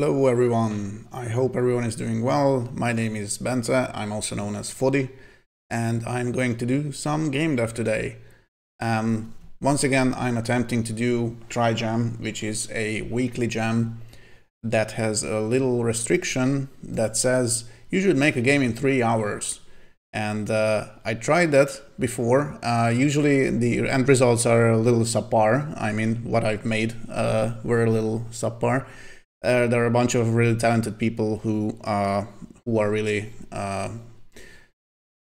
Hello everyone, I hope everyone is doing well. My name is Bente, I'm also known as Foddy, and I'm going to do some game dev today. Once again, I'm attempting to do Trijam, which is a weekly jam that has a little restriction that says you should make a game in 3 hours. And I tried that before. Usually the end results are a little subpar. I mean, what I've made were a little subpar. There are a bunch of really talented people who are really a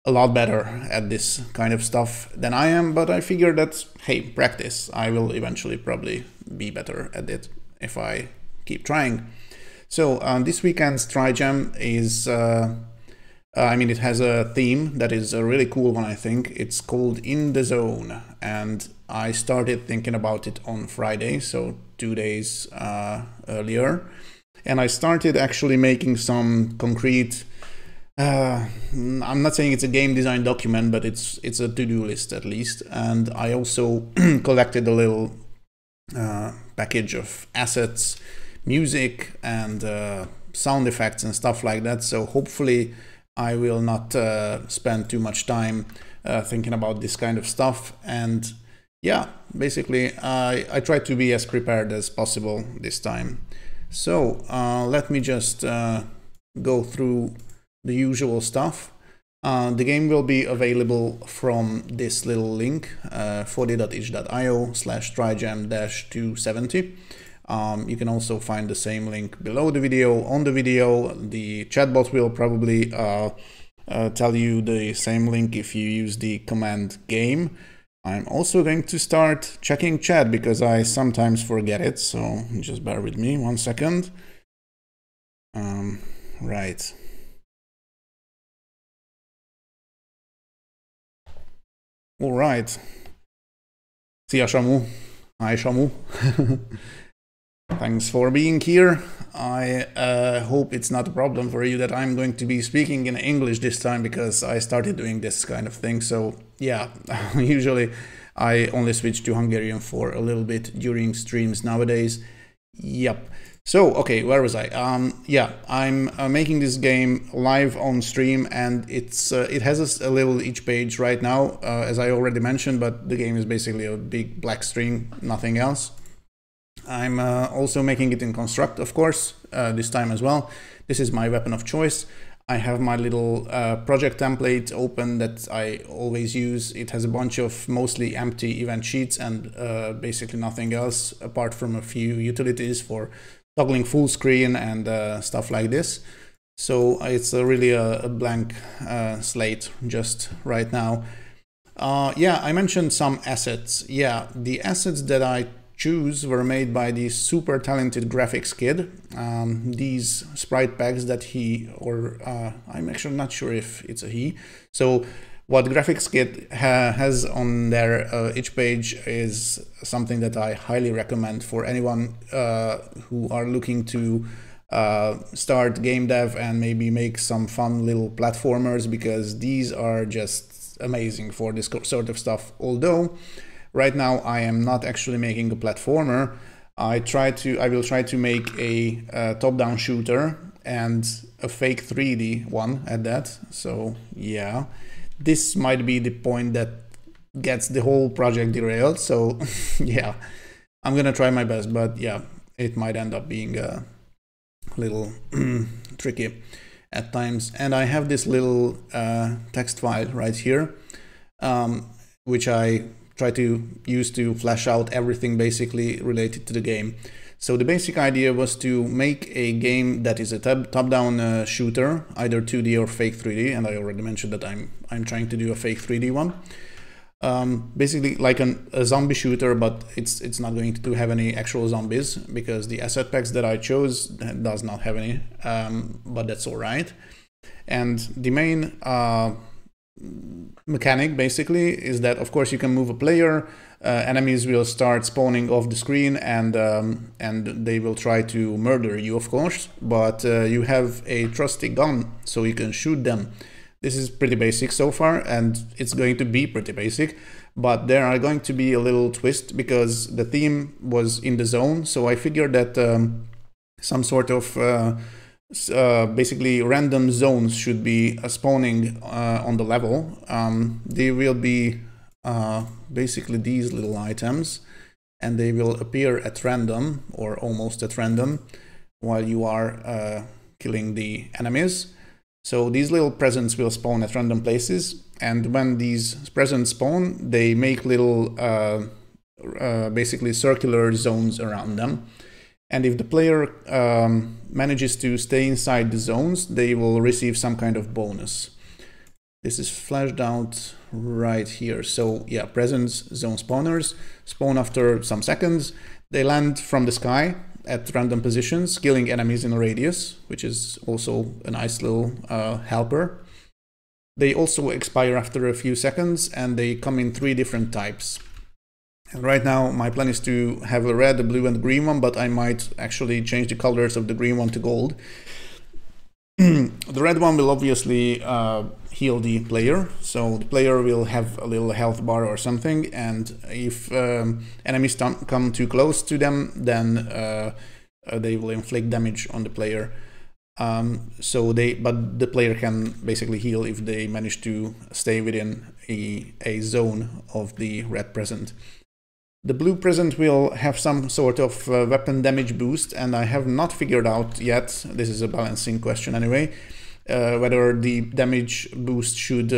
lot better at this kind of stuff than I am, but I figured that, hey, practice. I will eventually probably be better at it if I keep trying. So this weekend's Trijam is, it has a theme that is a really cool one, I think. It's called In the Zone, and I started thinking about it on Friday, so 2 days earlier, and I started actually making some concrete, I'm not saying it's a game design document, but it's a to-do list at least, and I also collected a little package of assets, music, and sound effects and stuff like that, so hopefully I will not spend too much time thinking about this kind of stuff. And yeah, basically I try to be as prepared as possible this time. So let me just go through the usual stuff. The game will be available from this little link, foddy.itch.io/trijam-270. You can also find the same link below the video. On the video, the chatbot will probably tell you the same link if you use the command game. I'm also going to start checking chat because I sometimes forget it, so just bear with me 1 second. Right. All right. Szia, Samu. Hi, Samu. Thanks for being here. I hope it's not a problem for you that I'm going to be speaking in English this time because I started doing this kind of thing. So yeah, usually I only switch to Hungarian for a little bit during streams nowadays. Yep. So, okay, where was I? Yeah, I'm making this game live on stream, and it has a little itch page right now, as I already mentioned, but the game is basically a big black string, nothing else. I'm also making it in Construct, of course, this time as well. This is my weapon of choice. I have my little project template open that I always use. It has a bunch of mostly empty event sheets and basically nothing else apart from a few utilities for toggling full screen and stuff like this. So it's really a blank slate just right now. Yeah, I mentioned some assets. Yeah, the assets that I choose were made by the super talented graphics kid. These sprite packs that I'm actually not sure if it's a he. So what graphics kid has on their itch page is something that I highly recommend for anyone who are looking to start game dev and maybe make some fun little platformers, because these are just amazing for this sort of stuff. Although right now I am not actually making a platformer. I will try to make a top-down shooter and a fake 3D one at that. So yeah, this might be the point that gets the whole project derailed. So yeah, I'm gonna try my best, but yeah, it might end up being a little tricky at times. And I have this little text file right here, which I try to use to flesh out everything basically related to the game. So the basic idea was to make a game that is a top-down shooter, either 2D or fake 3D, and I already mentioned that I'm trying to do a fake 3D one. Basically like a zombie shooter, but it's not going to have any actual zombies because the asset packs that I chose does not have any, but that's all right. And the main mechanic basically is that, of course, you can move a player, enemies will start spawning off the screen, and they will try to murder you, of course, but you have a trusty gun, so you can shoot them. This is pretty basic so far, and it's going to be pretty basic, but there are going to be a little twist because the theme was in the zone, so I figured that some sort of basically random zones should be spawning on the level. They will be basically these little items, and they will appear at random or almost at random while you are killing the enemies. So these little presents will spawn at random places, and when these presents spawn, they make little basically circular zones around them. And if the player manages to stay inside the zones, they will receive some kind of bonus. This is flashed out right here. So yeah, presents, zone spawners, spawn after some seconds. They land from the sky at random positions, killing enemies in a radius, which is also a nice little helper. They also expire after a few seconds, and they come in 3 different types. And right now my plan is to have a red, a blue and a green one, but I might actually change the colors of the green one to gold. The red one will obviously heal the player, so the player will have a little health bar or something, and if enemies come too close to them, then they will inflict damage on the player. But the player can basically heal if they manage to stay within a zone of the red present. The blue present will have some sort of weapon damage boost, and I have not figured out yet, this is a balancing question anyway, whether the damage boost should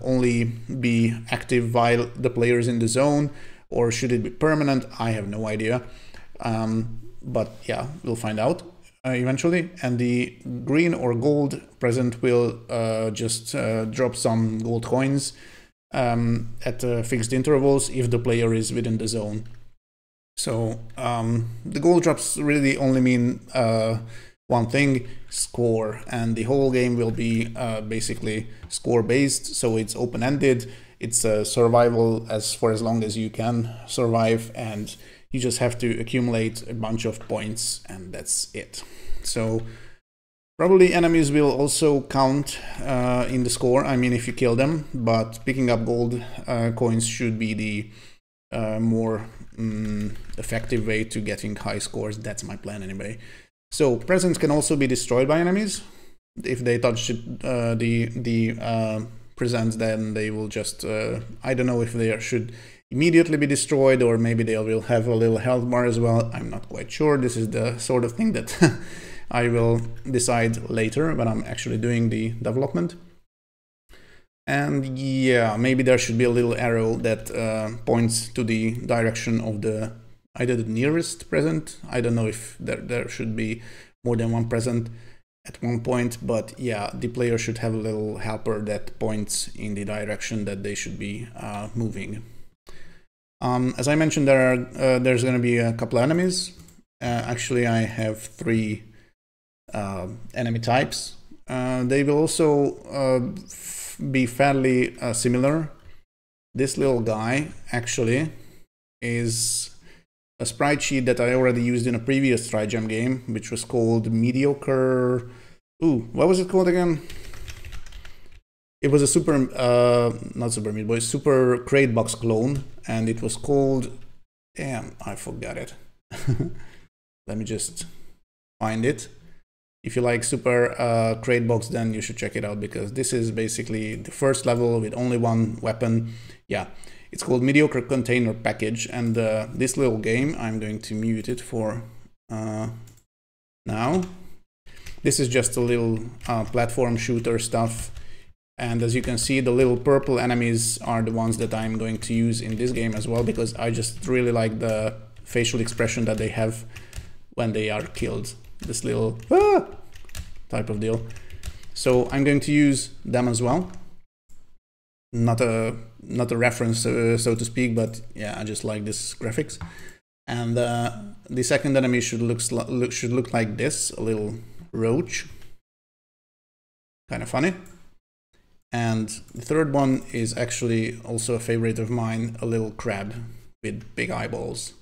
only be active while the player is in the zone, or should it be permanent. I have no idea, but yeah, we'll find out eventually. And the green or gold present will just drop some gold coins at fixed intervals if the player is within the zone. So the gold drops really only mean one thing: score, and the whole game will be basically score based, so it's open-ended. It's survival for as long as you can survive, and you just have to accumulate a bunch of points, and that's it. So probably enemies will also count in the score, I mean if you kill them, but picking up gold coins should be the more effective way to getting high scores. That's my plan anyway. So presents can also be destroyed by enemies. If they touch the presents, then they will just, I don't know if they should immediately be destroyed, or maybe they will have a little health bar as well. I'm not quite sure. This is the sort of thing that I will decide later when I'm actually doing the development. And yeah, maybe there should be a little arrow that points to the direction of either the nearest present. I don't know if there should be more than one present at one point, but yeah, the player should have a little helper that points in the direction that they should be moving. As I mentioned, there's going to be a couple of enemies. Actually, I have 3 enemy types. They will also be fairly similar. This little guy actually is a sprite sheet that I already used in a previous Trijam game, which was called Mediocre. Ooh, what was it called again? It was a super, not Super Meat Boy, Super Crate Box clone, and it was called, damn, I forgot it. Let me just find it. If you like Super Crate Box, then you should check it out, because this is basically the first level with only one weapon. Yeah, it's called Mediocre Container Package, and this little game, I'm going to mute it for now. This is just a little platform shooter stuff. And as you can see, the little purple enemies are the ones that I'm going to use in this game as well, because I just really like the facial expression that they have when they are killed. This little type of deal. So I'm going to use them as well. Not a reference, so to speak, but yeah, I just like this graphics. And the second enemy should look like this, a little roach. Kind of funny. And the third one is actually also a favorite of mine, a little crab with big eyeballs.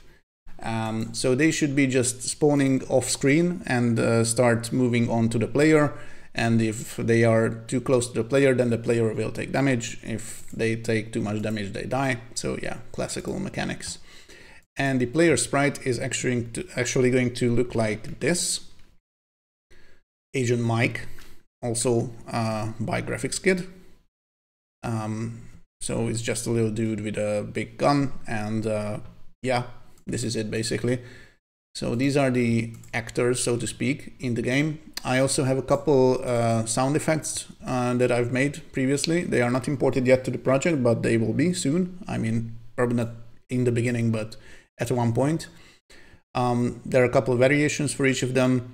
So they should be just spawning off screen and start moving on to the player. And if they are too close to the player, then the player will take damage. If they take too much damage, they die. So yeah, classical mechanics. And the player sprite is actually going to look like this. Agent Mike, also by Graphics Kid. So it's just a little dude with a big gun, and yeah, this is it basically. So these are the actors, so to speak, in the game. I also have a couple sound effects that I've made previously. They are not imported yet to the project, but they will be soon. I mean, probably not in the beginning, but at one point. There are a couple of variations for each of them,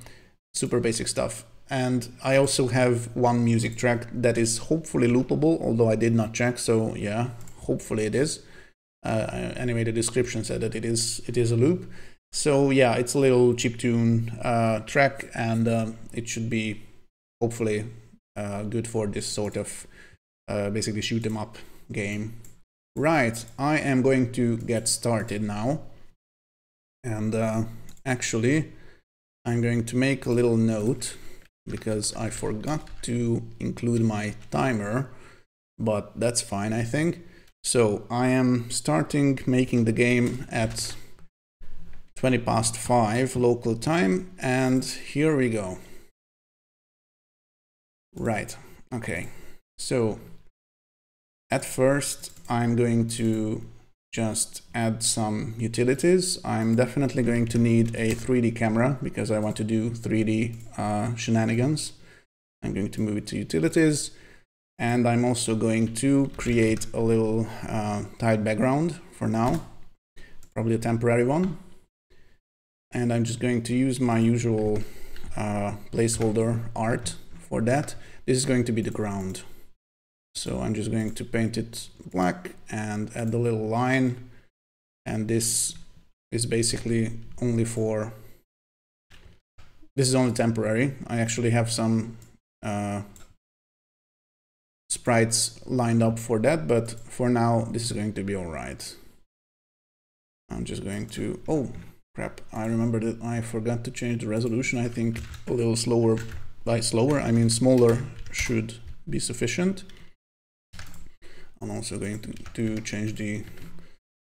super basic stuff. And I also have one music track that is hopefully loopable, although I did not check, so yeah, hopefully it is. Anyway, the description said that it is a loop. So yeah, it's a little chiptune track, and it should be hopefully good for this sort of basically shoot 'em up game. Right, I am going to get started now, and actually I'm going to make a little note because I forgot to include my timer, but that's fine, I think. So I am starting making the game at 20 past 5 local time, and here we go. Right, okay. So at first I'm going to just add some utilities. I'm definitely going to need a 3D camera because I want to do 3D shenanigans. I'm going to move it to utilities, and I'm also going to create a little tile background for now, probably a temporary one. And I'm just going to use my usual placeholder art for that. This is going to be the ground. So I'm just going to paint it black and add the little line. And this is basically only for, this is only temporary. I actually have some sprites lined up for that, but for now, this is going to be all right. I'm just going to, oh, crap, I remember that I forgot to change the resolution. I think a little slower, by slower, I mean smaller should be sufficient. I'm also going to change the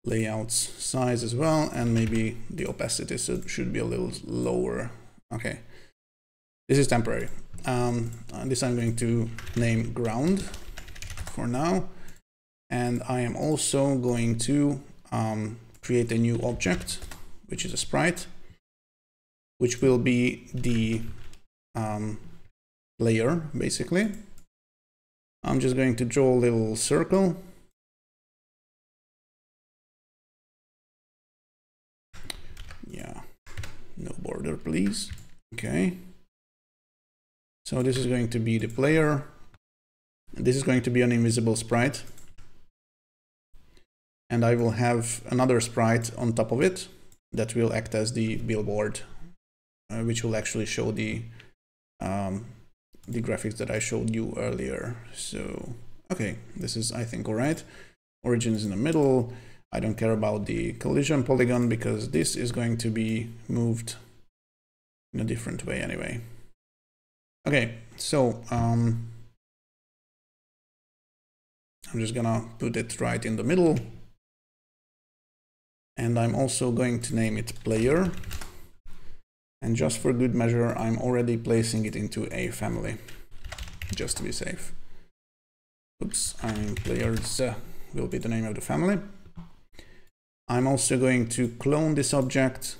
layout's size as well, and maybe the opacity should be a little lower. Okay, this is temporary. This I'm going to name ground for now, and I am also going to create a new object, which is a sprite, which will be the layer, basically. I'm just going to draw a little circle. Yeah, no border, please. Okay. So this is going to be the player. This is going to be an invisible sprite. And I will have another sprite on top of it that will act as the billboard, which will actually show the graphics that I showed you earlier. So, okay, this is, I think, all right. Origin is in the middle. I don't care about the collision polygon because this is going to be moved in a different way anyway. Okay, so I'm just gonna put it right in the middle. And I'm also going to name it player. And just for good measure, I'm already placing it into a family, just to be safe. Oops, I mean players will be the name of the family. I'm also going to clone this object,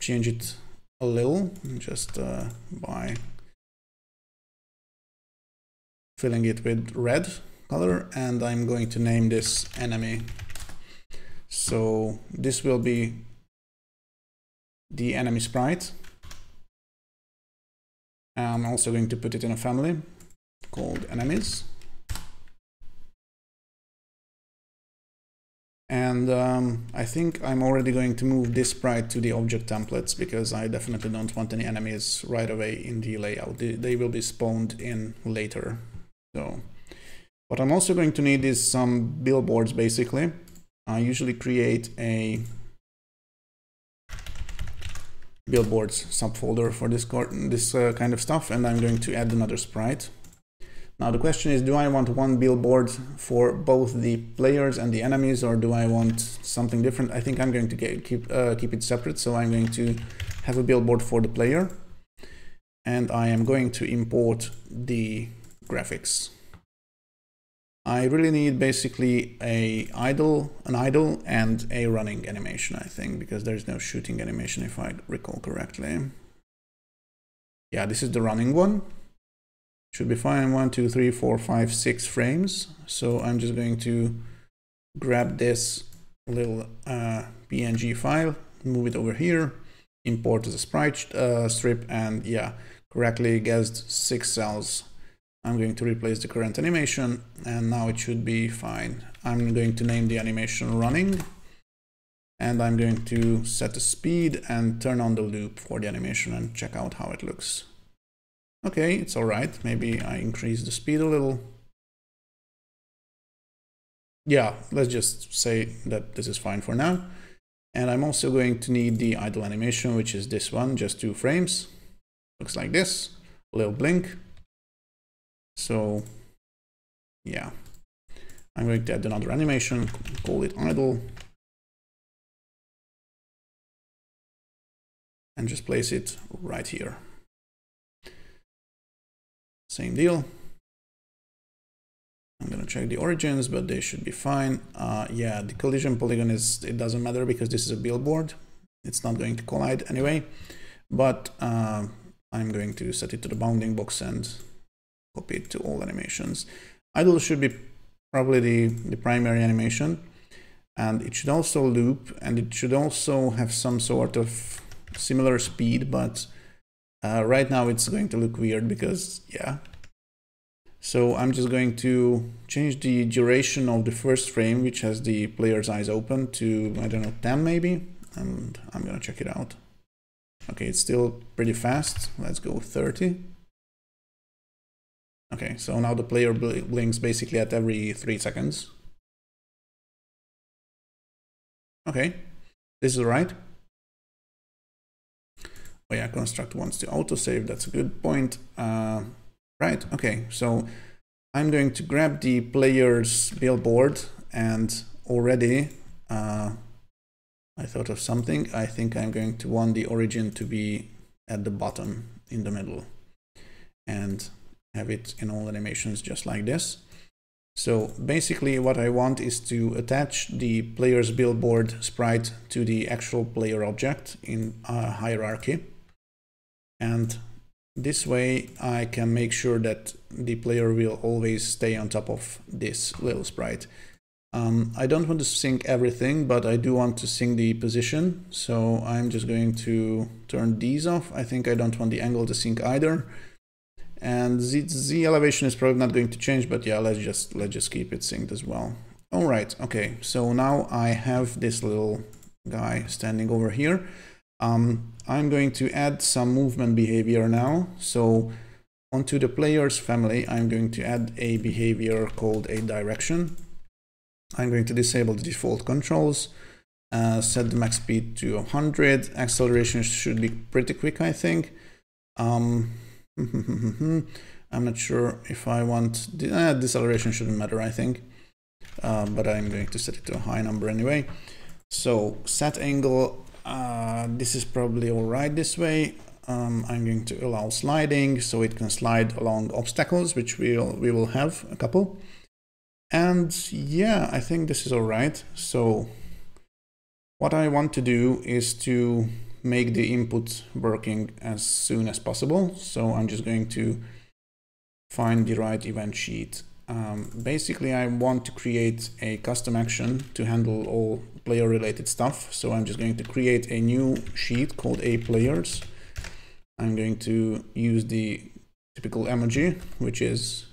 change it a little, just by filling it with red color, and I'm going to name this enemy. So this will be the enemy sprite. I'm also going to put it in a family called enemies. And I think I'm already going to move this sprite to the object templates because I definitely don't want any enemies right away in the layout. They will be spawned in later. So what I'm also going to need is some billboards, basically. I usually create a billboards subfolder for this kind of stuff, and I'm going to add another sprite. Now the question is, do I want one billboard for both the players and the enemies, or do I want something different? I think I'm going to keep it separate, so I'm going to have a billboard for the player. and I am going to import the graphics. I really need basically an idle and a running animation, I think, because there's no shooting animation if I recall correctly. Yeah, this is the running one. Should be fine. 1, 2, 3, 4, 5, 6 frames. So I'm just going to grab this little PNG file, move it over here, import as a sprite strip, and yeah, correctly guessed 6 cells. I'm going to replace the current animation, and now it should be fine. I'm going to name the animation running, and I'm going to set the speed and turn on the loop for the animation and check out how it looks. Okay, it's all right. Maybe I increase the speed a little. Yeah, let's just say that this is fine for now. And I'm also going to need the idle animation, which is this one, just 2 frames. Looks like this, a little blink. So yeah, I'm going to add another animation, call it idle, and just place it right here. Same deal. I'm gonna check the origins, but they should be fine. Yeah, the collision polygon it doesn't matter because this is a billboard. It's not going to collide anyway, but I'm going to set it to the bounding box and copy it to all animations. Idle should be probably the primary animation, and it should also loop, and it should also have some sort of similar speed, but right now it's going to look weird because, yeah. So I'm just going to change the duration of the first frame, which has the player's eyes open, to, I don't know, 10 maybe, and I'm gonna check it out. Okay, it's still pretty fast. Let's go 30. Okay, so now the player blinks basically at every 3 seconds. Okay, this is all right. Oh yeah, construct wants to autosave, that's a good point. Right, okay, so I'm going to grab the player's billboard, and already I thought of something. I think I'm going to want the origin to be at the bottom in the middle and have it in all animations just like this. So basically what I want is to attach the player's billboard sprite to the actual player object in a hierarchy. And this way I can make sure that the player will always stay on top of this little sprite. I don't want to sync everything, but I do want to sync the position. So I'm just going to turn these off. I think I don't want the angle to sync either. And the elevation is probably not going to change, but yeah, let's just keep it synced as well. All right, okay, so now I have this little guy standing over here. I'm going to add some movement behavior now. So onto the player's family, I'm going to add a behavior called a direction. I'm going to disable the default controls, set the max speed to 100. Acceleration should be pretty quick, I think. I'm not sure if I want deceleration shouldn't matter, I think, but I'm going to set it to a high number anyway. So set angle, this is probably all right this way. I'm going to allow sliding so it can slide along obstacles, which we will have a couple. And yeah, I think this is all right. So what I want to do is to make the input working as soon as possible. So I'm just going to find the right event sheet. Basically, I want to create a custom action to handle all player related stuff. So I'm just going to create a new sheet called a players. I'm going to use the typical emoji, which is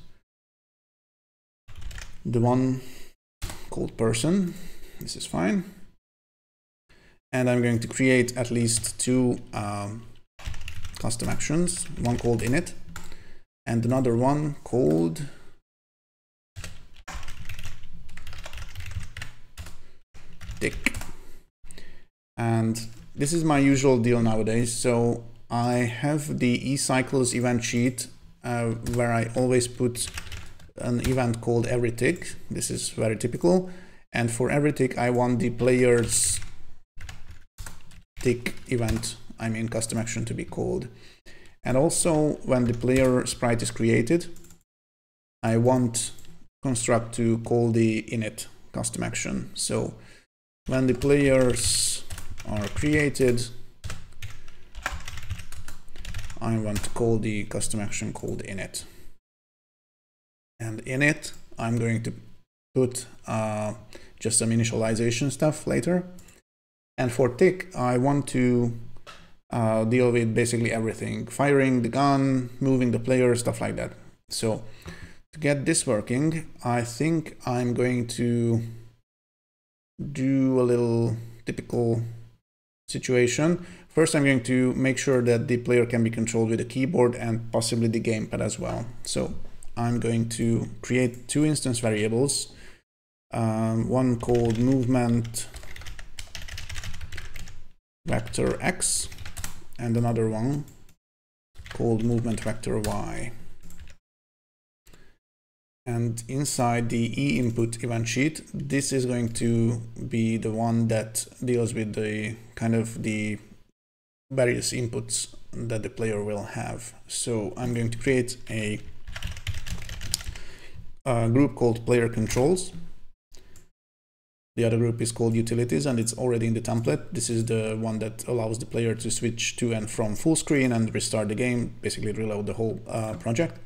the one called person. This is fine. And I'm going to create at least 2 custom actions, one called init and another one called tick. And this is my usual deal nowadays. So I have the eCycles event sheet where I always put an event called every tick. This is very typical. And for every tick, I want the player's tick event, I mean custom action, to be called. And also when the player sprite is created, I want construct to call the init custom action. So when the players are created, I want to call the custom action called init. And in it, I'm going to put just some initialization stuff later. And for tick, I want to deal with basically everything, firing the gun, moving the player, stuff like that. So to get this working, I think I'm going to do a little typical situation. First, I'm going to make sure that the player can be controlled with a keyboard and possibly the gamepad as well. So I'm going to create two instance variables, one called movement vector x and another one called movement vector y. And inside the e input event sheet, this is going to be the one that deals with the kind of the various inputs that the player will have. So I'm going to create a group called player controls. The other group is called utilities, and it's already in the template. This is the one that allows the player to switch to and from full screen and restart the game, basically reload the whole project.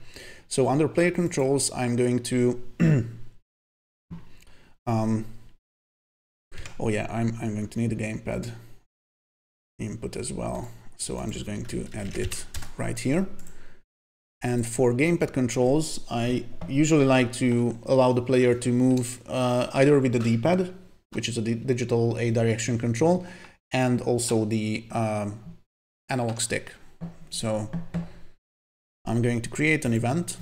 So under player controls, I'm going to oh yeah, I'm going to need a gamepad input as well. So I'm just going to add it right here. And for gamepad controls, I usually like to allow the player to move either with the D-pad, which is a digital A direction control, and also the analog stick. So I'm going to create an event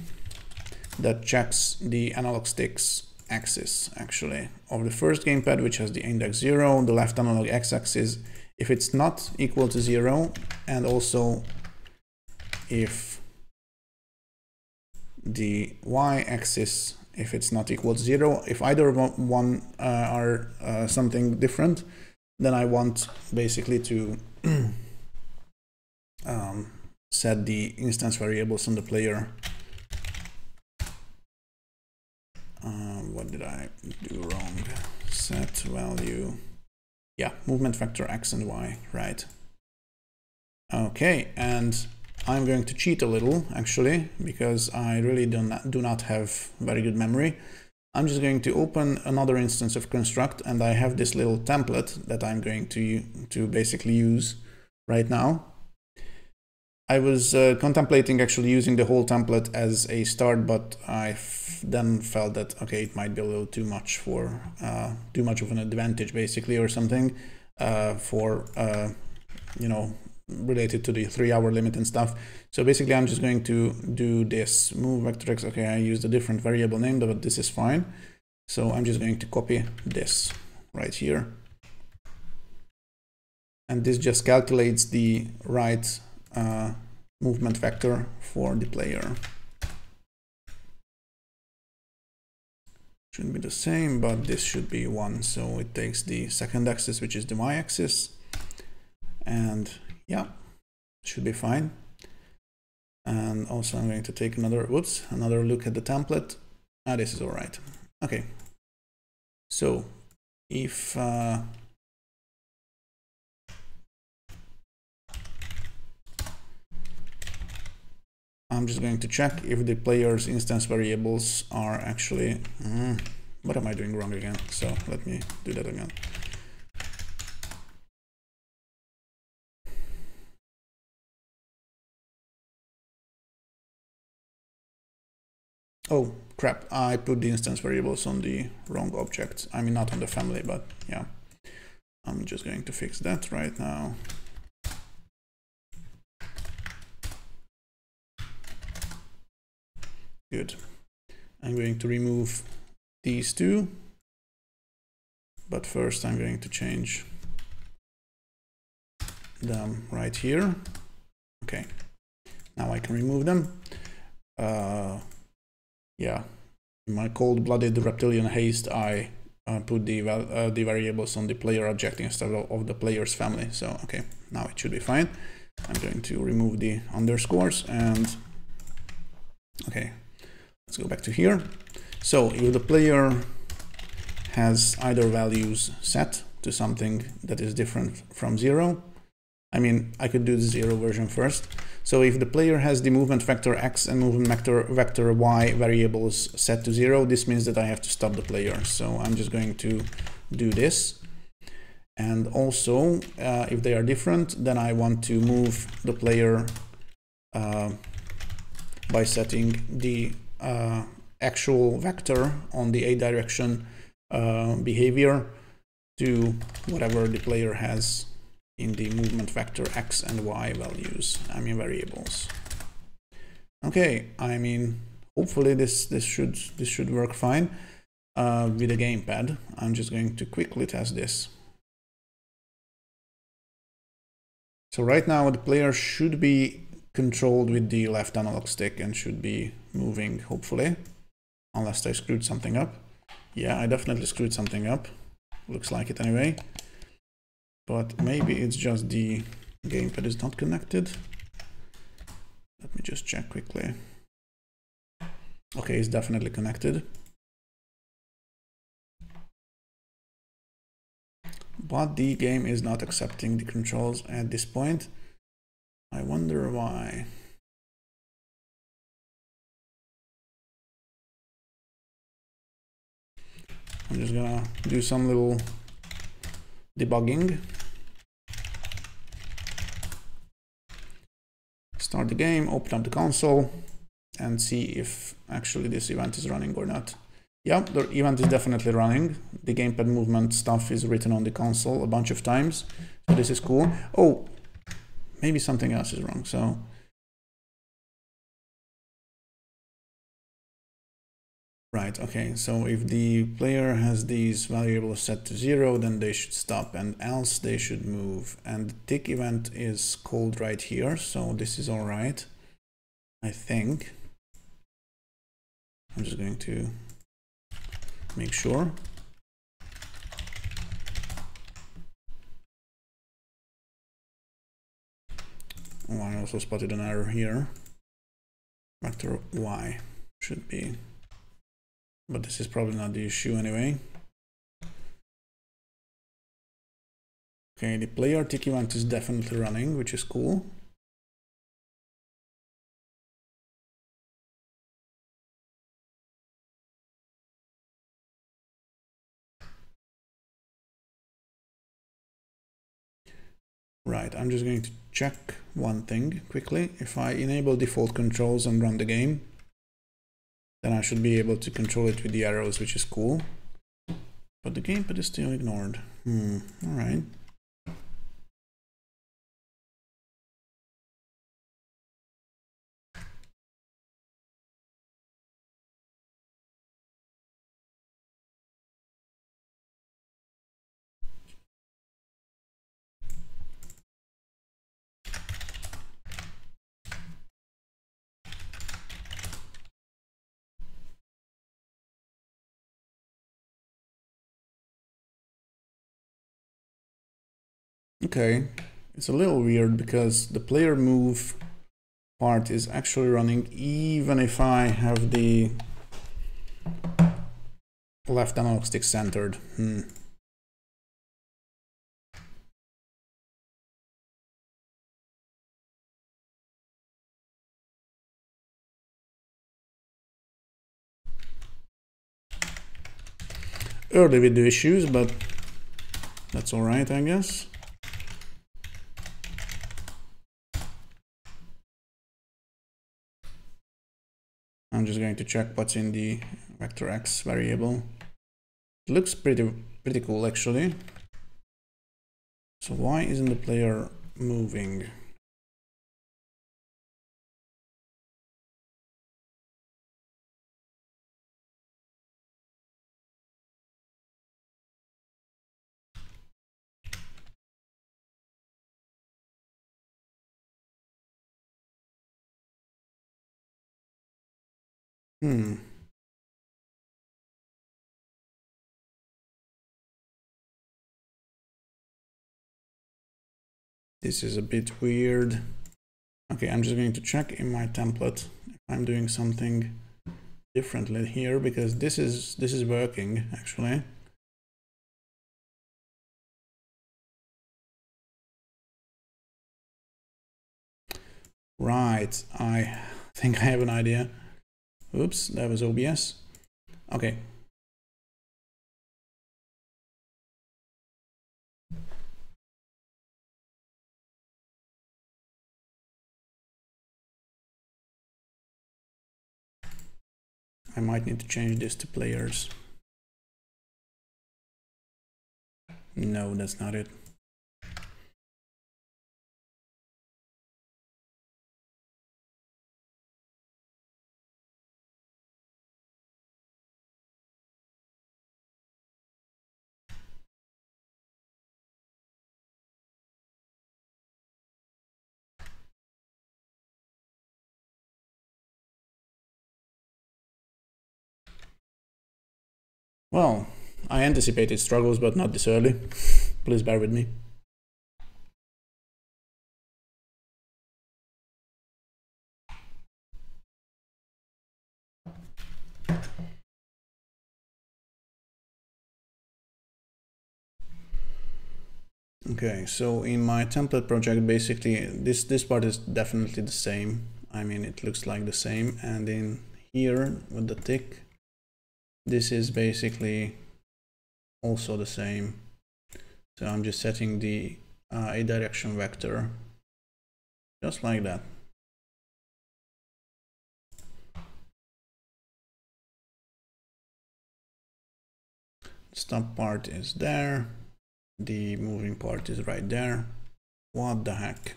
that checks the analog stick's axis, actually, of the first gamepad, which has the index 0, the left analog x-axis, if it's not equal to 0, and also if the y-axis, if it's not equal to 0, if either one are something different, then I want basically to set the instance variables on the player. What did I do wrong? Set value. Yeah, movement vector x and y, right? Okay, and I'm going to cheat a little, actually, because I really do not have very good memory. I'm just going to open another instance of construct, and I have this little template that I'm going to basically use right now. I was contemplating actually using the whole template as a start, but I then felt that, okay, it might be a little too much for, too much of an advantage, basically, or something for, you know, related to the 3-hour limit and stuff. So basically I'm just going to do this move vector x. Okay, I used a different variable name, but this is fine. So I'm just going to copy this right here. And this just calculates the right movement vector for the player. Shouldn't be the same, but this should be 1. So it takes the second axis, which is the y-axis, and yeah, should be fine. And also I'm going to take another look at the template. This is all right. Okay. So if I'm just going to check if the player's instance variables are actually, what am I doing wrong again? So let me do that again. Oh crap, I put the instance variables on the wrong object. I mean, not on the family, but yeah. I'm just going to fix that right now. Good. I'm going to remove these two, but first I'm going to change them right here. Okay, now I can remove them. Yeah, in my cold-blooded reptilian haste, I put the variables on the player object instead of the player's family. So okay, now it should be fine. I'm going to remove the underscores and okay, let's go back to here. So if the player has either values set to something that is different from 0, I mean, I could do the 0 version first. So if the player has the movement vector x and movement vector y variables set to 0, this means that I have to stop the player. So I'm just going to do this. And also, if they are different, then I want to move the player by setting the actual vector on the a direction behavior to whatever the player has in the movement vector x and y values, I mean variables. Okay, I mean, hopefully this should work fine with a gamepad. I'm just going to quickly test this. So right now the player should be controlled with the left analog stick and should be moving, hopefully, unless I screwed something up. Yeah, I definitely screwed something up. Looks like it anyway. But maybe it's just the gamepad is not connected. Let me just check quickly. Okay, it's definitely connected. But the game is not accepting the controls at this point. I wonder why. I'm just gonna do some little debugging. Start the game, open up the console, and see if actually this event is running or not. Yeah, the event is definitely running. The gamepad movement stuff is written on the console a bunch of times, so this is cool. Oh, maybe something else is wrong. So right, okay, so if the player has these variables set to 0, then they should stop, and else they should move. And the tick event is called right here, so this is all right, I think. I'm just going to make sure. Oh, I also spotted an error here. Vector y should be, but this is probably not the issue anyway. Okay, the player tick event is definitely running, which is cool. Right, I'm just going to check one thing quickly. If I enable default controls and run the game, then I should be able to control it with the arrows, which is cool. But the gamepad is still ignored. All right. Okay, it's a little weird because the player move part is actually running even if I have the left analog stick centered. Early with the issues, but that's all right, I guess. I'm just going to check what's in the vector x variable. It looks pretty cool actually. So why isn't the player moving? This is a bit weird. Okay, I'm just going to check in my template if I'm doing something differently here, because this is working actually. Right, I think I have an idea. Oops, that was OBS. Okay. I might need to change this to players. No, that's not it. Well, I anticipated struggles, but not this early. Please bear with me. Okay, so in my template project, basically this part is definitely the same. I mean, it looks like the same. And in here with the tick, this is basically also the same. So I'm just setting the a direction vector just like that. Stop part is there. The moving part is right there. What the heck?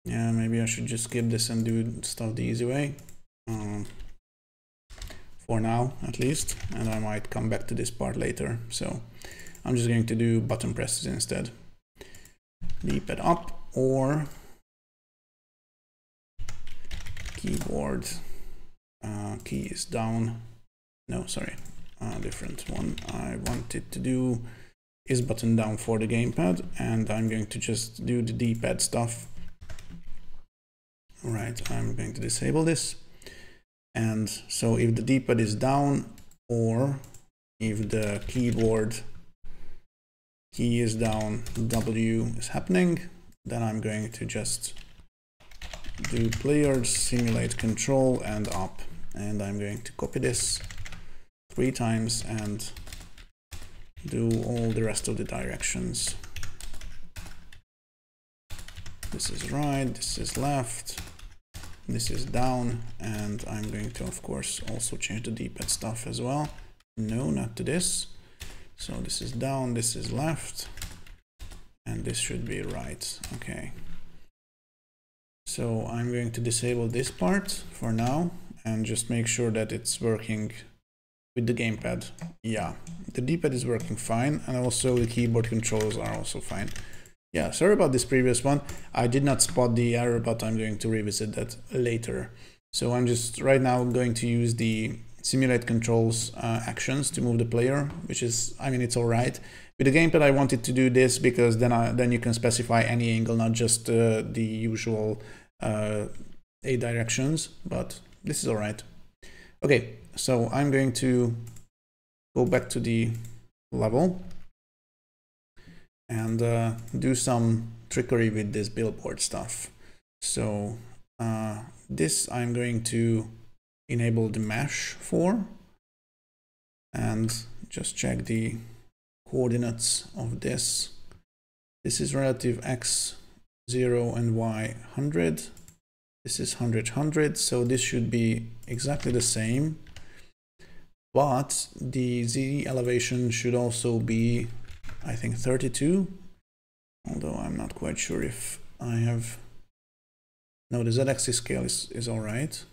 Yeah, maybe I should just skip this and do stuff the easy way. For now, at least. And I might come back to this part later. So I'm just going to do button presses instead. D-pad up or keyboard key is down. No, sorry. Different one. I wanted to do is button down for the gamepad, and I'm going to just do the D-pad stuff. All right, I'm going to disable this. And so if the D-pad is down or if the keyboard key is down, W is happening, then I'm going to just do players, simulate control and up. And I'm going to copy this 3 times and do all the rest of the directions. This is right, this is left, this is down, and I'm going to, of course, also change the D-pad stuff as well. No, not to this. So this is down, this is left, and this should be right. Okay. So I'm going to disable this part for now and just make sure that it's working with the gamepad. Yeah, the D-pad is working fine, and also the keyboard controls are also fine. Yeah, sorry about this previous one. I did not spot the error, but I'm going to revisit that later. So I'm just right now going to use the simulate controls actions to move the player, which is, I mean, it's all right. With the gamepad, I wanted to do this because then you can specify any angle, not just the usual 8 directions, but this is all right. Okay, so I'm going to go back to the level and do some trickery with this billboard stuff. So this I'm going to enable the mesh for and just check the coordinates of this. This is relative x 0 and y 100. This is 100 100, so this should be exactly the same, but the z elevation should also be, I think, 32, although I'm not quite sure if I have. No, the z-axis scale is all right.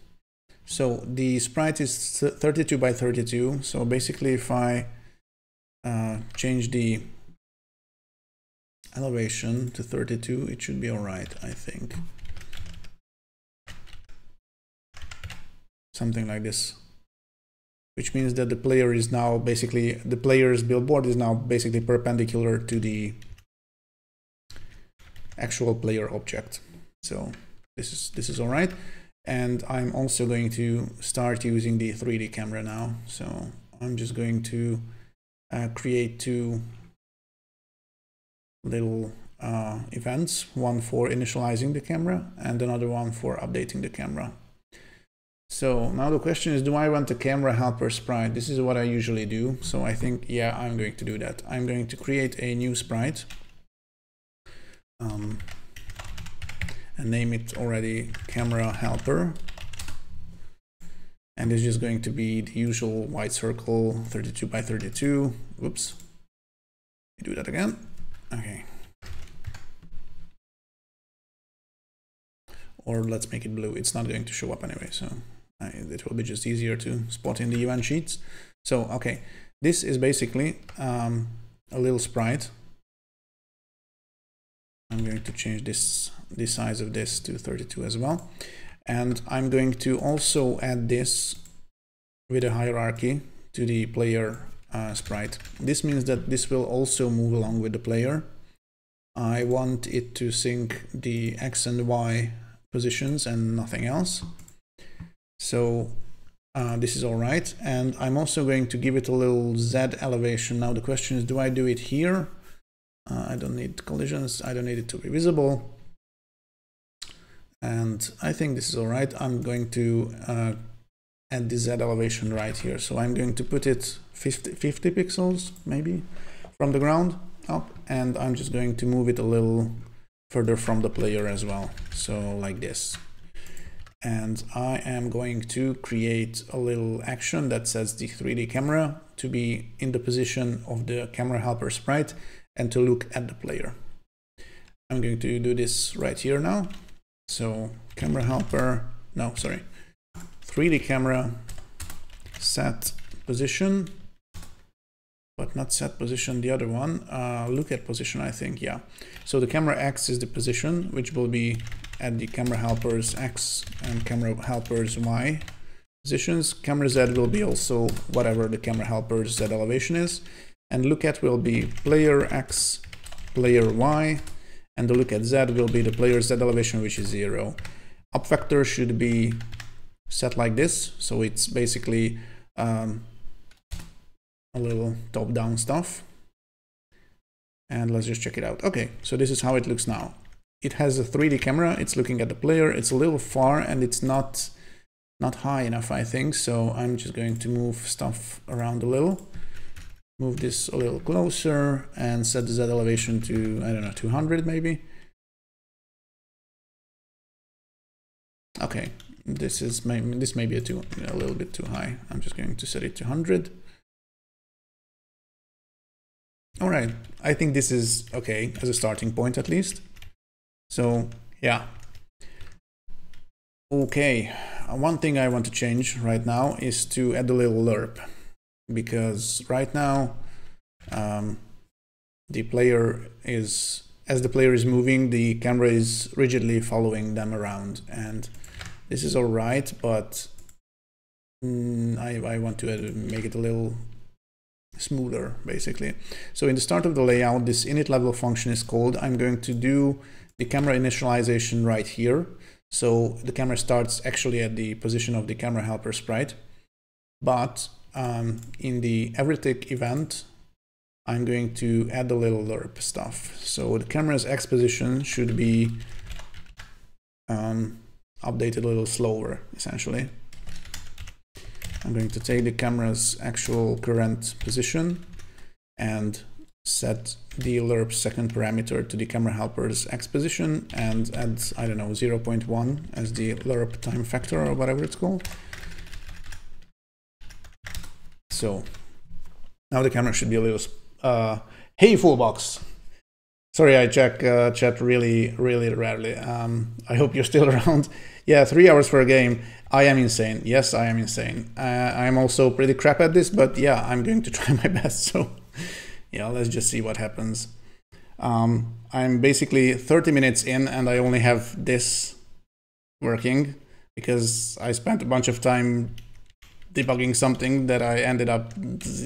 So the sprite is 32 by 32. So basically, if I change the elevation to 32, it should be all right, I think. Something like this, which means that the player is now basically, the player's billboard is now basically perpendicular to the actual player object. So this is all right. And I'm also going to start using the 3D camera now. So I'm just going to create two little events, one for initializing the camera and another one for updating the camera. So now the question is, do I want a camera helper sprite? This is what I usually do. So I think, yeah, I'm going to do that. I'm going to create a new sprite and name it already camera helper. And it's just going to be the usual white circle, 32 by 32. Whoops. Do that again. Okay. Or let's make it blue. It's not going to show up anyway, so it will be just easier to spot in the event sheets. So, okay, this is basically a little sprite. I'm going to change the size of this to 32 as well. And I'm going to also add this with a hierarchy to the player sprite. This means that this will also move along with the player. I want it to sync the X and Y positions and nothing else. So this is all right. And I'm also going to give it a little Z elevation. Now the question is, do I do it here? I don't need collisions. I don't need it to be visible. And I think this is all right. I'm going to add the Z elevation right here. So I'm going to put it 50 pixels maybe from the ground up, and I'm just going to move it a little further from the player as well. So like this. And I am going to create a little action that sets the 3D camera to be in the position of the camera helper sprite and to look at the player. I'm going to do this right here now. So camera helper, no, sorry, 3D camera set position, but not set position, the other one, look at position, I think, yeah. So the camera X is the position, which will be at the camera helpers X and camera helpers Y positions. Camera Z will be also whatever the camera helpers Z elevation is. And look at will be player X, player Y, and the look at Z will be the player Z elevation, which is 0. Up vector should be set like this. So it's basically a little top-down stuff. And let's just check it out. Okay, so this is how it looks now. It has a 3D camera. It's looking at the player. It's a little far and it's not high enough, I think. So I'm just going to move stuff around a little. Move this a little closer and set the Z elevation to, I don't know, 200 maybe. Okay, this may be a little bit too high. I'm just going to set it to 100. All right, I think this is okay as a starting point at least. So yeah. Okay, one thing I want to change right now is to add a little lerp, because right now the player is, as the player is moving, the camera is rigidly following them around, and this is all right, but I want to make it a little smoother basically. So in the start of the layout, this init level function is called. I'm going to do the camera initialization right here. So the camera starts actually at the position of the camera helper sprite, but in the everytick event, I'm going to add a little lerp stuff. So the camera's X position should be updated a little slower, essentially. I'm going to take the camera's actual current position and set the lerp second parameter to the camera helper's X position and add, I don't know, 0.1 as the lerp time factor or whatever it's called. So now the camera should be a little, hey, Fullbox. Sorry, I check chat really rarely. I hope you're still around. Yeah, 3 hours for a game. I am insane. Yes, I am insane. I'm also pretty crap at this, but yeah, I'm going to try my best. So yeah, let's just see what happens. I'm basically 30 minutes in and I only have this working because I spent a bunch of time debugging something that I ended up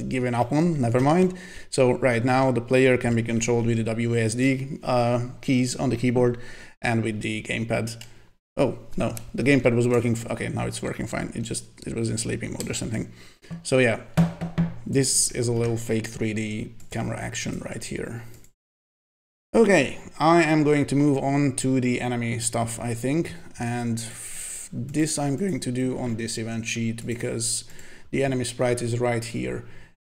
giving up on, never mind. So right now the player can be controlled with the WASD keys on the keyboard and with the gamepad. Oh, no, the gamepad was working, okay, now it's working fine. It was in sleeping mode or something. So yeah, this is a little fake 3D camera action right here. Okay, I am going to move on to the enemy stuff, I think, and this I'm going to do on this event sheet because the enemy sprite is right here.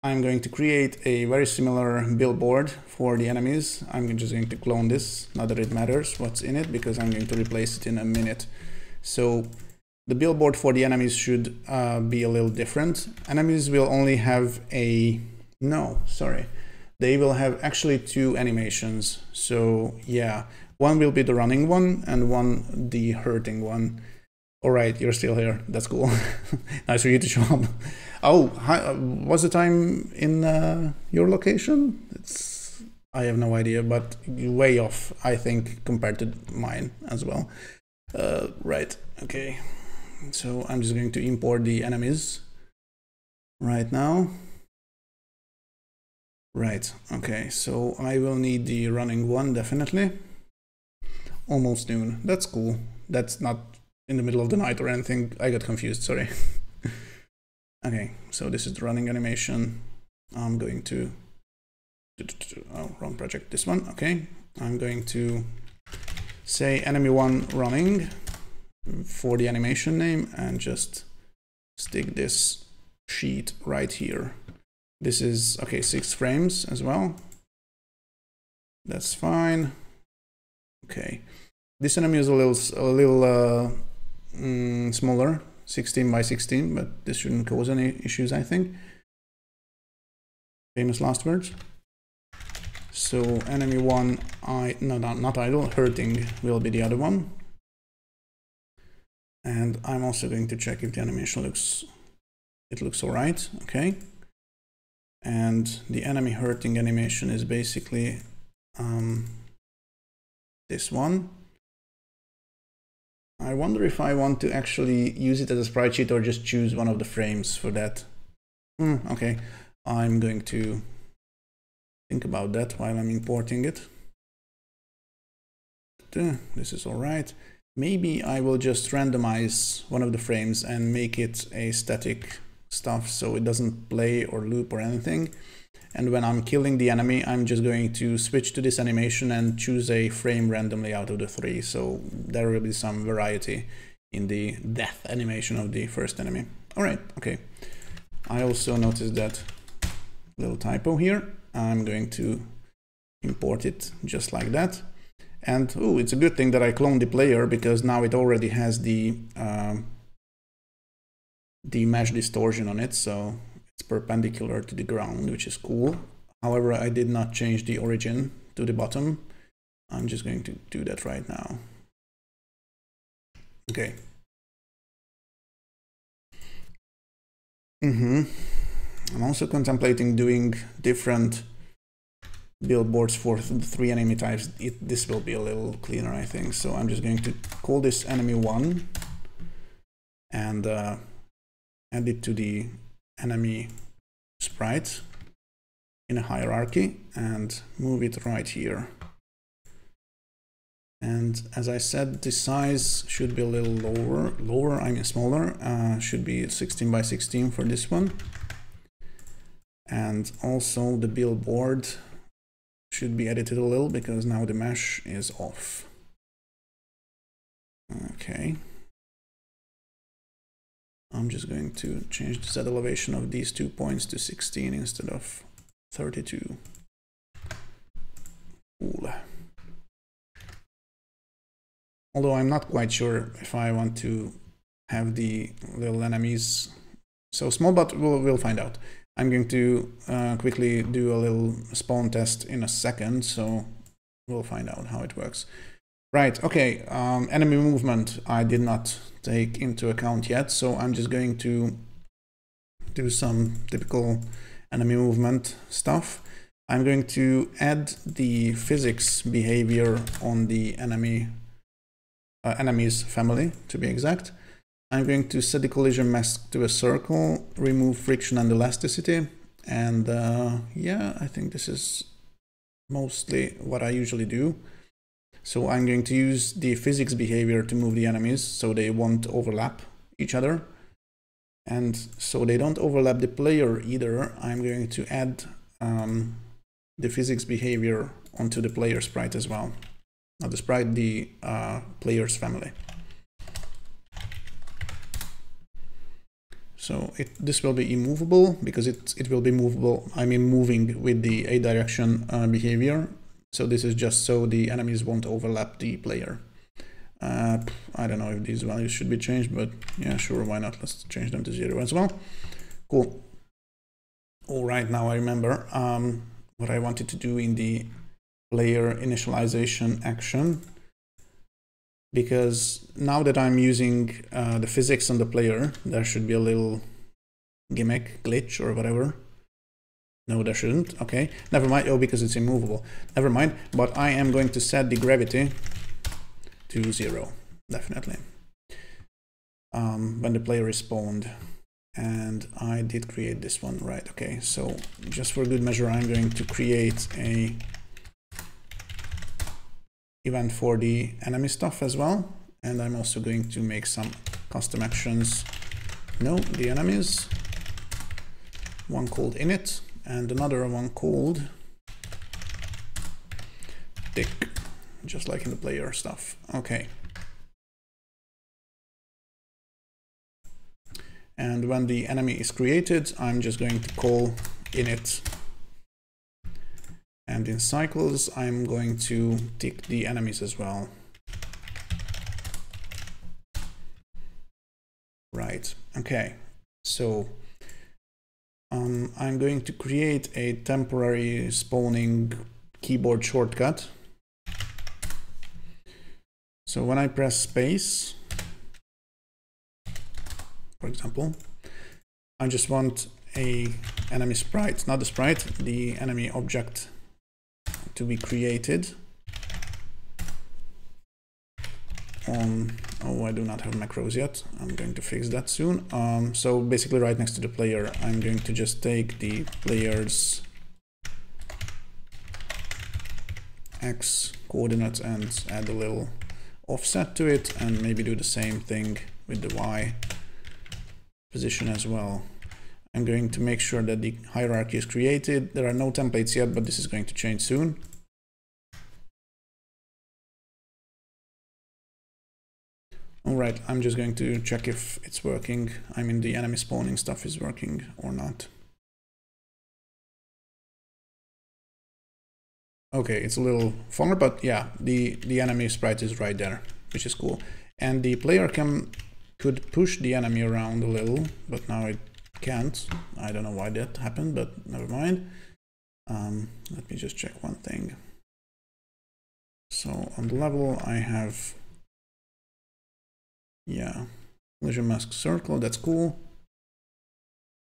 I'm going to create a very similar billboard for the enemies. I'm just going to clone this, not that it matters what's in it, because I'm going to replace it in a minute. So the billboard for the enemies should be a little different. Enemies will only have they will have actually 2 animations. So yeah, one will be the running one and one the hurting one. All right, you're still here. That's cool. Nice for you to show up. Oh, hi, what's the time in your location? I have no idea, but way off, I think, compared to mine as well. Right, okay. So I'm just going to import the enemies right now. Right, okay, so I will need the running one, definitely. Almost noon, that's cool. That's not in the middle of the night or anything. I got confused, sorry. Okay, so this is the running animation. I'm going to, oh, wrong project, this one, okay. I'm going to say enemy1 running for the animation name and just stick this sheet right here. This is, okay, 6 frames as well. That's fine. Okay, this enemy is a little smaller, 16 by 16, but this shouldn't cause any issues, I think. Famous last words. So enemy1, not idle, hurting will be the other one. And I'm also going to check if the animation looks all right, okay. And the enemy hurting animation is basically this one. I wonder if I want to actually use it as a sprite sheet or just choose one of the frames for that. Okay, I'm going to think about that while I'm importing it. This is all right. Maybe I will just randomize one of the frames and make it a static stuff so it doesn't play or loop or anything. And when I'm killing the enemy, I'm just going to switch to this animation and choose a frame randomly out of the 3. So there will be some variety in the death animation of the first enemy. All right, okay. I also noticed that little typo here. I'm going to import it just like that. And oh, it's a good thing that I cloned the player because now it already has the mesh distortion on it, so it's perpendicular to the ground, which is cool. However, I did not change the origin to the bottom. I'm just going to do that right now. Okay. I'm also contemplating doing different billboards for the 3 enemy types. This will be a little cleaner, I think. So I'm just going to call this enemy1 and add it to the enemy sprite in a hierarchy and move it right here. And as I said, the size should be a little lower, I mean smaller, should be 16 by 16 for this one. And also the billboard should be edited a little because now the mesh is off. Okay. I'm just going to change the Z elevation of these 2 points to 16 instead of 32. Cool. Although I'm not quite sure if I want to have the little enemies so small, but we'll find out. I'm going to quickly do a little spawn test in a second, so we'll find out how it works. Right, okay, enemy movement I did not take into account yet, so I'm just going to do some typical enemy movement stuff. I'm going to add the physics behavior on the enemy's family, to be exact. I'm going to set the collision mask to a circle, remove friction and elasticity, and yeah, I think this is mostly what I usually do. So I'm going to use the physics behavior to move the enemies so they won't overlap each other. And so they don't overlap the player either, I'm going to add the physics behavior onto the player sprite as well. Not the sprite, the player's family. So this will be immovable because it will be movable, I mean moving with the A direction behavior. So this is just so the enemies won't overlap the player. I don't know if these values should be changed, but yeah, sure, why not? Let's change them to 0 as well. Cool. All right, now I remember what I wanted to do in the player initialization action, because now that I'm using the physics on the player, there should be a little gimmick, glitch or whatever. No, there shouldn't. Okay, never mind. Oh, because it's immovable. Never mind. But I am going to set the gravity to 0, definitely. When the player is spawned. And I did create this one, right? Okay, so just for good measure, I'm going to create a event for the enemy stuff as well. And I'm also going to make some custom actions. No, the enemies. One called init and another one called tick, just like in the player stuff. Okay. And when the enemy is created, I'm just going to call init. And in cycles, I'm going to tick the enemies as well. Right, okay. So I'm going to create a temporary spawning keyboard shortcut. So when I press space, for example, I just want a enemy sprite, not the sprite, the enemy object to be created on, oh, I do not have macros yet. I'm going to fix that soon. So basically right next to the player, I'm going to just take the player's X coordinate and add a little offset to it, and maybe do the same thing with the Y position as well. I'm going to make sure that the hierarchy is created. There are no templates yet, but this is going to change soon. All right, I'm just going to check if it's working. I mean, the enemy spawning stuff is working or not. Okay, it's a little far, but yeah, the enemy sprite is right there, which is cool. And the player could push the enemy around a little, but now it can't. I don't know why that happened, but never mind. Let me just check one thing. So on the level I have, yeah, collision mask circle, that's cool.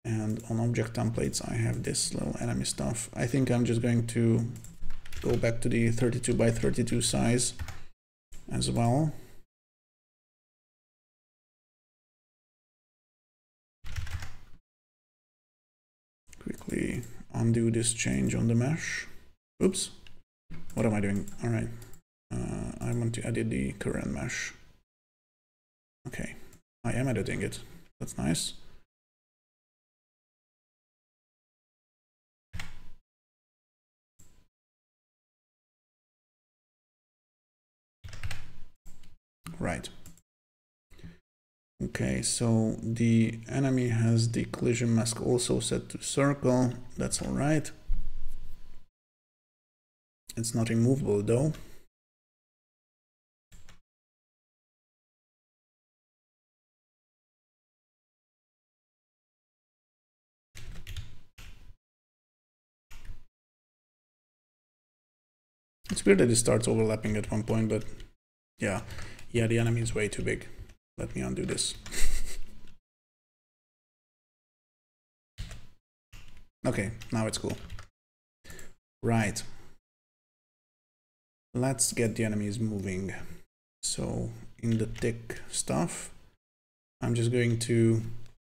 And on object templates I have this little enemy stuff. I think I'm just going to go back to the 32 by 32 size as well. Quickly undo this change on the mesh. Oops, what am I doing? All right, I want to edit the current mesh. Okay, I am editing it. That's nice. Right. Okay, so the enemy has the collision mask also set to circle. That's all right. It's not immovable though. It's weird that it starts overlapping at one point, but yeah, the enemy is way too big. Let me undo this. Okay, now it's cool. Right. Let's get the enemies moving. So in the tick stuff, I'm just going to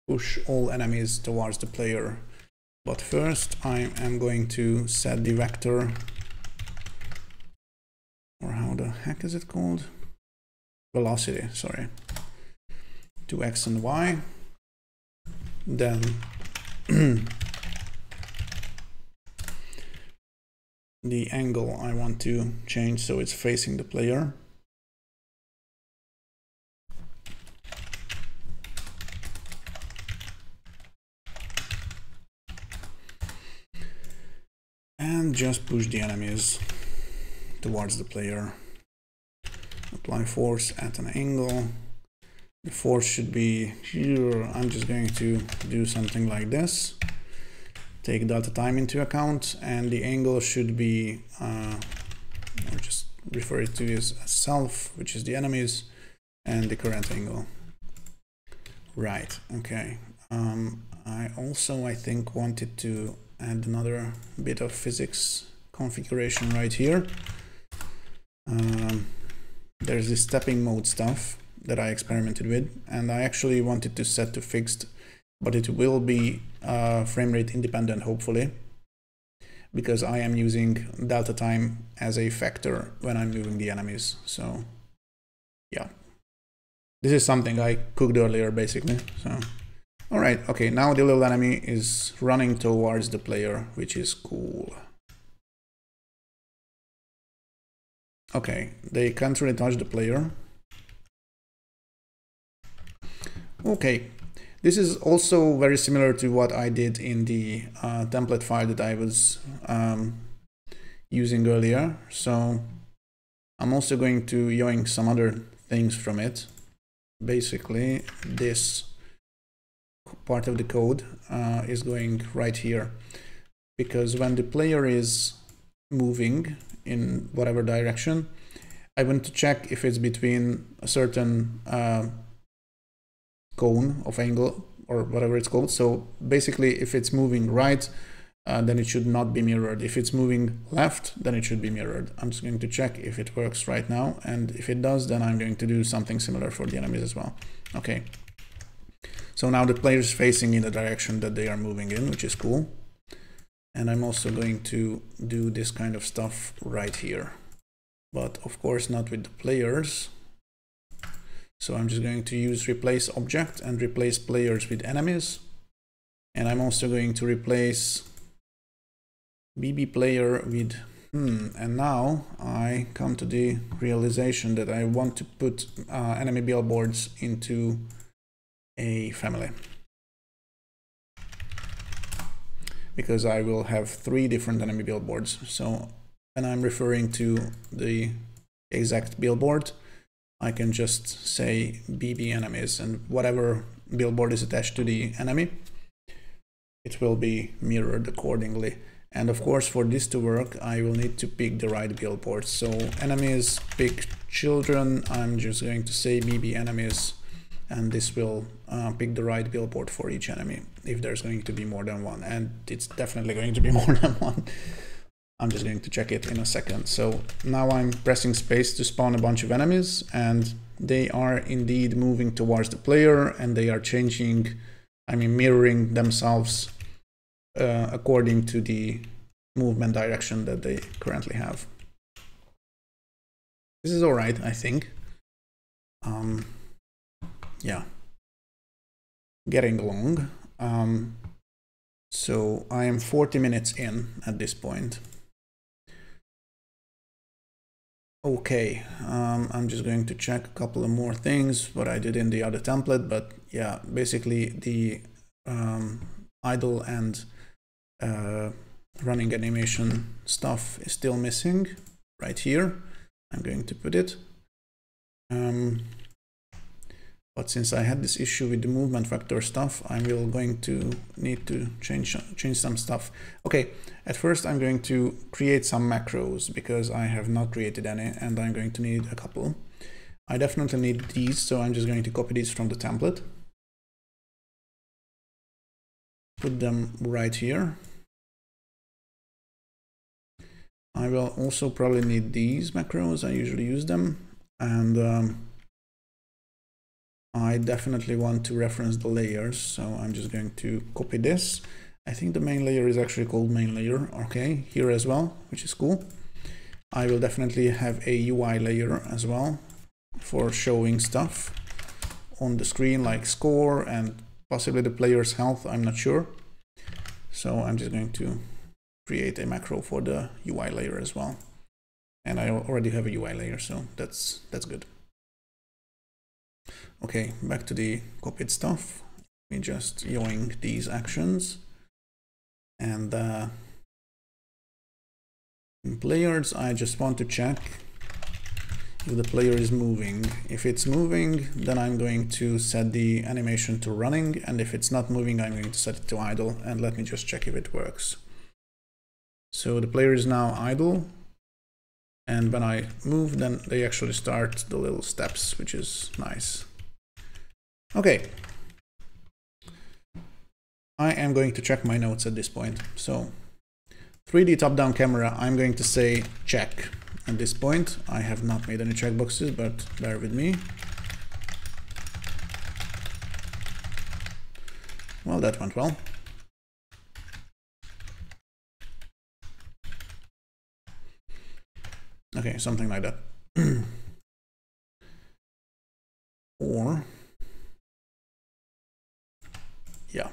push all enemies towards the player. But first I am going to set the vector, or how the heck is it called? Velocity, sorry, to X and Y. Then the angle I want to change so it's facing the player. And just push the enemies towards the player. Apply force at an angle. The force should be here. I'm just going to do something like this. Take delta time into account, and the angle should be, or just refer it to as self, which is the enemies, and the current angle. Right, okay. I also, I think, wanted to add another bit of physics configuration right here. There's this stepping mode stuff that I experimented with, and I actually wanted to set to fixed, but it will be frame rate independent, hopefully, because I am using delta time as a factor when I'm moving the enemies. So yeah, this is something I cooked earlier, basically. So all right, okay, now the little enemy is running towards the player, which is cool. Okay, they can't really touch the player. Okay, this is also very similar to what I did in the template file that I was using earlier. So I'm also going to yoink some other things from it. Basically, this part of the code is going right here, because when the player is moving in whatever direction, I want to check if it's between a certain cone of angle or whatever it's called. So basically, if it's moving right, then it should not be mirrored. If it's moving left, then it should be mirrored. I'm just going to check if it works right now, and if it does, then I'm going to do something similar for the enemies as well. Okay, so now the player is facing in the direction that they are moving in, which is cool. And I'm also going to do this kind of stuff right here, but of course not with the players. So I'm just going to use replace object and replace players with enemies. And I'm also going to replace BB player with and now I come to the realization that I want to put enemy billboards into a family, because I will have 3 different enemy billboards. So when I'm referring to the exact billboard, I can just say BB enemies, and whatever billboard is attached to the enemy, it will be mirrored accordingly. And of course, for this to work, I will need to pick the right billboard. So enemies, pick children. I'm just going to say BB enemies, and this will pick the right billboard for each enemy, if there's going to be more than one. And it's definitely going to be more than one. I'm just going to check it in a second. So now I'm pressing space to spawn a bunch of enemies, and they are indeed moving towards the player, and they are changing, I mean mirroring themselves according to the movement direction that they currently have. This is all right, I think. Yeah, getting along. So I am 40 minutes in at this point. Okay, I'm just going to check a couple of more things, what I did in the other template, but yeah, basically the idle and running animation stuff is still missing right here. I'm going to put it. But since I had this issue with the movement vector stuff, I'm going to need to change some stuff. Okay, at first I'm going to create some macros, because I have not created any, and I'm going to need a couple. I definitely need these, so I'm just going to copy these from the template. Put them right here. I will also probably need these macros, I usually use them, and I definitely want to reference the layers, so I'm just going to copy this. I think the main layer is actually called main layer, okay, here as well, which is cool. I will definitely have a UI layer as well for showing stuff on the screen, like score and possibly the player's health, I'm not sure. So I'm just going to create a macro for the UI layer as well. And I already have a UI layer, so that's good. Okay, back to the copied stuff. We just yoink these actions. And in players, I just want to check if the player is moving. If it's moving, then I'm going to set the animation to running, and if it's not moving, I'm going to set it to idle, and let me just check if it works. So the player is now idle, and when I move, then they actually start the little steps, which is nice. Okay. I am going to check my notes at this point. So 3D top-down camera, I'm going to say check. At this point, I have not made any checkboxes, but bear with me. Well, that went well. Okay, something like that. Or, yeah.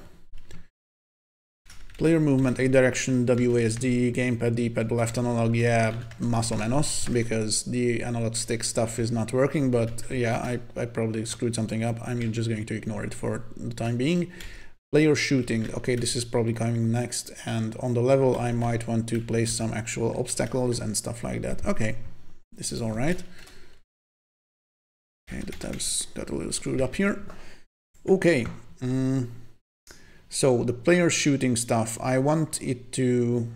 Player movement, A direction, WASD, gamepad, D-pad, left analog, yeah, más o menos, because the analog stick stuff is not working, but yeah, I probably screwed something up. I'm just going to ignore it for the time being. Player shooting, okay, this is probably coming next, and on the level I might want to place some actual obstacles and stuff like that. Okay, this is all right. Okay, the tabs got a little screwed up here. Okay. So the player shooting stuff, I want it to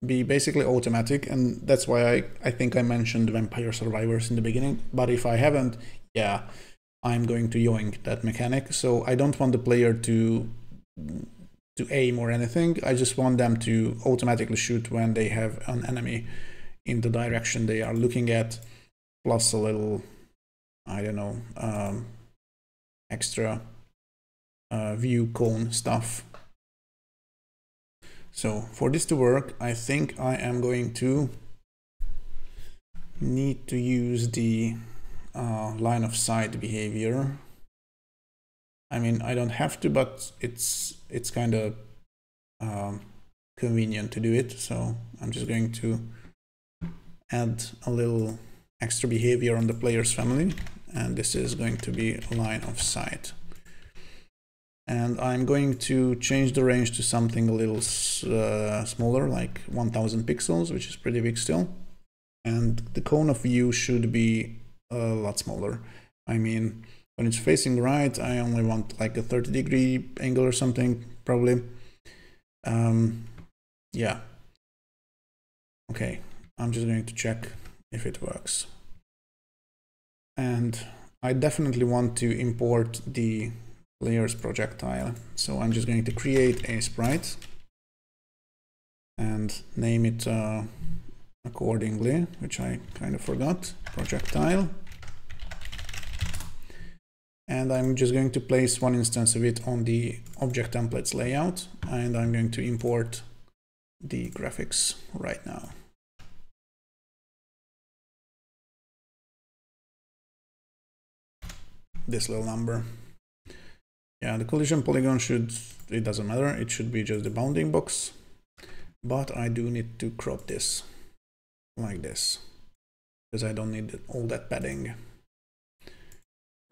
be basically automatic, and that's why I think I mentioned Vampire Survivors in the beginning, but if I haven't, yeah, I'm going to yoink that mechanic. So I don't want the player to aim or anything, I just want them to automatically shoot when they have an enemy in the direction they are looking at, plus a little, I don't know, extra view cone stuff. So for this to work, I think I am going to need to use the line of sight behavior. I mean, I don't have to, but it's kind of convenient to do it. So I'm just going to add a little extra behavior on the player's family, and this is going to be line of sight. And I'm going to change the range to something a little smaller, like 1000 pixels, which is pretty big still. And the cone of view should be a lot smaller. I mean, when it's facing right, I only want like a 30-degree angle or something, probably. Yeah. Okay, I'm just going to check if it works. And I definitely want to import the player's projectile. So I'm just going to create a sprite and name it accordingly, which I kind of forgot, projectile. And I'm just going to place one instance of it on the object templates layout, and I'm going to import the graphics right now. This little number. Yeah, the collision polygon it doesn't matter, it should be just the bounding box, but I do need to crop this like this, because I don't need all that padding.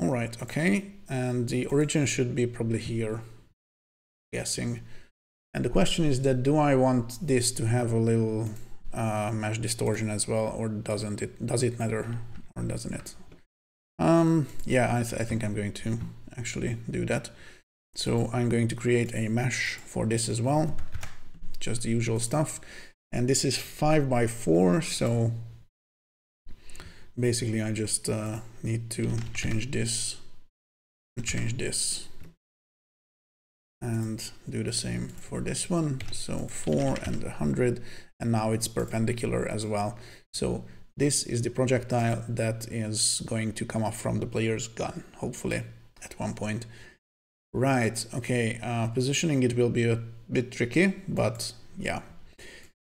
All right, okay, and the origin should be probably here, guessing. And the question is that, do I want this to have a little mesh distortion as well, or doesn't it? Does it matter, or doesn't it? Yeah, I think I'm going to actually do that. So I'm going to create a mesh for this as well, just the usual stuff. And this is 5x4, so basically I just need to change this, and do the same for this one. So 4 and 100, and now it's perpendicular as well. So this is the projectile that is going to come off from the player's gun, hopefully, at one point. Right, okay, positioning it will be a bit tricky, but yeah.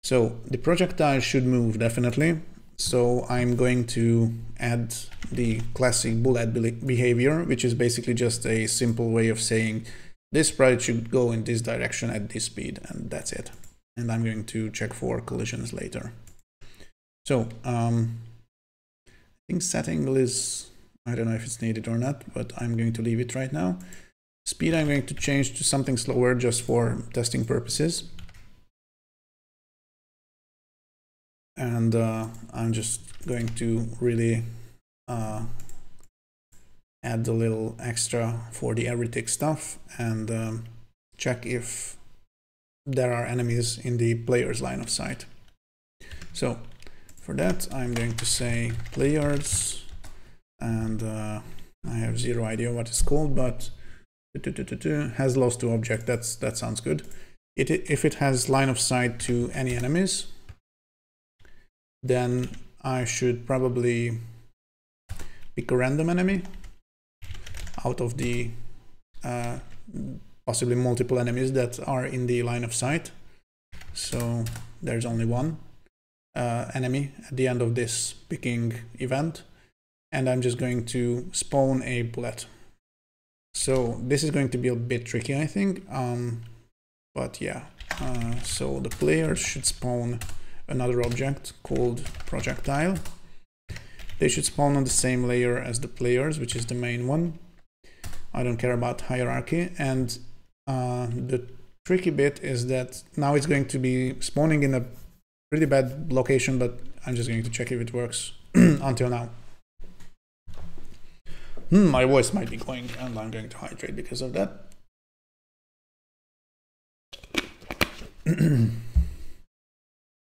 So the projectile should move definitely. So I'm going to add the classic bullet behavior, which is basically just a simple way of saying this sprite should go in this direction at this speed, and that's it. And I'm going to check for collisions later. So I think set angle is, I don't know if it's needed or not, but I'm going to leave it right now. Speed I'm going to change to something slower just for testing purposes. And I'm just going to really add a little extra for the arithmetic stuff and check if there are enemies in the player's line of sight. So for that, I'm going to say players, and I have zero idea what it's called, but has lost to object. That sounds good. If it has line of sight to any enemies, then I should probably pick a random enemy out of the possibly multiple enemies that are in the line of sight. So there's only one enemy at the end of this picking event, and I'm just going to spawn a bullet. So this is going to be a bit tricky, I think, but yeah. So the players should spawn another object called projectile. They should spawn on the same layer as the players, which is the main one. I don't care about hierarchy. And the tricky bit is that now it's going to be spawning in a pretty bad location, but I'm just going to check if it works until now. My voice might be going, and I'm going to hydrate because of that.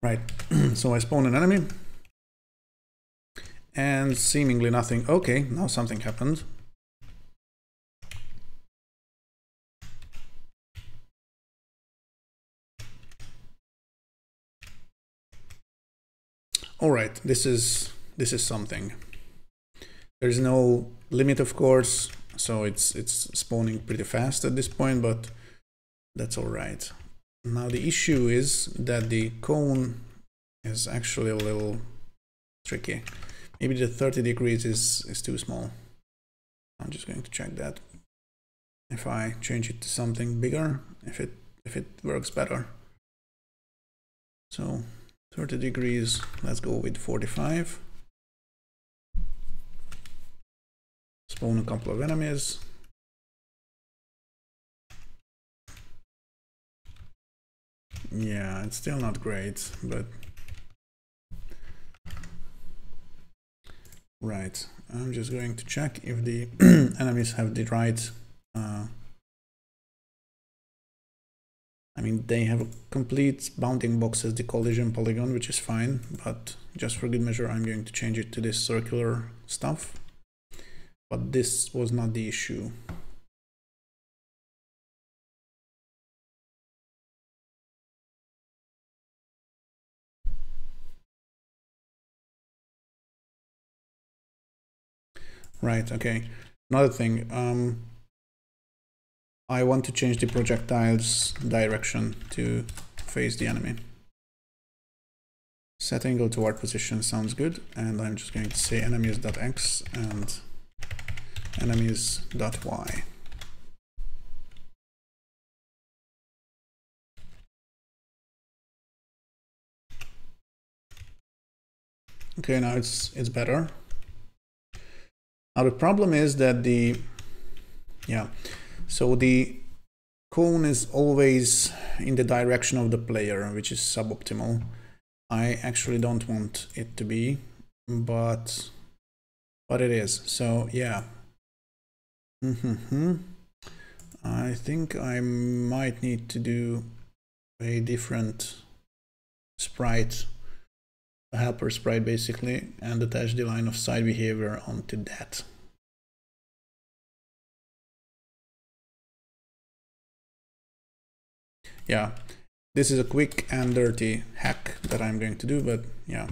Right, so I spawn an enemy, and seemingly nothing. Okay, now something happened. All right, this is something. There's no limit, of course, so it's spawning pretty fast at this point, but that's all right. Now the issue is that the cone is actually a little tricky. Maybe the 30 degrees is too small. I'm just going to check that. If I change it to something bigger, if it works better. So 30 degrees, let's go with 45. Spawn a couple of enemies. Yeah, it's still not great, but right. I'm just going to check if the enemies have the right. I mean, they have a complete bounding box as the collision polygon, which is fine, but just for good measure, I'm going to change it to this circular stuff. But this was not the issue. Right, okay. Another thing, I want to change the projectile's direction to face the enemy. Set angle toward position sounds good, and I'm just going to say enemies.x and enemies.y. Okay, now it's better. Now the problem is that so the cone is always in the direction of the player, which is suboptimal. I actually don't want it to be, but it is. So yeah. I think I might need to do a different sprite, a helper sprite basically, and attach the line of sight behavior onto that. Yeah, this is a quick and dirty hack that I'm going to do, but yeah.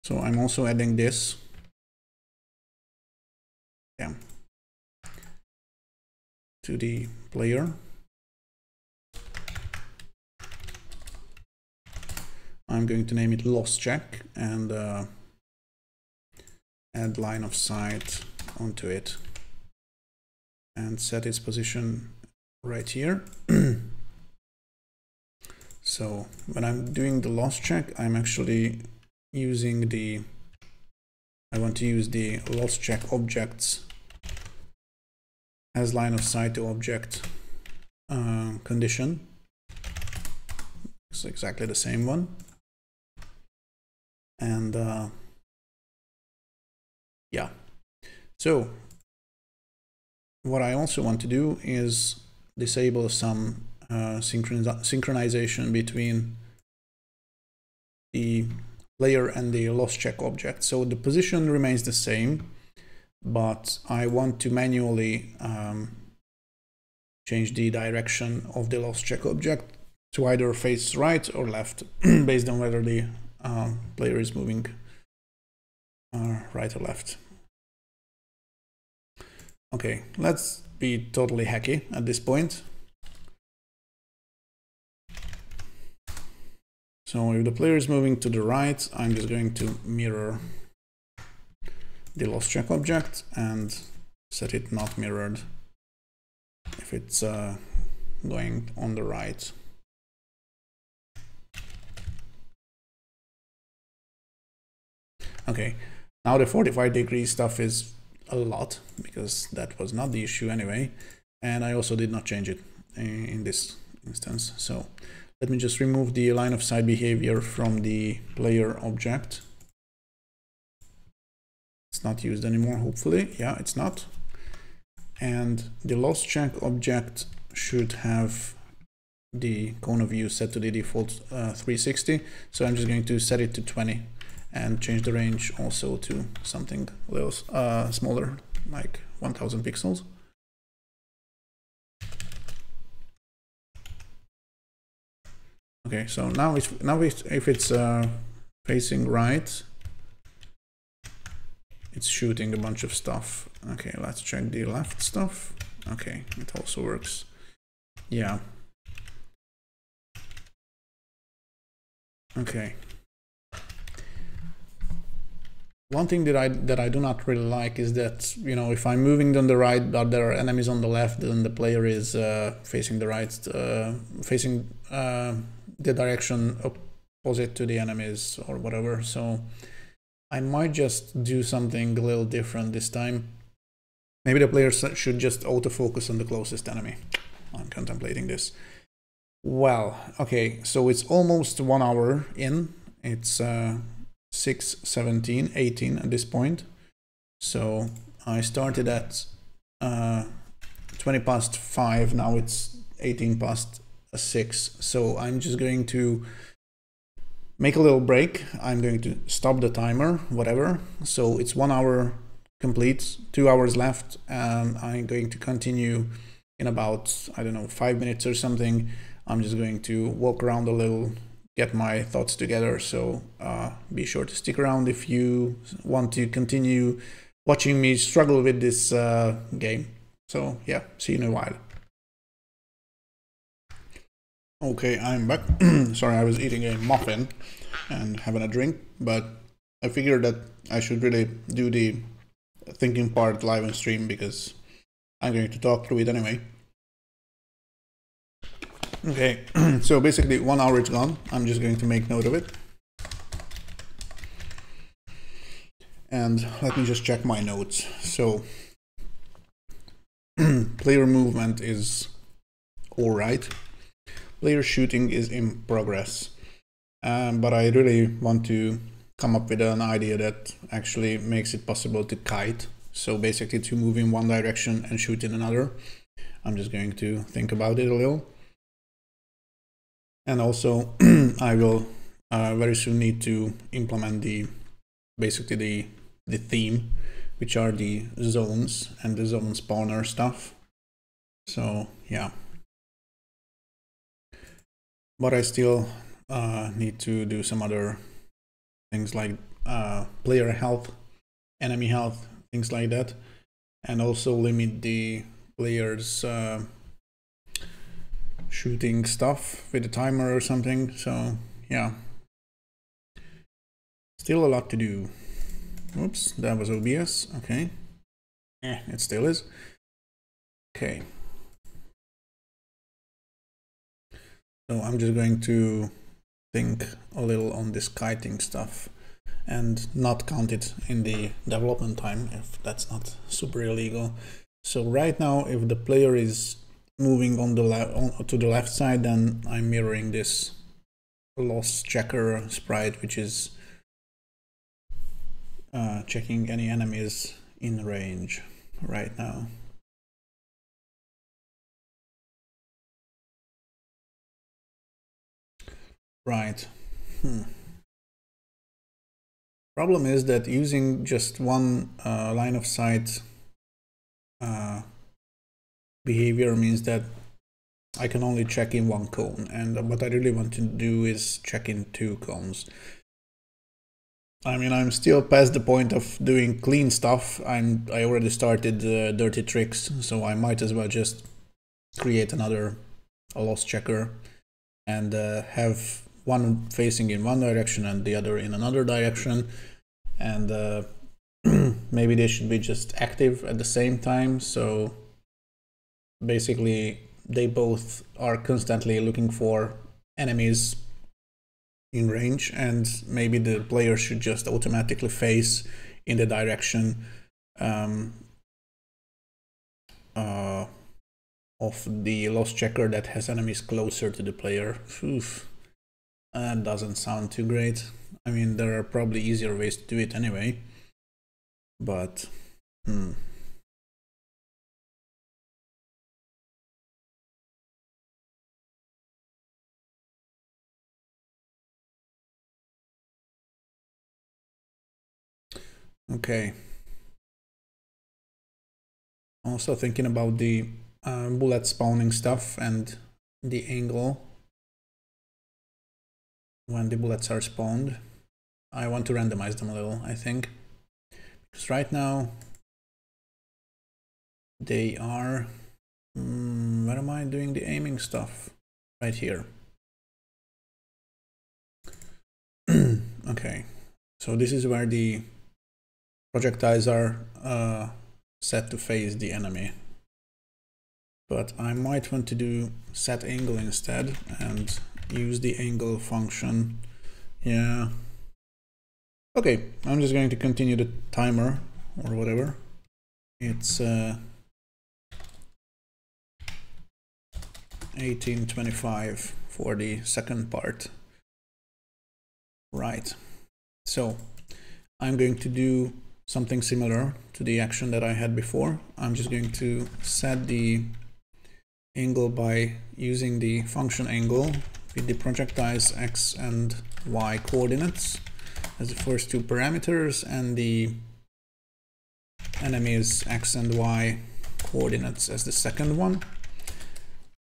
So I'm also adding this. Yeah. To the player. I'm going to name it loss check and add line of sight onto it and set its position right here. So when I'm doing the loss check, I'm actually using I want to use the loss check objects as line of sight to object condition. It's exactly the same one. And yeah, so what I also want to do is disable some synchronization between the player and the loss check object. So the position remains the same, but I want to manually change the direction of the loss check object to either face right or left based on whether the player is moving right or left. Okay, let's be totally hacky at this point. So if the player is moving to the right, I'm just going to mirror the loss check object and set it not mirrored if it's going on the right. Okay, now the 45 degree stuff is a lot because that was not the issue anyway, and I also did not change it in this instance. So let me just remove the line of sight behavior from the player object. It's not used anymore, hopefully. Yeah, it's not. And the loss check object should have the cone of view set to the default 360. So I'm just going to set it to 20 and change the range also to something a little smaller, like 1000 pixels. Okay, so now if it's facing right, it's shooting a bunch of stuff. Okay, let's check the left stuff. Okay, it also works. Yeah. Okay. One thing that I do not really like is that, you know, if I'm moving on the right but there are enemies on the left, then the player is facing the right, facing the direction opposite to the enemies or whatever. So I might just do something a little different this time. Maybe the player should just auto-focus on the closest enemy. I'm contemplating this. Well, okay, so it's almost 1 hour in. It's 6:17, 18 at this point. So I started at 20 past 5, now it's 18 past 6. So I'm just going to make a little break. I'm going to stop the timer, whatever. So it's 1 hour complete, 2 hours left, and I'm going to continue in about, I don't know, 5 minutes or something. I'm just going to walk around a little, get my thoughts together. So be sure to stick around if you want to continue watching me struggle with this game. So yeah, see you in a while. Okay, I'm back. Sorry, I was eating a muffin and having a drink, but I figured that I should really do the thinking part live on stream because I'm going to talk through it anyway. Okay, so basically 1 hour is gone. I'm just going to make note of it. And let me just check my notes. So player movement is all right. Player shooting is in progress. But I really want to come up with an idea that actually makes it possible to kite. So basically to move in one direction and shoot in another. I'm just going to think about it a little. And also I will very soon need to implement basically the theme, which are the zones and the zone spawner stuff. So yeah, but I still need to do some other things like player health, enemy health, things like that, and also limit the players shooting stuff with a timer or something. So yeah, still a lot to do. Oops, that was OBS. Okay, it still is. Okay, so I'm just going to think a little on this kiting stuff and not count it in the development time if that's not super illegal. So right now, if the player is moving on the to the left side, then I'm mirroring this loss checker sprite, which is checking any enemies in range right now. Right. Problem is that using just one line of sight behavior means that I can only check in one cone, and what I really want to do is check in two cones. I mean, I'm still past the point of doing clean stuff. I already started dirty tricks, so I might as well just create another loss checker and have one facing in one direction and the other in another direction, and maybe they should be just active at the same time. So basically they both are constantly looking for enemies in range, and maybe the player should just automatically face in the direction of the loss checker that has enemies closer to the player. Oof. That doesn't sound too great. I mean, there are probably easier ways to do it anyway, but okay. Also thinking about the bullet spawning stuff and the angle when the bullets are spawned. I want to randomize them a little, I think, because right now they are where am I doing the aiming stuff? Right here. Okay, so this is where the projectiles are set to face the enemy, but I might want to do set angle instead and use the angle function. Yeah, okay, I'm just going to continue the timer or whatever. It's 18:25 for the second part. Right, so I'm going to do something similar to the action that I had before. I'm just going to set the angle by using the function angle with the projectile's x and y coordinates as the first two parameters, and the enemy's x and y coordinates as the second one.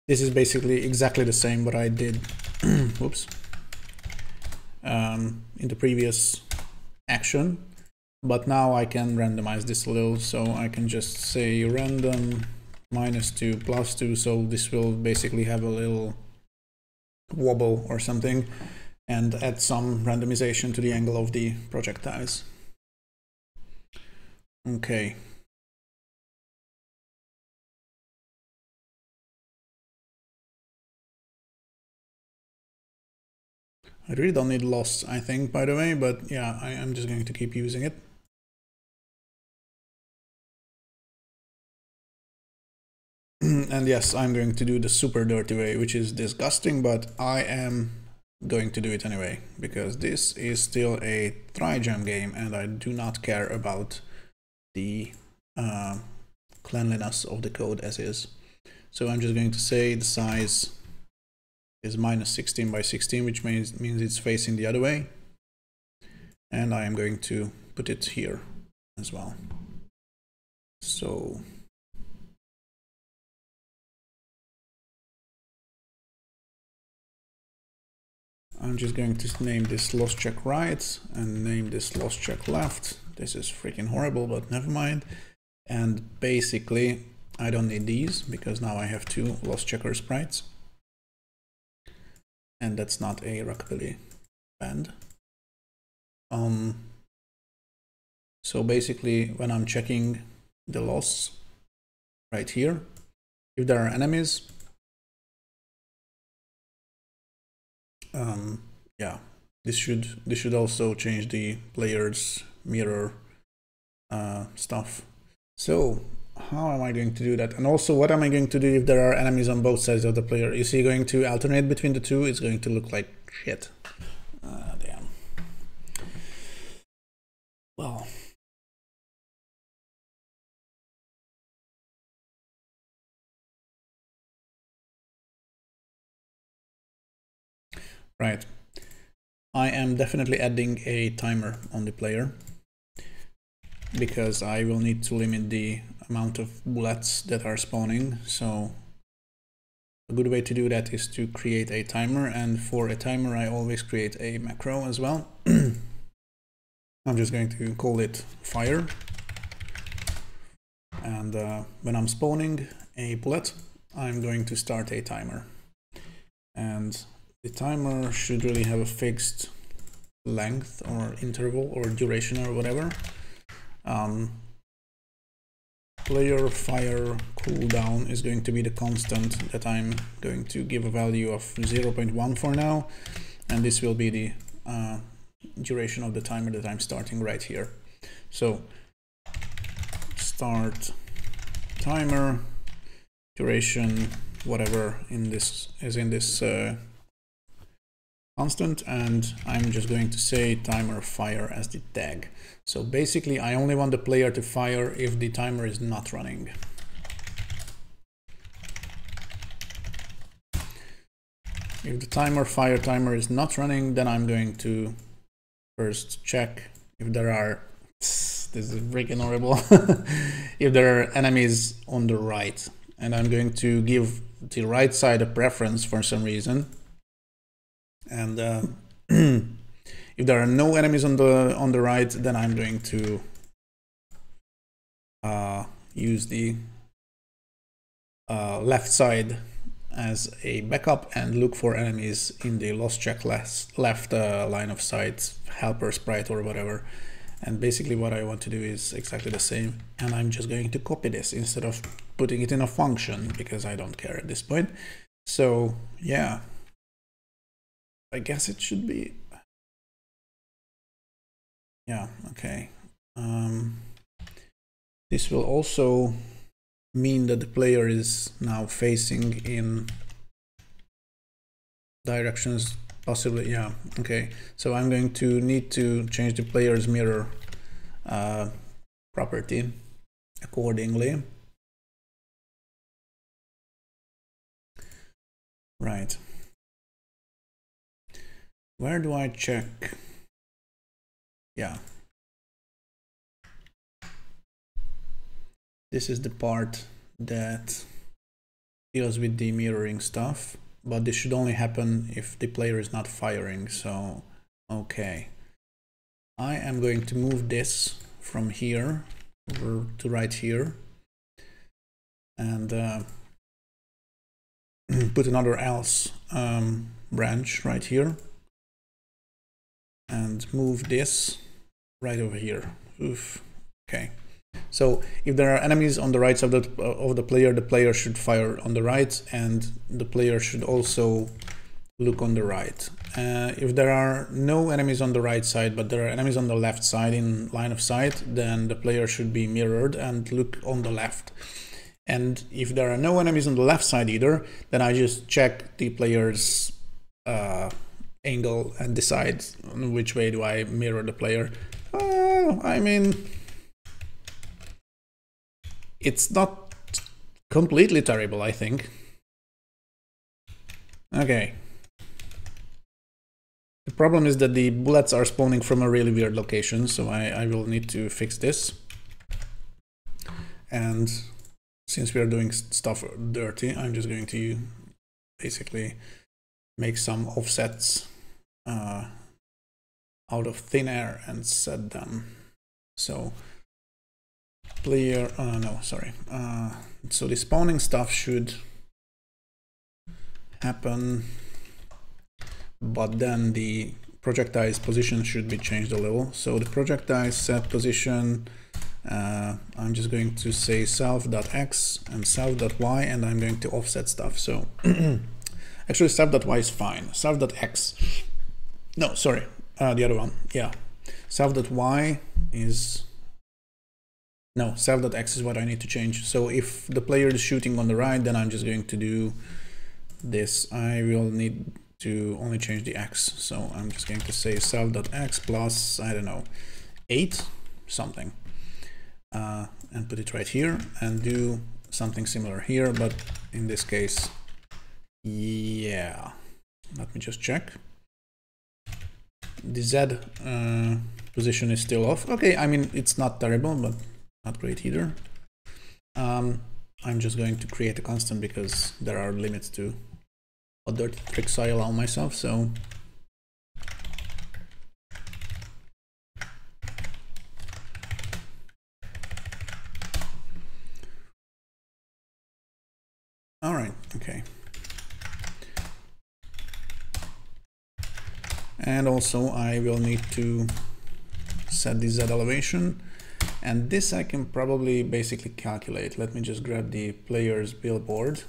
This is basically exactly the same what I did whoops, in the previous action, but now I can randomize this a little, so I can just say random -2 +2, so this will basically have a little wobble or something, and add some randomization to the angle of the projectiles. Okay. I really don't need loss, I think, by the way, but yeah, I'm just going to keep using it. And yes, I'm going to do the super dirty way, which is disgusting, but I am going to do it anyway, because this is still a Trijam game and I do not care about the cleanliness of the code as is. So I'm just going to say the size is -16 by 16, which means it's facing the other way. And I am going to put it here as well. So I'm just going to name this loss check right and name this loss check left. This is freaking horrible, but never mind. And basically, I don't need these because now I have two loss checker sprites. And that's not a rockabilly band. So basically, when I'm checking the loss right here, if there are enemies, yeah, this should also change the player's mirror stuff. So how am I going to do that? And also, what am I going to do if there are enemies on both sides of the player? Is he going to alternate between the two? It's going to look like shit. Damn. Well. Right. I am definitely adding a timer on the player because I will need to limit the amount of bullets that are spawning. So a good way to do that is to create a timer, and for a timer I always create a macro as well. I'm just going to call it fire, and when I'm spawning a bullet, I'm going to start a timer, and the timer should really have a fixed length or interval or duration or whatever. Player fire cooldown is going to be the constant that I'm going to give a value of 0.1 for now, and this will be the duration of the timer that I'm starting right here. So start timer, duration, whatever in this is in this constant, and I'm just going to say timer fire as the tag. So basically I only want the player to fire if the timer is not running. If the timer is not running, then I'm going to first check if there are, this is freaking horrible, if there are enemies on the right, and I'm going to give the right side a preference for some reason. And if there are no enemies on the right, then I'm going to use the left side as a backup and look for enemies in the loss check left line of sight, helper sprite or whatever. And basically what I want to do is exactly the same, and I'm just going to copy this instead of putting it in a function because I don't care at this point. So yeah, I guess it should be, yeah, okay. This will also mean that the player is now facing in directions possibly, yeah, okay. So I'm going to need to change the player's mirror property accordingly. Right. Where do I check? Yeah. This is the part that deals with the mirroring stuff, but this should only happen if the player is not firing. So, okay. I am going to move this from here over to right here and put another else branch right here and move this right over here. Oof. Okay. So if there are enemies on the right side of the player should fire on the right, and the player should also look on the right. If there are no enemies on the right side, but there are enemies on the left side in line of sight, then the player should be mirrored and look on the left. And if there are no enemies on the left side either, then I just check the player's angle and decide which way do I mirror the player. I mean, it's not completely terrible, I think. Okay. The problem is that the bullets are spawning from a really weird location, so I will need to fix this. And since we are doing stuff dirty, I'm just going to basically make some offsets out of thin air and set them. So player, no, sorry. So the spawning stuff should happen, but then the projectile's position should be changed a little. So the projectile set position, I'm just going to say self.x and self.y, and I'm going to offset stuff. So actually self.y is fine. Self.x, no, sorry, the other one, yeah. Self.y is, no, self.x is what I need to change. So if the player is shooting on the right, then I'm just going to do this. I will need to only change the x. So I'm just going to say self.x plus, I don't know, 8 something. And put it right here and do something similar here, but in this case, yeah. Let me just check. The Z position is still off. Okay, I mean, it's not terrible, but not great either. I'm just going to create a constant because there are limits to what dirty tricks I allow myself, so all right, okay. And also I will need to set the Z elevation, and this I can probably basically calculate. Let me just grab the player's billboard.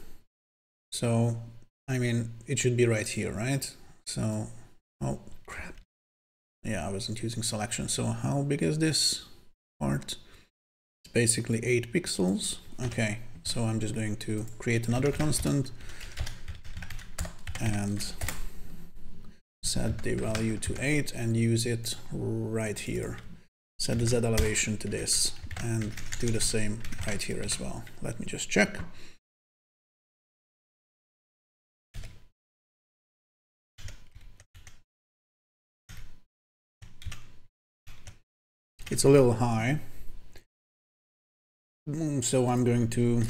So, I mean, it should be right here, right? So, oh crap. Yeah, I wasn't using selection. So how big is this part? It's basically 8 pixels. Okay, so I'm just going to create another constant and set the value to 8 and use it right here. Set the Z elevation to this and do the same right here as well. Let me just check. It's a little high, so I'm going to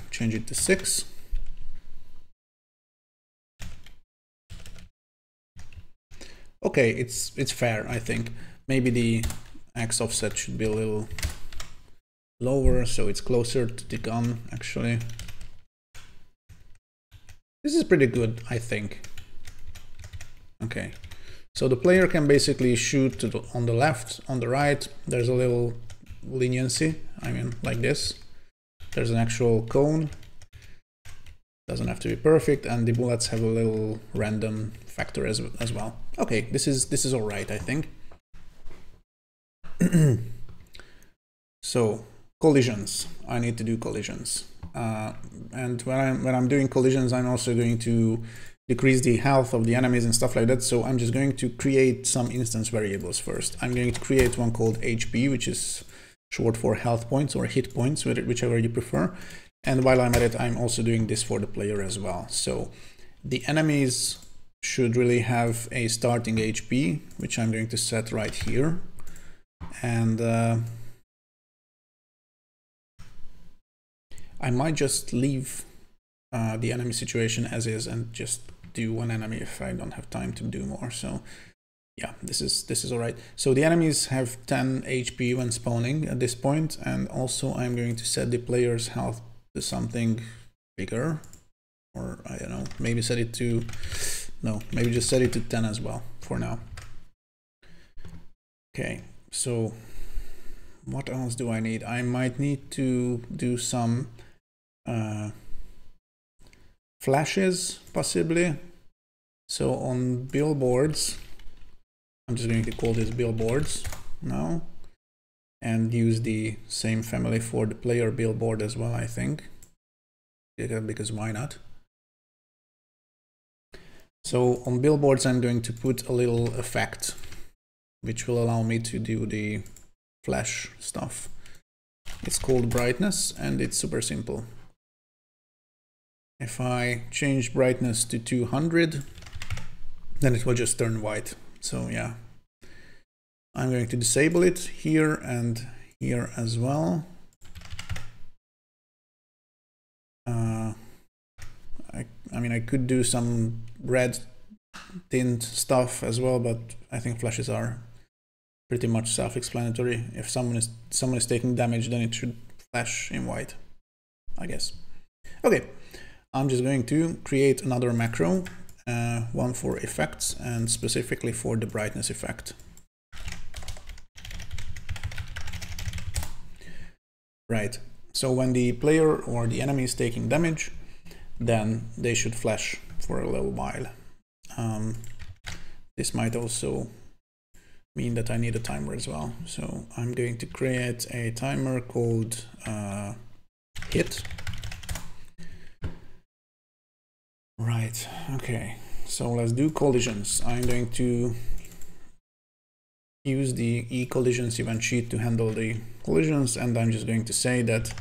change it to 6. Okay, it's fair, I think. Maybe the X offset should be a little lower, so it's closer to the gun, actually. This is pretty good, I think. Okay, so the player can basically shoot on the left, on the right. There's a little leniency, I mean, like this. There's an actual cone. Doesn't have to be perfect, and the bullets have a little random factor as well. Okay, this is all right, I think. So collisions, I need to do collisions, and when I'm doing collisions, I'm also going to decrease the health of the enemies and stuff like that. So I'm just going to create some instance variables first. I'm going to create one called HP, which is short for health points or hit points, whichever you prefer. And while I'm at it, I'm also doing this for the player as well. So the enemies should really have a starting HP, which I'm going to set right here. And I might just leave the enemy situation as is and just do one enemy if I don't have time to do more. So yeah, this is all right. So the enemies have 10 HP when spawning at this point, and also I'm going to set the player's health to something bigger, or I don't know, maybe set it to, no, maybe just set it to 10 as well for now. Okay, so what else do I need? I might need to do some flashes, possibly. So on billboards, I'm just going to call this billboards now, and use the same family for the player billboard as well, I think, because why not? So on billboards, I'm going to put a little effect, which will allow me to do the flash stuff. It's called brightness, and it's super simple. If I change brightness to 200, then it will just turn white. So yeah, I'm going to disable it here and here as well. I mean, I could do some red tint stuff as well, but I think flashes are pretty much self-explanatory. If someone is taking damage, then it should flash in white, I guess. Okay, I'm just going to create another macro, one for effects and specifically for the brightness effect. Right, so when the player or the enemy is taking damage, then they should flash for a little while. This might also mean that I need a timer as well. So I'm going to create a timer called hit. Right, okay, so let's do collisions. I'm going to use the e-collisions event sheet to handle the collisions, and I'm just going to say that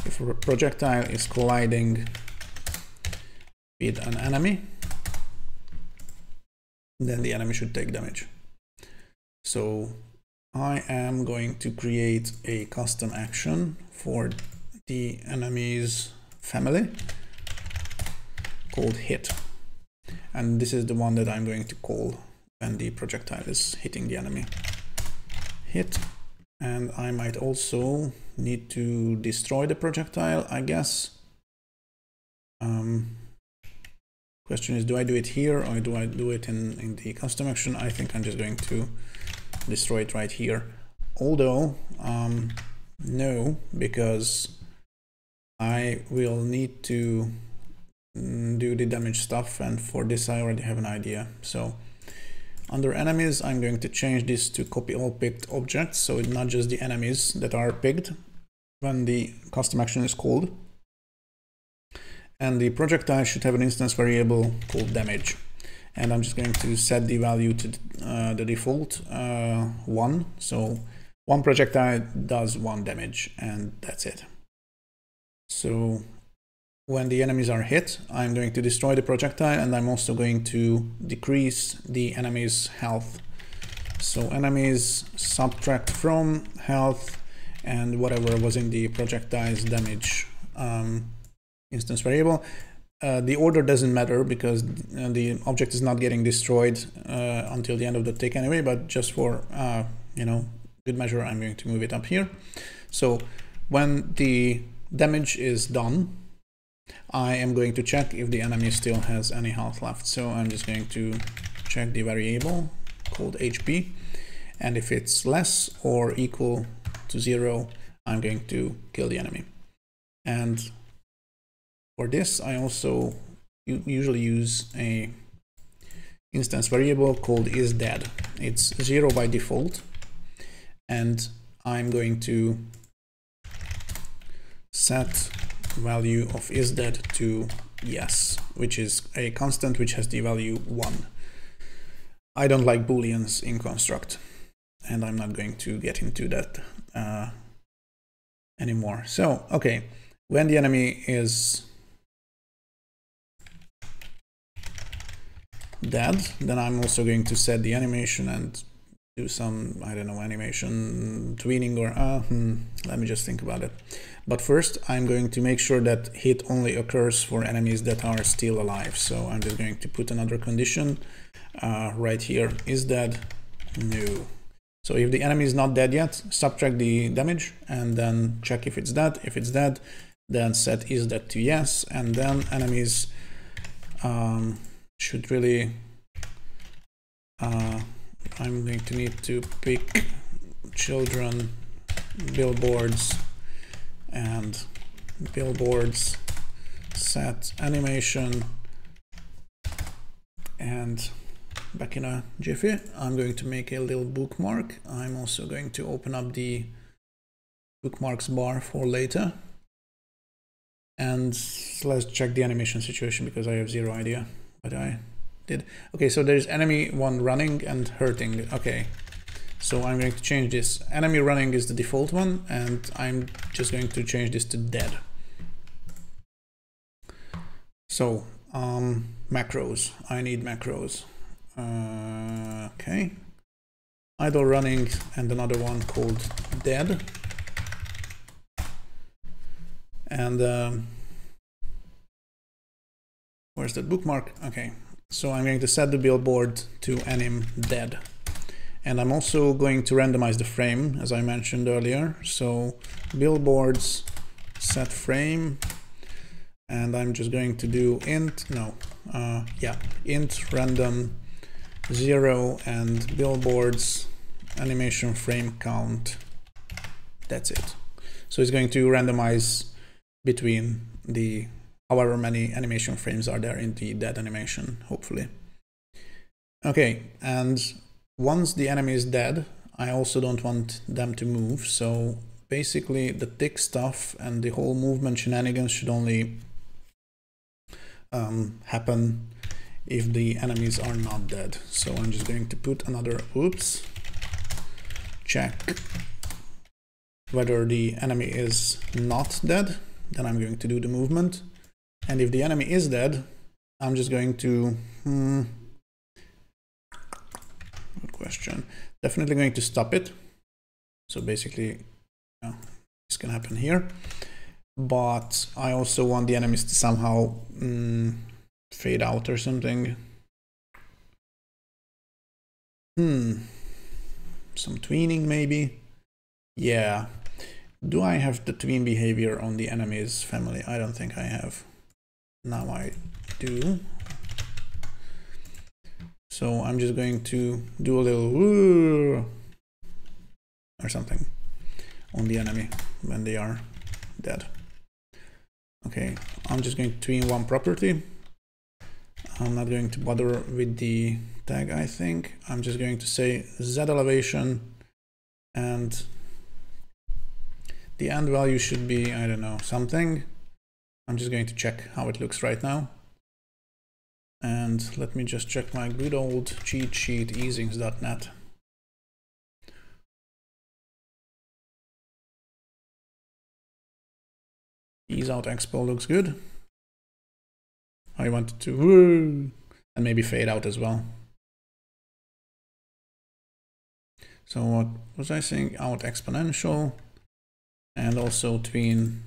if a projectile is colliding with an enemy, then the enemy should take damage. So I am going to create a custom action for the enemy's family called hit. And this is the one that I'm going to call when the projectile is hitting the enemy. Hit. And I might also need to destroy the projectile, I guess. Question is, do I do it here or do I do it in the custom action? I think I'm just going to destroy it right here. Although, no, because I will need to do the damage stuff, and for this I already have an idea. So under enemies, I'm going to change this to copy all picked objects, so it's not just the enemies that are picked when the custom action is called. And the projectile should have an instance variable called damage. And I'm just going to set the value to the default 1. So one projectile does 1 damage, and that's it. So when the enemies are hit, I'm going to destroy the projectile, and I'm also going to decrease the enemy's health. So enemies subtract from health and whatever was in the projectile's damage instance variable. The order doesn't matter because the object is not getting destroyed until the end of the tick anyway, but just for good measure, I'm going to move it up here. So when the damage is done, I am going to check if the enemy still has any health left. So I'm just going to check the variable called HP, and if it's less or equal to 0, I'm going to kill the enemy. And for this, I also usually use a instance variable called isDead. It's 0 by default, and I'm going to set value of isDead to yes, which is a constant which has the value 1. I don't like booleans in construct, and I'm not going to get into that anymore. So, okay, when the enemy is dead, then I'm also going to set the animation and do some, I don't know, animation tweening or let me just think about it. But first, I'm going to make sure that hit only occurs for enemies that are still alive. So I'm just going to put another condition right here. Is dead? No. So if the enemy is not dead yet, subtract the damage and then check if it's dead. If it's dead, then set is dead to yes, and then enemies should really I'm going to need to pick children, billboards, and billboards, set animation, and back in a jiffy, I'm going to make a little bookmark. I'm also going to open up the bookmarks bar for later. And let's check the animation situation because I have zero idea what I did. Okay, so there's enemy 1 running and hurting. Okay, so I'm going to change this. Enemy running is the default one, and I'm just going to change this to dead. So macros, I need macros. Okay, idle running and another one called dead. And where's that bookmark? Okay, So I'm going to set the billboard to anim dead. And I'm also going to randomize the frame, as I mentioned earlier. So billboards set frame, and I'm just going to do int random 0 and billboards animation frame count. That's it. So it's going to randomize between the however many animation frames are there in the dead animation, hopefully. Okay, and once the enemy is dead, I also don't want them to move. So basically the tick stuff and the whole movement shenanigans should only happen if the enemies are not dead. So I'm just going to put another check whether the enemy is not dead, then I'm going to do the movement. And if the enemy is dead, I'm just going to, good question, definitely going to stop it. So basically, this can happen here. But I also want the enemies to somehow fade out or something. Some tweening maybe. Yeah. Do I have the tween behavior on the enemy's family? I don't think I have. Now I do. So I'm just going to do a little woo or something on the enemy when they are dead. Okay, I'm just going to tween one property. I'm not going to bother with the tag, I think. I'm just going to say Z elevation, and the end value should be, I don't know, something. I'm just going to check how it looks right now. And let me just check my good old cheat sheet, easings.net. Ease out expo looks good. I wanted to woo, and maybe fade out as well. So what was I saying? Out exponential, and also tween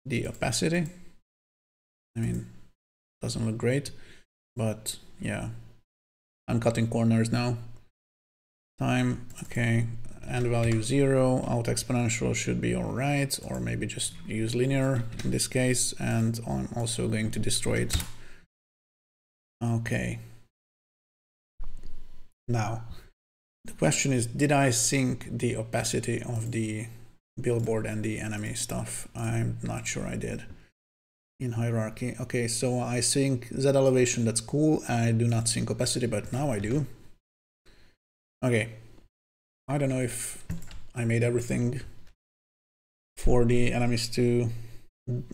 the opacity. I mean, doesn't look great, but yeah, I'm cutting corners now. Time, okay, end value 0, out exponential should be all right, or maybe just use linear in this case, and I'm also going to destroy it. Okay. Now, the question is, did I sync the opacity of the billboard and the enemy stuff? I'm not sure I did. In hierarchy. Okay, so I sync Z elevation, that's cool. I do not sync opacity, but now I do. Okay. I don't know if I made everything for the enemies to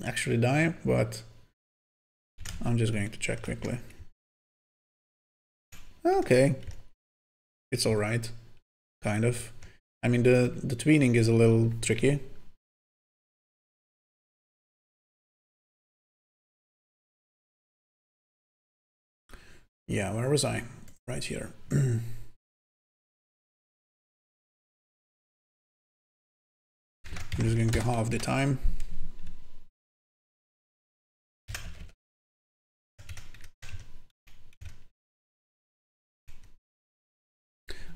actually die, but I'm just going to check quickly. Okay. It's all right. Kind of. I mean, the tweening is a little tricky. Yeah, where was I? Right here. I'm just going to halve the time.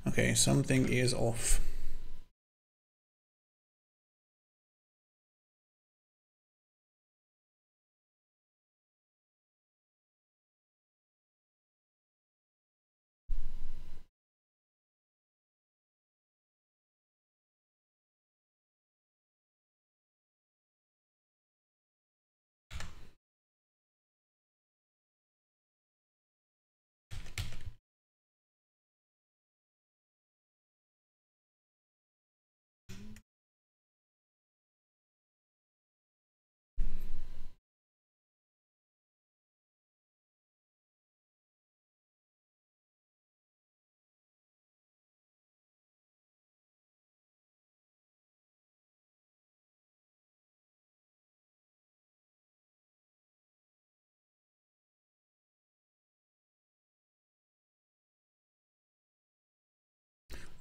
Okay, something is off.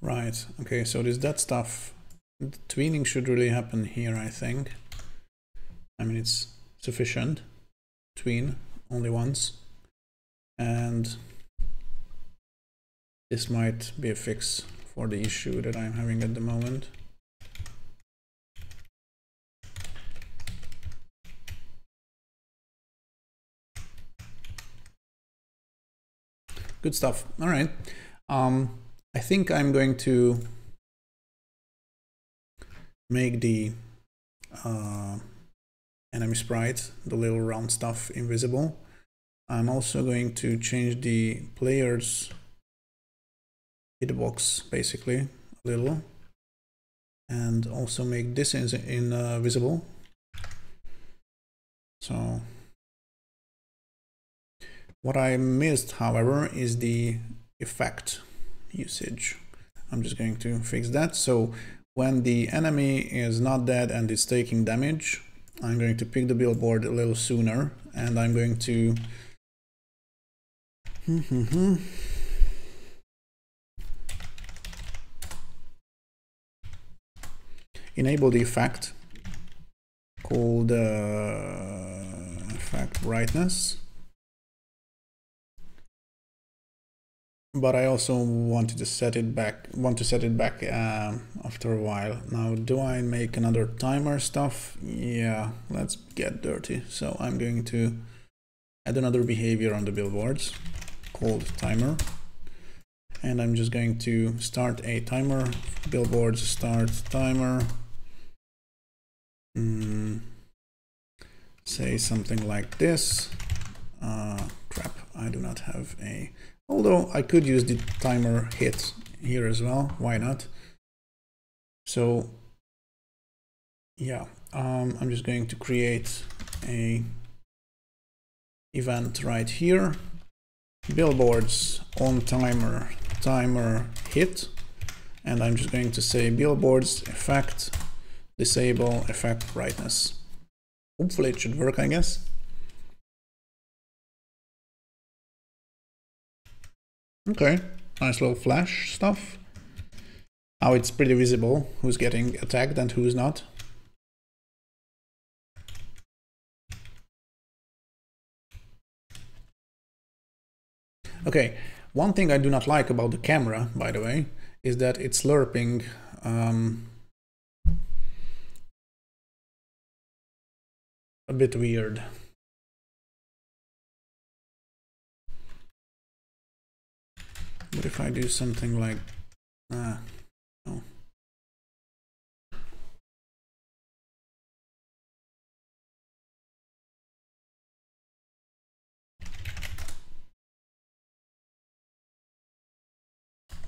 Right, okay, so this dead stuff, the tweening should really happen here, I think. I mean, it's sufficient. Tween only once. And This might be a fix for the issue that I'm having at the moment. Good stuff. All right. I think I'm going to make the enemy sprite, the little round stuff, invisible. I'm also going to change the player's hitbox basically a little, and also make this invisible. So what I missed, however, is the effect usage. I'm just going to fix that. So when the enemy is not dead and is taking damage, I'm going to pick the billboard a little sooner, and I'm going to enable the effect called effect brightness. But I also wanted to set it back. After a while. Now, do I make another timer stuff? Yeah, let's get dirty. So I'm going to add another behavior on the billboards called timer, and I'm just going to start a timer. Billboards start timer. Say something like this. Crap, I do not have a. Although I could use the timer hit here as well, why not? So yeah, I'm just going to create a event right here. Billboards on timer hit, and I'm just going to say billboards effect disable effect brightness. Hopefully it should work, I guess. Okay, nice little flash stuff. Now it's pretty visible who's getting attacked and who's not. Okay, one thing I do not like about the camera, by the way, is that it's slurping a bit weird. What if I do something like no.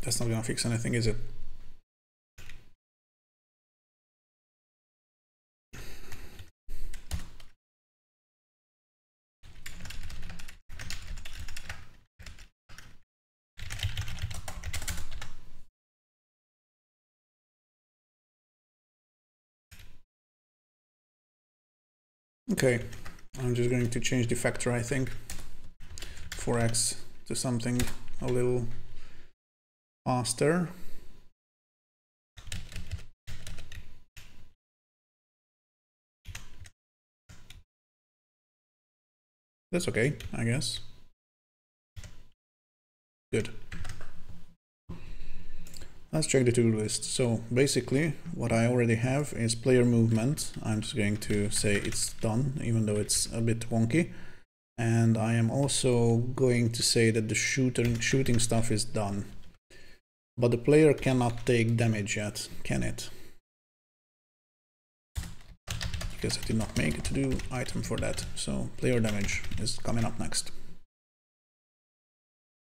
That's not gonna fix anything, is it? Okay, I'm just going to change the factor, I think, for x to something a little faster. That's okay, I guess. Good. Let's check the to-do list. So basically what I already have is player movement. I'm just going to say it's done, even though it's a bit wonky. And I am also going to say that the shooting stuff is done. But the player cannot take damage yet, can it? Because I did not make a to-do item for that. So player damage is coming up next.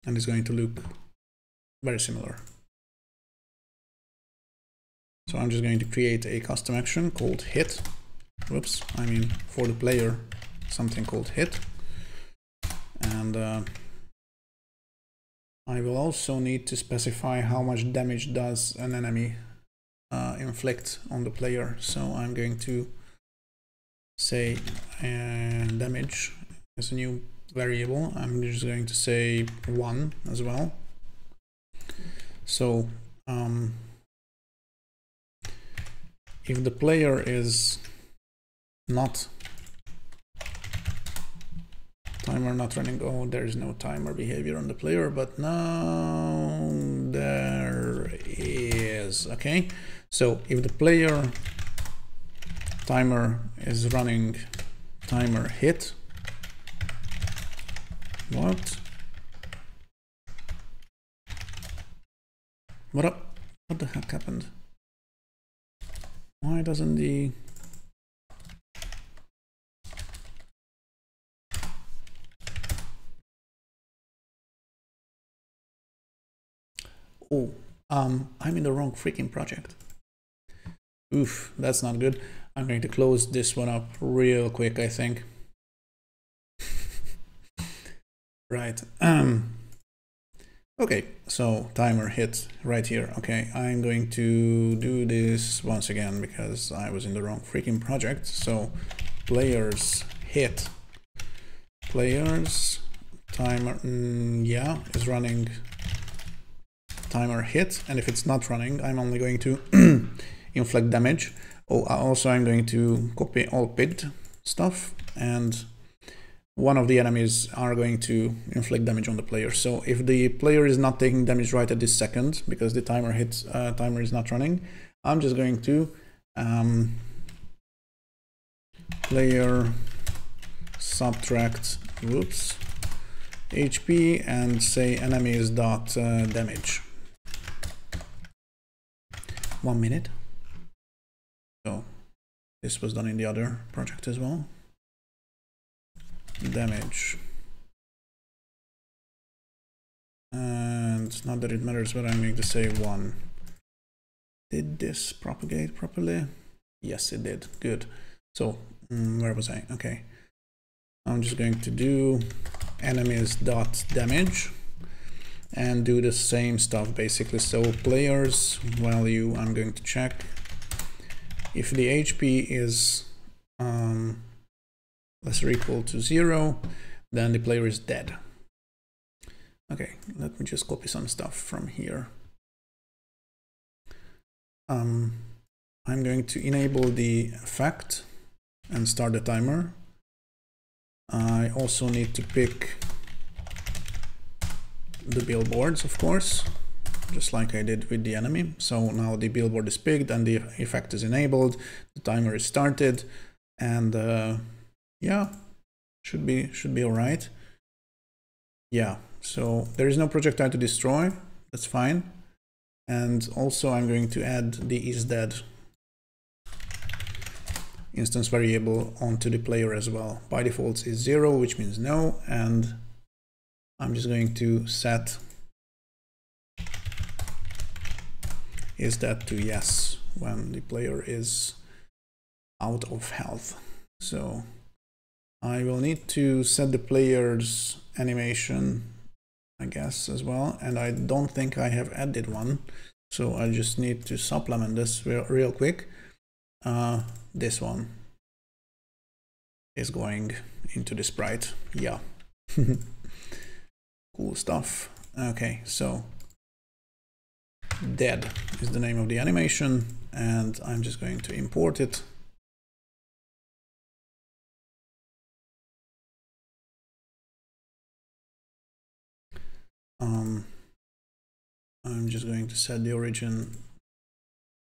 And it's going to look very similar. So I'm just going to create a custom action called hit. Whoops, I mean for the player, something called hit. And I will also need to specify how much damage does an enemy inflict on the player. So I'm going to say damage as a new variable. I'm just going to say 1 as well. So if the player is not timer not running. Oh, there's no timer behavior on the player, but now there is. Okay, so if the player timer is running, timer hit. What? What up? What the heck happened? Why doesn't the... Oh, I'm in the wrong freaking project. Oof, that's not good. I'm going to close this one up real quick, I think. Right. Okay, so timer hit right here. Okay, I'm going to do this once again because I was in the wrong freaking project. So players hit. Players timer, yeah, is running. Timer hit, and if it's not running, I'm only going to inflict damage. Oh, also I'm going to copy all PID stuff, and one of the enemies are going to inflict damage on the player. So if the player is not taking damage right at this second, because the timer hits, timer is not running, I'm just going to player subtract, whoops, HP and say enemies dot damage. 1 minute. So this was done in the other project as well. Damage. And not that it matters, but I'm going to say 1. Did this propagate properly? Yes, it did. Good. So where was I? Okay. I'm just going to do enemies dot damage and do the same stuff basically. So players value, I'm going to check if the HP is less or equal to 0, then the player is dead. Okay, let me just copy some stuff from here. I'm going to enable the effect and start the timer. I also need to pick the billboards, of course, just like I did with the enemy. So now the billboard is picked and the effect is enabled, the timer is started, and yeah, should be all right. Yeah, so there is no projectile to destroy, that's fine. And also I'm going to add the isDead instance variable onto the player as well. By default is 0, which means no, and I'm just going to set isDead to yes when the player is out of health. So I will need to set the player's animation, I guess, as well, and I don't think I have added one, so I just need to supplement this real quick. This one is going into the sprite. Yeah. Cool stuff. Okay, so dead is the name of the animation, and I'm just going to import it. I'm just going to set the origin,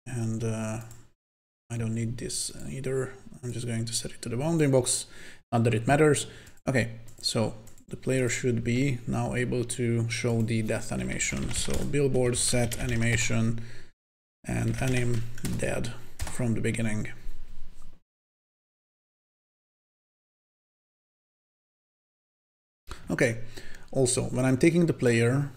and I don't need this either. I'm just going to set it to the bounding box, not that it matters. Okay, so the player should be now able to show the death animation. So billboard set animation and anim dead from the beginning. Okay, also when I'm taking the player,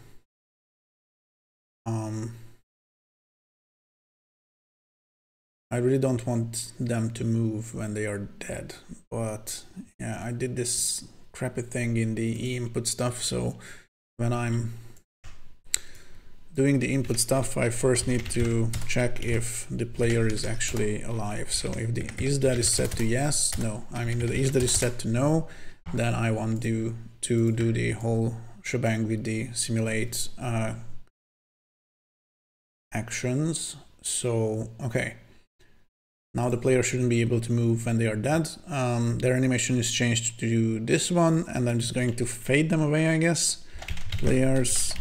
I really don't want them to move when they are dead, but yeah, I did this crappy thing in the input stuff. So when I'm doing the input stuff, I first need to check if the player is actually alive. So if the isDead is set to yes, no, I mean the isDead is set to no, then I want to do the whole shebang with the simulate actions. So okay, Now the player shouldn't be able to move when they are dead. Their animation is changed to this one, and I'm just going to fade them away, I guess. Players,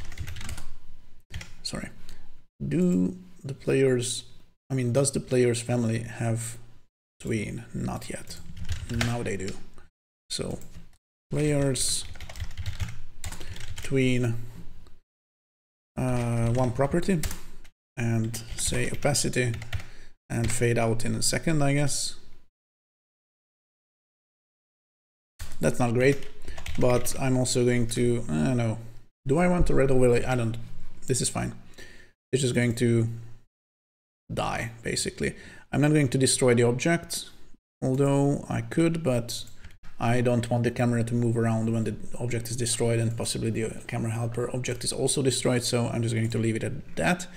sorry, does the player's family have tween? Not yet. Now they do. So players tween one property and say opacity and fade out in a second, I guess. That's not great, but I'm also going to, I don't know. Do I want a red overlay? I don't. This is fine. It's just going to die, basically. I'm not going to destroy the object, although I could, but I don't want the camera to move around when the object is destroyed, and possibly the camera helper object is also destroyed, so I'm just going to leave it at that.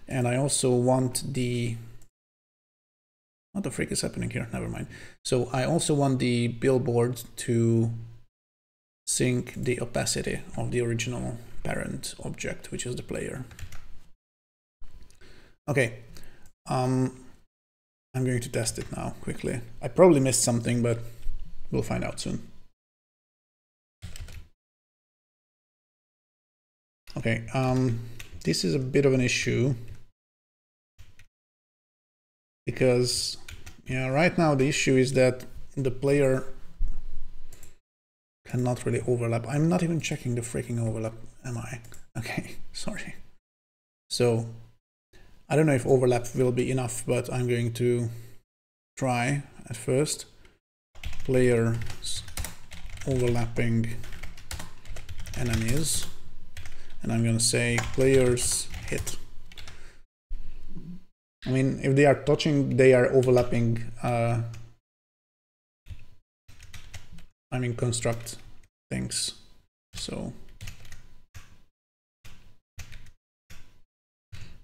And I also want the... What the freak is happening here? Never mind. So I also want the billboard to sync the opacity of the original parent object, which is the player. Okay, I'm going to test it now quickly. I probably missed something, but we'll find out soon. Okay, this is a bit of an issue because, yeah, right now the issue is that the player cannot really overlap. I'm not even checking the freaking overlap, am I? Okay, sorry. So I don't know if overlap will be enough, but I'm going to try at first. Players overlapping enemies, and I'm going to say players hit. I mean, if they are touching, they are overlapping, I mean, construct things. So,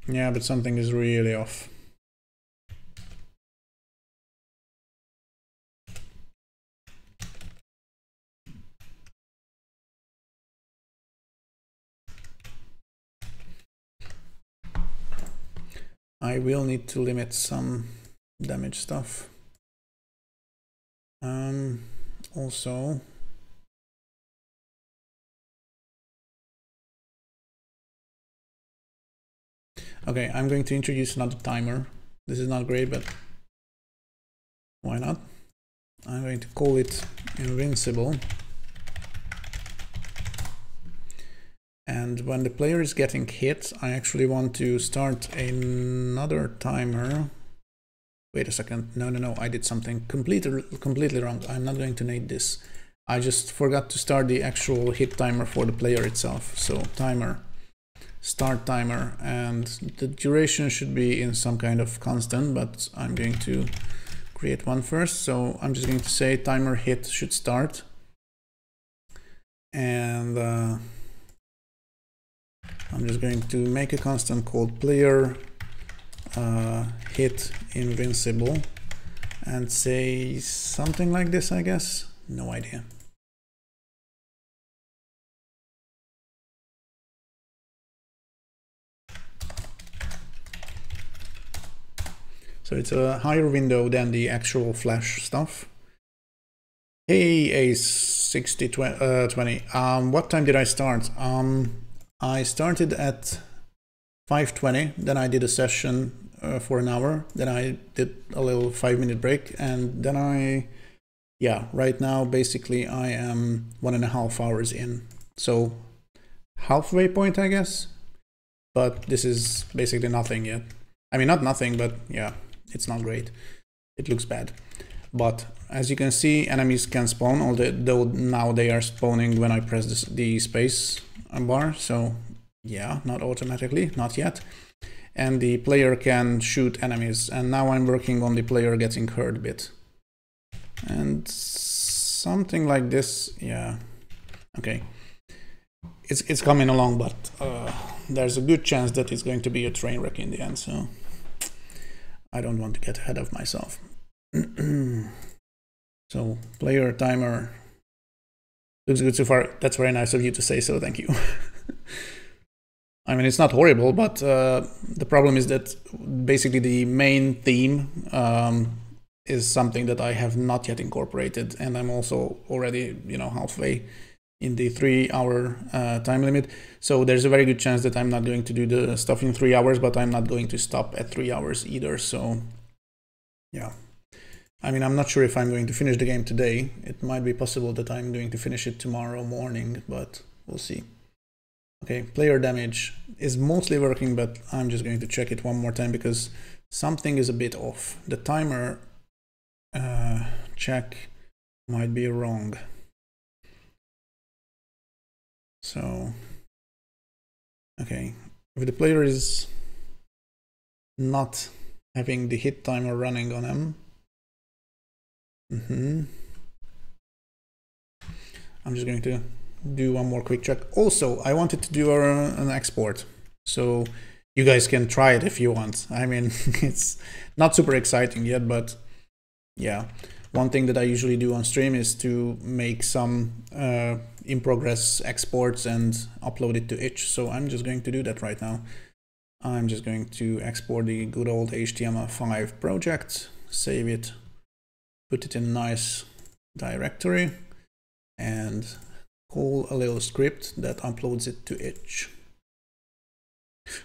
yeah, but something is really off. I will need to limit some damage stuff. Also, okay, I'm going to introduce another timer. This is not great, but why not? I'm going to call it invincible. And when the player is getting hit, I actually want to start another timer. Wait a second. No, I did something completely wrong. I'm not going to need this. I just forgot to start the actual hit timer for the player itself. So timer, start timer, and the duration should be in some kind of constant, but I'm going to create one first. So I'm just going to say timer hit should start. And I'm just going to make a constant called player hit invincible and say something like this, I guess. No idea. So it's a higher window than the actual flash stuff. Hey, A6020. What time did I start? I started at 5:20, then I did a session for an hour, then I did a little 5-minute break, and then right now basically I am 1.5 hours in. So halfway point, I guess, but this is basically nothing yet. I mean, not nothing, but yeah, it's not great. It looks bad. But as you can see, enemies can spawn, although now they are spawning when I press the space bar. So yeah, not automatically, not yet. And the player can shoot enemies. And now I'm working on the player getting hurt bit. And something like this, yeah. Okay, it's coming along, but there's a good chance that it's going to be a train wreck in the end. So I don't want to get ahead of myself. So player timer looks good so far. That's very nice of you to say so, thank you. I mean, it's not horrible, but the problem is that basically the main theme is something that I have not yet incorporated, and I'm also already, you know, halfway in the 3-hour time limit. So there's a very good chance that I'm not going to do the stuff in 3 hours, but I'm not going to stop at 3 hours either. So yeah, I mean, I'm not sure if I'm going to finish the game today. It might be possible that I'm going to finish it tomorrow morning, but we'll see. Okay, player damage is mostly working, but I'm just going to check it one more time because something is a bit off. The timer check might be wrong. So, okay, if the player is not having the hit timer running on him, I'm just going to do one more quick check. Also, I wanted to do an export, so you guys can try it if you want. I mean, it's not super exciting yet, but yeah. One thing that I usually do on stream is to make some in-progress exports and upload it to itch. So I'm just going to do that right now. I'm just going to export the good old HTML5 project, save it, put it in a nice directory, and call a little script that uploads it to itch.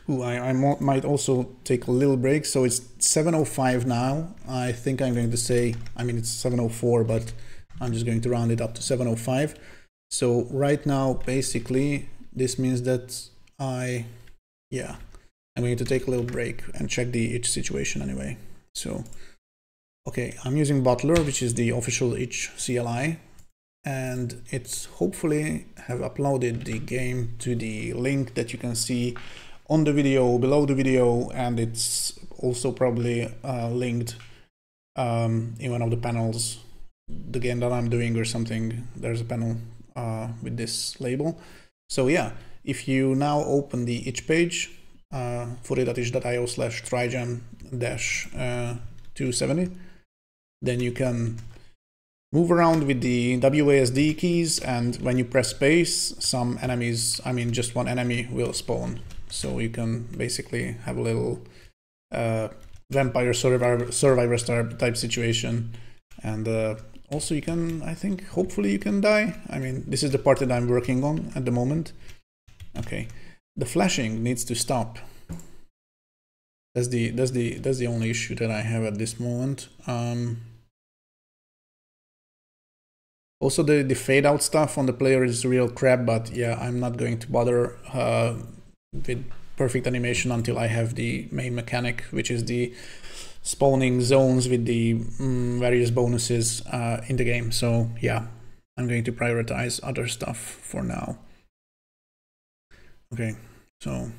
Ooh, I might also take a little break. So it's 7:05 now. I think I'm going to say, I mean, it's 7:04, but I'm just going to round it up to 7:05. So right now, basically, this means that I'm going to take a little break and check the itch situation anyway. So, okay, I'm using Butler, which is the official itch CLI, and it's hopefully have uploaded the game to the link that you can see on the video, below the video, and it's also probably linked in one of the panels, the game that I'm doing or something. There's a panel with this label. So yeah, if you now open the itch page, footy.itch.io/trijam-270, then you can move around with the WASD keys, and when you press space, some enemies, I mean just one enemy, will spawn. So you can basically have a little vampire survivor type situation. And also you can, I think, hopefully you can die. I mean, this is the part that I'm working on at the moment. Okay, the flashing needs to stop. That's the only issue that I have at this moment. Also the fade out stuff on the player is real crap, but yeah, I'm not going to bother with perfect animation until I have the main mechanic, which is the spawning zones with the various bonuses in the game. So yeah, I'm going to prioritize other stuff for now. Okay, so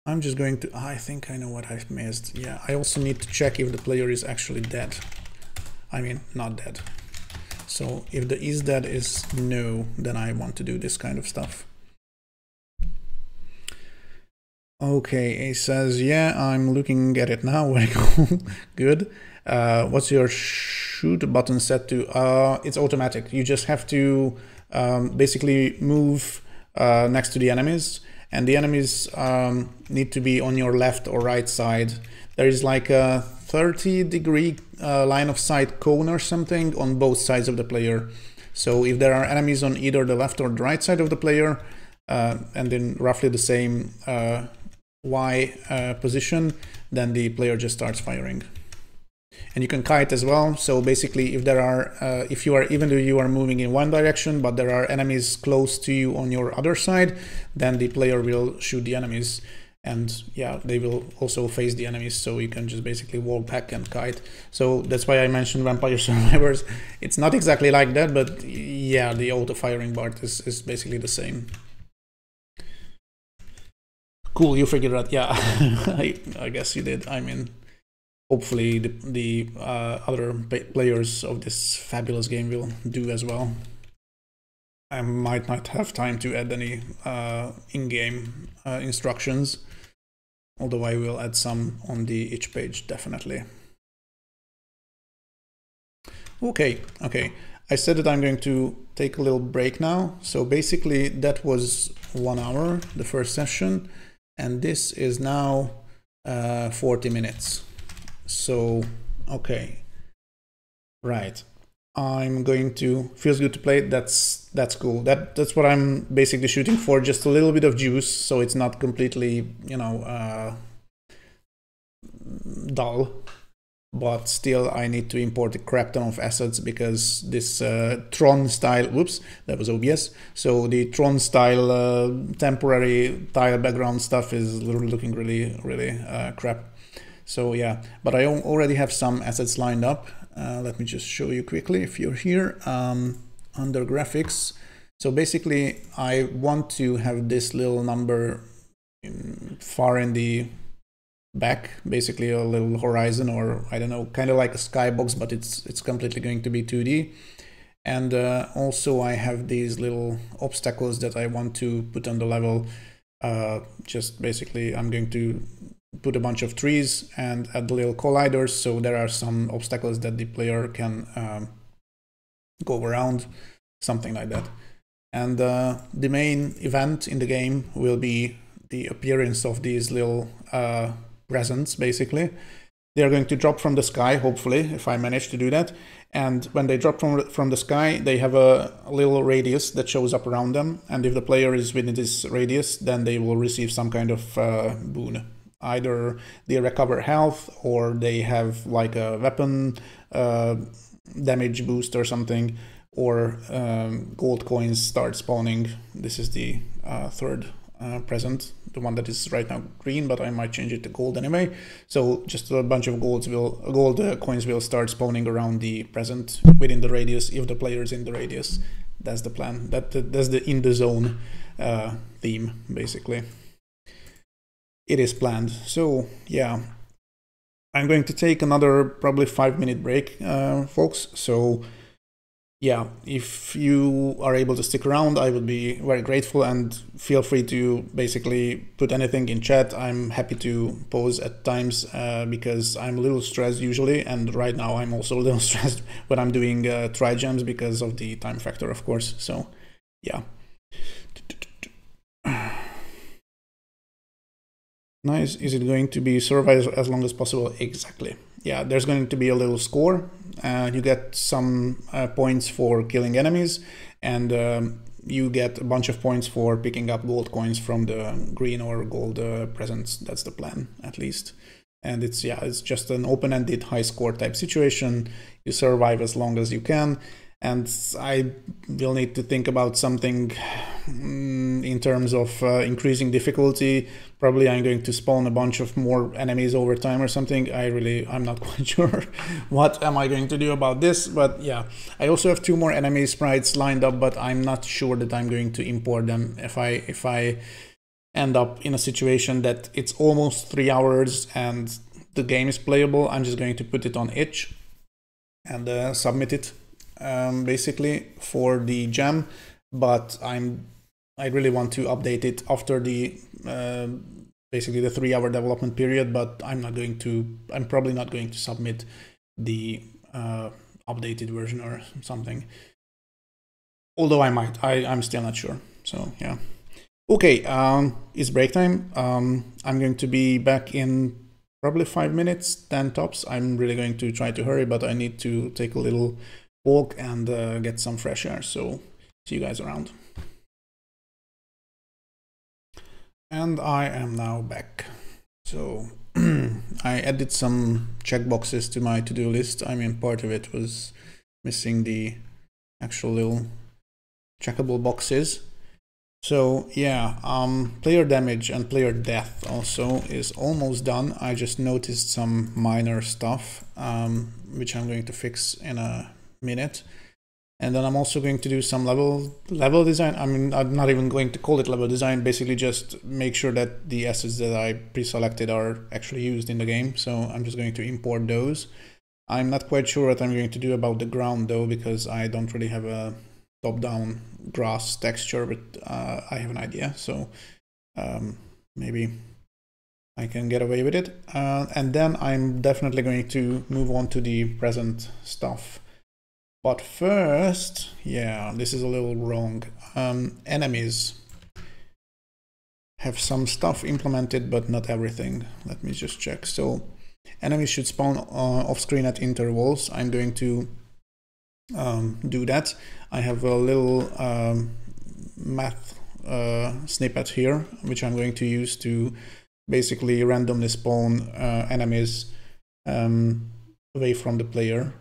I'm just going to, I think I know what I've missed. Yeah, I also need to check if the player is actually dead. I mean, not dead. So if the is dead is no, then I want to do this kind of stuff. Okay, he says, yeah, I'm looking at it now. Very cool. Good. What's your shoot button set to? It's automatic. You just have to basically move next to the enemies, and the enemies need to be on your left or right side. There is like a 30-degree line of sight cone or something on both sides of the player. So if there are enemies on either the left or the right side of the player, and in roughly the same Y position, then the player just starts firing. And you can kite as well. So basically, if there are, even though you are moving in one direction, but there are enemies close to you on your other side, then the player will shoot the enemies. And yeah, they will also face the enemies. So you can just basically walk back and kite. So that's why I mentioned Vampire Survivors. It's not exactly like that, but yeah, the auto firing part is basically the same. Cool, you figured out. Yeah, I guess you did. I mean, hopefully the other players of this fabulous game will do as well. I might not have time to add any in-game instructions, although I will add some on the itch page, definitely. Okay. I said that I'm going to take a little break now. So basically that was 1 hour, the first session, and this is now 40 minutes. So, okay, right. I'm going to, feels good to play. That's cool. That's what I'm basically shooting for, just a little bit of juice, so it's not completely, you know, dull. But still, I need to import a crap ton of assets because this Tron style, whoops, that was OBS. So the Tron style temporary tile background stuff is looking really crap. So yeah, but I already have some assets lined up. Let me just show you quickly if you're here under graphics. So basically, I want to have this little number far in the back, basically a little horizon, or I don't know, kind of like a skybox, but it's completely going to be 2D. And also I have these little obstacles that I want to put on the level. Just basically I'm going to put a bunch of trees and add the little colliders, so there are some obstacles that the player can go around, something like that. And the main event in the game will be the appearance of these little presents. Basically, they're going to drop from the sky, hopefully, if I manage to do that. And when they drop from the sky, they have a little radius that shows up around them, and if the player is within this radius, then they will receive some kind of boon. Either they recover health, or they have like a weapon damage boost or something, or gold coins start spawning. This is the third present, the one that is right now green, but I might change it to gold anyway. So just a bunch of gold coins will start spawning around the present within the radius if the player is in the radius. That's the plan. That's the in the zone theme, basically. It is planned. So yeah, I'm going to take another probably 5-minute break, folks. So yeah, if you are able to stick around, I would be very grateful, and feel free to basically put anything in chat. I'm happy to pause at times because I'm a little stressed usually, and right now I'm also a little stressed when I'm doing Trijams because of the time factor, of course. So yeah. Nice. Is it going to be survive as long as possible? Exactly. Yeah, there's going to be a little score. You get some points for killing enemies, and you get a bunch of points for picking up gold coins from the green or gold presents. That's the plan, at least. And it's just an open-ended high score type situation. You survive as long as you can, and I will need to think about something in terms of increasing difficulty. Probably I'm going to spawn a bunch of more enemies over time or something. I'm not quite sure what am I going to do about this, but yeah. I also have 2 more enemy sprites lined up, but I'm not sure that I'm going to import them. If I end up in a situation that it's almost 3 hours and the game is playable, I'm just going to put it on itch and submit it basically for the jam. But I really want to update it after the basically the 3-hour development period, but I'm probably not going to submit the updated version or something. Although I might, I'm still not sure. So yeah. Okay, it's break time. I'm going to be back in probably 5 minutes, 10 tops. I'm really going to try to hurry, but I need to take a little walk and get some fresh air. So see you guys around. And I am now back. So I added some checkboxes to my to-do list. I mean, part of it was missing the actual little checkable boxes. So yeah, player damage and player death also is almost done. I just noticed some minor stuff, which I'm going to fix in a minute. And then I'm also going to do some level design. I mean, I'm not even going to call it level design, basically just make sure that the assets that I pre-selected are actually used in the game. So I'm just going to import those. I'm not quite sure what I'm going to do about the ground though, because I don't really have a top-down grass texture, but I have an idea. So maybe I can get away with it. And then I'm definitely going to move on to the present stuff. But first, yeah, this is a little wrong. Enemies have some stuff implemented, but not everything. Let me just check. So enemies should spawn off screen at intervals. I'm going to do that. I have a little math snippet here, which I'm going to use to basically randomly spawn enemies away from the player.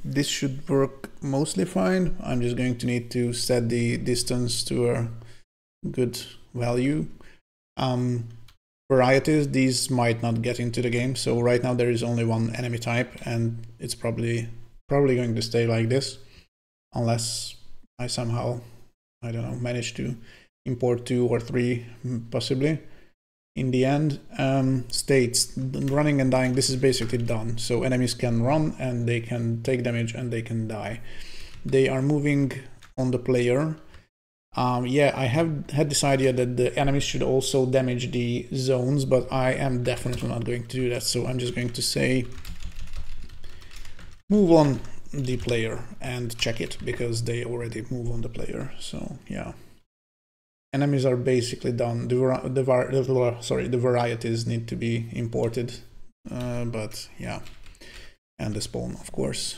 This should work mostly fine. I'm just going to need to set the distance to a good value. Varieties, these might not get into the game. So right now there is only one enemy type, and it's probably going to stay like this, unless I somehow, I don't know, manage to import 2 or 3 possibly. In the end, states running and dying, this is basically done. So enemies can run and they can take damage and they can die. They are moving on the player. Yeah, I had this idea that the enemies should also damage the zones, but I am definitely not going to do that. So I'm just going to say move on the player and check it, because they already move on the player. So yeah, enemies are basically done. The varieties need to be imported, but yeah, and the spawn, of course,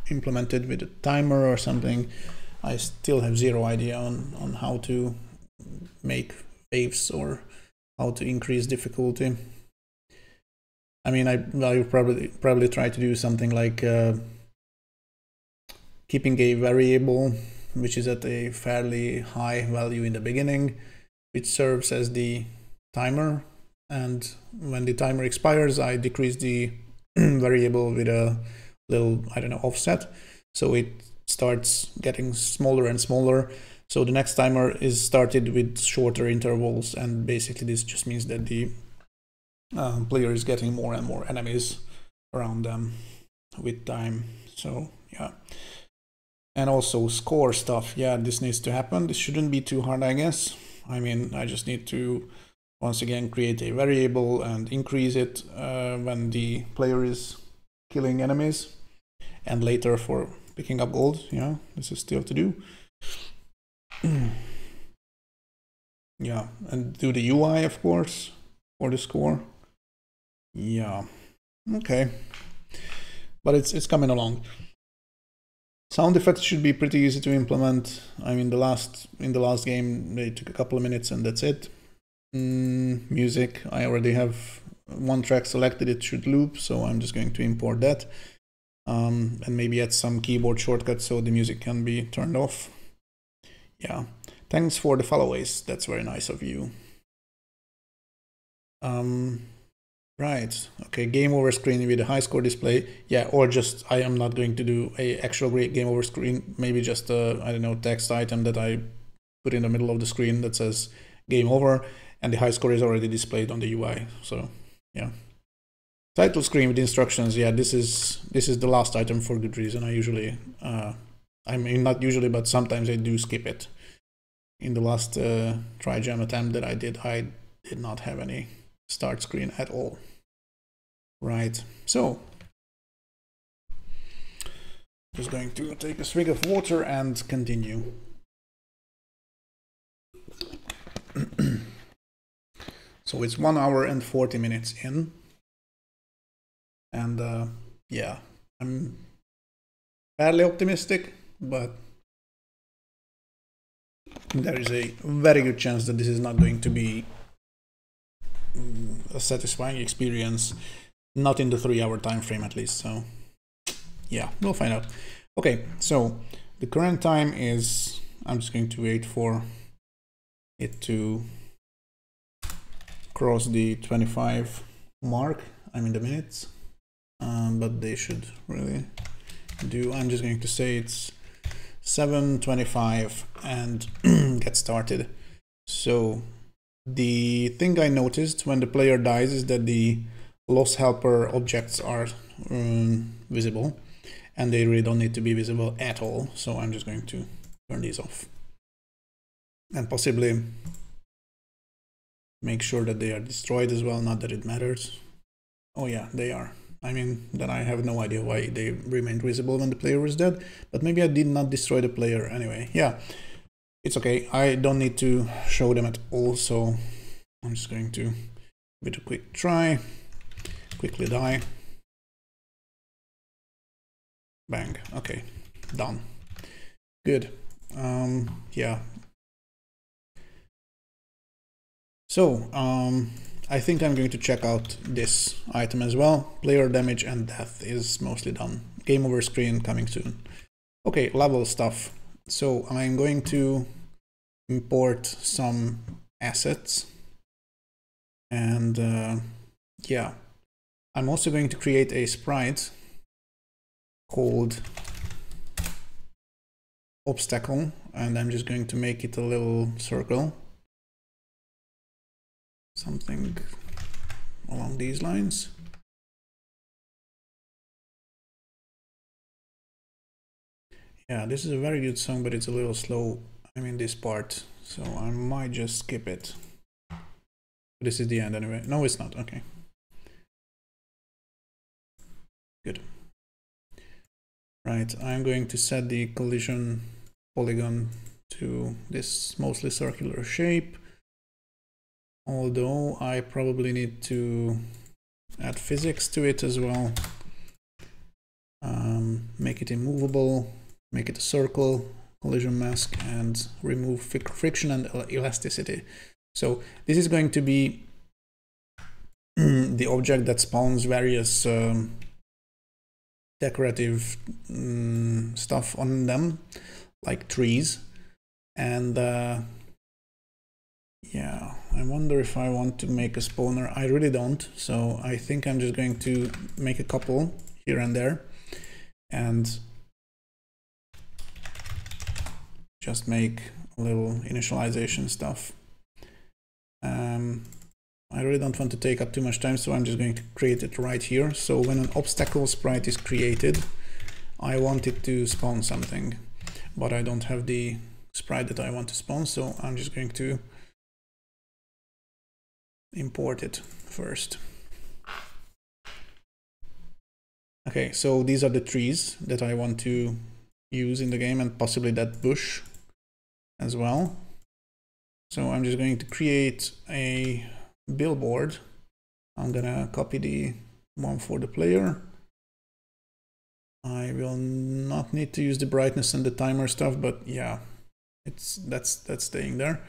implemented with a timer or something. I still have zero idea on how to make waves or how to increase difficulty. I mean, I would probably try to do something like keeping a variable which is at a fairly high value in the beginning, which serves as the timer, and when the timer expires, I decrease the variable with a little, I don't know, offset, so it starts getting smaller and smaller. So the next timer is started with shorter intervals, and basically this just means that the player is getting more and more enemies around them with time. So yeah, and also score stuff. Yeah, this needs to happen. This shouldn't be too hard, I guess. I mean, I just need to once again create a variable and increase it when the player is killing enemies, and later for picking up gold. Yeah, this is still to do. Yeah, and do the UI, of course, for the score. Yeah, okay, but it's coming along. Sound effects should be pretty easy to implement. I mean, in the last game they took a couple of minutes and that's it. Music, I already have one track selected. It should loop, so I'm just going to import that. And maybe add some keyboard shortcuts so the music can be turned off. Yeah, thanks for the followaways. That's very nice of you. Right, okay, game over screen with a high score display. Yeah, or just, I am not going to do a actual game over screen, maybe just a, I don't know, text item that I put in the middle of the screen that says game over, and the high score is already displayed on the UI. So yeah. Title screen with instructions. Yeah, this is the last item for good reason. I usually, I mean, not usually, but sometimes I do skip it. In the last Trijam attempt that I did not have any start screen at all. Right, so just going to take a swig of water and continue. So it's 1 hour and 40 minutes in, and yeah, I'm fairly optimistic, but there is a very good chance that this is not going to be a satisfying experience, not in the 3-hour time frame at least. So yeah, we'll find out. Okay, so the current time is, I'm just going to wait for it to cross the 25 mark. I'm in the minutes, but they should really do, I'm just going to say it's 7:25 and get started. So the thing I noticed when the player dies is that the loss helper objects are visible, and they really don't need to be visible at all. So I'm just going to turn these off and possibly make sure that they are destroyed as well. Not that it matters. Oh yeah, they are. I mean, then I have no idea why they remained visible when the player was dead, but maybe I did not destroy the player anyway. Yeah, it's okay. I don't need to show them at all, so I'm just going to give it a quick try, quickly die. Bang. Okay, done. Good. Yeah. So, I think I'm going to check out this item as well. Player damage and death is mostly done. Game over screen coming soon. Okay, level stuff. So I'm going to import some assets. And yeah, I'm also going to create a sprite called obstacle, and I'm just going to make it a little circle. Something along these lines. Yeah, this is a very good song, but it's a little slow. I mean, this part, so I might just skip it. This is the end anyway. No, it's not. Okay. Good. Right, I'm going to set the collision polygon to this mostly circular shape. Although I probably need to add physics to it as well. Make it immovable, make it a circle, collision mask, and remove friction and elasticity. So this is going to be the object that spawns various decorative stuff on them, like trees. And yeah, I wonder if I want to make a spawner. I really don't, so I think I'm just going to make a couple here and there and just make a little initialization stuff. I really don't want to take up too much time, so I'm just going to create it right here. So when an obstacle sprite is created, I want it to spawn something, but I don't have the sprite that I want to spawn, so I'm just going to import it first. Okay, so these are the trees that I want to use in the game, and possibly that bush as well. So I'm just going to create a billboard. I'm gonna copy the one for the player. I will not need to use the brightness and the timer stuff, but yeah, that's staying there.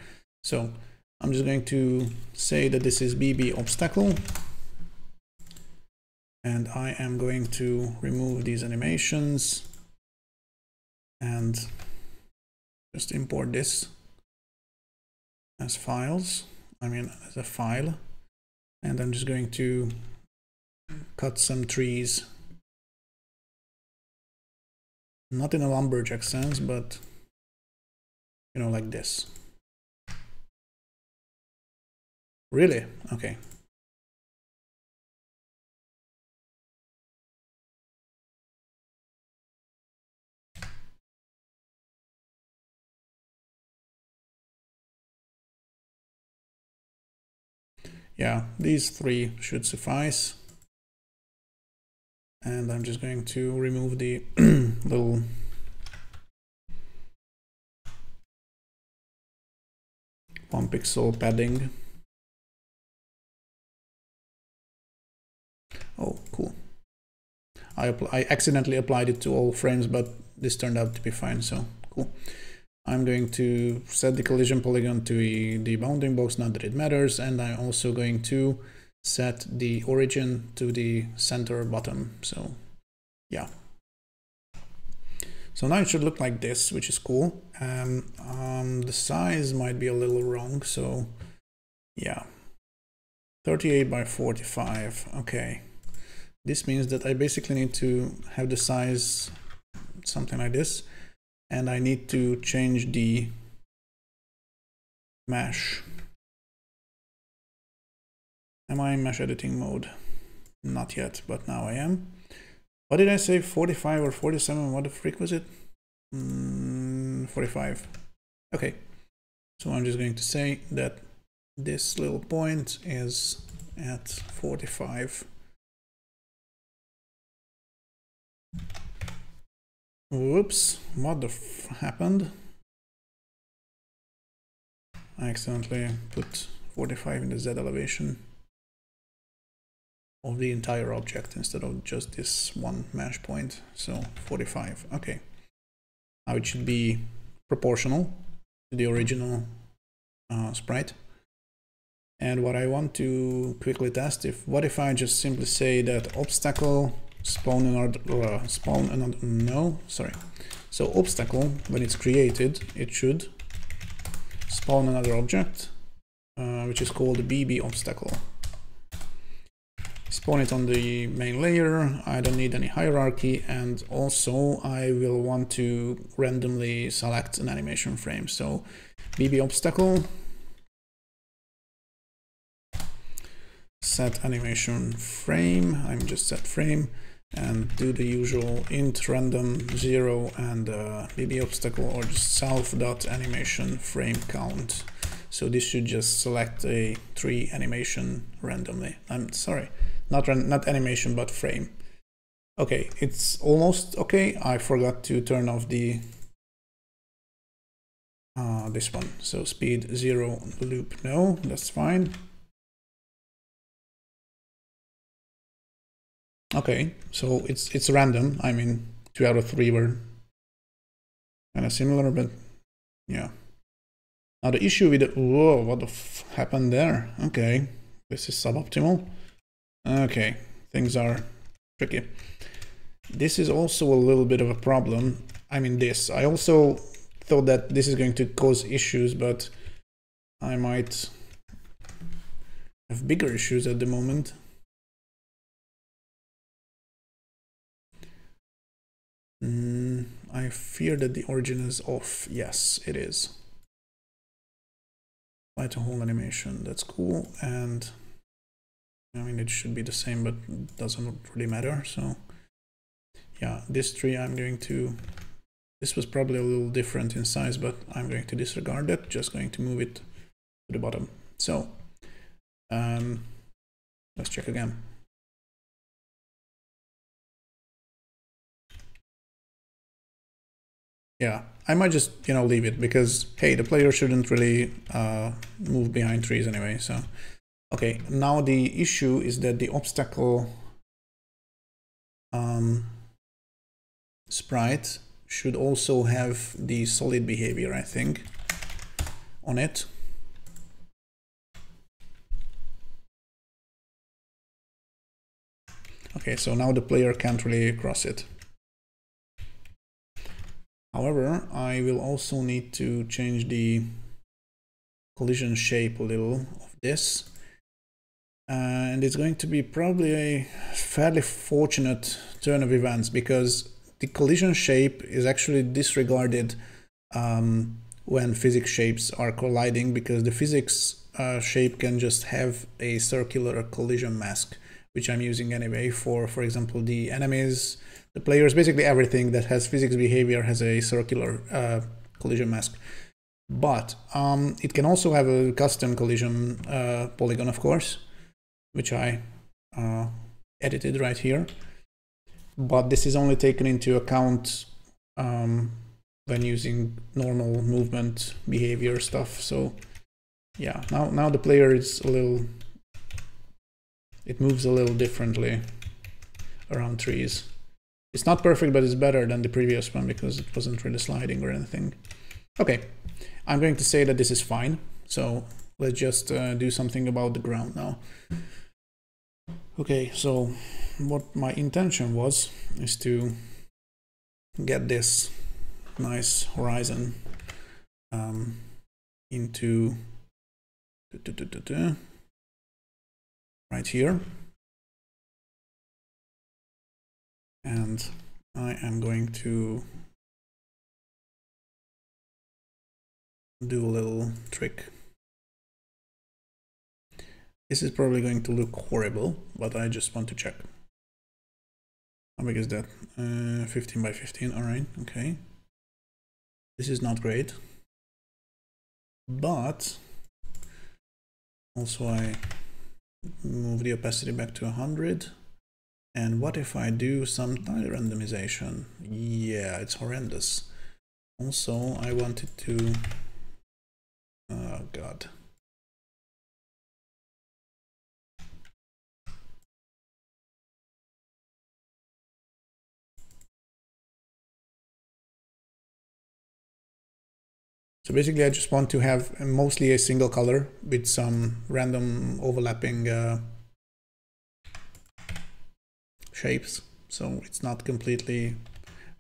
So I'm just going to say that this is BB obstacle, and I am going to remove these animations and just import this as files. I mean, as a file, and I'm just going to cut some trees, not in a lumberjack sense, but you know, like this. Really? Okay. Yeah, these three should suffice. And I'm just going to remove the little one pixel padding. Oh, cool. I accidentally applied it to all frames, but this turned out to be fine, so cool. I'm going to set the collision polygon to the bounding box, not that it matters, and I'm also going to set the origin to the center bottom. So yeah. So now it should look like this, which is cool. The size might be a little wrong, so yeah. 38 by 45, okay. This means that I basically need to have the size something like this, and I need to change the mesh. Am I in mesh editing mode? Not yet, but now I am. What did I say, 45 or 47? What the frick was it? 45. Okay, so I'm just going to say that this little point is at 45. Whoops, what the f happened? I accidentally put 45 in the Z elevation of the entire object instead of just this one mesh point. So 45, okay. Now it should be proportional to the original sprite. And what I want to quickly test, what if I just simply say that obstacle spawn another, So obstacle, when it's created, it should spawn another object, which is called BB obstacle. Spawn it on the main layer. I don't need any hierarchy, and also I will want to randomly select an animation frame. So BB obstacle, set animation frame. I'm just set frame, and do the usual int random 0 and BB obstacle, or just self.animation frame count. So this should just select a 3 animation randomly. I'm sorry, not animation, but frame. Okay, it's almost okay. I forgot to turn off the this one. So speed 0 loop, no, that's fine. Okay, so it's random. I mean, 2 out of 3 were kind of similar, but yeah. Now the issue with the, whoa, what the f happened there? Okay, this is suboptimal. Okay, things are tricky. This is also a little bit of a problem. I mean, I also thought that this is going to cause issues, but I might have bigger issues at the moment. I fear that the origin is off. Yes, it is. Light a whole animation, that's cool. And I mean, it should be the same, but it doesn't really matter. So yeah, this tree I'm going to, this was probably a little different in size, but I'm going to disregard that, just going to move it to the bottom. So let's check again. Yeah, I might just, leave it because, hey, the player shouldn't really move behind trees anyway. So, okay, now the issue is that the obstacle sprite should also have the solid behavior, I think, on it. Okay, so now the player can't really cross it. However, I will also need to change the collision shape a little of this. And it's going to be probably a fairly fortunate turn of events, because the collision shape is actually disregarded when physics shapes are colliding, because the physics shape can just have a circular collision mask, which I'm using anyway for example, the enemies, the players, basically everything that has physics behavior has a circular collision mask. But it can also have a custom collision polygon, of course, which I edited right here. But this is only taken into account when using normal movement behavior stuff. So yeah, now the player is it moves a little differently around trees. It's not perfect, but it's better than the previous one because it wasn't really sliding or anything. Okay, I'm going to say that this is fine. So let's just do something about the ground now. Okay, so what my intention was is to get this nice horizon into right here. And I am going to do a little trick. This is probably going to look horrible, but I just want to check. How big is that? 15 by 15, all right, okay. This is not great. But also I move the opacity back to 100. And what if I do some tile randomization? Yeah, it's horrendous. Also, I wanted to... Oh god. So basically I just want to have mostly a single color with some random overlapping shapes. So it's not completely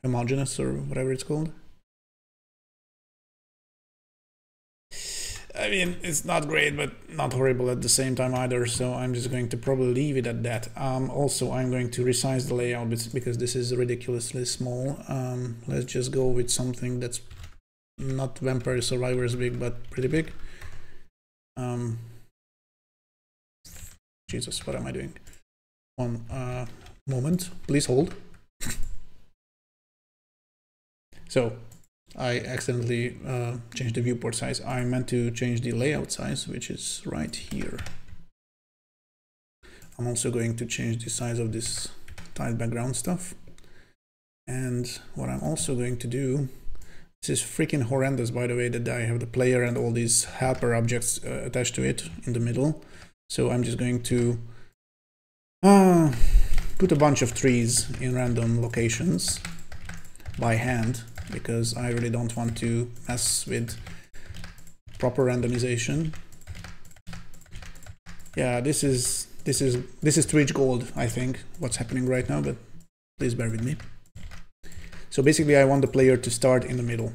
homogeneous or whatever it's called. I mean, it's not great, but not horrible at the same time either. So I'm just going to probably leave it at that. Also, I'm going to resize the layout because this is ridiculously small. Let's just go with something that's not Vampire Survivors big, but pretty big. Jesus, what am I doing? One moment, please hold. So I accidentally changed the viewport size. I meant to change the layout size, which is right here. I'm also going to change the size of this tiled background stuff. And what I'm also going to do, this is freaking horrendous, by the way, that I have the player and all these helper objects attached to it in the middle. So I'm just going to put a bunch of trees in random locations by hand, because I really don't want to mess with proper randomization. Yeah, this is Twitch gold, I think, what's happening right now, but please bear with me. So basically I want the player to start in the middle.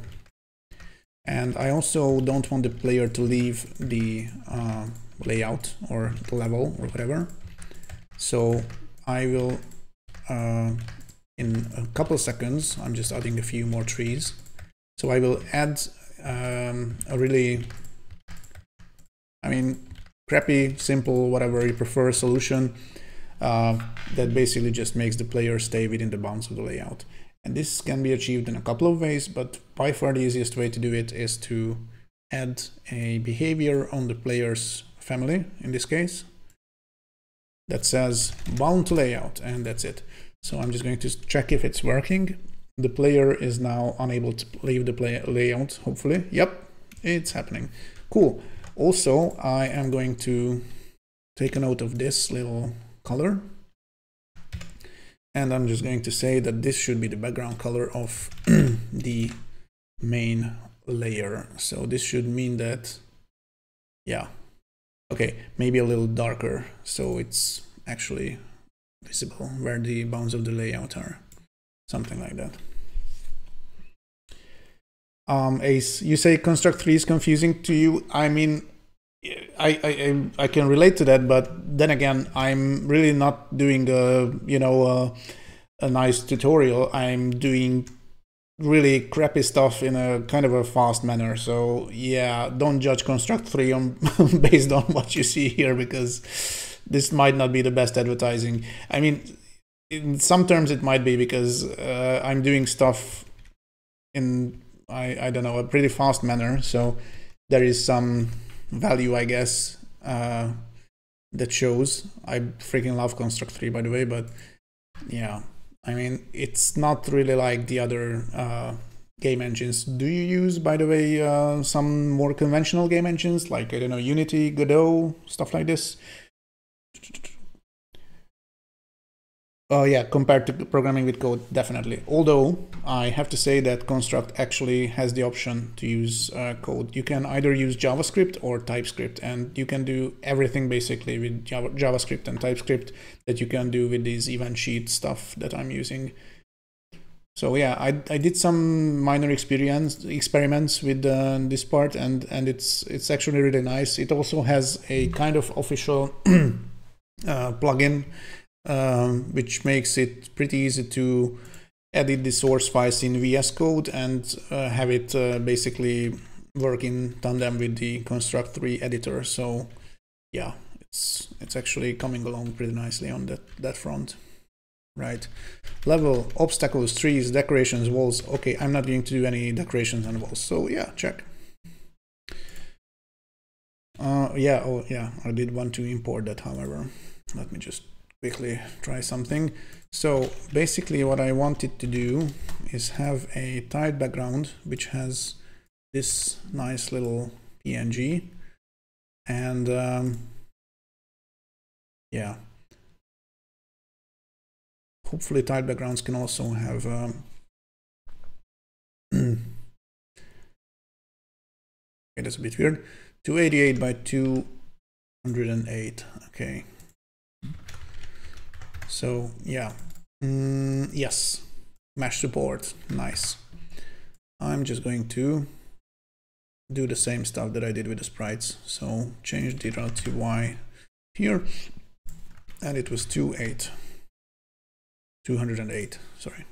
And I also don't want the player to leave the layout or the level or whatever. So I will, in a couple of seconds, I'm just adding a few more trees. So I will add a really, I mean, crappy, simple, whatever you prefer solution that basically just makes the player stay within the bounds of the layout. And this can be achieved in a couple of ways, but by far the easiest way to do it is to add a behavior on the player's family, in this case, that says bound to layout, and that's it. So I'm just going to check if it's working. The player is now unable to leave the layout, hopefully. Yep, it's happening. Cool. Also, I am going to take a note of this little color. And I'm just going to say that this should be the background color of the main layer. So this should mean that, yeah, okay, maybe a little darker, so it's actually visible where the bounds of the layout are, something like that. Ace, you say construct 3 is confusing to you. I mean, I can relate to that, but then again, I'm really not doing a nice tutorial. I'm doing really crappy stuff in a kind of a fast manner. So yeah, don't judge construct 3 on based on what you see here, because this might not be the best advertising. I mean, in some terms it might be, because I'm doing stuff in I don't know, a pretty fast manner, so there is some value, I guess, that shows. I freaking love construct 3, by the way, but yeah, I mean, it's not really like the other game engines. Do you use, by the way, some more conventional game engines like, I don't know, Unity, Godot, stuff like this? Oh yeah, compared to programming with code, definitely. Although I have to say that Construct actually has the option to use code. You can either use JavaScript or TypeScript, and you can do everything basically with JavaScript and TypeScript that you can do with these event sheet stuff that I'm using. So yeah, I did some minor experiments with this part, and it's actually really nice. It also has a kind of official plugin, which makes it pretty easy to edit the source files in VS Code and have it basically work in tandem with the Construct 3 editor. So yeah, it's actually coming along pretty nicely on that front. Right, level, obstacles, trees, decorations, walls. Okay, I'm not going to do any decorations on walls, so yeah, check. Yeah, oh yeah, I did want to import that, however. Let me just quickly try something. So basically what I wanted to do is have a tiled background which has this nice little PNG, and yeah, hopefully tiled backgrounds can also have okay, that's a bit weird. 288 by 208. Okay, so yeah, yes, mesh support, nice. I'm just going to do the same stuff that I did with the sprites. So change the relative Y here, and it was 208, sorry.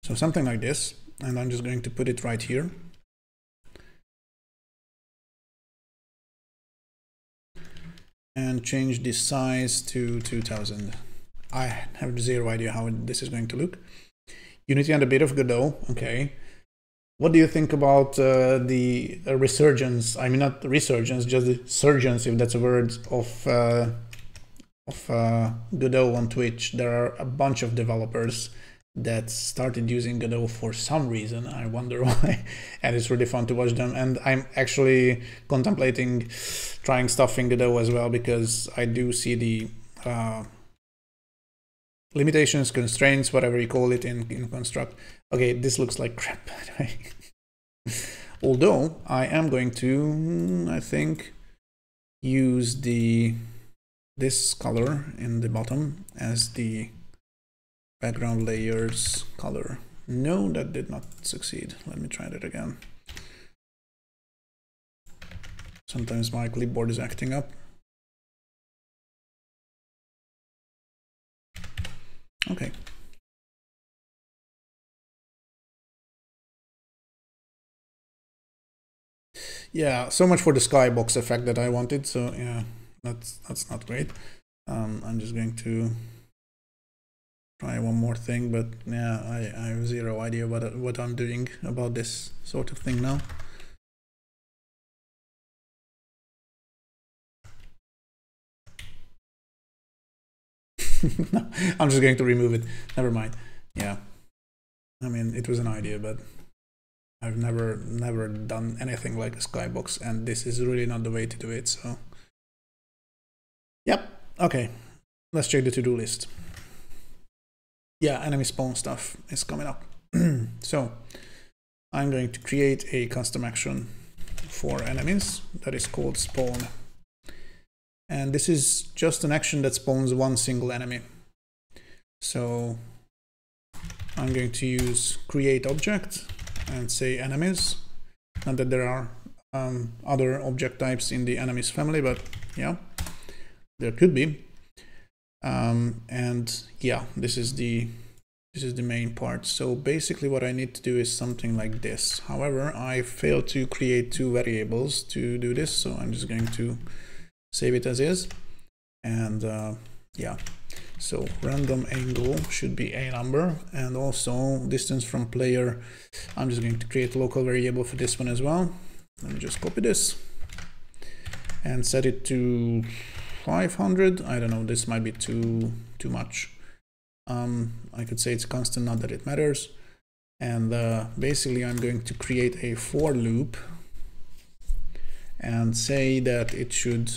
So something like this, and I'm just going to put it right here. And change the size to 2000. I have zero idea how this is going to look. Unity and a bit of Godot, okay. What do you think about the resurgence? I mean, not the resurgence, just the surgence, if that's a word, of Godot on Twitch. There are a bunch of developers that started using Godot for some reason. I wonder why, and it's really fun to watch them. And I'm actually contemplating trying stuff in Godot as well, because I do see the limitations, constraints, whatever you call it in Construct. Okay, this looks like crap, by the way. Although I am going to, I think, use this color in the bottom as the background layers color. No, that did not succeed. Let me try that again. Sometimes my clipboard is acting up. Okay. Yeah, so much for the skybox effect that I wanted. So yeah, that's not great. I'm just going to try one more thing, but yeah, I have zero idea what I'm doing about this sort of thing now. No, I'm just going to remove it. Never mind. Yeah, I mean, it was an idea, but I've never done anything like a skybox, and this is really not the way to do it. So yep, okay, let's check the to-do list. Yeah, enemy spawn stuff is coming up. So I'm going to create a custom action for enemies that is called spawn. And this is just an action that spawns one single enemy. So I'm going to use create object and say enemies. Not that there are other object types in the enemies family, but yeah, there could be. And yeah, this is the main part. So basically what I need to do is something like this. However, I failed to create two variables to do this, so I'm just going to save it as is. And yeah, so random angle should be a number, and also distance from player. I'm just going to create a local variable for this one as well. Let me just copy this and set it to 500. I don't know, this might be too much. I could say it's constant, not that it matters. And basically I'm going to create a for loop and say that it should,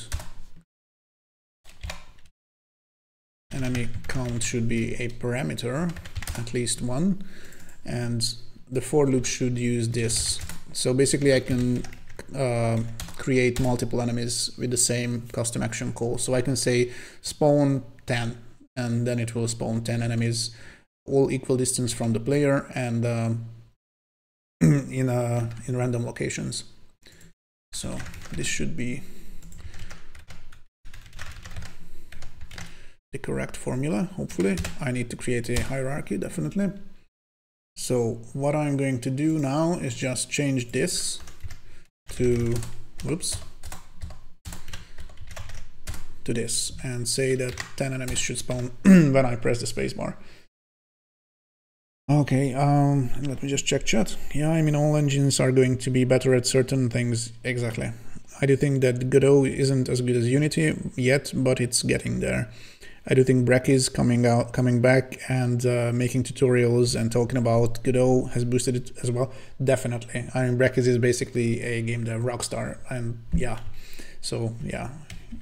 enemy count should be a parameter, at least one, and the for loop should use this. So basically I can create multiple enemies with the same custom action call. So I can say spawn 10, and then it will spawn 10 enemies, all equal distance from the player, and in random locations. So this should be the correct formula, hopefully. I need to create a hierarchy, definitely. So what I'm going to do now is just change this to, whoops, to this, and say that 10 enemies should spawn when I press the spacebar. Okay, let me just check chat. Yeah, I mean, all engines are going to be better at certain things, exactly. I do think that Godot isn't as good as Unity yet, but it's getting there. I do think Breck is coming back and making tutorials and talking about Godot has boosted it as well. Definitely. I mean, Breck is basically a game dev rockstar, and yeah. So yeah,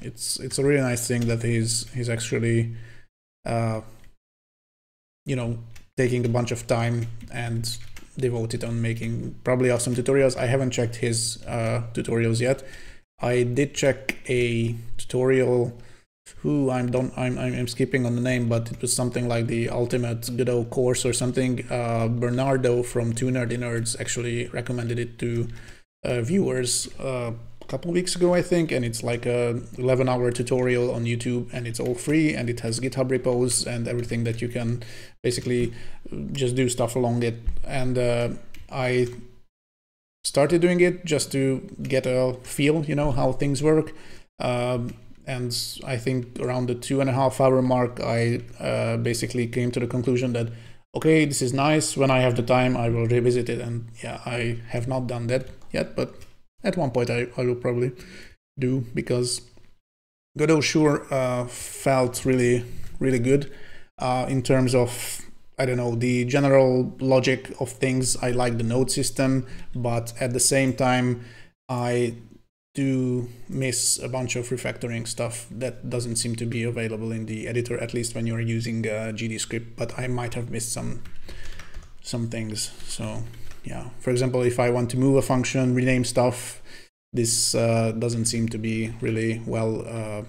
it's a really nice thing that he's actually, you know, taking a bunch of time and devoted on making probably awesome tutorials. I haven't checked his tutorials yet. I did check a tutorial. I'm skipping on the name, but it was something like the ultimate Godot course or something. Bernardo from Two Nerdy Nerds actually recommended it to viewers a couple weeks ago, I think, and it's like a 11-hour tutorial on YouTube, and it's all free, and it has GitHub repos and everything that you can basically just do stuff along it. And I started doing it just to get a feel, you know, how things work. And I think around the 2.5-hour mark, I basically came to the conclusion that, okay, this is nice. When I have the time, I will revisit it. And yeah, I have not done that yet, but at one point I will probably do, because Godot sure felt really, really good in terms of, I don't know, the general logic of things. I like the node system, but at the same time, I do miss a bunch of refactoring stuff that doesn't seem to be available in the editor, at least when you're using GDScript, but I might have missed some things. So yeah, for example, if I want to move a function, rename stuff, this doesn't seem to be really well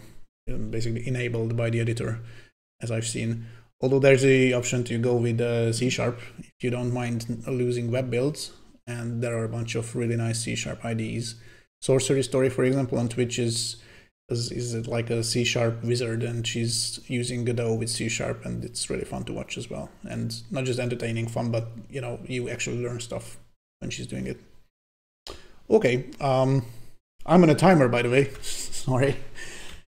basically enabled by the editor, as I've seen. Although there's the option to go with C# if you don't mind losing web builds, and there are a bunch of really nice C# IDEs. Sorcery Story, for example, on Twitch is like a C# wizard, and she's using Godot with C#, and it's really fun to watch as well. And not just entertaining fun, but you know, you actually learn stuff when she's doing it. Okay, I'm on a timer, by the way. Sorry.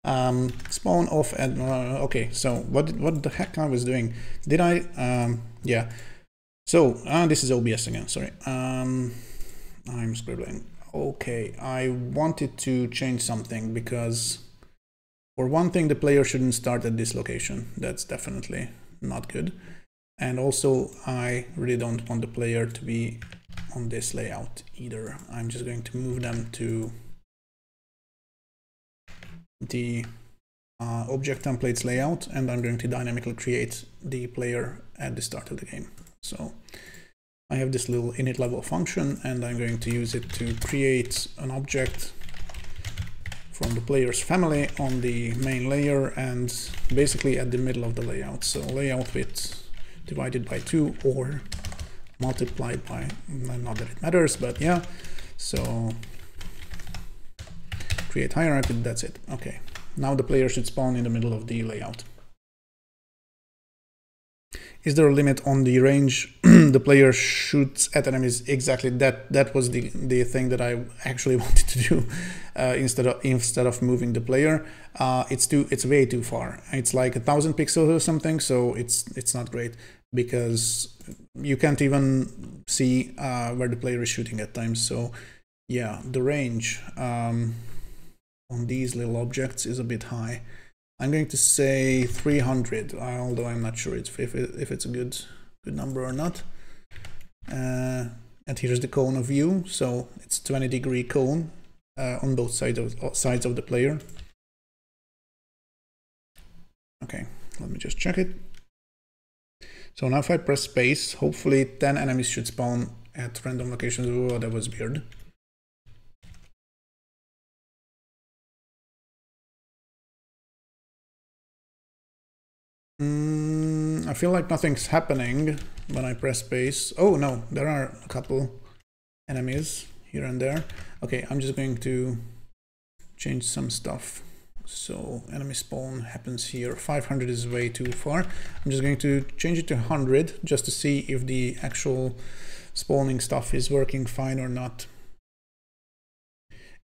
Spawn off and okay. So what the heck I was doing? Did I? Yeah. So this is OBS again. Sorry. I'm scribbling. Okay, I wanted to change something, because for one thing, the player shouldn't start at this location. That's definitely not good. And also, I really don't want the player to be on this layout either. I'm just going to move them to the object templates layout, and I'm going to dynamically create the player at the start of the game. So I have this little init level function, and I'm going to use it to create an object from the player's family on the main layer, and basically at the middle of the layout. So layout width divided by 2 or multiplied by, not that it matters, but yeah. So create hierarchy, that's it. Okay, now the player should spawn in the middle of the layout. Is there a limit on the range the player shoots at enemies? Exactly, that was the thing that I actually wanted to do instead of moving the player. It's way too far. It's like 1,000 pixels or something, so it's not great, because you can't even see where the player is shooting at times. So yeah, the range on these little objects is a bit high. I'm going to say 300, although I'm not sure if it's a good number or not. And here's the cone of view, so it's 20-degree cone on both sides of the player. Okay, let me just check it. So now if I press space, hopefully 10 enemies should spawn at random locations. Oh, that was weird. I feel like nothing's happening when I press space. Oh no, there are a couple enemies here and there. Okay, I'm just going to change some stuff. So enemy spawn happens here. 500 is way too far. I'm just going to change it to 100 just to see if the actual spawning stuff is working fine or not.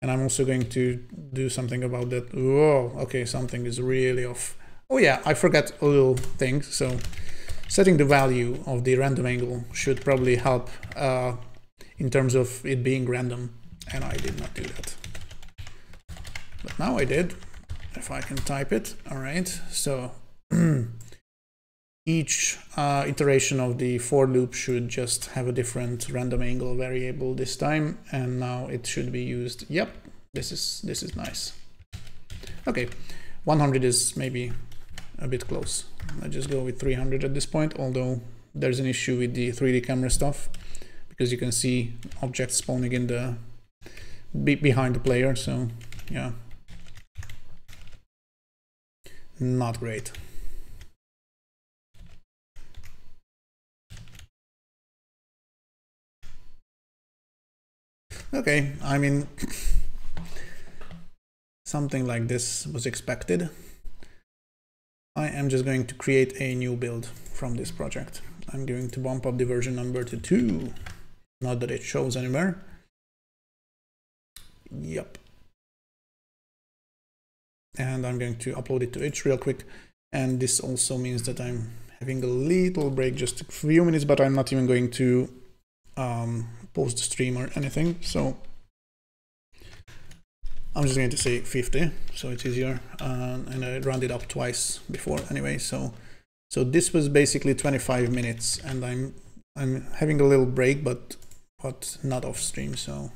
And I'm also going to do something about that. Whoa, okay, something is really off. Oh yeah, I forgot a little thing. So setting the value of the random angle should probably help in terms of it being random, and I did not do that. but now I did. If I can type it. All right, so each iteration of the for loop should just have a different random angle variable this time, and now it should be used. Yep, this is nice. Okay, 100 is maybe a bit close. Let's just go with 300 at this point, although there's an issue with the 3D camera stuff, because you can see objects spawning in the behind the player, so yeah, not great. Okay, I mean, something like this was expected. I am just going to create a new build from this project. I'm going to bump up the version number to 2. Not that it shows anywhere. Yep. And I'm going to upload it to itch real quick. And this also means that I'm having a little break, just a few minutes, but I'm not even going to post the stream or anything. So I'm just going to say 50, so it's easier. And I rounded up twice before anyway. So this was basically 25 minutes, and I'm having a little break, but not off stream. So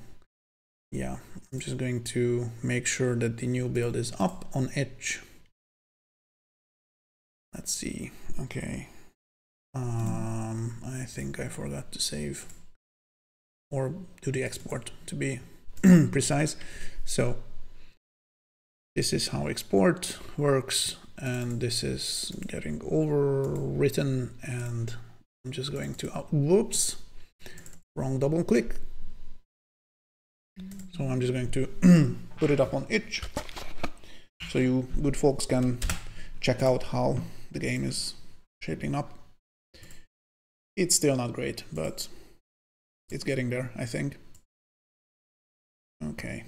yeah, I'm just going to make sure that the new build is up on itch. Let's see. Okay. I think I forgot to save or do the export, to be precise. So this is how export works, and this is getting overwritten, and I'm just going to whoops, wrong double click. So I'm just going to put it up on itch, so you good folks can check out how the game is shaping up. It's still not great, but it's getting there, I think. Okay.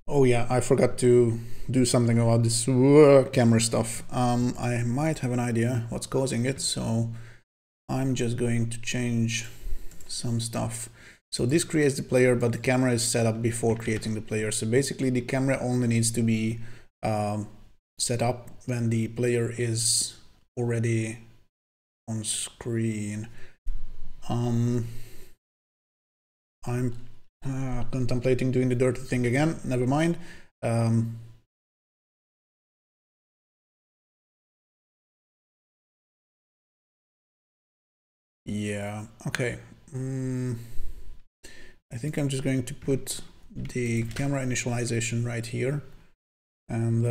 Oh yeah, I forgot to do something about this camera stuff. I might have an idea what's causing it, so I'm just going to change some stuff. So this creates the player, but the camera is set up before creating the player. So basically the camera only needs to be set up when the player is already on screen. I'm contemplating doing the dirty thing again. Never mind. Yeah, okay. I think I'm just going to put the camera initialization right here, and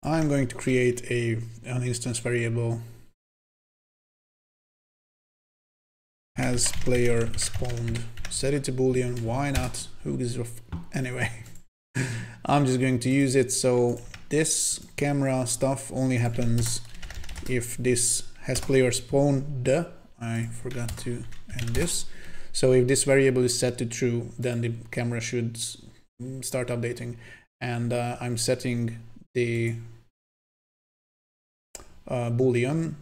I'm going to create an instance variable has player spawned. Set it to Boolean. Why not? Who gives a anyway? I'm just going to use it. So this camera stuff only happens if this has player spawned. I forgot to add this. So if this variable is set to true, then the camera should start updating. And I'm setting the Boolean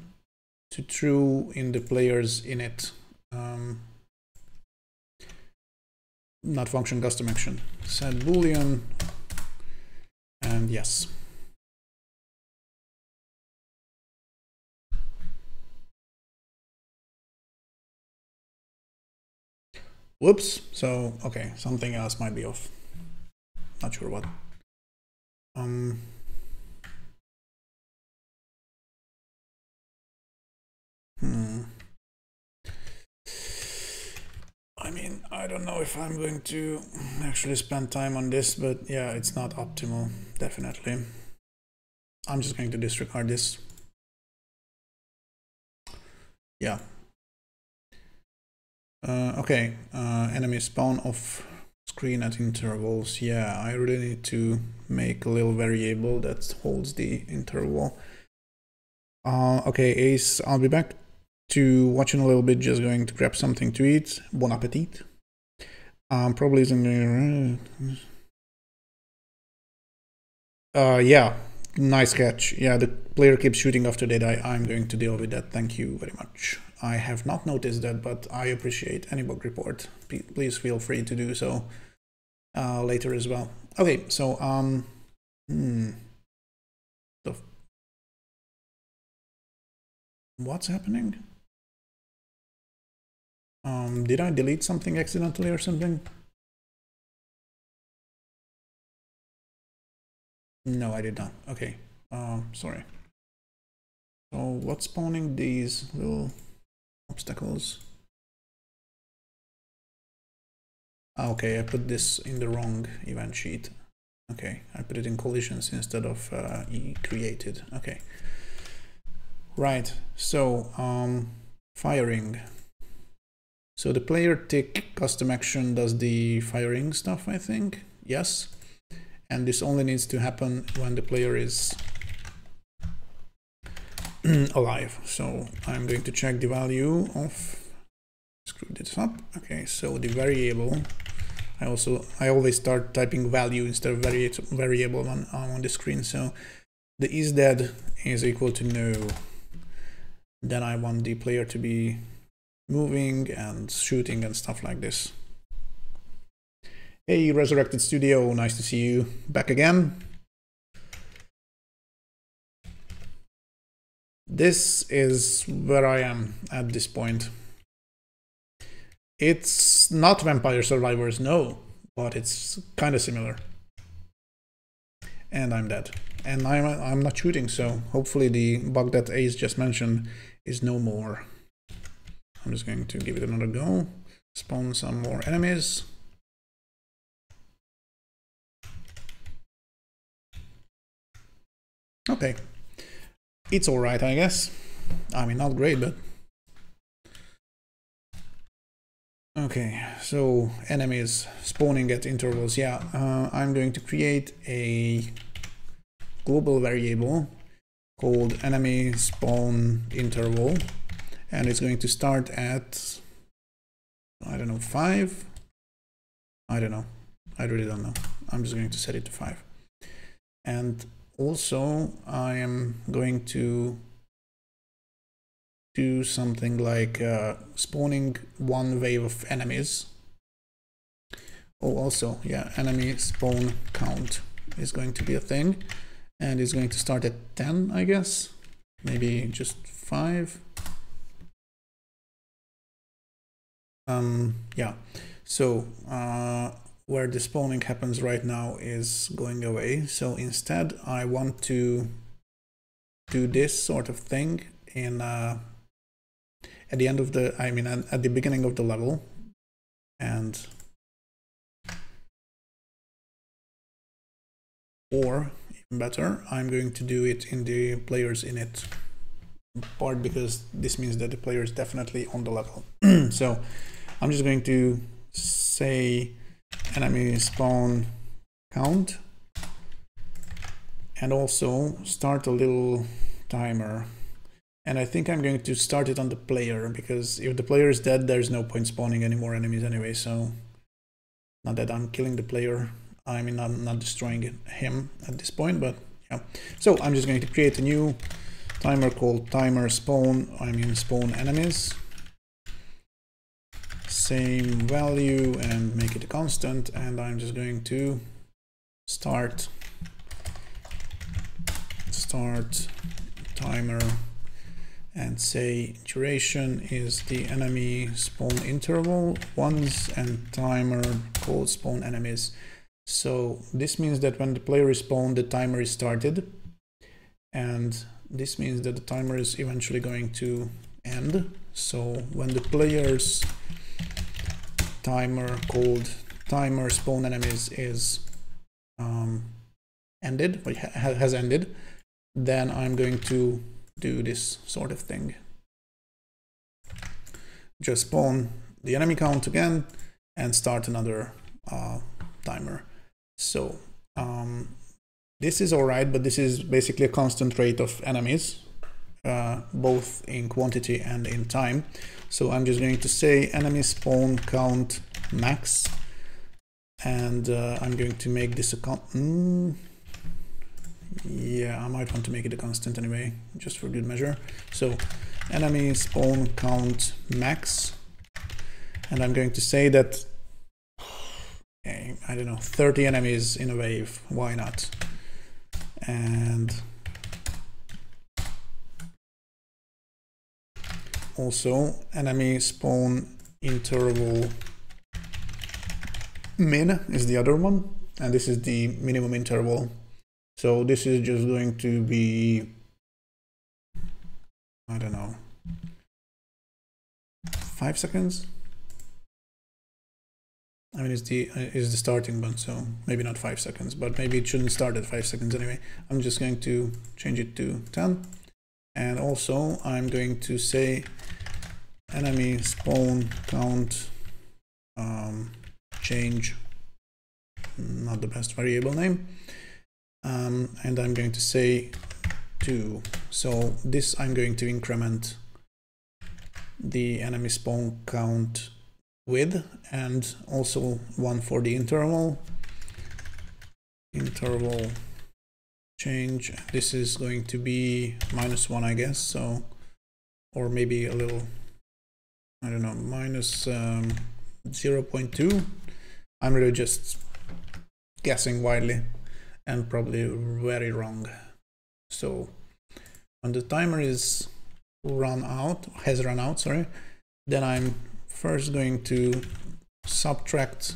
to true in the player's init, not function custom action. Set Boolean, and yes. Whoops. So okay, something else might be off. Not sure what. I mean, I don't know if I'm going to actually spend time on this, but yeah, it's not optimal, definitely. I'm just going to disregard this. Yeah. Okay, enemy spawn off screen at intervals. Yeah, I really need to make a little variable that holds the interval. Okay, Ace, I'll be back to watching a little bit, just going to grab something to eat. Bon appetit. Probably isn't going to... yeah, nice catch. Yeah, the player keeps shooting after they die. I'm going to deal with that. Thank you very much. I have not noticed that, but I appreciate any bug report. Please feel free to do so later as well. Okay, so, what's happening? Did I delete something accidentally or something? No, I did not. Okay. Sorry. So what's spawning these little obstacles? Okay, I put this in the wrong event sheet. Okay, I put it in collisions instead of created. Okay. Right, so firing. So the player tick custom action does the firing stuff, I think. Yes. And this only needs to happen when the player is alive. So I'm going to check the value of, screw this up. Okay, so the variable, I always start typing value instead of variable when I'm on the screen. So the is dead is equal to no. Then I want the player to be moving and shooting and stuff like this. Hey, Resurrected Studio, nice to see you back again. This is where I am at this point. It's not Vampire Survivors, no, but it's kind of similar. And I'm dead. And I'm not shooting, so hopefully the bug that Ace just mentioned is no more. I'm just going to give it another go. Spawn some more enemies. Okay. It's alright, I guess. I mean, not great, but... Okay, so enemies spawning at intervals. Yeah, I'm going to create a global variable called enemy spawn interval, and it's going to start at, I don't know, 5? I don't know. I really don't know. I'm just going to set it to 5. And also, I am going to do something like spawning one wave of enemies. Oh, also, yeah, enemy spawn count is going to be a thing. And it's going to start at 10, I guess. Maybe just 5. Yeah, so where the spawning happens right now is going away. So instead, I want to do this sort of thing in at the end of the, I mean, at the beginning of the level, and or even better, I'm going to do it in the players init part, because this means that the player is definitely on the level. So I'm just going to say enemy spawn count, and also start a little timer. And I think I'm going to start it on the player, because if the player is dead, there's no point spawning any more enemies anyway. So not that I'm killing the player, I mean, I'm not destroying him at this point, but yeah. So I'm just going to create a new timer called timer spawn, I mean spawn enemies. Same value and make it a constant, and I'm just going to start timer and say duration is the enemy spawn interval once, and timer called spawn enemies. So this means that when the player is spawned, the timer is started, and this means that the timer is eventually going to end. So when the player's timer called timer spawn enemies is ended, or has ended, then I'm going to do this sort of thing. Just spawn the enemy count again and start another timer. So this is alright, but this is basically a constant rate of enemies both in quantity and in time. So I'm just going to say enemy spawn count max, and I'm going to make this a yeah, I might want to make it a constant anyway, just for good measure. So enemy spawn count max, and I'm going to say that, I don't know, 30 enemies in a wave, why not? And also enemy spawn interval min is the other one, and this is the minimum interval. So this is just going to be, I don't know, 5 seconds. I mean, it's the starting one, so maybe not 5 seconds, but maybe it shouldn't start at 5 seconds anyway. I'm just going to change it to 10, and also I'm going to say enemy spawn count change, not the best variable name, and I'm going to say 2. So this I'm going to increment the enemy spawn count with, and also 1 for the interval change. This is going to be -1, I guess, so, or maybe a little, I don't know, minus 0.2. I'm really just guessing wildly and probably very wrong. So when the timer has run out, sorry, then I'm first going to subtract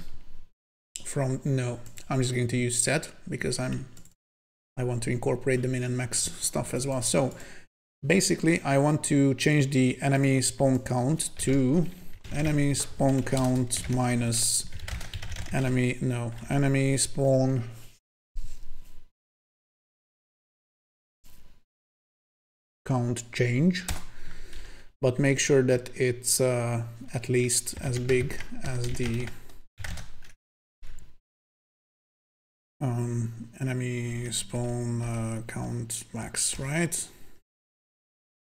from, no, I'm just going to use set because I want to incorporate the min and max stuff as well. So basically I want to change the enemy spawn count to enemy spawn count minus enemy spawn count change, but make sure that it's at least as big as the enemy spawn count max, right?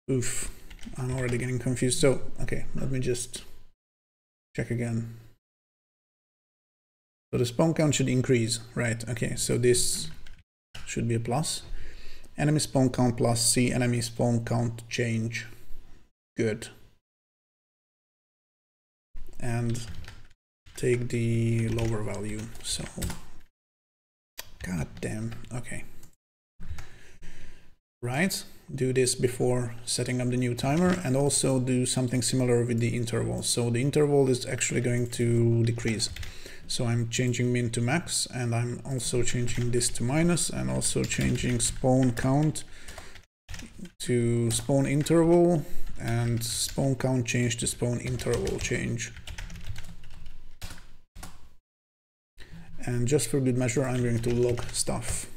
Oof, I'm already getting confused. So, okay, let me just check again. So the spawn count should increase, right? Okay, so this should be a plus. Enemy spawn count plus C, enemy spawn count change. Good. And take the lower value. So, god damn, okay. Right, do this before setting up the new timer, and also do something similar with the interval. So the interval is actually going to decrease. So I'm changing min to max, and I'm also changing this to minus, and also changing spawn count to spawn interval, and spawn count change to spawn interval change. And just for good measure, I'm going to log stuff.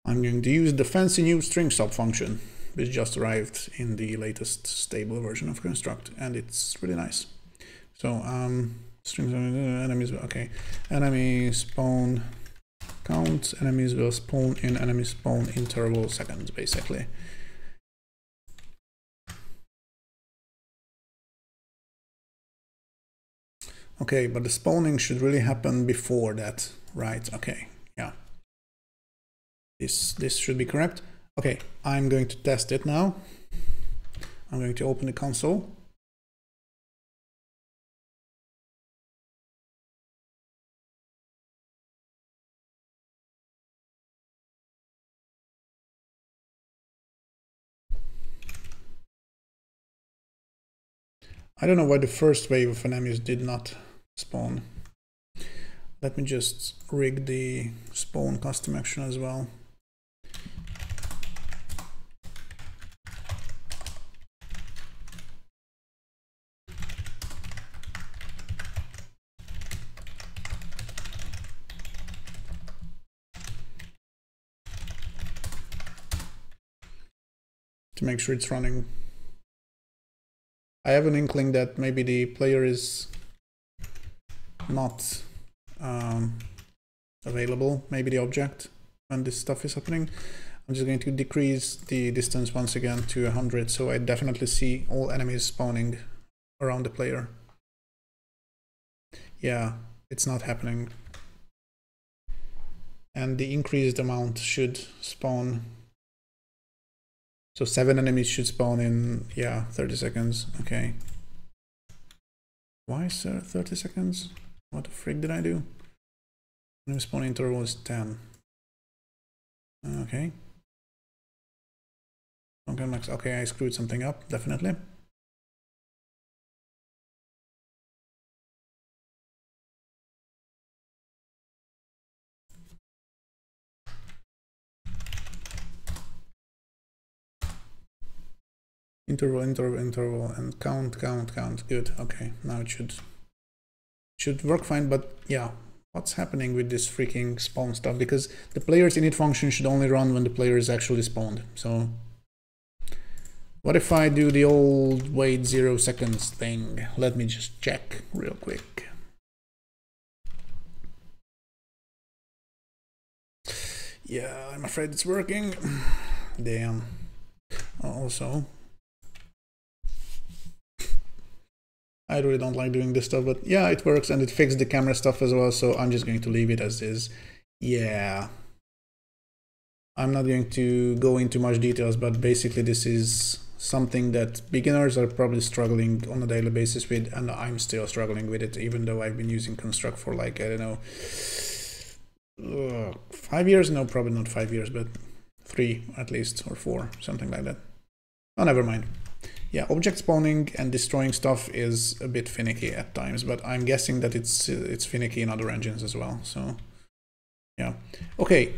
I'm going to use the fancy new string sub function, which just arrived in the latest stable version of Construct, and it's really nice. So strings enemies, okay, enemy spawn count, enemies will spawn in enemy spawn interval seconds, basically. Okay, but the spawning should really happen before that, right? Okay, yeah. This should be correct. Okay, I'm going to test it now. I'm going to open the console. I don't know why the first wave of enemies did not spawn. Let me just rig the spawn custom action as well. to make sure it's running. I have an inkling that maybe the player is not available, maybe the object, when this stuff is happening. I'm just going to decrease the distance once again to 100, so I definitely see all enemies spawning around the player. Yeah, it's not happening. And the increased amount should spawn. So 7 enemies should spawn in, yeah, 30 seconds. Okay. Why is there 30 seconds? What the frick did I do? Enemy spawn interval is 10. Okay. Okay, max. Okay, I screwed something up, definitely. Interval, and count. Good. Okay, now it should work fine. But yeah, what's happening with this freaking spawn stuff? Because the player's init function should only run when the player is actually spawned. So what if I do the old wait 0 seconds thing? Let me just check real quick. Yeah, I'm afraid it's working. Damn. Also, I really don't like doing this stuff, but yeah, it works, and it fixed the camera stuff as well, so I'm just going to leave it as is. Yeah. I'm not going to go into much details, but basically this is something that beginners are probably struggling on a daily basis with, and I'm still struggling with it, even though I've been using Construct for like, I don't know, 5 years? No, probably not 5 years, but 3 at least, or 4, something like that. Oh, never mind. Yeah, object spawning and destroying stuff is a bit finicky at times, but I'm guessing that it's finicky in other engines as well. So yeah. Okay.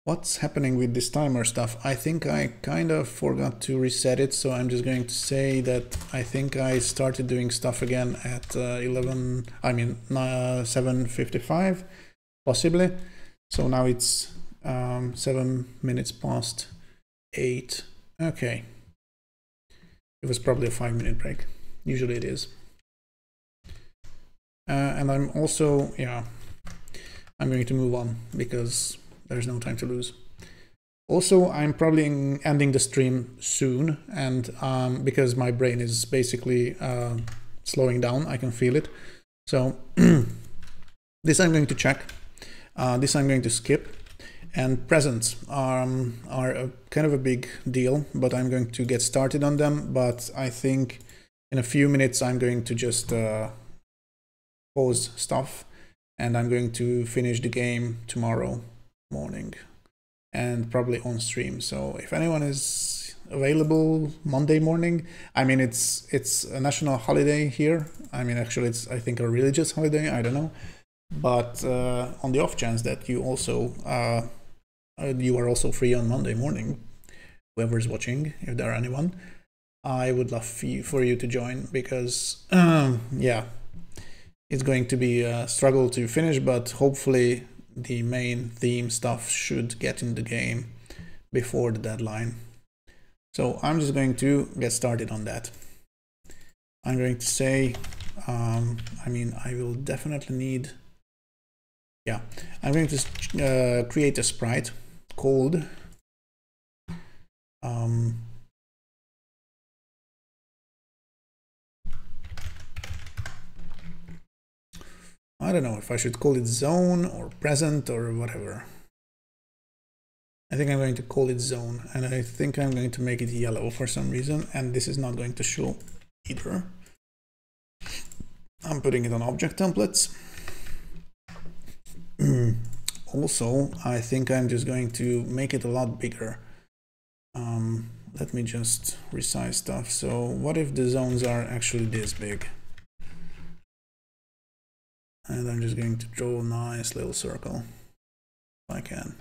What's happening with this timer stuff? I think I kind of forgot to reset it, so I'm just going to say that I think I started doing stuff again at 7:55, possibly. So now it's 7 minutes past 8. Okay. It was probably a 5-minute break. Usually it is. And I'm also, yeah, I'm going to move on because there's no time to lose. Also, I'm probably ending the stream soon, and because my brain is basically slowing down, I can feel it. So this I'm going to check. This I'm going to skip. And presents are a kind of a big deal, but I'm going to get started on them. But I think in a few minutes I'm going to just pause stuff, and I'm going to finish the game tomorrow morning and probably on stream. So if anyone is available Monday morning, I mean it's a national holiday here. I mean actually it's I think a religious holiday, I don't know. But on the off chance that you also you are also free on Monday morning, whoever's watching, if there are anyone, I would love for you to join, because yeah, it's going to be a struggle to finish, but hopefully the main theme stuff should get in the game before the deadline. So I'm just going to get started on that. I'm going to say, I mean, I will definitely need, yeah, I'm going to create a sprite called I don't know if I should call it zone or present or whatever. I think I'm going to call it zone, and I think I'm going to make it yellow for some reason, and this is not going to show either. I'm putting it on object templates. Also, I think I'm just going to make it a lot bigger. Let me just resize stuff. So what if the zones are actually this big? And I'm just going to draw a nice little circle, if I can.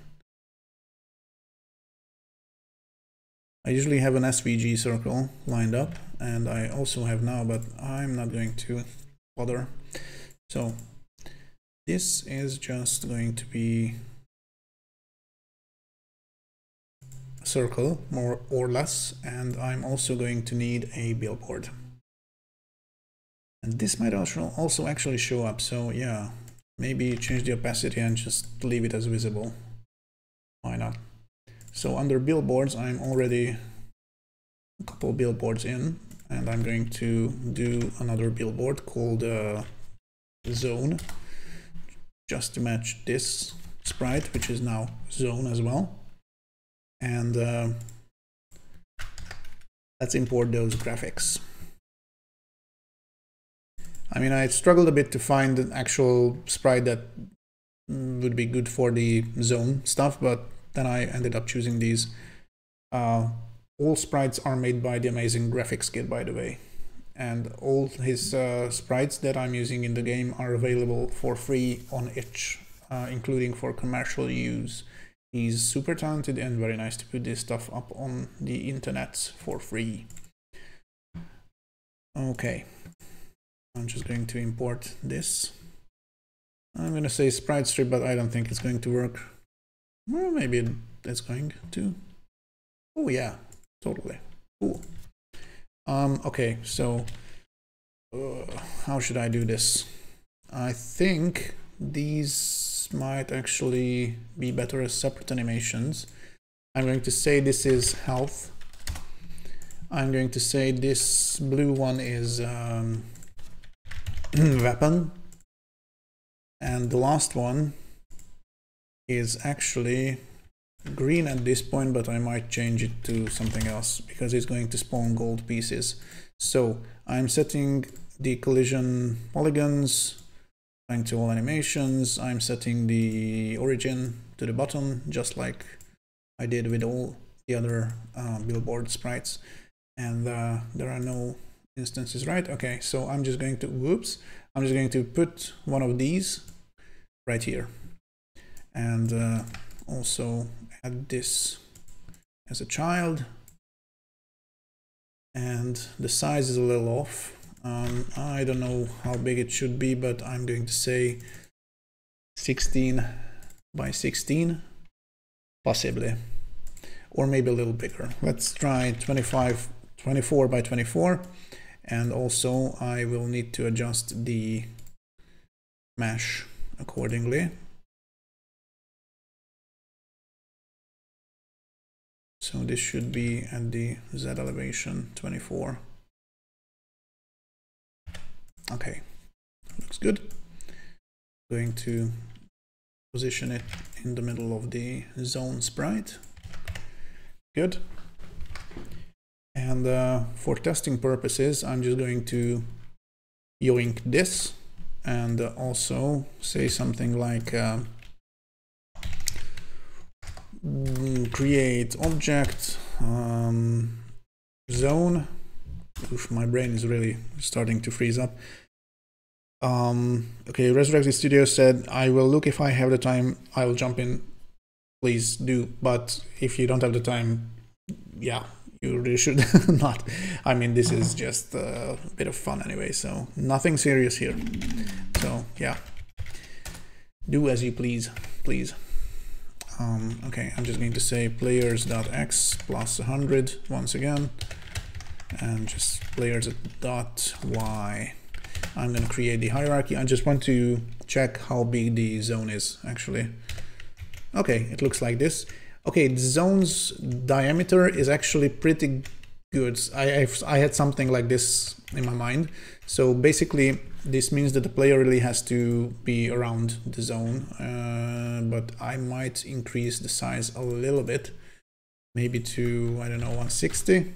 I usually have an SVG circle lined up, and I also have now, but I'm not going to bother. So this is just going to be a circle, more or less, and I'm also going to need a billboard. And this might also actually show up, so yeah, maybe change the opacity and just leave it as visible. Why not? So under billboards, I'm already a couple billboards in, and I'm going to do another billboard called zone, just to match this sprite, which is now zone as well. And let's import those graphics. I mean, I struggled a bit to find an actual sprite that would be good for the zone stuff, but then I ended up choosing these. All sprites are made by the amazing graphics kit, by the way. And all his sprites that I'm using in the game are available for free on itch, including for commercial use. He's super talented and very nice to put this stuff up on the internet for free. Okay, I'm just going to import this. I'm going to say sprite strip, but I don't think it's going to work. Well, maybe it's going to. Oh yeah, totally. Cool. Okay, so how should I do this? I think these might actually be better as separate animations. I'm going to say this is health. I'm going to say this blue one is weapon. And the last one is actually green at this point, but I might change it to something else because it's going to spawn gold pieces. So I'm setting the collision polygons, going to all animations. I'm setting the origin to the bottom, just like I did with all the other billboard sprites. And there are no instances, right? Okay, so I'm just going to, whoops, I'm just going to put one of these right here. And also add this as a child. And the size is a little off. I don't know how big it should be, but I'm going to say 16 by 16, possibly, or maybe a little bigger. Let's try 24 by 24. And also I will need to adjust the mesh accordingly. So this should be at the Z elevation 24. Okay, looks good. Going to position it in the middle of the zone sprite. Good. And for testing purposes, I'm just going to yoink this and also say something like create object zone. Oof, my brain is really starting to freeze up. Okay, Resurrected Studio said, I will look if I have the time, I will jump in. Please do, but if you don't have the time, yeah, you really should not. I mean, this is just a bit of fun anyway, so nothing serious here. So yeah, do as you please, please. Okay, I'm just going to say players.x plus 100 once again, and just players.y. I'm going to create the hierarchy. I just want to check how big the zone is actually. Okay, it looks like this. Okay, the zone's diameter is actually pretty good. I had something like this in my mind. So basically, this means that the player really has to be around the zone, but I might increase the size a little bit, maybe to, I don't know, 160.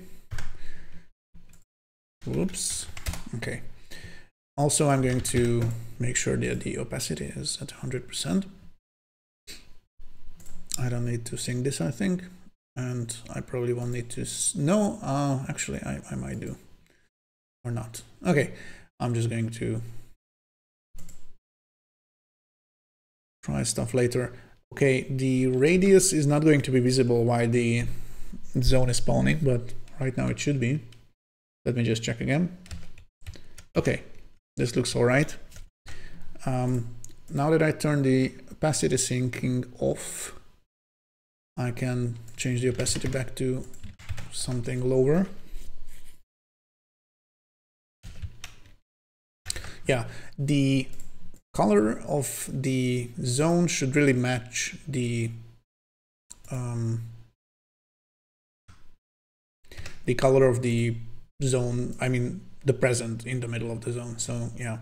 Whoops. Okay. Also, I'm going to make sure that the opacity is at 100%. I don't need to sync this, I think, and I probably won't need to, no, actually I might do, or not. Okay, I'm just going to try stuff later. Okay, the radius is not going to be visible while the zone is spawning, but right now it should be. Let me just check again. Okay, this looks all right. Now that I turn the opacity syncing off, I can change the opacity back to something lower. Yeah, the color of the zone should really match the color of the zone, I mean the present in the middle of the zone. So yeah,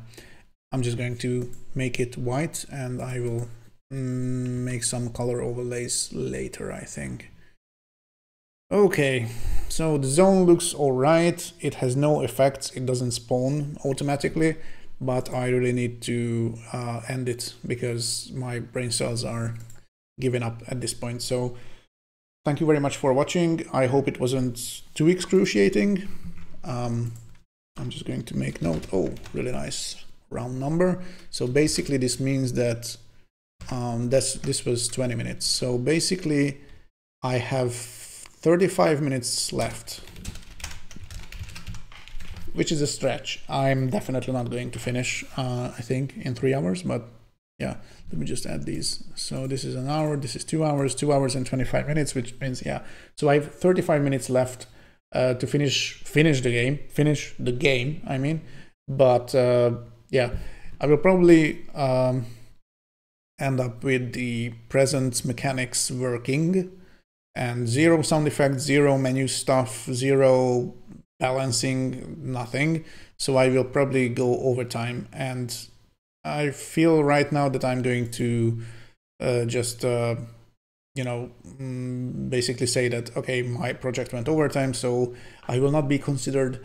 I'm just going to make it white, and I will make some color overlays later, I think. Okay, so the zone looks all right. It has no effects, it doesn't spawn automatically, but I really need to end it because my brain cells are giving up at this point. So thank you very much for watching. I hope it wasn't too excruciating. I'm just going to make note. Oh, really nice round number. So basically this means that this was 20 minutes. So basically I have 35 minutes left, which is a stretch. I'm definitely not going to finish, I think, in 3 hours, but yeah, let me just add these. So this is an hour, this is 2 hours, 2 hours and 25 minutes, which means, yeah. So I have 35 minutes left to finish the game, I mean. But yeah, I will probably end up with the present mechanics working, and 0 sound effects, 0 menu stuff, 0 balancing, nothing. So I will probably go overtime, and I feel right now that I'm going to just you know, basically say that, okay, my project went overtime, so I will not be considered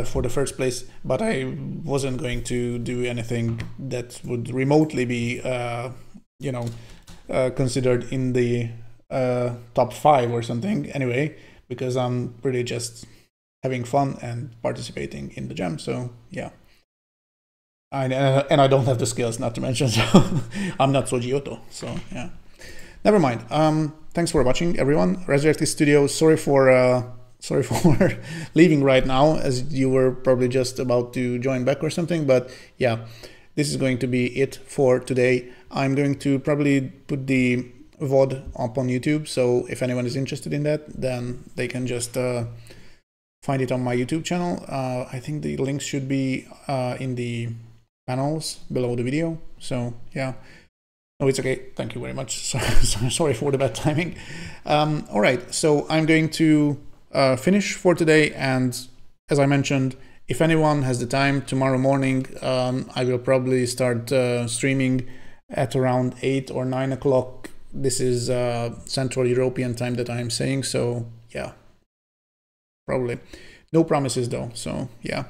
for the first place, but I wasn't going to do anything that would remotely be you know, considered in the top 5 or something anyway, because I'm really just having fun and participating in the jam. So yeah, and I don't have the skills, not to mention, so I'm not so Giotto, so yeah, never mind. Thanks for watching, everyone. Resurrected Studio, sorry for leaving right now, as you were probably just about to join back or something, but yeah, this is going to be it for today. I'm going to probably put the VOD up on YouTube, so if anyone is interested in that, then they can just find it on my YouTube channel. I think the links should be in the panels below the video, so yeah. No, it's okay, thank you very much. Sorry for the bad timing. All right, so I'm going to finish for today, and as I mentioned, if anyone has the time, tomorrow morning I will probably start streaming at around 8 or 9 o'clock. This is Central European time that I'm saying, so yeah, probably. No promises though, so yeah.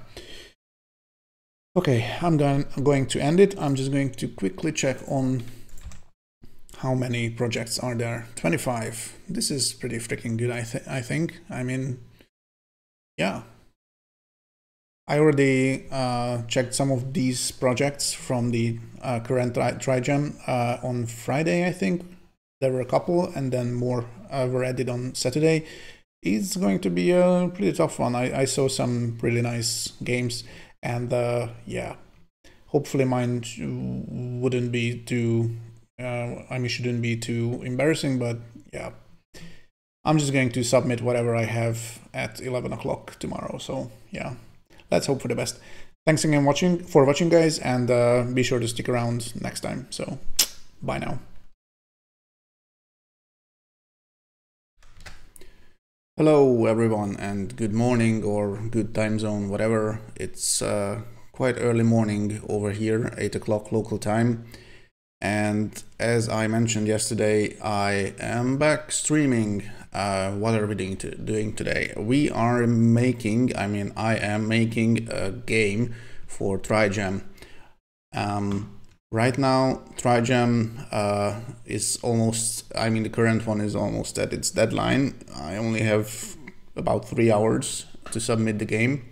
Okay, I'm going to end it. I'm just going to quickly check on how many projects are there. 25. This is pretty freaking good, I think. I mean, yeah. I already checked some of these projects from the current Trijam on Friday, I think. There were a couple, and then more were added on Saturday. It's going to be a pretty tough one. I saw some really nice games, and yeah, hopefully mine wouldn't be too, I mean, shouldn't be too embarrassing, but yeah, I'm just going to submit whatever I have at 11 o'clock tomorrow. So yeah, let's hope for the best. Thanks again for watching, guys, and be sure to stick around next time. So bye now. Hello everyone, and good morning or good time zone, whatever. It's quite early morning over here, 8 o'clock local time. And as I mentioned yesterday, I am back streaming. What are we doing today? We are making, I mean, I am making a game for Trijam. Right now, Trijam is almost, I mean, the current one is almost at its deadline. I only have about 3 hours to submit the game.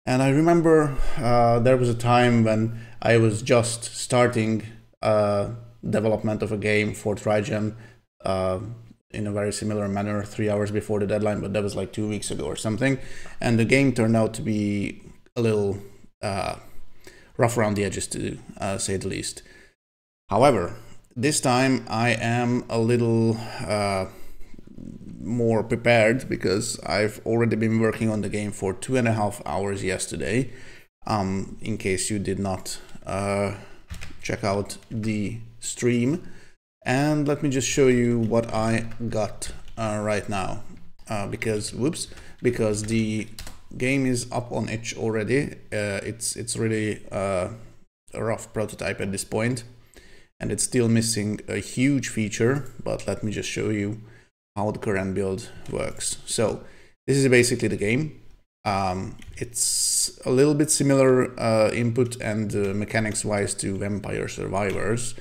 And I remember there was a time when I was just starting development of a game for Trijam in a very similar manner 3 hours before the deadline, but that was like 2 weeks ago or something. And the game turned out to be a little rough around the edges, to say the least. However, this time I am a little more prepared because I've already been working on the game for 2.5 hours yesterday. In case you did not check out the stream. And let me just show you what I got right now, because the game is up on itch already. It's really a rough prototype at this point, and it's still missing a huge feature, but let me just show you how the current build works. So this is basically the game. It's a little bit similar input and mechanics wise to Vampire Survivors.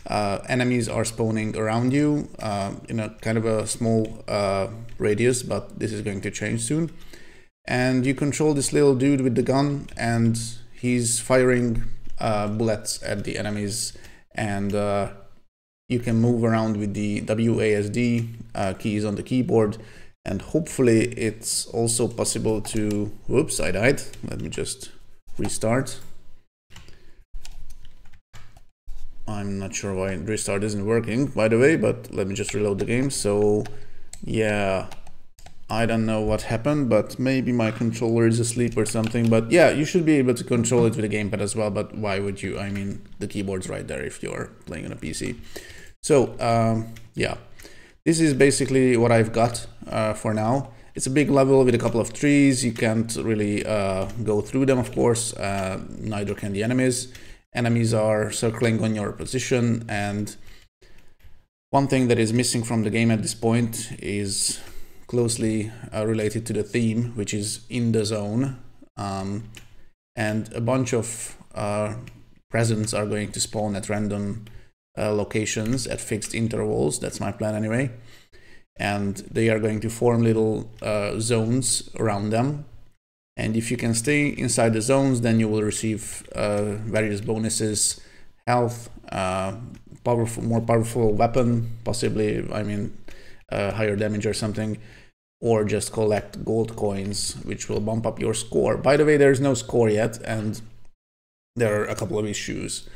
Enemies are spawning around you in a kind of a small radius, but this is going to change soon. And you control this little dude with the gun, and he's firing bullets at the enemies, and you can move around with the WASD keys on the keyboard, and hopefully it's also possible to... Whoops, I died. Let me just restart. I'm not sure why restart isn't working, by the way, but let me just reload the game. So yeah, I don't know what happened, but maybe my controller is asleep or something. But yeah, you should be able to control it with a gamepad as well, but why would you? I mean, the keyboard's right there if you're playing on a PC. So yeah, this is basically what I've got for now. It's a big level with a couple of trees. You can't really go through them, of course. Neither can the enemies. Enemies are circling on your position, and one thing that is missing from the game at this point is closely related to the theme, which is in the zone, and a bunch of presents are going to spawn at random locations at fixed intervals. That's my plan anyway, and they are going to form little zones around them. And if you can stay inside the zones, then you will receive various bonuses, health, more powerful weapon, possibly, I mean, higher damage or something, or just collect gold coins, which will bump up your score. By the way, there's no score yet, and there are a couple of issues.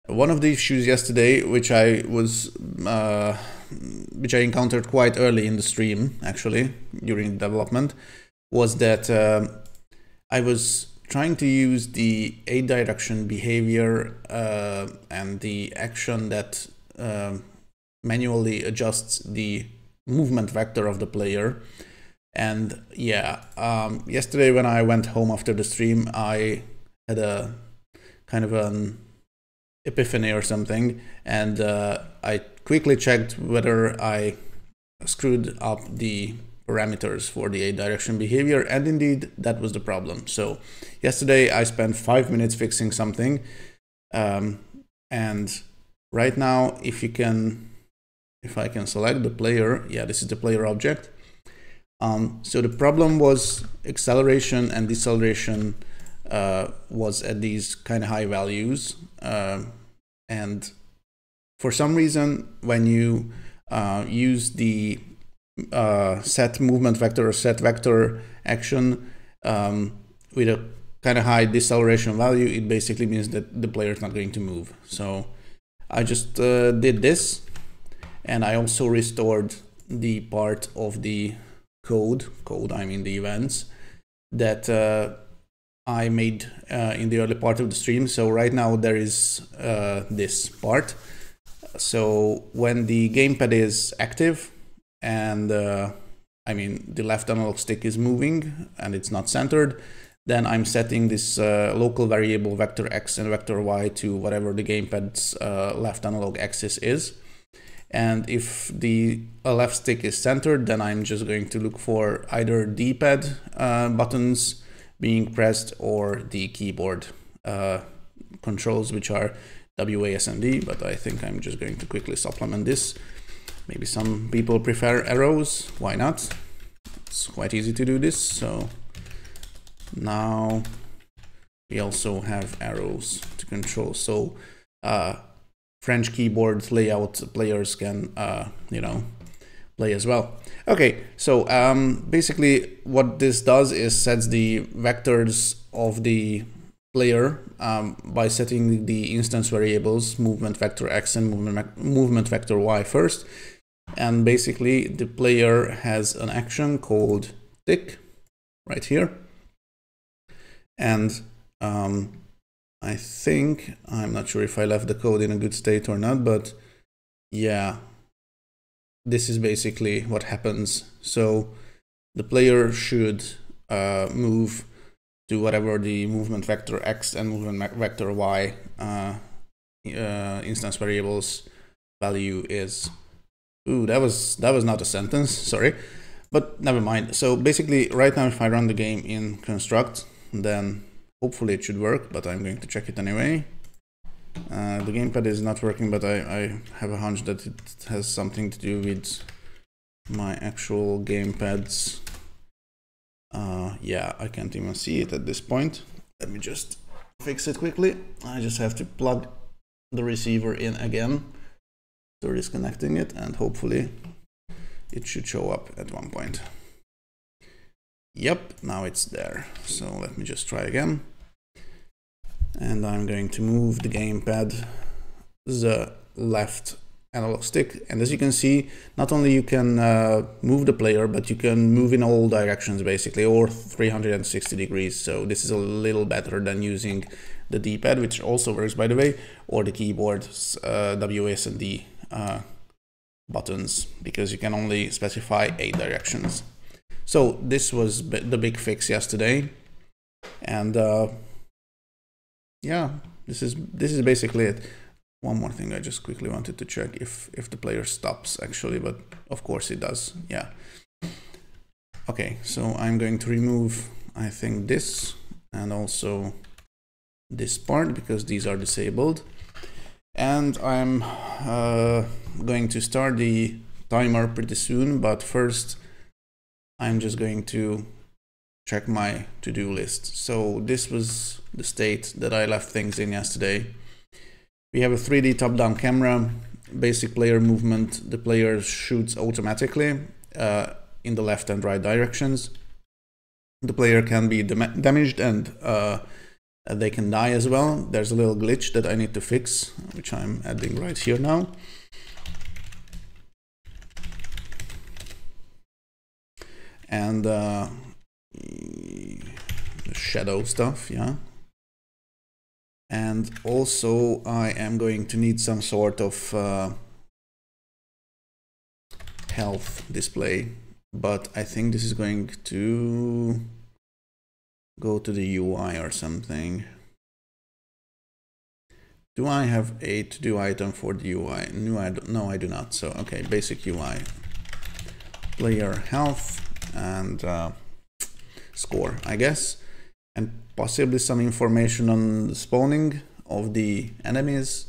One of the issues yesterday, which I encountered quite early in the stream, actually, during development, was that I was trying to use the 8-direction behavior and the action that manually adjusts the movement vector of the player. And yeah, yesterday when I went home after the stream, I had a kind of an epiphany or something, and I quickly checked whether I screwed up the parameters for the 8-direction behavior, and indeed that was the problem. So yesterday I spent 5 minutes fixing something, and right now if I can select the player, yeah, this is the player object. So the problem was acceleration and deceleration was at these kind of high values, and for some reason when you use the set movement vector or set vector action with a kind of high deceleration value, it basically means that the player is not going to move. So I just did this, and I also restored the part of the code, I mean the events, that I made in the early part of the stream. So right now there is this part. So when the gamepad is active, and I mean the left analog stick is moving and it's not centered, then I'm setting this local variable vector x and vector y to whatever the gamepad's left analog axis is. And if the left stick is centered, then I'm just going to look for either D-pad buttons being pressed or the keyboard controls, which are WASD, but I think I'm just going to quickly supplement this. Maybe some people prefer arrows, why not? It's quite easy to do this. So now we also have arrows to control. So French keyboard layout players can, you know, play as well. Okay, so basically what this does is sets the vectors of the player by setting the instance variables movement vector x and movement vector y first. And basically the player has an action called tick right here. And I think, I'm not sure if I left the code in a good state or not, but yeah, this is basically what happens. So the player should move to whatever the movement vector x and movement vector y instance variables value is. Ooh, that was not a sentence, sorry, but never mind. So basically right now if I run the game in construct, then hopefully it should work, but I'm going to check it anyway. The gamepad is not working, but I have a hunch that it has something to do with my actual gamepads. Yeah, I can't even see it at this point. Let me just fix it quickly. I just have to plug the receiver in again. So disconnecting it, and hopefully it should show up at one point. Yep, now it's there. So let me just try again. And I'm going to move the gamepad, the left analog stick. And as you can see, not only you can move the player, but you can move in all directions basically, or 360 degrees. So this is a little better than using the D-pad, which also works by the way, or the keyboard's W, S, and D buttons, because you can only specify 8 directions. So this was the big fix yesterday, and yeah, this is basically it. One more thing I just quickly wanted to check if the player stops actually, but of course it does. Yeah. Okay, so I'm going to remove, I think, this and also this part because these are disabled. And I'm going to start the timer pretty soon, but first I'm just going to check my to-do list. So this was the state that I left things in yesterday. We have a 3D top-down camera, basic player movement. The player shoots automatically in the left and right directions. The player can be damaged and they can die as well. There's a little glitch that I need to fix, which I'm adding right here now. And the shadow stuff, yeah. And also I am going to need some sort of health display, but I think this is going to go to the UI or something. Do I have a to-do item for the UI? No, I do not. So, okay, basic UI, player health, and score, I guess, and possibly some information on the spawning of the enemies.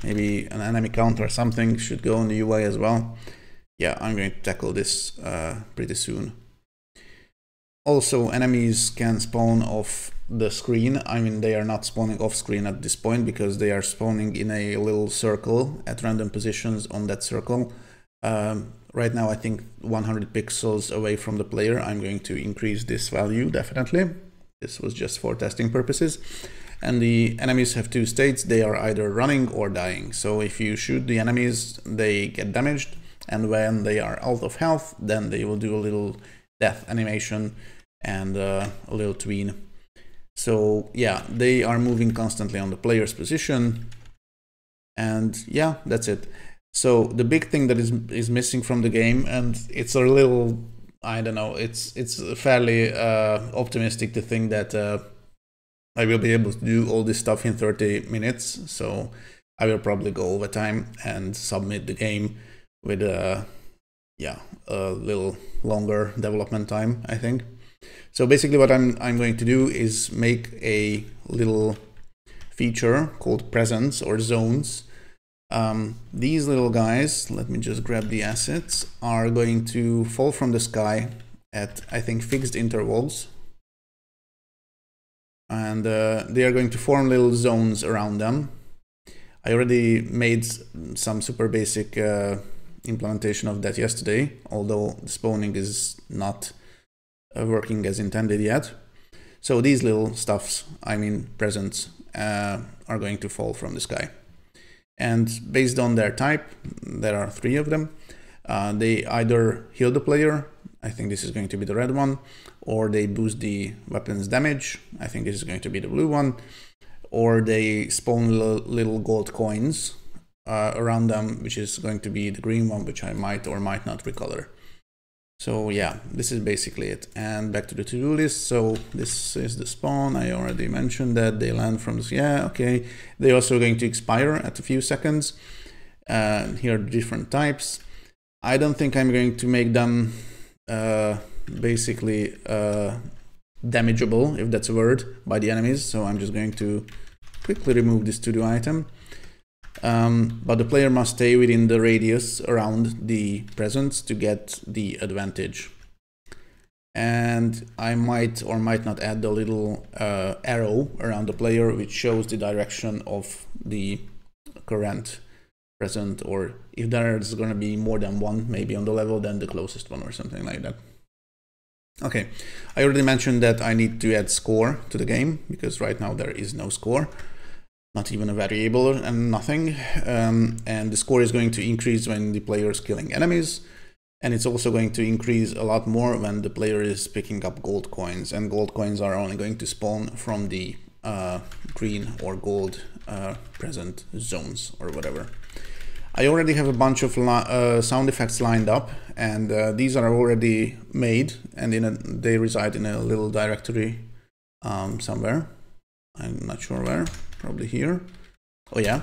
Maybe an enemy count or something should go on the UI as well. Yeah, I'm going to tackle this pretty soon. Also, enemies can spawn off the screen. I mean, they are not spawning off screen at this point because they are spawning in a little circle at random positions on that circle. Right now, I think 100 pixels away from the player. I'm going to increase this value, definitely. This was just for testing purposes. And the enemies have two states. They are either running or dying. So if you shoot the enemies, they get damaged. And when they are out of health, then they will do a little death animation and a little tween. So yeah, they are moving constantly on the player's position. And yeah, that's it. So the big thing that is missing from the game, and it's a little, I don't know, it's fairly optimistic to think that I will be able to do all this stuff in 30 minutes. So I will probably go over time and submit the game with a little longer development time, I think. So basically what I'm going to do is make a little feature called presents or zones. These little guys, let me just grab the assets, are going to fall from the sky at, I think, fixed intervals. And they are going to form little zones around them. I already made some super basic implementation of that yesterday, although the spawning is not working as intended yet. So these little stuffs, I mean presents, are going to fall from the sky. And based on their type, there are 3 of them. They either heal the player, I think this is going to be the red one, or they boost the weapon's damage, I think this is going to be the blue one, or they spawn little gold coins around them, which is going to be the green one, which I might or might not recolor. So yeah, this is basically it. And back to the to-do list. So this is the spawn. I already mentioned that they land from this. Yeah, okay. They're also going to expire at a few seconds. Here are different types. I don't think I'm going to make them basically damageable, if that's a word, by the enemies. So I'm just going to quickly remove this to-do item. But the player must stay within the radius around the presence to get the advantage. And I might or might not add the little arrow around the player which shows the direction of the current present, or if there's going to be more than one maybe on the level, then the closest one or something like that. Okay, I already mentioned that I need to add score to the game because right now there is no score. Not even a variable and nothing. And the score is going to increase when the player is killing enemies. And it's also going to increase a lot more when the player is picking up gold coins. And gold coins are only going to spawn from the green or gold present zones or whatever. I already have a bunch of sound effects lined up, and these are already made, and they reside in a little directory somewhere. I'm not sure where. Probably here. Oh yeah.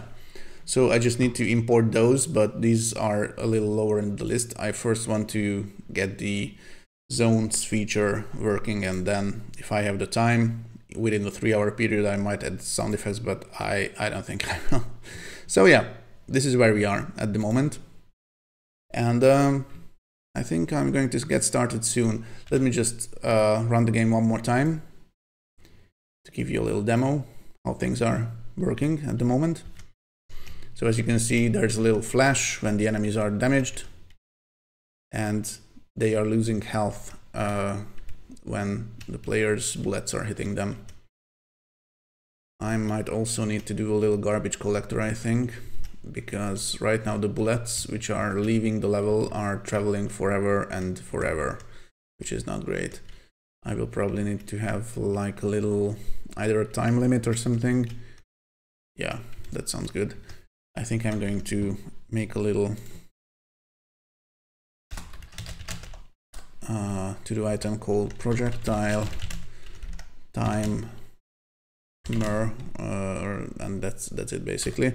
So I just need to import those, but these are a little lower in the list. I first want to get the zones feature working, and then if I have the time within the 3-hour period, I might add sound effects, but I don't think I will. So yeah, this is where we are at the moment. And I think I'm going to get started soon. Let me just run the game one more time to give you a little demo how things are working at the moment. So as you can see, there's a little flash when the enemies are damaged, and they are losing health when the player's bullets are hitting them. I might also need to do a little garbage collector, I think, because right now the bullets which are leaving the level are traveling forever and forever, which is not great. I will probably need to have like a little, either a time limit or something. Yeah, that sounds good. I think I'm going to make a little to-do item called projectile timer, and that's it basically.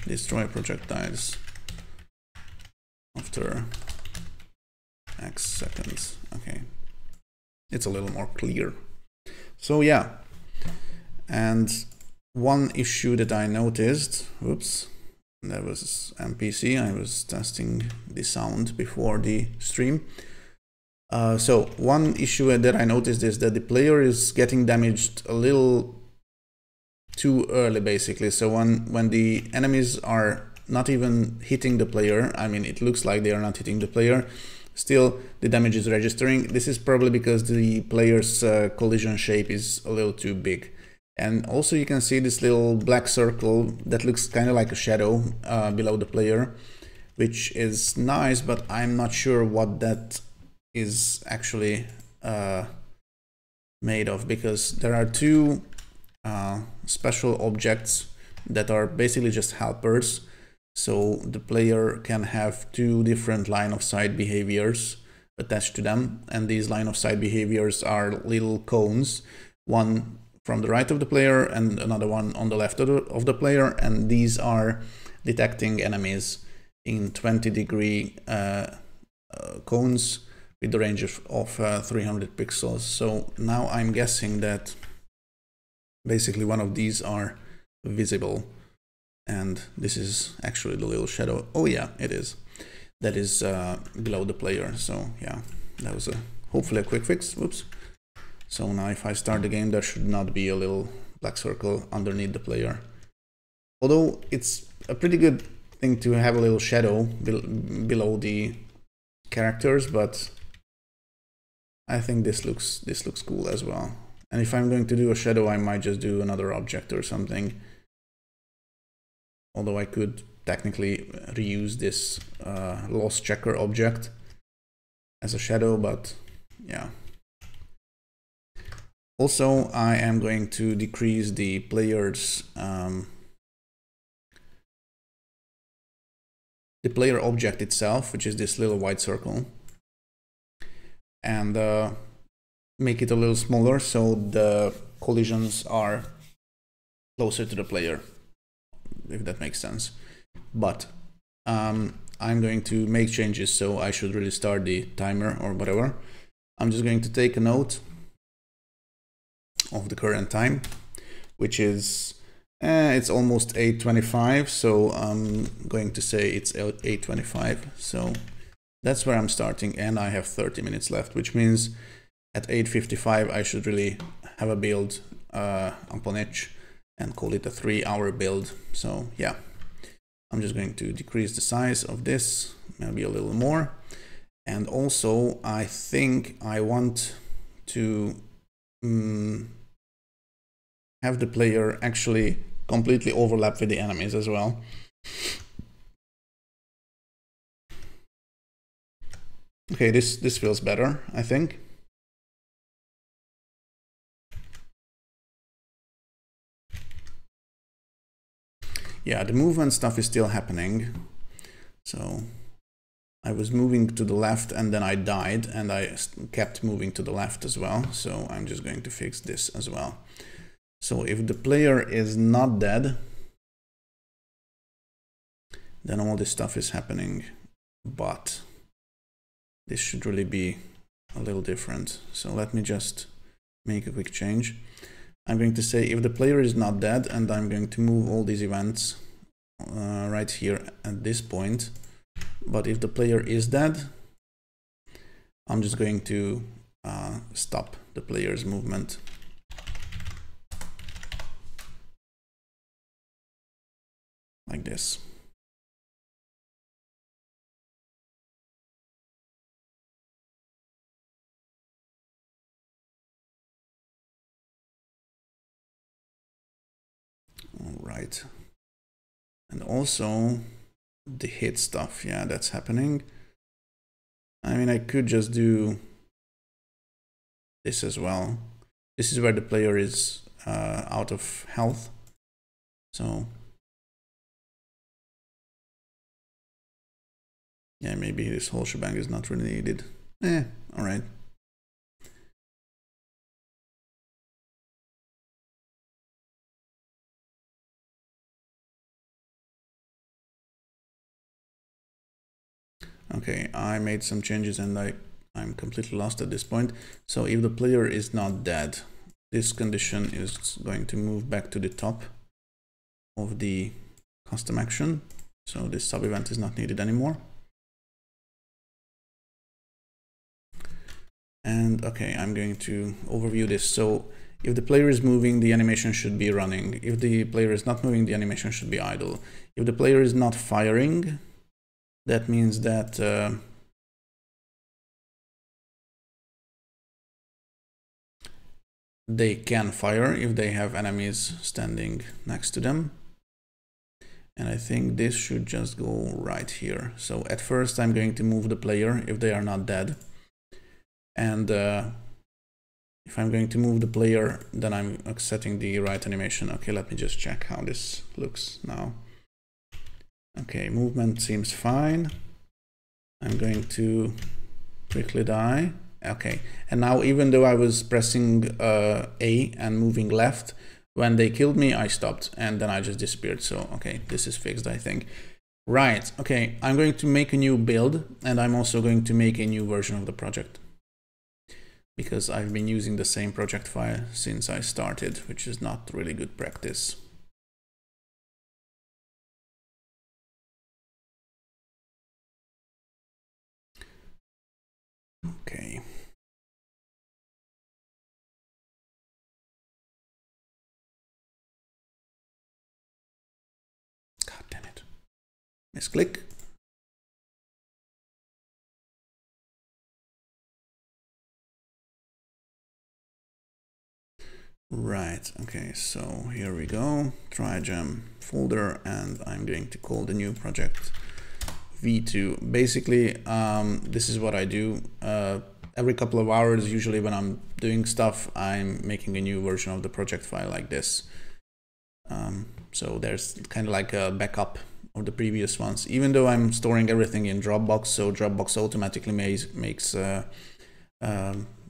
Destroy projectiles after X seconds. Okay, it's a little more clear. So yeah, and one issue that I noticed, oops, that was NPC. I was testing the sound before the stream. So one issue that I noticed is that the player is getting damaged a little too early, basically. So when the enemies are not even hitting the player, I mean, it looks like they are not hitting the player, still the damage is registering. This is probably because the player's collision shape is a little too big. And also you can see this little black circle that looks kind of like a shadow below the player, which is nice, but I'm not sure what that is actually made of, because there are two special objects that are basically just helpers. So the player can have two different line of sight behaviors attached to them, and these line of sight behaviors are little cones, one from the right of the player and another one on the left of the player, and these are detecting enemies in 20-degree cones with the range of 300 pixels. So now I'm guessing that basically one of these are visible, and this is actually the little shadow. Oh yeah, it is. That is below the player. So yeah, that was hopefully a quick fix. Whoops. So now if I start the game, there should not be a little black circle underneath the player. Although it's a pretty good thing to have a little shadow below the characters, but I think this looks cool as well. And if I'm going to do a shadow, I might just do another object or something. Although I could technically reuse this loss checker object as a shadow, but yeah. Also, I am going to decrease the player's the player object itself, which is this little white circle, and make it a little smaller so the collisions are closer to the player, if that makes sense. But I'm going to make changes, so I should really start the timer or whatever. I'm just going to take a note of the current time, which is it's almost 8:25, so I'm going to say it's 8:25. So that's where I'm starting, and I have 30 minutes left, which means at 8:55 I should really have a build upon it and call it a 3-hour build. So yeah, I'm just going to decrease the size of this, maybe a little more. And also I think I want to have the player actually completely overlap with the enemies as well. Okay, this feels better, I think. Yeah, the movement stuff is still happening. So I was moving to the left and then I died, and I kept moving to the left as well. So I'm just going to fix this as well. So if the player is not dead, then all this stuff is happening, but this should really be a little different. So let me just make a quick change. I'm going to say if the player is not dead, and I'm going to move all these events right here at this point. But if the player is dead, I'm just going to stop the player's movement. Like this. All right. And also the hit stuff, yeah, that's happening. I mean, I could just do this as well. This is where the player is out of health. So yeah, maybe this whole shebang is not really needed. All right. Okay, I made some changes and I'm completely lost at this point. So if the player is not dead, this condition is going to move back to the top of the custom action. So this sub event is not needed anymore. And okay, I'm going to overview this. So if the player is moving, the animation should be running. If the player is not moving, the animation should be idle. If the player is not firing, that means that they can fire if they have enemies standing next to them. And I think this should just go right here. So at first I'm going to move the player if they are not dead. And if I'm going to move the player, then I'm setting the right animation. Okay, let me just check how this looks now. Okay, movement seems fine. I'm going to quickly die. Okay, and now even though I was pressing A and moving left, when they killed me, I stopped and then I just disappeared. So, okay, this is fixed, I think. Right, okay, I'm going to make a new build, and I'm also going to make a new version of the project, because I've been using the same project file since I started, which is not really good practice. Okay. God damn it. Misclick. Right, okay, so here we go, Trijam folder, and I'm going to call the new project V2. Basically, this is what I do. Every couple of hours, usually when I'm doing stuff, I'm making a new version of the project file like this. So there's kind of like a backup of the previous ones, even though I'm storing everything in Dropbox, so Dropbox automatically makes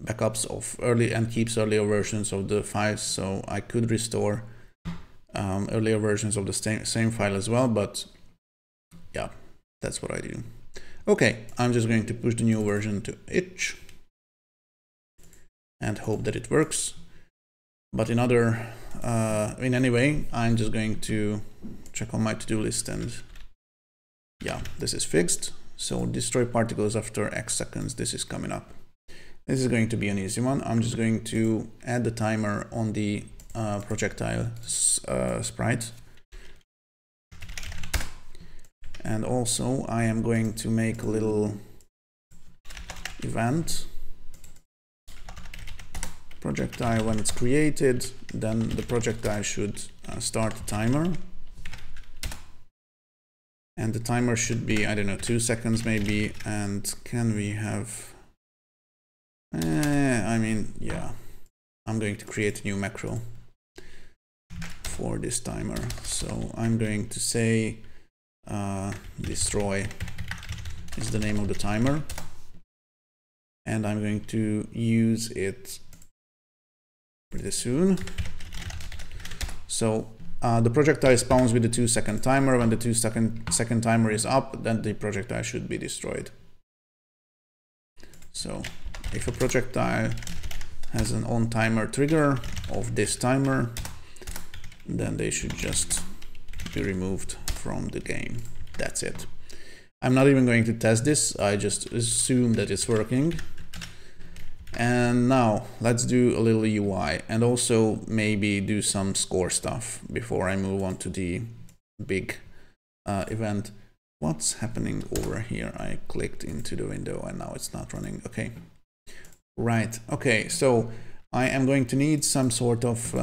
backups of early and keeps earlier versions of the files, so I could restore earlier versions of the same file as well, but yeah, that's what I do. Okay, I'm just going to push the new version to itch and hope that it works. But in any way, I'm just going to check on my to-do list, and yeah, this is fixed. So destroy particles after X seconds, this is coming up. This is going to be an easy one. I'm just going to add the timer on the projectile sprite. And also I am going to make a little event. Projectile, when it's created, then the projectile should start the timer. And the timer should be, I don't know, 2 seconds maybe. And can we have... I mean, yeah, I'm going to create a new macro for this timer. So I'm going to say destroy is the name of the timer. And I'm going to use it pretty soon. So the projectile spawns with the 2-second timer. When the 2-second timer is up, then the projectile should be destroyed. So if a projectile has an on timer trigger of this timer, then they should just be removed from the game. That's it. I'm not even going to test this. I just assume that it's working. And now let's do a little UI and also maybe do some score stuff before I move on to the big event. What's happening over here? I clicked into the window and now it's not running. Okay. Right. Okay. So I am going to need some sort of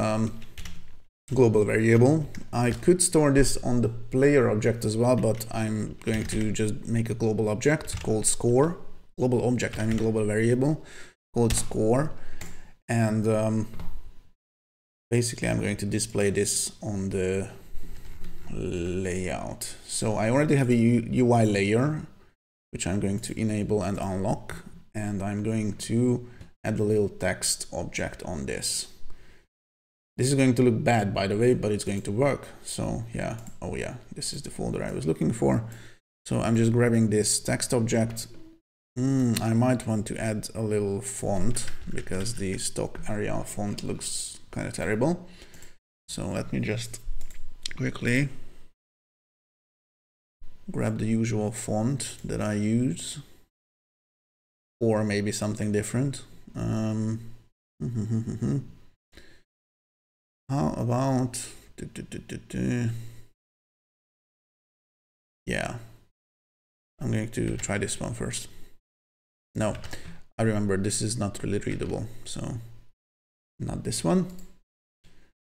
global variable. I could store this on the player object as well, but I'm going to just make a global object called score. Global object, I mean global variable called score. And basically I'm going to display this on the layout. So I already have a UI layer, which I'm going to enable and unlock. And I'm going to add a little text object on this. This is going to look bad, by the way, but it's going to work. So yeah, oh yeah, this is the folder I was looking for. So I'm just grabbing this text object. I might want to add a little font because the stock Arial font looks kind of terrible. So let me just quickly grab the usual font that I use, or maybe something different. How about yeah, I'm going to try this one first. No, I remember this is not really readable, so not this one.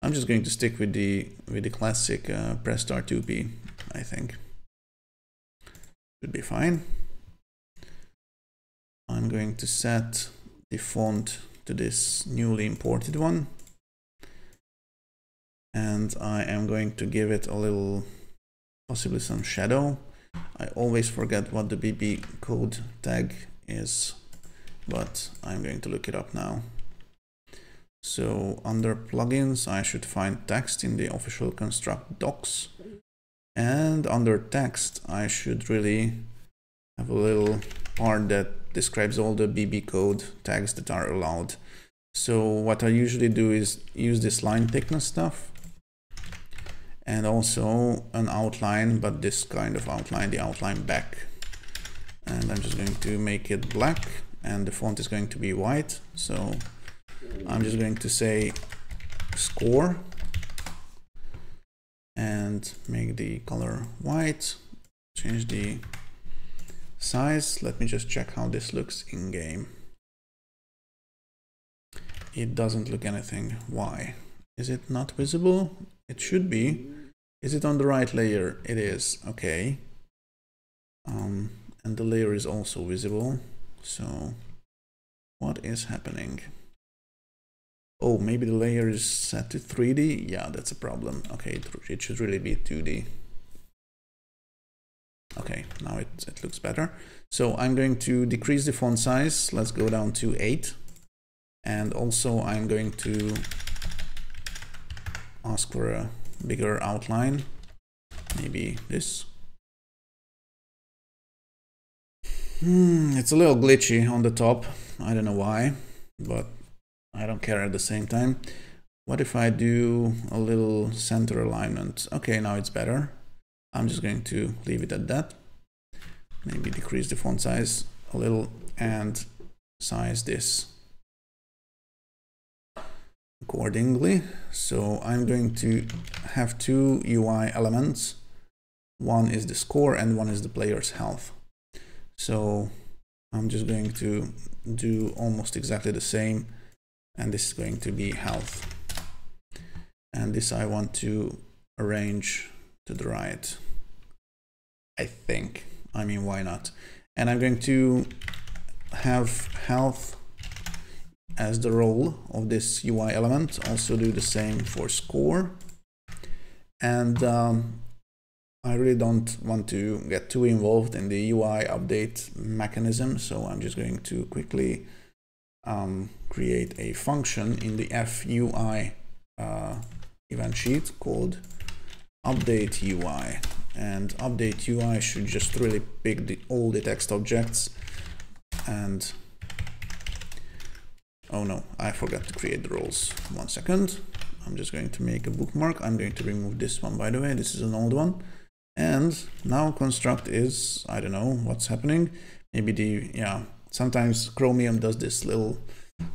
I'm just going to stick with the classic press start 2p. I think should be fine. I'm going to set the font to this newly imported one, and I am going to give it a little, possibly some shadow. I always forget what the BB code tag is, but I'm going to look it up now. So under plugins, I should find text in the official construct docs, and under text, I should really have a little part that describes all the BB code tags that are allowed. So what I usually do is use this line thickness stuff, and also an outline, but this kind of outline, the outline back. And I'm just going to make it black, and the font is going to be white. So I'm just going to say score and make the color white, change the size. Let me just check how this looks in game. it doesn't look anything. Why? Is it not visible? It should be. Is it on the right layer? It is. Okay. And the layer is also visible. So what is happening? Oh, maybe the layer is set to 3D. Yeah, that's a problem. Okay, it should really be 2D. Okay, now it looks better. So I'm going to decrease the font size. Let's go down to 8. And also I'm going to ask for a bigger outline. Maybe this. It's a little glitchy on the top. I don't know why, but I don't care at the same time. What if I do a little center alignment? Okay, now it's better. I'm just going to leave it at that. Maybe decrease the font size a little and size this accordingly. So I'm going to have two UI elements. One is the score and one is the player's health. So I'm just going to do almost exactly the same, and this is going to be health. And this I want to arrange to the right, I think. I mean, why not? And I'm going to have health as the role of this UI element. Also do the same for score. And I really don't want to get too involved in the UI update mechanism, so I'm just going to quickly create a function in the FUI event sheet called update UI. And update UI should just really pick all the text objects. And oh no, I forgot to create the roles. 1 second. I'm just going to make a bookmark. I'm going to remove this one, by the way. This is an old one. And now construct is, I don't know what's happening. Maybe sometimes Chromium does this little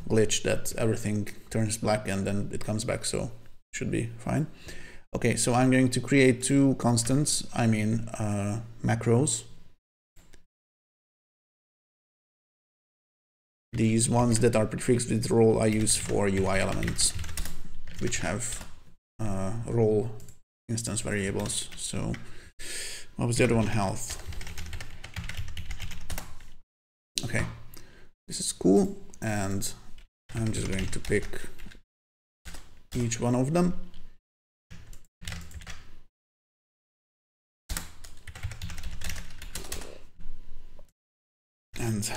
glitch that everything turns black and then it comes back, so should be fine. Okay, so I'm going to create two constants, macros. These ones that are prefixed with role I use for UI elements, which have role instance variables. So what was the other one? Health. Okay, this is cool, and I'm just going to pick each one of them. And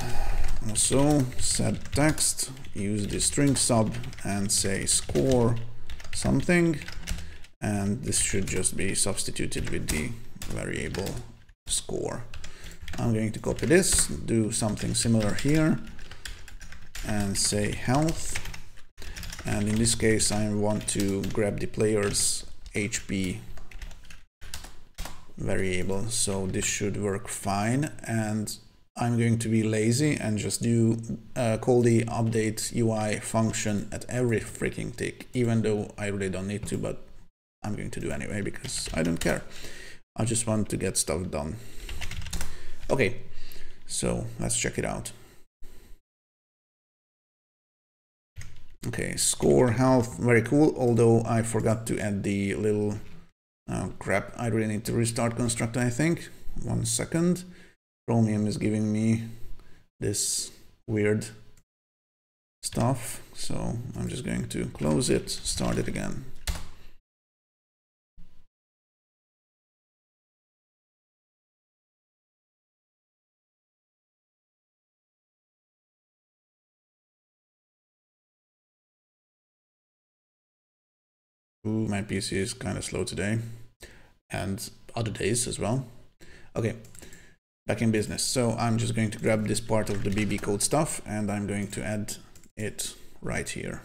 also set text, use the string sub and say score something, and this should just be substituted with the variable score. I'm going to copy this, do something similar here, and say health. And in this case, I want to grab the player's HP variable, so this should work fine. And I'm going to be lazy and just do call the update UI function at every freaking tick, even though I really don't need to, but I'm going to do anyway because I don't care. I just want to get stuff done. Okay, so let's check it out. Okay, score, health, very cool, although I forgot to add the little crap. I really need to restart constructor, I think. 1 second. Chromium is giving me this weird stuff, so I'm just going to close it, start it again. Ooh, my PC is kind of slow today, and other days as well. Okay, back in business. So I'm just going to grab this part of the BB code stuff and I'm going to add it right here.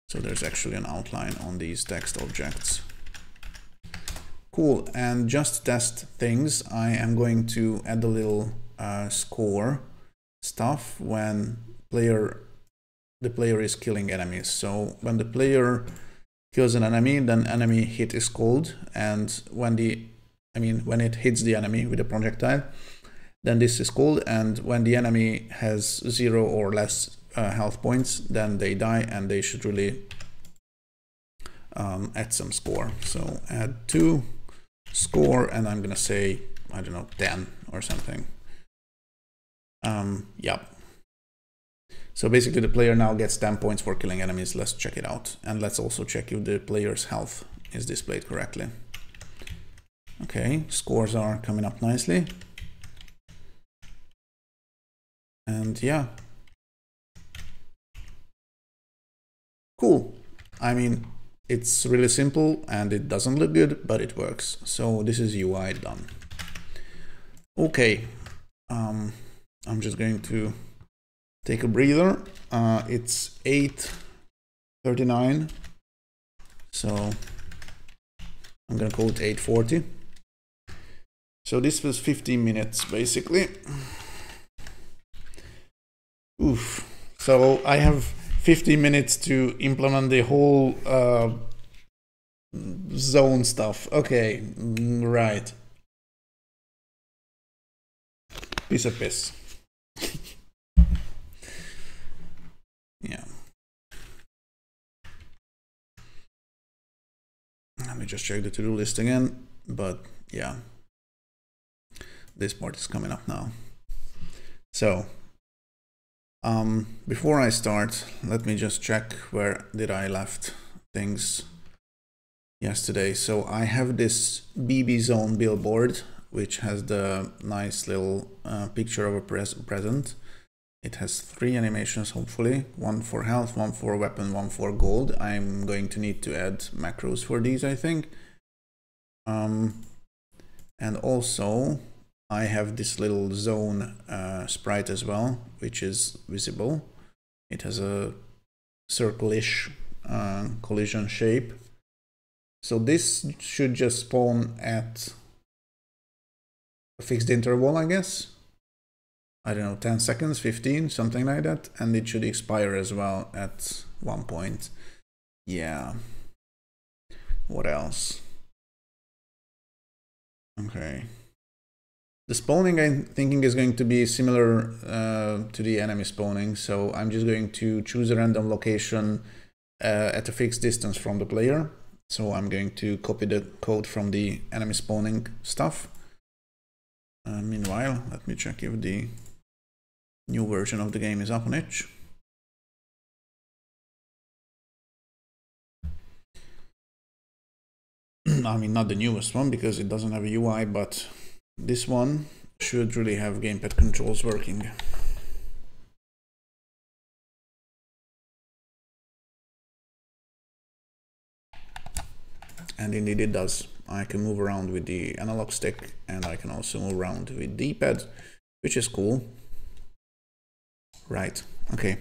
So there's actually an outline on these text objects. Cool, and just to test things, I am going to add a little score stuff when the player is killing enemies. So when the player kills an enemy, then enemy hit is called, and when it hits the enemy with a projectile, then this is called, and when the enemy has 0 or less health points, then they die and they should really add some score. So add 2 score, and I'm gonna say, I don't know, 10 or something. Yeah. So basically the player now gets 10 points for killing enemies. Let's check it out. And let's also check if the player's health is displayed correctly. Okay, scores are coming up nicely. And yeah. Cool. I mean, it's really simple and it doesn't look good, but it works. So this is UI done. Okay. I'm just going to take a breather. It's 8:39. So I'm gonna call it 8:40. So this was 15 minutes basically. Oof. So I have 15 minutes to implement the whole zone stuff. Okay, right. Piece of piss. Yeah. Let me just check the to-do list again, but yeah. This part is coming up now. So, before I start, let me just check where did I left things yesterday. So I have this BB zone billboard, which has the nice little picture of a present. It has 3 animations, hopefully, 1 for health, 1 for weapon, 1 for gold. I'm going to need to add macros for these, I think. And also I have this little zone sprite as well, which is visible. It has a circle-ish collision shape. So this should just spawn at a fixed interval, I guess. I don't know, 10 seconds, 15, something like that. And it should expire as well at one point. Yeah. What else? Okay. The spawning, I'm thinking, is going to be similar to the enemy spawning. So I'm just going to choose a random location at a fixed distance from the player. So I'm going to copy the code from the enemy spawning stuff. Meanwhile, let me check if the new version of the game is up on itch. I mean, not the newest one because it doesn't have a UI, but this one should really have gamepad controls working. And indeed it does. I can move around with the analog stick and I can also move around with the D-pad, which is cool. Right, okay.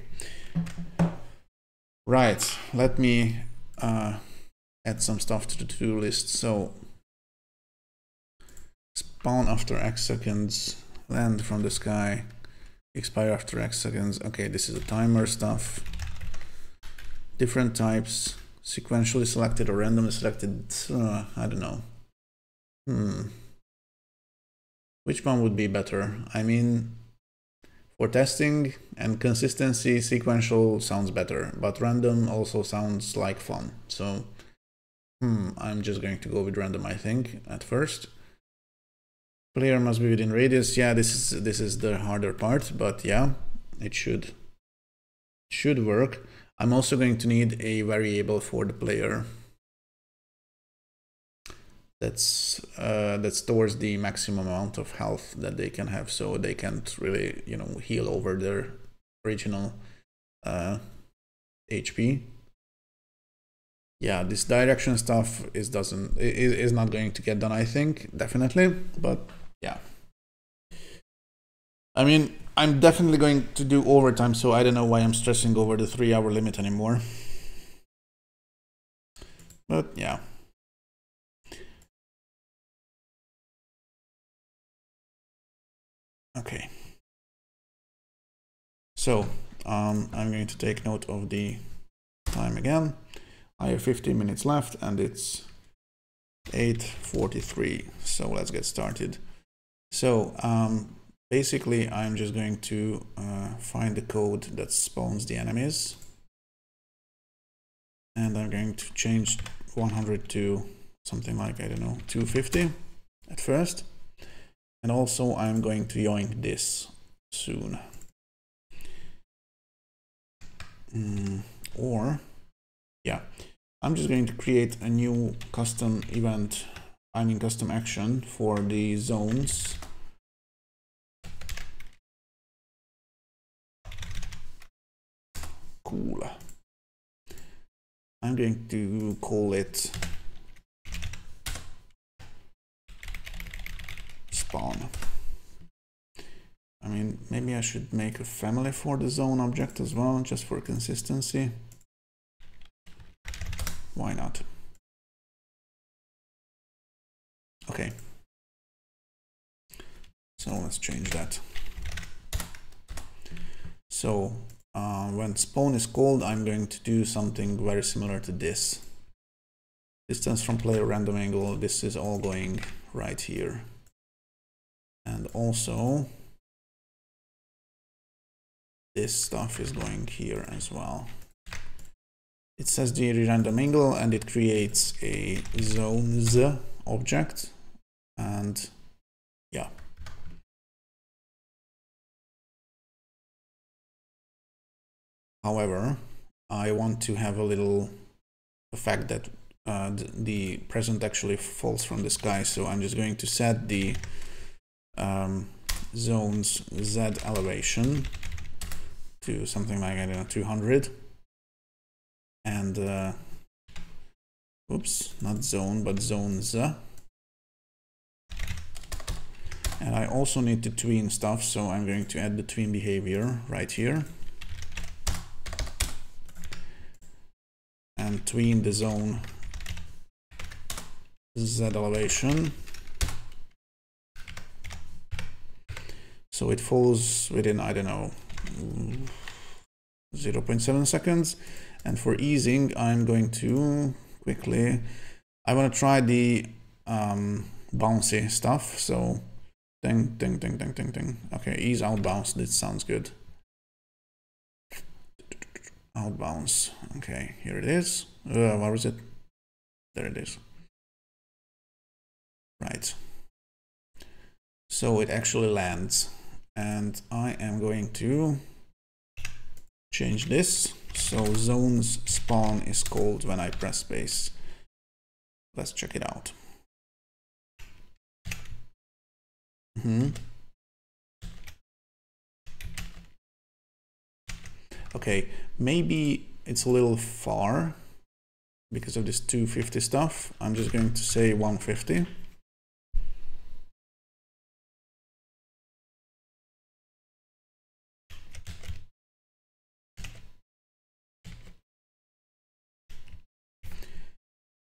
Right, let me add some stuff to the to-do list. So, spawn after X seconds, land from the sky, expire after X seconds. Okay, this is a timer stuff. Different types, sequentially selected or randomly selected, I don't know. Which one would be better? I mean, for testing and consistency, sequential sounds better, but random also sounds like fun. So, I'm just going to go with random, I think, at first. Player must be within radius. Yeah, this is the harder part, but yeah, it should work. I'm also going to need a variable for the player that stores the maximum amount of health that they can have, so they can't really, you know, heal over their original HP. Yeah, this direction stuff is not going to get done, I think, definitely, but yeah. I mean, I'm definitely going to do overtime, so I don't know why I'm stressing over the 3-hour limit anymore. But yeah. Okay. So, I'm going to take note of the time again. I have 15 minutes left and it's 8:43. So let's get started. So, basically I'm just going to find the code that spawns the enemies, and I'm going to change 100 to something like, I don't know, 250 at first. And also I'm going to yoink this soon. Or, yeah, I'm just going to create a new custom event, I mean custom action for the zones. Cool. I'm going to call it spawn. I mean, maybe I should make a family for the zone object as well, just for consistency. Why not? Okay. So let's change that. So when spawn is called, I'm going to do something very similar to this. Distance from player, random angle, this is all going right here. And also this stuff is going here as well. It says the random angle and it creates a zones object, and yeah. However, I want to have a little effect that the present actually falls from the sky, so I'm just going to set the zones Z elevation to something like, I don't know, 200. And oops, not zone, but zones. And I also need to tween stuff, so I'm going to add the tween behavior right here. And tween the zone Z elevation. So it falls within, I don't know, 0.7 seconds. And for easing, I'm going to quickly, I want to try the bouncy stuff. So ding, ding, ding, ding, ding, ding. Okay, ease out bounce, this sounds good. Out bounce, okay, here it is. Where is it? There it is. Right. So it actually lands. And I am going to change this. So zones spawn is called when I press space. Let's check it out. Okay, maybe it's a little far because of this 250 stuff. I'm just going to say 150.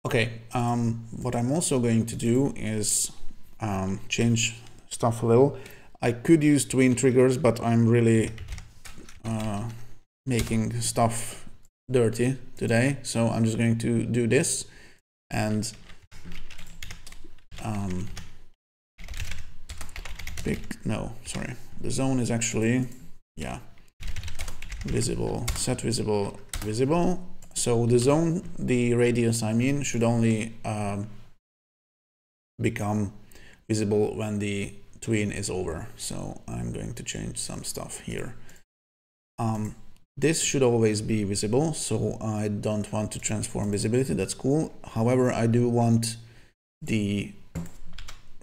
Okay, what I'm also going to do is change stuff a little. I could use tween triggers, but I'm really making stuff dirty today, so I'm just going to do this and the zone is actually, yeah, visible, set visible, visible. So the zone, the radius I mean, should only become visible when the tween is over. So I'm going to change some stuff here. This should always be visible, so I don't want to transform visibility, that's cool. However, I do want the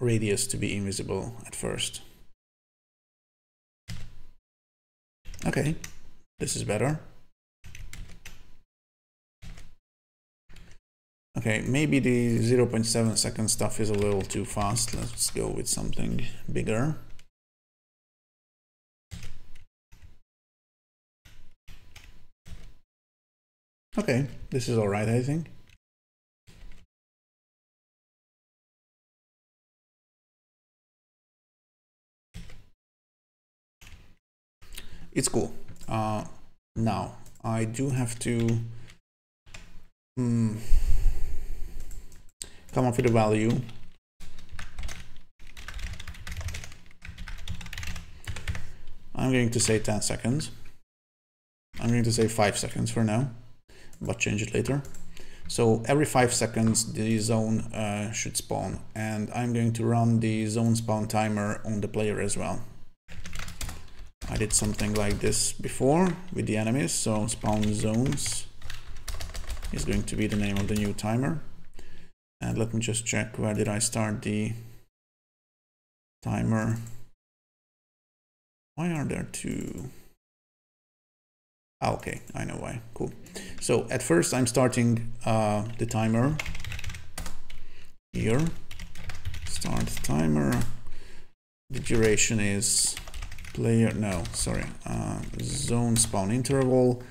radius to be invisible at first. Okay, this is better. Okay, maybe the 0.7 second stuff is a little too fast. Let's go with something bigger. Okay, this is all right, I think. It's cool. Now, I do have to come up with a value. I'm going to say 10 seconds. I'm going to say 5 seconds for now, but change it later. So every 5 seconds the zone should spawn, and I'm going to run the zone spawn timer on the player as well. I did something like this before with the enemies, so spawn zones is going to be the name of the new timer. And let me just check, where did I start the timer? Why are there two? Okay, I know why. Cool. So at first I'm starting the timer here. Start timer. The duration is zone spawn interval.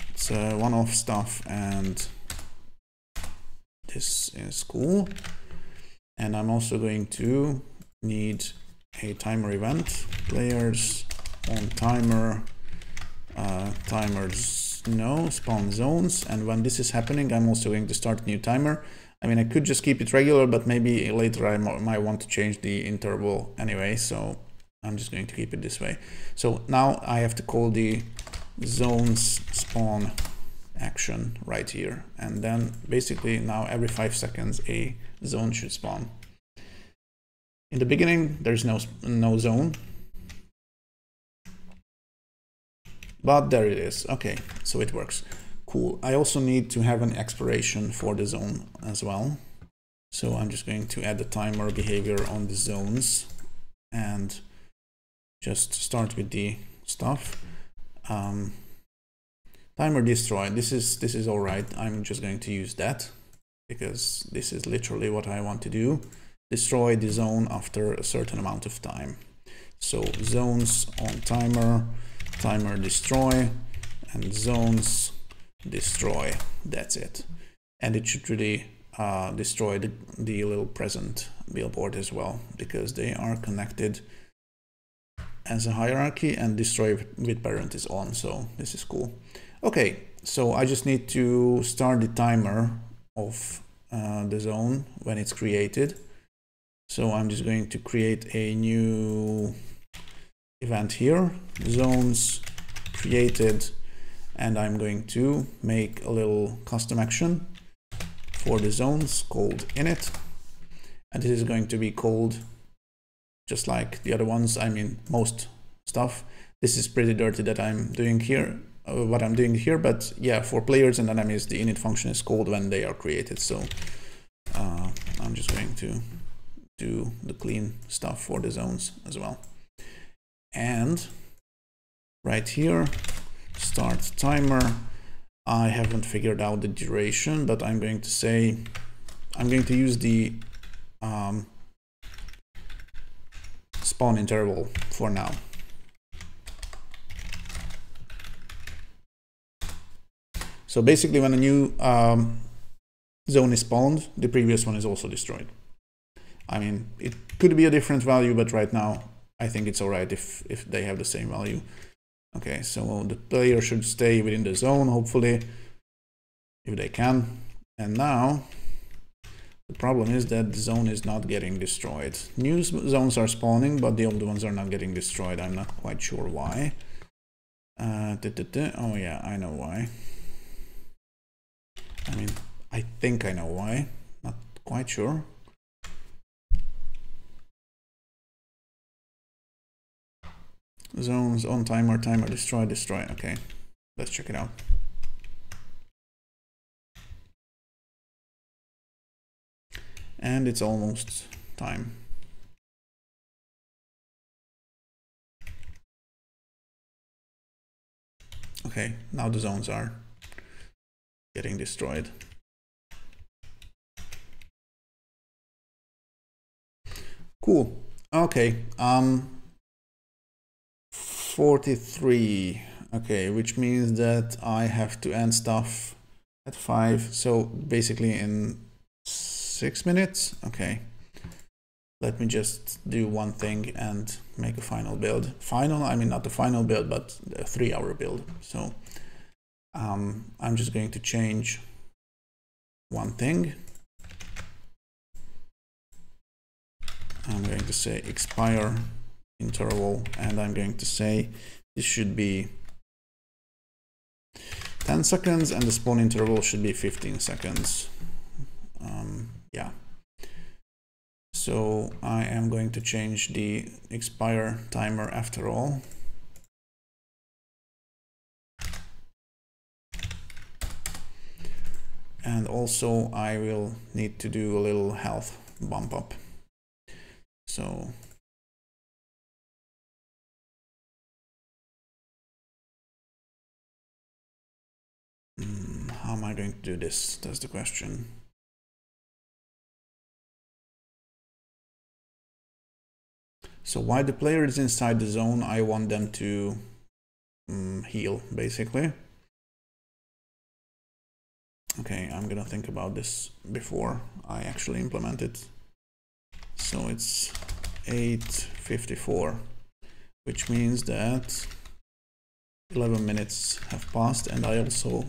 It's one-off stuff, and this is cool. And I'm also going to need a timer event. Players on timer. Timers no spawn zones, and when this is happening I'm also going to start a new timer. I mean, I could just keep it regular, but maybe later I might want to change the interval anyway, so I'm just going to keep it this way. So now I have to call the zones spawn action right here, and then basically now every 5 seconds a zone should spawn. In the beginning there's no zone, but there it is. Okay, so it works. Cool. I also need to have an expiration for the zone as well. So I'm just going to add the timer behavior on the zones and just start with the stuff. Timer destroy. This is all right. I'm just going to use that because this is literally what I want to do. Destroy the zone after a certain amount of time. So zones on timer. Timer destroy, and zones destroy. That's it. And it should really destroy the little present billboard as well, because they are connected as a hierarchy, and destroy with parent is on. So this is cool. Okay, so I just need to start the timer of the zone when it's created. So I'm just going to create a new event here, zones created, and I'm going to make a little custom action for the zones called init, and this is going to be called just like the other ones. I mean, most stuff. This is pretty dirty that I'm doing here, what I'm doing here, but yeah, for players and enemies the init function is called when they are created. So I'm just going to do the clean stuff for the zones as well. And right here, start timer. I haven't figured out the duration, but I'm going to say, I'm going to use the spawn interval for now. So basically when a new zone is spawned, the previous one is also destroyed. I mean, it could be a different value, but right now I think it's alright if they have the same value. Okay, so the player should stay within the zone, hopefully, if they can. And now, the problem is that the zone is not getting destroyed. New zones are spawning, but the old ones are not getting destroyed. I'm not quite sure why. Oh yeah, I know why. I mean, I think I know why. Not quite sure. Zones on timer, timer destroy, destroy. Okay, let's check it out. And it's almost time. Okay, now the zones are getting destroyed. Cool. Okay. 43. Okay, which means that I have to end stuff at 5. So basically in 6 minutes. Okay. Let me just do one thing and make a final build. Final, I mean not the final build, but a 3-hour build. So I'm just going to change one thing. I'm going to say expire interval, and I'm going to say this should be 10 seconds and the spawn interval should be 15 seconds. Yeah. So I am going to change the expire timer after all. And also I will need to do a little health bump up. So how am I going to do this? That's the question. So while the player is inside the zone, I want them to heal, basically. Okay, I'm gonna think about this before I actually implement it. So it's 8:54, which means that 11 minutes have passed, and I also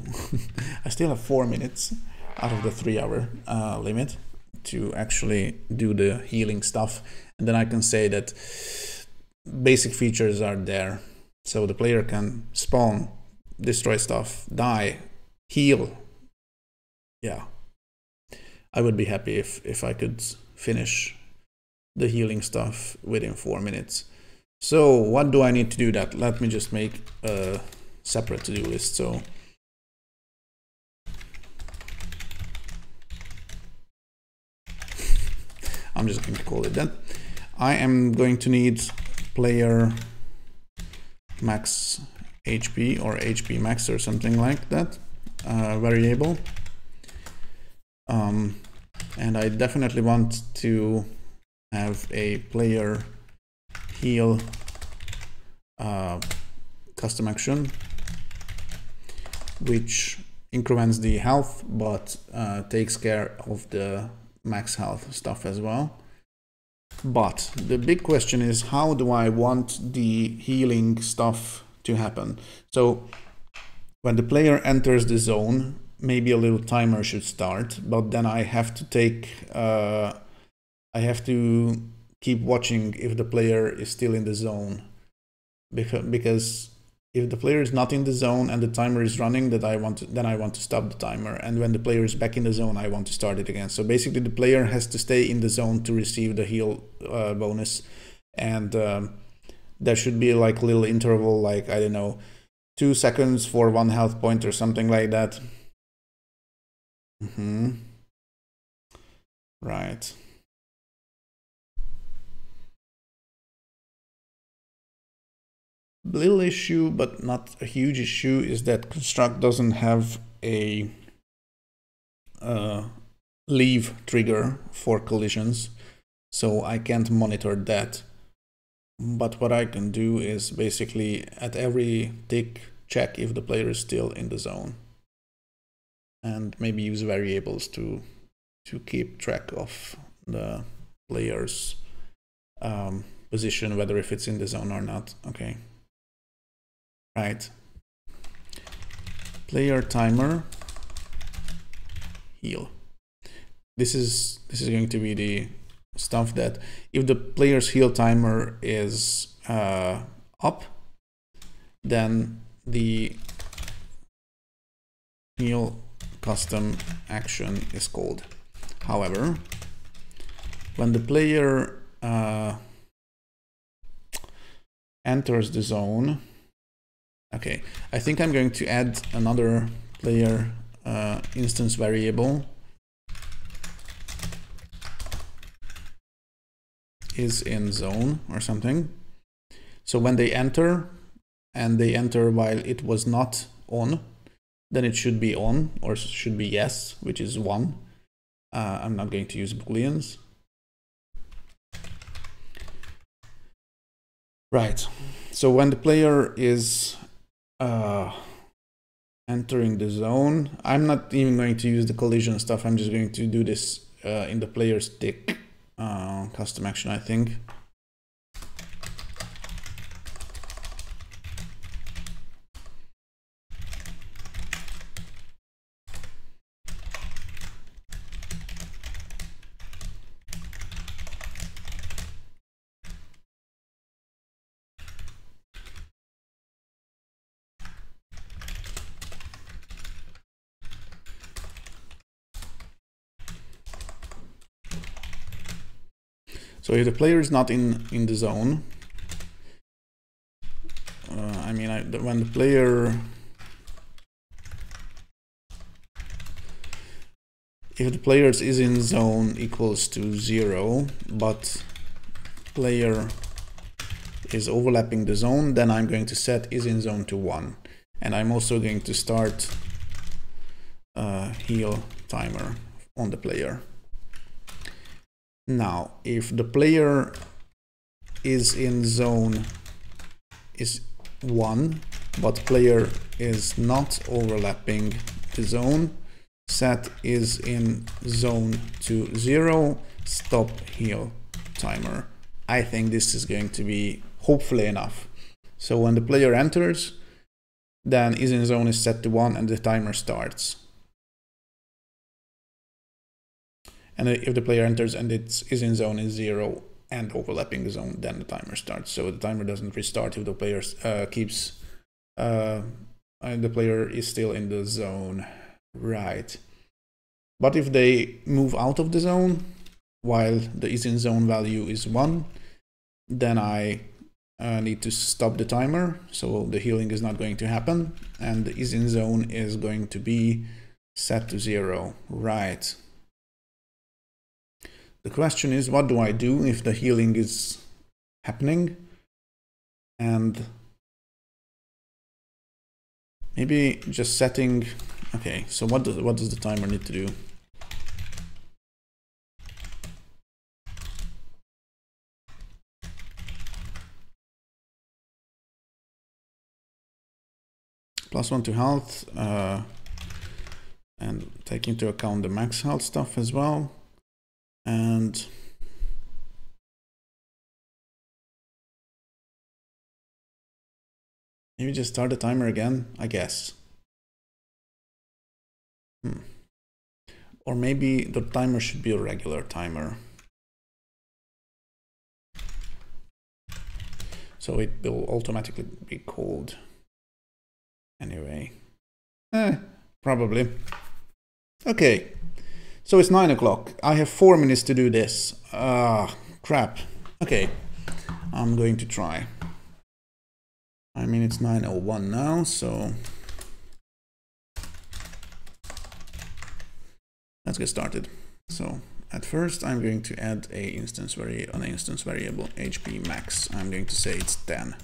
I still have 4 minutes out of the 3-hour limit to actually do the healing stuff, and then I can say that basic features are there, so the player can spawn, destroy stuff, die, heal. Yeah, I would be happy if I could finish the healing stuff within 4 minutes. So what do I need to do that? Let me just make a separate to-do list. So I'm just going to call it that. I am going to need player max HP or HP max or something like that variable. And I definitely want to have a player heal custom action, which increments the health but takes care of the max health stuff as well. But the big question is, how do I want the healing stuff to happen? So when the player enters the zone, maybe a little timer should start, but then I have to take I have to keep watching if the player is still in the zone, because if the player is not in the zone and the timer is running, then I want to stop the timer, and when the player is back in the zone, I want to start it again. So basically the player has to stay in the zone to receive the heal bonus, and there should be like a little interval, like, I don't know, 2 seconds for 1 health point or something like that. Right. Little issue, but not a huge issue, is that construct doesn't have a leave trigger for collisions, so I can't monitor that. But what I can do is basically at every tick check if the player is still in the zone, and maybe use variables to keep track of the player's position, whether if it's in the zone or not. Okay. Right. Player timer heal. This is going to be the stuff that if the player's heal timer is up, then the heal custom action is called. However, when the player enters the zone, okay, I think I'm going to add another player instance variable is in zone or something. So when they enter, and they enter while it was not on, then it should be on, or should be yes, which is 1. I'm not going to use booleans. Right, so when the player is entering the zone, I'm not even going to use the collision stuff. I'm just going to do this in the player's tick custom action, I think. So if the player is not in the zone, when the player, if the players is in zone equals to 0, but player is overlapping the zone, then I'm going to set is in zone to 1. And I'm also going to start heal timer on the player. Now, if the player is in zone is 1, but player is not overlapping the zone, set is in zone to 0, stop heal timer. I think this is going to be hopefully enough. So when the player enters, then is in zone is set to 1 and the timer starts. And if the player enters and it's is in zone is 0 and overlapping the zone, then the timer starts. So the timer doesn't restart if the player the player is still in the zone, right? But if they move out of the zone while the is in zone value is 1, then I need to stop the timer, so the healing is not going to happen, and the is in zone is going to be set to 0, right? The question is, what do I do if the healing is happening? And maybe just setting, okay, so what does the timer need to do? +1 to health, and take into account the max health stuff as well. And maybe just start the timer again, I guess. Or maybe the timer should be a regular timer. So it will automatically be called. Anyway, probably. Okay, so it's 9 o'clock. I have 4 minutes to do this. Crap. Okay, I'm going to try. I mean, it's 9:01 now, so let's get started. So at first, I'm going to add an instance variable HP max. I'm going to say it's 10.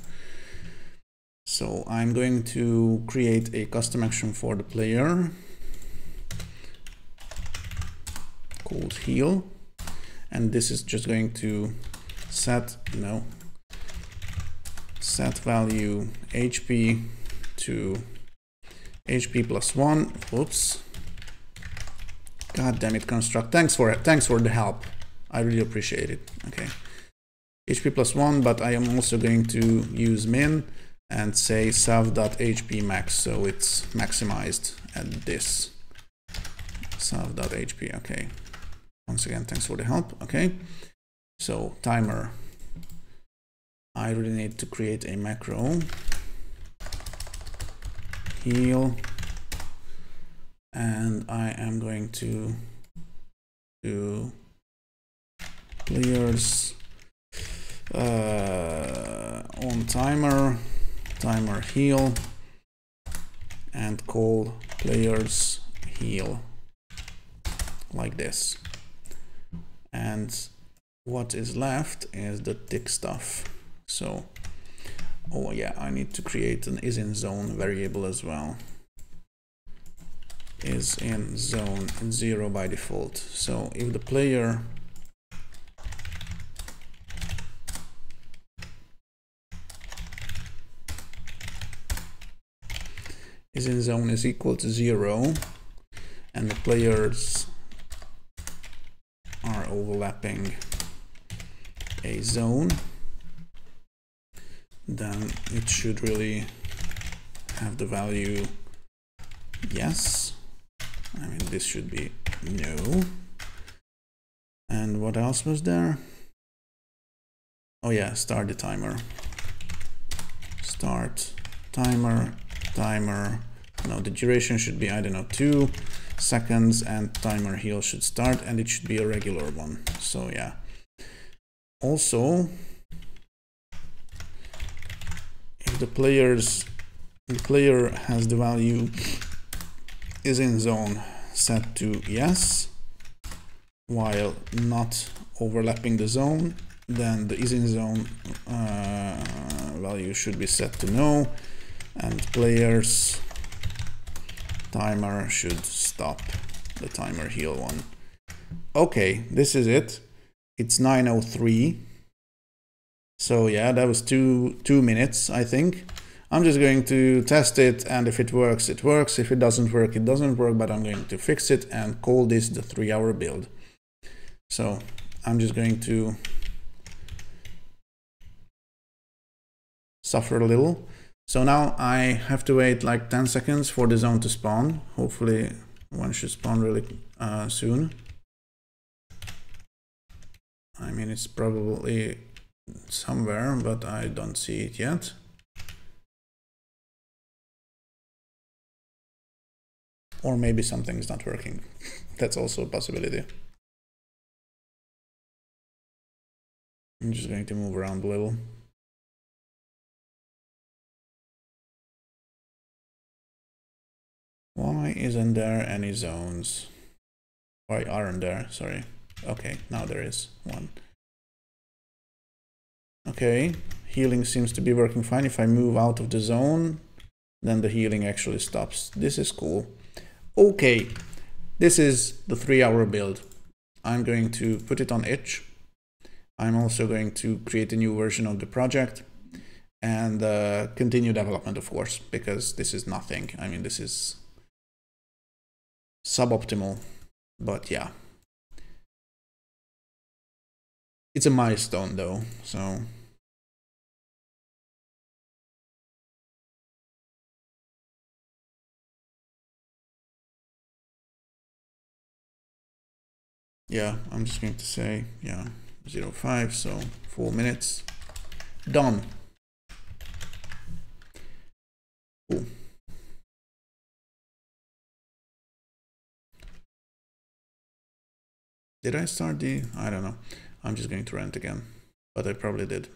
So I'm going to create a custom action for the player called heal, and this is just going to set value HP to HP +1. Oops. God damn it, construct. Thanks for the help. I really appreciate it. Okay. HP +1, but I am also going to use min and say self.hp max, so it's maximized at this self.hp. Okay, once again, thanks for the help. Okay, so timer, I really need to create a macro heal, and I am going to do players on timer heal, and call players heal like this. And what is left is the tick stuff. So, oh yeah, I need to create an is in zone variable as well. Is in zone 0 by default. So if the player is in zone is equal to 0 and the players are overlapping a zone, then it should really have the value yes. I mean, this should be no. And what else was there? Oh yeah, start the timer. Start timer. No, the duration should be, I don't know, 2 seconds, and timer heal should start, and it should be a regular one. So yeah, Also, if the player has the value is in zone set to yes, while not overlapping the zone, then the is in zone value should be set to no, and player's timer should stop the timer heal one. Okay, this is it. It's 9:03. So yeah, that was two minutes, I think. I'm just going to test it, and if it works, it works. If it doesn't work, it doesn't work, but I'm going to fix it and call this the 3-hour build. So I'm just going to suffer a little. So now I have to wait like 10 seconds for the zone to spawn. Hopefully one should spawn really soon. I mean, it's probably somewhere, but I don't see it yet. Or maybe something's not working. That's also a possibility. I'm just going to move around a little. Why isn't there any zones? Why aren't there? Sorry. Okay, now there is one. Okay, healing seems to be working fine. If I move out of the zone, then the healing actually stops. This is cool. Okay, this is the 3-hour build. I'm going to put it on itch. I'm also going to create a new version of the project and continue development, of course, because this is nothing. I mean, this is suboptimal, but yeah. It's a milestone though, so. Yeah, I'm just going to say, yeah, 0.5, so 4 minutes. Done. Cool. Did I start the? I don't know. I'm just going to rent again, but I probably did.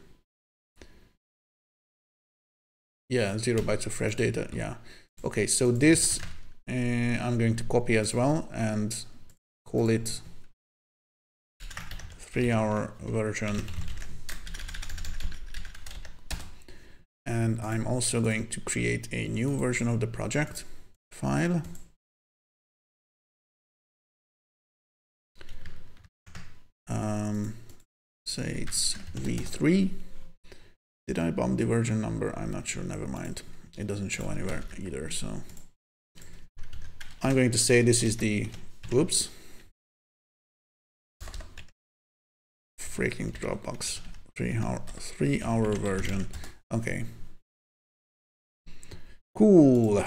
Yeah, 0 bytes of fresh data. Yeah. Okay, so this I'm going to copy as well and call it 3-hour version. And I'm also going to create a new version of the project file. Say it's v3. Did I bomb the version number? I'm not sure, never mind. It doesn't show anywhere either, so I'm going to say this is the, whoops, freaking Dropbox 3-hour version. Okay, cool.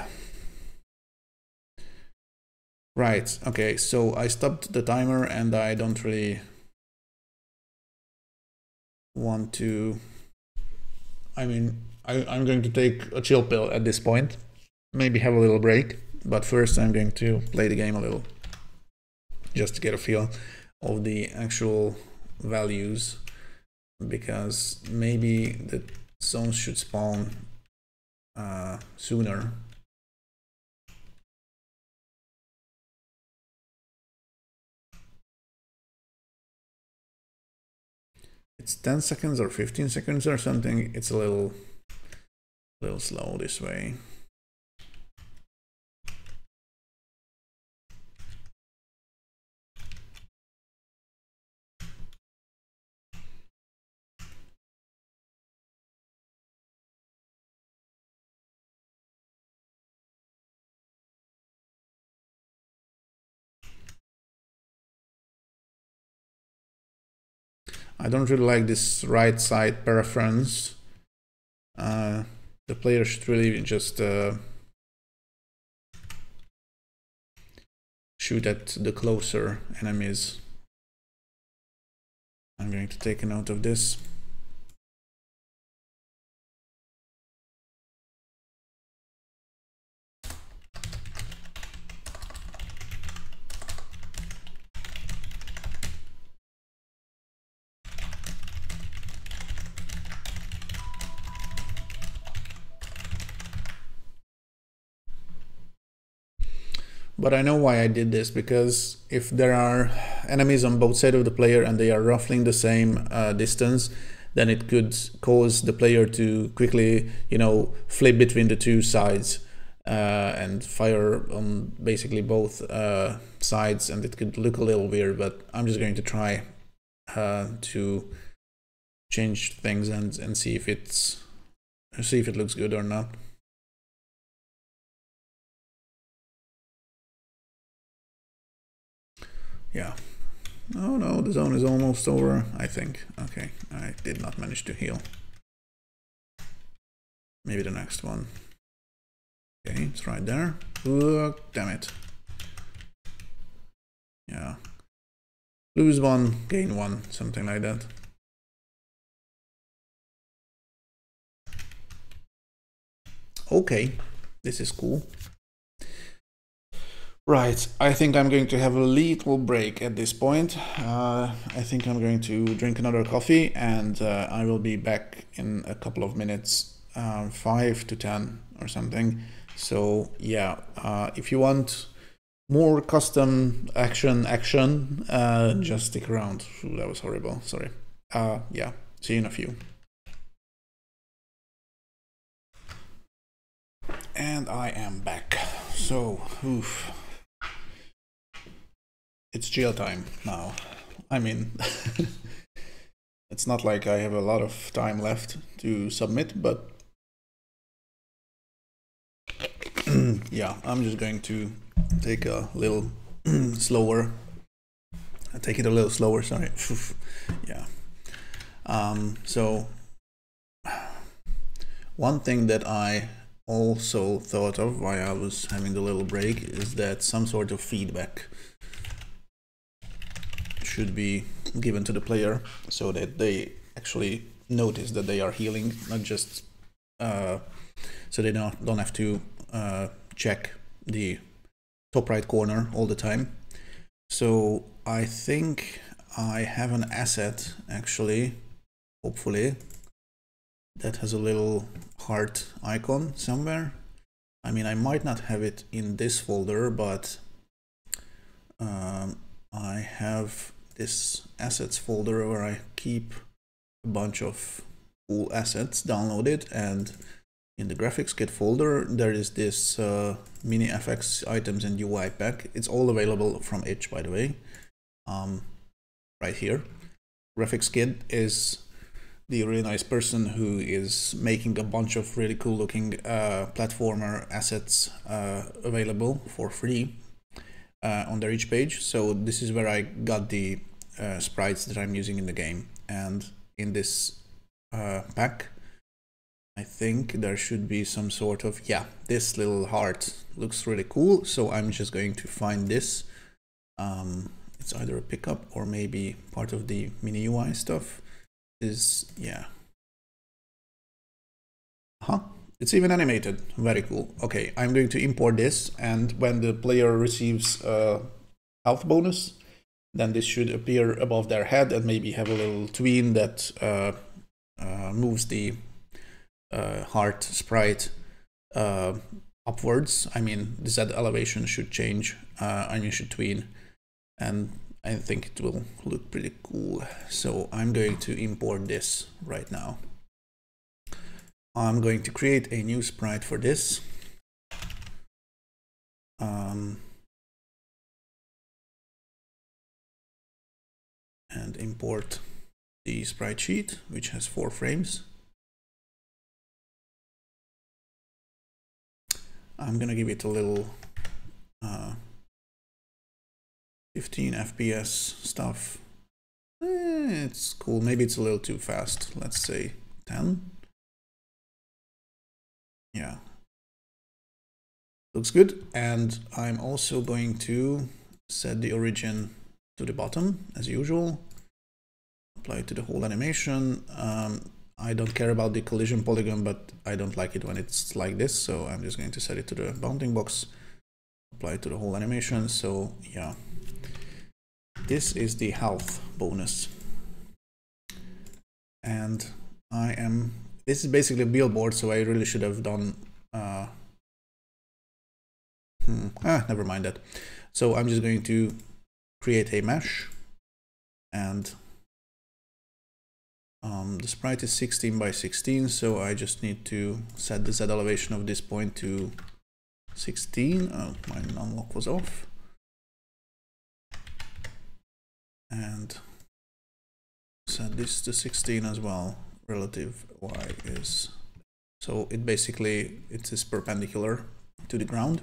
Right, okay, so I stopped the timer and I don't really want to, I mean, I'm going to take a chill pill at this point, maybe have a little break, but first I'm going to play the game a little, just to get a feel of the actual values, because maybe the zones should spawn sooner. It's 10 seconds or 15 seconds or something. It's a little slow this way. I don't really like this right side preference. The player should really just shoot at the closer enemies. I'm going to take a note of this. But I know why I did this, because if there are enemies on both sides of the player and they are roughly the same distance, then it could cause the player to quickly, you know, flip between the two sides and fire on basically both sides, and it could look a little weird. But I'm just going to try to change things and see if it looks good or not. Yeah. Oh no, the zone is almost over, I think. Okay, I did not manage to heal. Maybe the next one. Okay, it's right there. Oh, damn it. Yeah. Lose one, gain one, something like that. Okay, this is cool. Right, I think I'm going to have a little break at this point. I think I'm going to drink another coffee, and I will be back in a couple of minutes, 5 to 10 or something. So yeah, if you want more custom action, just stick around. Ooh, that was horrible, sorry. Yeah, see you in a few. And I am back. So, oof. It's jail time now. I mean, it's not like I have a lot of time left to submit, but yeah, I'm just going to take a little slower. Take it a little slower, sorry. Yeah. So one thing that I also thought of while I was having the little break is that some sort of feedback should be given to the player so that they actually notice that they are healing, not just so they don't have to check the top right corner all the time. So I think I have an asset, actually, hopefully, that has a little heart icon somewhere. I mean, I might not have it in this folder, but I have this assets folder where I keep a bunch of cool assets downloaded, and in the graphics kit folder there is this mini FX items and UI pack. It's all available from itch, by the way, right here. Graphics kit is the really nice person who is making a bunch of really cool looking platformer assets available for free on their each page. So this is where I got the sprites that I'm using in the game, and in this pack I think there should be some sort of, yeah, this little heart looks really cool, so I'm just going to find this. It's either a pickup or maybe part of the mini UI stuff. Yeah. It's even animated. Very cool. Okay, I'm going to import this, and when the player receives a health bonus, then this should appear above their head and maybe have a little tween that moves the heart sprite upwards. I mean, the Z elevation should change, and you should tween, and I think it will look pretty cool. So I'm going to import this right now. I'm going to create a new sprite for this. And import the sprite sheet, which has 4 frames. I'm gonna give it a little 15 FPS stuff. It's cool. Maybe it's a little too fast. Let's say 10. Yeah, looks good. And I'm also going to set the origin to the bottom as usual. Apply it to the whole animation. I don't care about the collision polygon, but I don't like it when it's like this, so I'm just going to set it to the bounding box. Apply it to the whole animation. So yeah, this is the health bonus, and this is basically a billboard, so I really should have done Never mind that. So I'm just going to create a mesh, and the sprite is 16 by 16, so I just need to set the Z elevation of this point to 16. Oh, my unlock was off. And set this to 16 as well. Relative Y is, so it basically, it is perpendicular to the ground.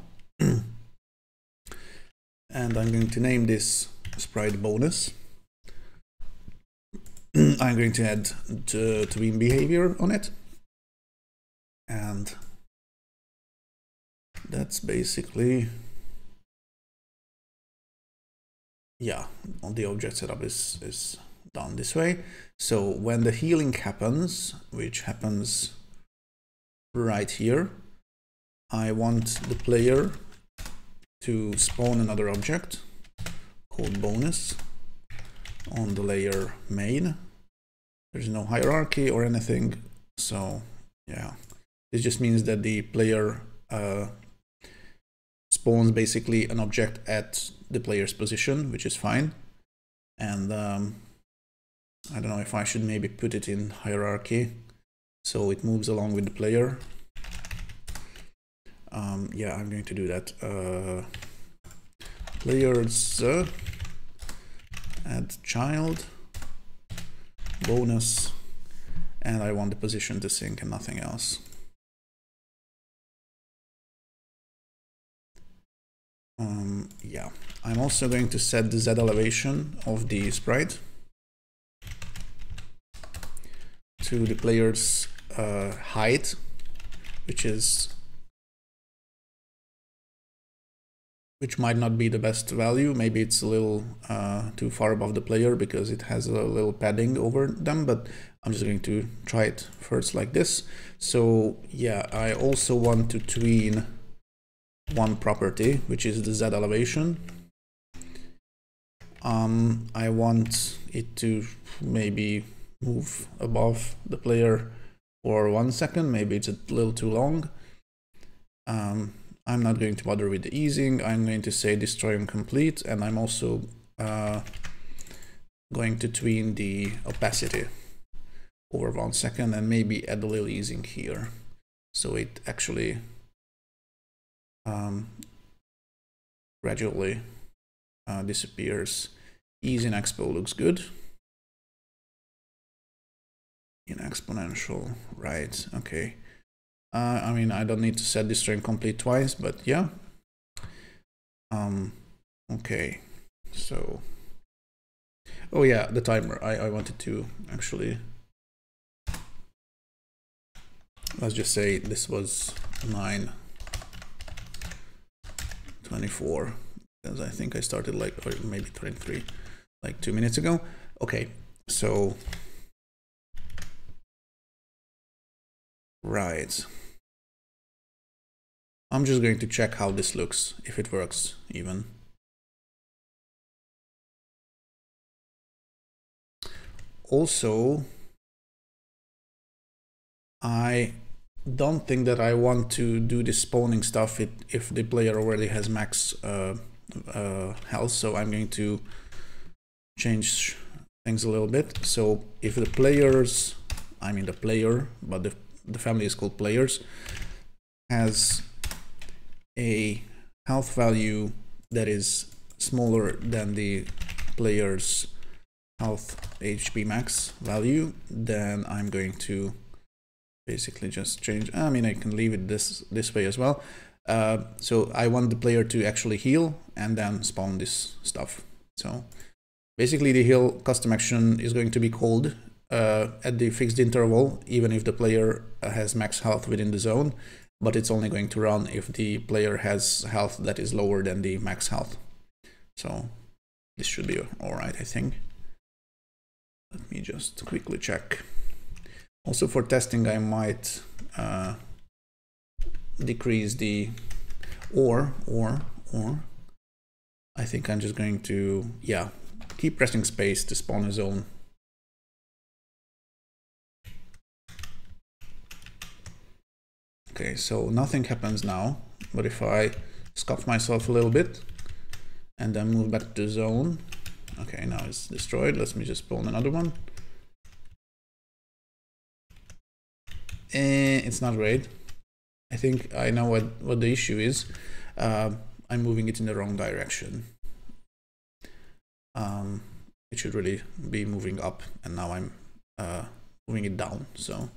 And I'm going to name this sprite bonus. I'm going to add the tween behavior on it. And that's basically, yeah, the object setup is done this way. So when the healing happens, which happens right here, I want the player to spawn another object called bonus on the layer main. There's no hierarchy or anything, so yeah, this just means that the player spawns basically an object at the player's position, which is fine. And I don't know if I should maybe put it in hierarchy so it moves along with the player. Yeah, I'm going to do that. Players add child bonus, and I want the position to sync and nothing else. Yeah, I'm also going to set the Z elevation of the sprite to the player's height, which might not be the best value. Maybe it's a little too far above the player because it has a little padding over them, but I'm just going to try it first like this. So yeah, I also want to tween one property, which is the Z elevation. I want it to maybe move above the player for 1 second. Maybe it's a little too long. I'm not going to bother with the easing. I'm going to say destroy incomplete, and I'm also going to tween the opacity over 1 second and maybe add a little easing here, so it actually gradually disappears. Ease in expo looks good. In exponential, right? Okay. I mean, I don't need to set this string complete twice, but yeah. Okay. So, oh yeah, the timer. I wanted to actually, let's just say this was 9:24, because I think I started like, or maybe 23, like 2 minutes ago. Okay, so right. I'm just going to check how this looks, if it works even. Also, I don't think that I want to do this spawning stuff if the player already has max health, so I'm going to change things a little bit. So if the players, I mean the player, but the family is called players, has a health value that is smaller than the player's health HP max value, then I'm going to basically just change. I mean, I can leave it this way as well. So I want the player to actually heal and then spawn this stuff. So basically the heal custom action is going to be called at the fixed interval, even if the player has max health within the zone, but it's only going to run if the player has health that is lower than the max health. So this should be all right, I think. Let me just quickly check. Also for testing, I might decrease the or I think I'm just going to, yeah, keep pressing space to spawn a zone. Okay, so nothing happens now, but if I scuff myself a little bit and then move back to the zone. Okay, now it's destroyed. Let me just spawn another one. It's not great. I think I know what the issue is. I'm moving it in the wrong direction. It should really be moving up, and now I'm moving it down. So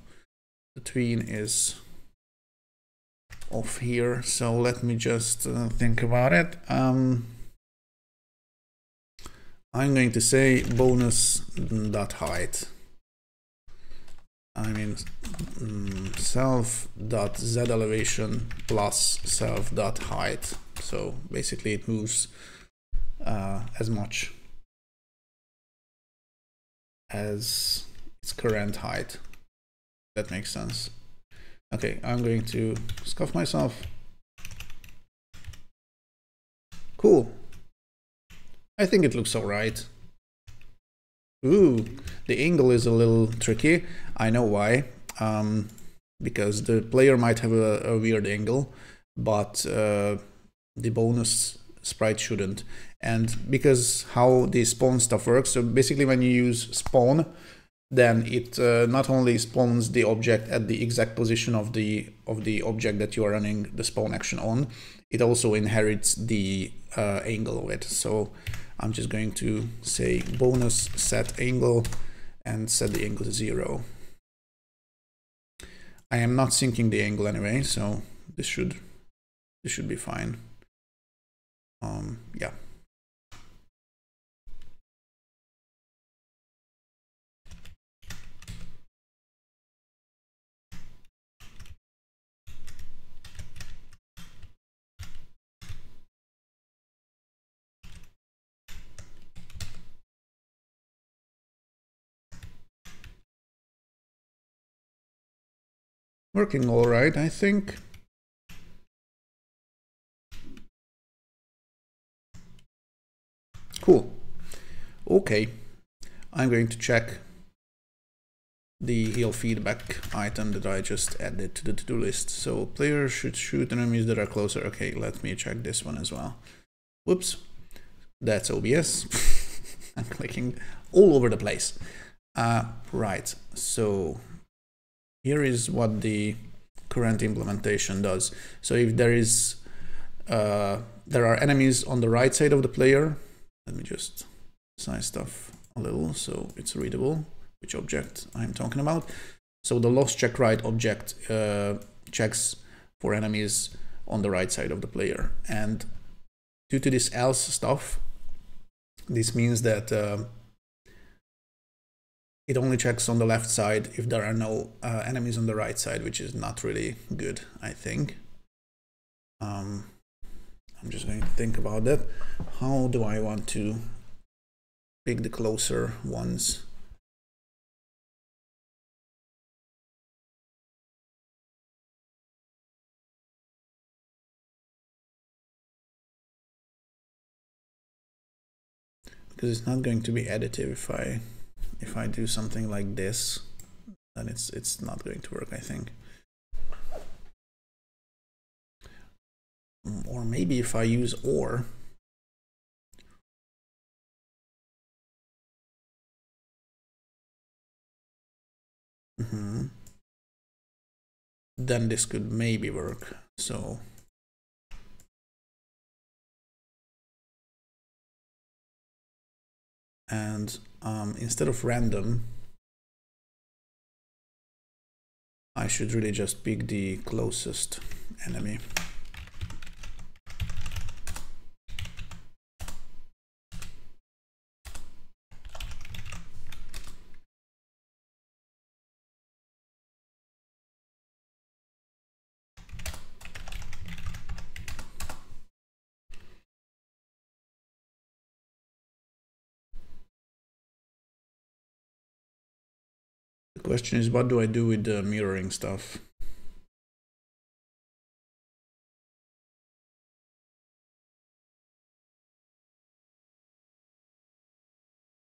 the tween is off here. So let me just think about it. I'm going to say bonus.height. I mean self.z elevation plus self.height. So basically it moves as much as its current height. That makes sense. Okay, I'm going to scuff myself. Cool. I think it looks alright. Ooh, the angle is a little tricky. I know why. Because the player might have a weird angle, but the bonus sprite shouldn't. And because how the spawn stuff works, so basically when you use spawn, then it not only spawns the object at the exact position of the object that you are running the spawn action on, it also inherits the angle of it. So I'm just going to say bonus set angle and set the angle to 0. I am not syncing the angle anyway, so this should be fine. Yeah. Working all right, I think. Cool. Okay, I'm going to check the heal feedback item that I just added to the to-do list. So players should shoot enemies that are closer. Okay, let me check this one as well. Whoops, that's OBS. I'm clicking all over the place. Right, so here is what the current implementation does. So if there is, there are enemies on the right side of the player. Let me just size stuff a little so it's readable which object I'm talking about. So the lost check right object checks for enemies on the right side of the player. And due to this else stuff, this means that it only checks on the left side if there are no enemies on the right side, which is not really good, I think. I'm just going to think about that. How do I want to pick the closer ones? Because it's not going to be additive if I do something like this, then it's not going to work, I think. Or maybe if I use OR. Then this could maybe work. So and instead of random, I should really just pick the closest enemy. The question is, what do I do with the mirroring stuff?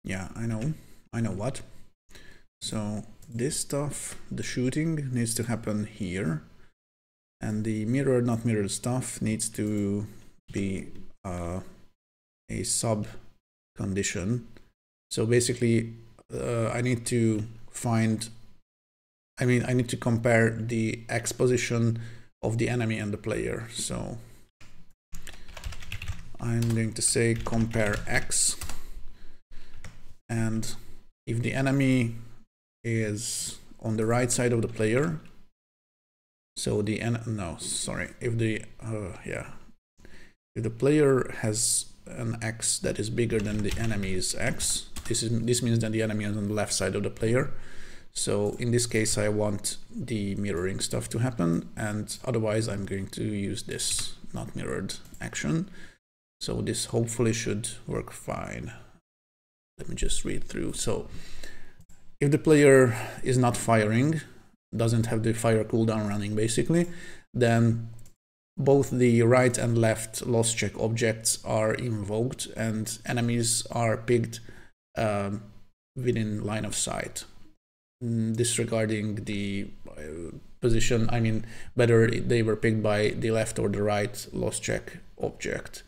Yeah, I know what. So this stuff, the shooting needs to happen here, and the mirrored, not mirrored stuff needs to be a sub condition. So basically, I need to I need to compare the X position of the enemy and the player. So I'm going to say compare X, and if the enemy is on the right side of the player, so the if the player has an X that is bigger than the enemy's X, this means that the enemy is on the left side of the player. So in this case, I want the mirroring stuff to happen, and otherwise I'm going to use this not mirrored action. So this hopefully should work fine. Let me just read through. So if the player is not firing, doesn't have the fire cooldown running basically, then both the right and left loss check objects are invoked and enemies are picked within line of sight, disregarding the position, I mean whether they were picked by the left or the right loss check object.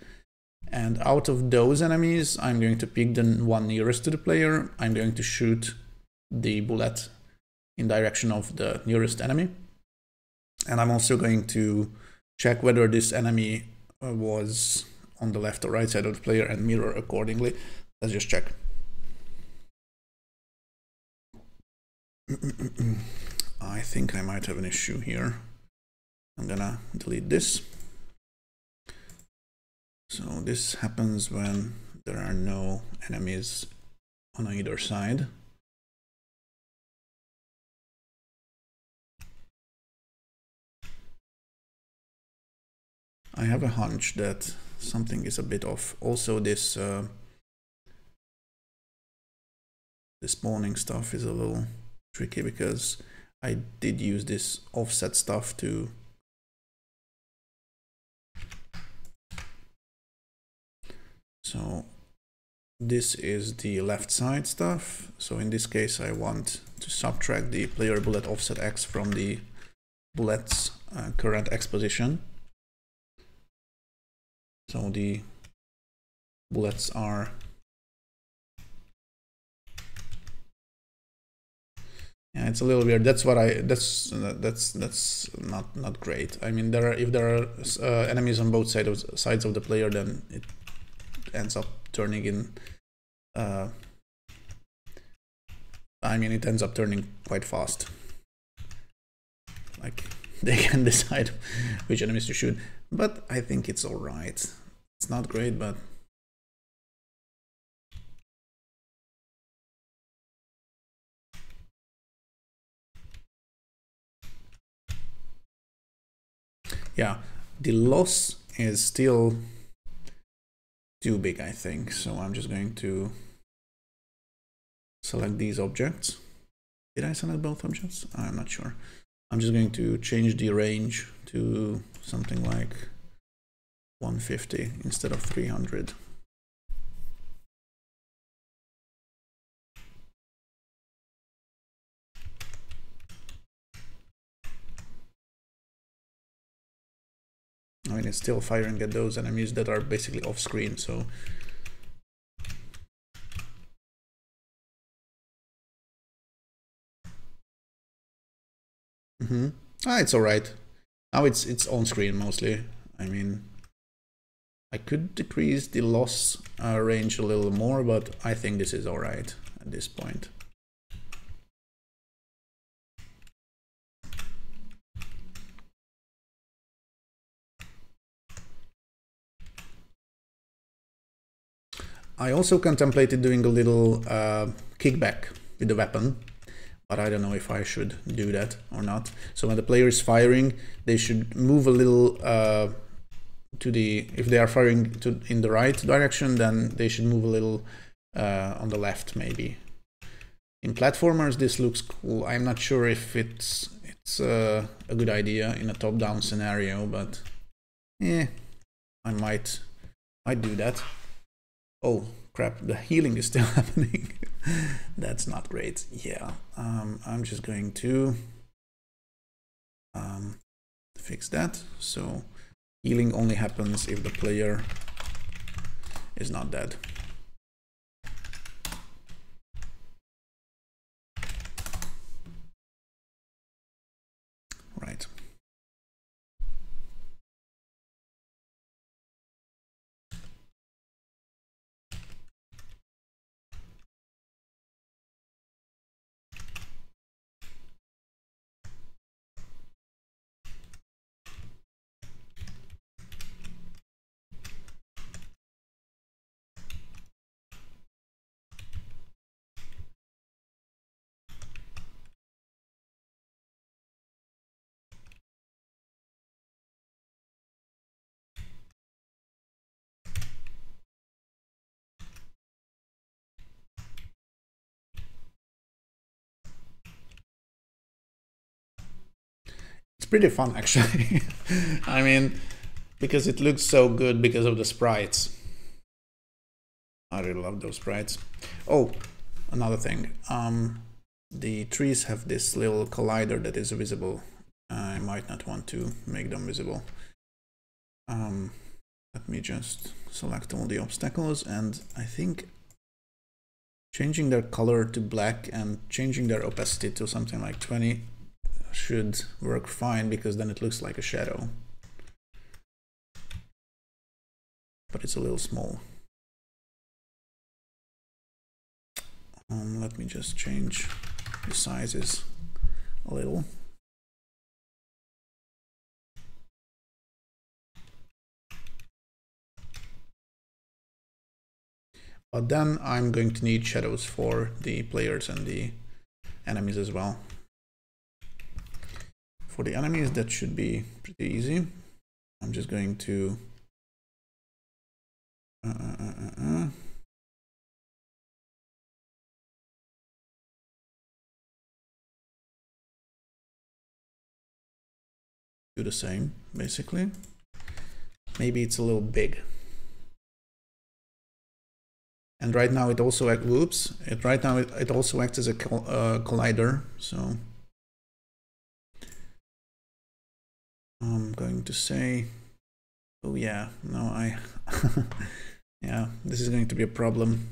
And out of those enemies, I'm going to pick the one nearest to the player. I'm going to shoot the bullet in direction of the nearest enemy. And I'm also going to check whether this enemy was on the left or right side of the player and mirror accordingly. Let's just check. I think I might have an issue here. I'm gonna delete this. So this happens when there are no enemies on either side. I have a hunch that something is a bit off. Also, this the spawning stuff is a little tricky because I did use this offset stuff to so this is the left side stuff. So in this case, I want to subtract the player bullet offset X from the bullet's current X position. So the bullets are it's a little weird. That's what that's not great. I mean, if there are enemies on both sides of the player, then it ends up turning in it ends up turning quite fast. Like they can decide which enemies to shoot, but I think it's all right. It's not great, but yeah, the loss is still too big, I think. So I'm just going to select these objects. Did I select both objects? I'm not sure. I'm just going to change the range to something like 150 instead of 300. I mean, it's still firing at those enemies that are basically off screen, so it's all right. Now it's on screen mostly. I mean, I could decrease the loss range a little more, but I think this is all right at this point. I also contemplated doing a little kickback with the weapon, but I don't know if I should do that or not. So when the player is firing, they should move a little to the, if they are firing in the right direction, then they should move a little on the left maybe. In platformers, this looks cool. I'm not sure if it's a good idea in a top-down scenario, but yeah, I might do that. Oh crap, the healing is still happening. That's not great. Yeah, I'm just going to fix that. So Healing only happens if the player is not dead. Right. It's pretty fun, actually. I mean, because it looks so good because of the sprites. I really love those sprites. Oh, another thing. The trees have this little collider that is visible. I might not want to make them visible. Let me just select all the obstacles, and I think changing their color to black and changing their opacity to something like 20 should work fine, because then it looks like a shadow. But it's a little small. Let me just change the sizes a little. But then I'm going to need shadows for the players and the enemies as well. For the enemies, that should be pretty easy. I'm just going to do the same, basically. Maybe it's a little big. And right now it also acts, it also acts as a collider, so I'm going to say, oh yeah, no, yeah, this is going to be a problem.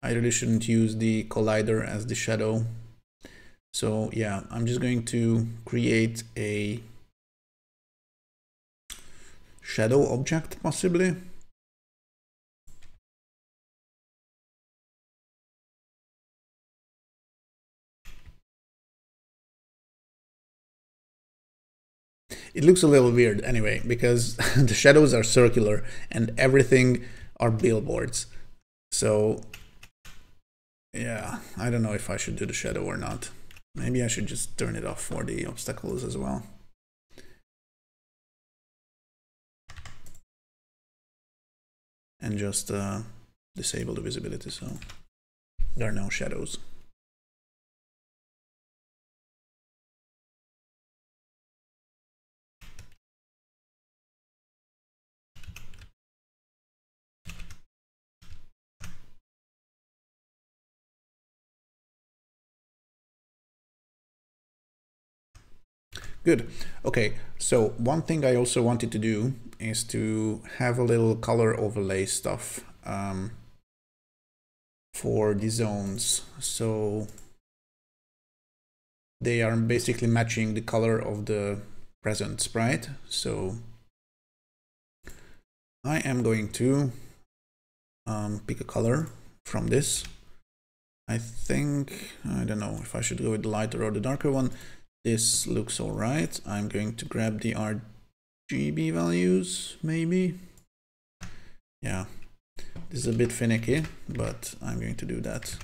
I really shouldn't use the collider as the shadow. So yeah, I'm just going to create a shadow object, possibly. It looks a little weird anyway, because the shadows are circular and everything are billboards. So yeah, I don't know if I should do the shadow or not. Maybe I should just turn it off for the obstacles as well. And just disable the visibility, so there are no shadows. Good. Okay, so one thing I also wanted to do is to have a little color overlay stuff for the zones. So they are basically matching the color of the present sprite. So I am going to pick a color from this. I think, I don't know if I should go with the lighter or the darker one. This looks all right. I'm going to grab the RGB values, maybe. Yeah, this is a bit finicky, but I'm going to do that.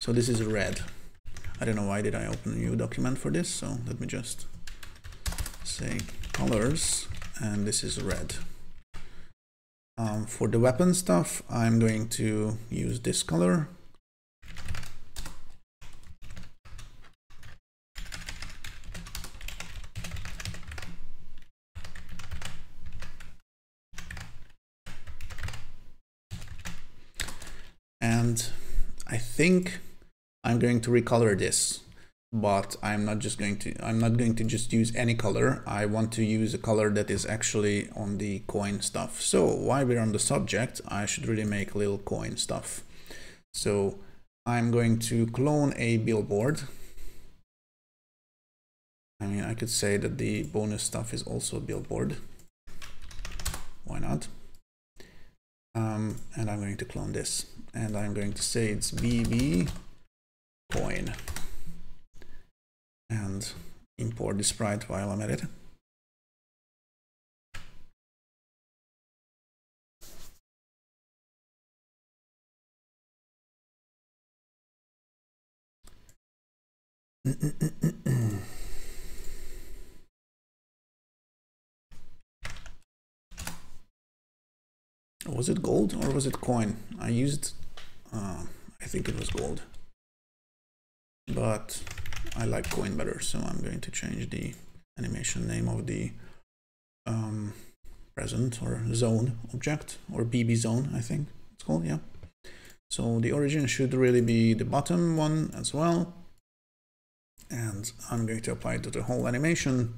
So this is red. I don't know why did I open a new document for this, so let me just say colors, and this is red. For the weapon stuff, I'm going to use this color. And I think I'm going to recolor this. but I'm not going to just use any color. I want to use a color that is actually on the coin stuff. So while we're on the subject, I should really make little coin stuff. So I'm going to clone a billboard. I mean, I could say that the bonus stuff is also a billboard. Why not? And I'm going to clone this, and I'm going to say it's BB coin, and import the sprite while I'm at it. Was it gold or was it coin? I used, I think it was gold, but I like coin better, so I'm going to change the animation name of the present or zone object, or BB zone, I think it's called, yeah. So the origin should really be the bottom one as well, and I'm going to apply it to the whole animation.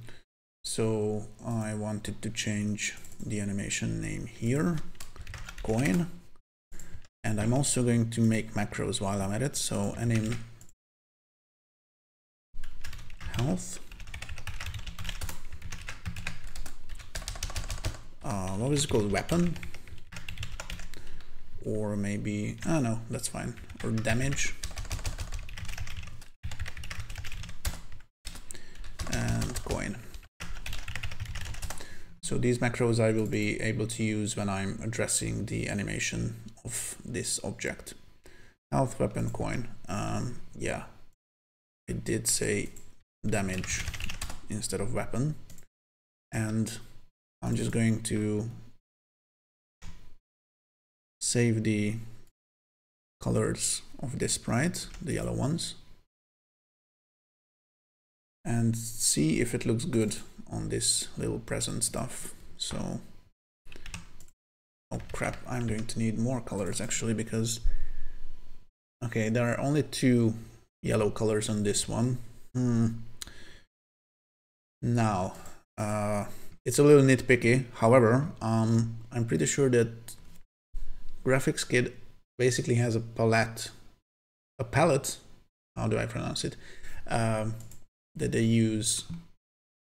So I wanted to change the animation name here, coin, and I'm also going to make macros while I'm at it. So anim health, what was it called, weapon, or maybe, oh no, that's fine, or damage, and coin. So these macros I will be able to use when I'm addressing the animation of this object. Health, weapon, coin. Yeah, it did say damage instead of weapon. And I'm just going to save the colors of this sprite, the yellow ones, and see if it looks good on this little present stuff. So, oh crap, I'm going to need more colors actually, because, okay, there are only 2 yellow colors on this one. Now, it's a little nitpicky. However, I'm pretty sure that Graphics Kit basically has a palette, how do I pronounce it, that they use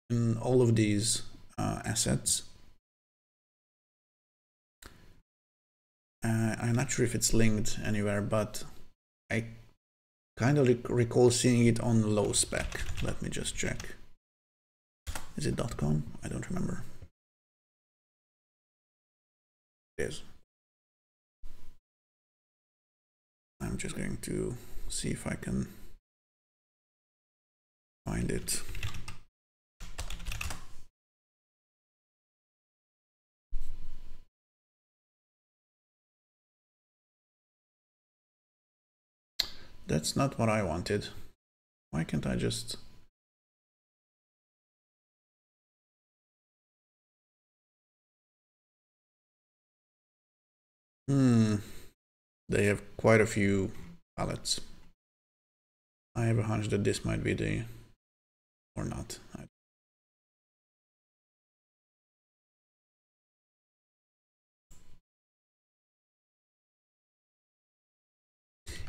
in all of these assets. I'm not sure if it's linked anywhere, but I kind of recall seeing it on low spec. Let me just check. Is it .com? I don't remember. It is. I'm just going to see if I can find it. That's not what I wanted. Why can't I just... They have quite a few palettes. I have a hunch that this might be the... or not.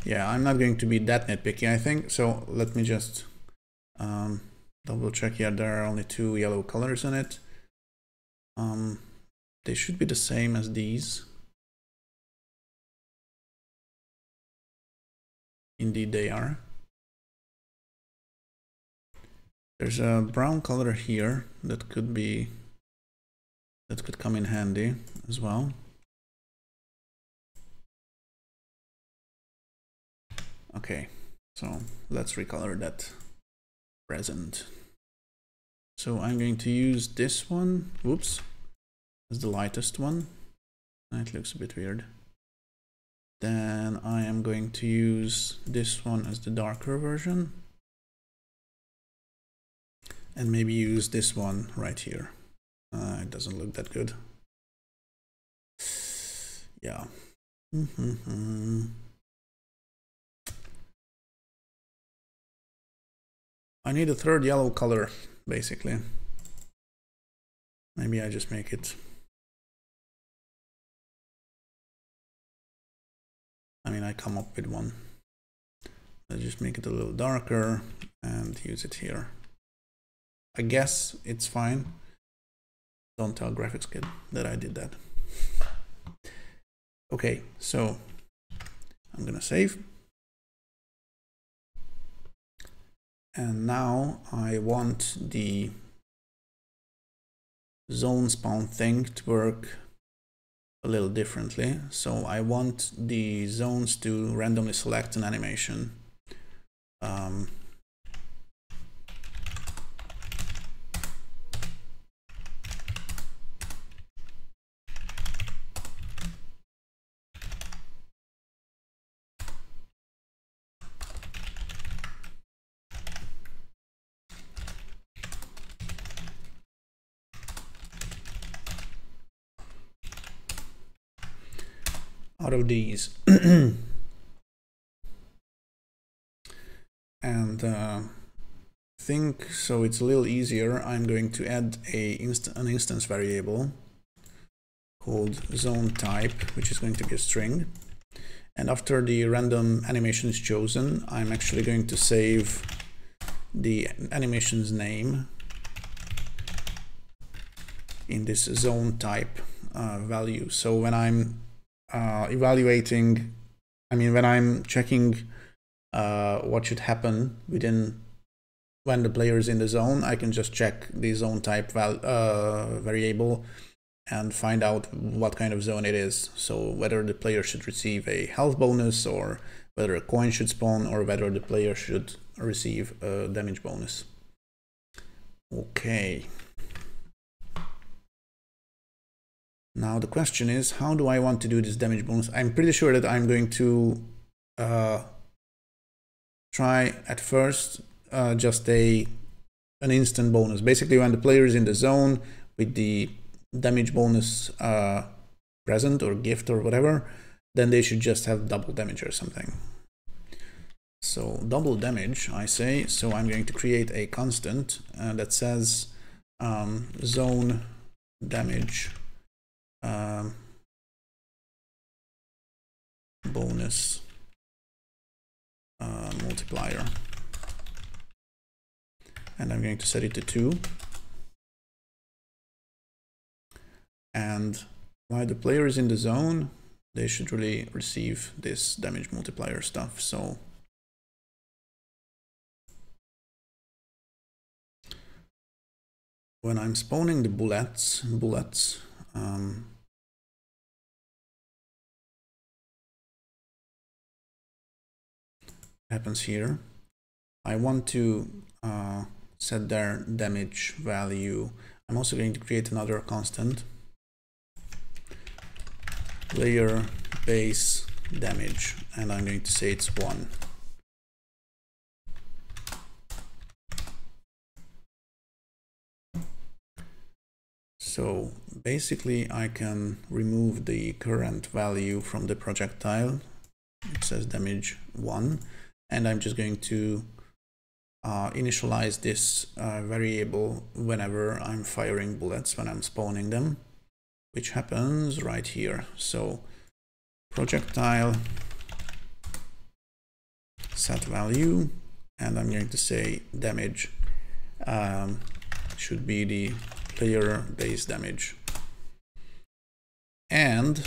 Yeah, I'm not going to be that nitpicky, I think. So let me just double check. Yeah, there are only 2 yellow colors in it. They should be the same as these. Indeed they are. There's a brown color here that could come in handy as well. Okay, so let's recolor that present. So I'm going to use this one, whoops, as the lightest one. That looks a bit weird. Then I am going to use this one as the darker version. And maybe use this one right here. It doesn't look that good. Yeah. I need a third yellow color, basically. Maybe I just make it... I mean, I come up with one. Let's just make it a little darker and use it here. I guess it's fine. Don't tell graphics kid that I did that. Okay, so I'm gonna save. And now I want the zone spawn thing to work a little differently. So I want the zones to randomly select an animation. Out of these. And think so it's a little easier. I'm going to add an instance variable called zone type, which is going to be a string. And after the random animation is chosen, I'm actually going to save the animation's name in this zone type value. So when I'm evaluating, I mean, when I'm checking what should happen when the player is in the zone, I can just check the zone type variable and find out what kind of zone it is. So whether the player should receive a health bonus, or whether a coin should spawn, or whether the player should receive a damage bonus. Okay. Now the question is, how do I want to do this damage bonus? I'm pretty sure that I'm going to try at first just an instant bonus. Basically, when the player is in the zone with the damage bonus present or gift or whatever, then they should just have double damage or something. So double damage, I say. So I'm going to create a constant that says zone damage bonus multiplier, and I'm going to set it to 2. And while the player is in the zone, they should really receive this damage multiplier stuff. So when I'm spawning the bullets happens here. I want to set their damage value. I'm also going to create another constant, player base damage, and I'm going to say it's 1. So basically I can remove the current value from the projectile. It says damage 1, and I'm just going to initialize this variable whenever I'm firing bullets, when I'm spawning them, which happens right here. So projectile set value, and I'm going to say damage should be the player base damage. And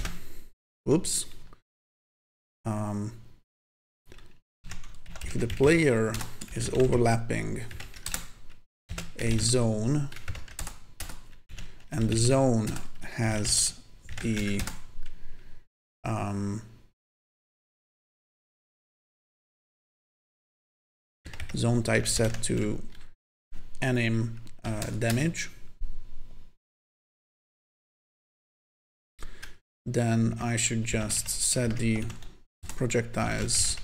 whoops, if the player is overlapping a zone and the zone has the zone type set to anim damage, then I should just set the projectile's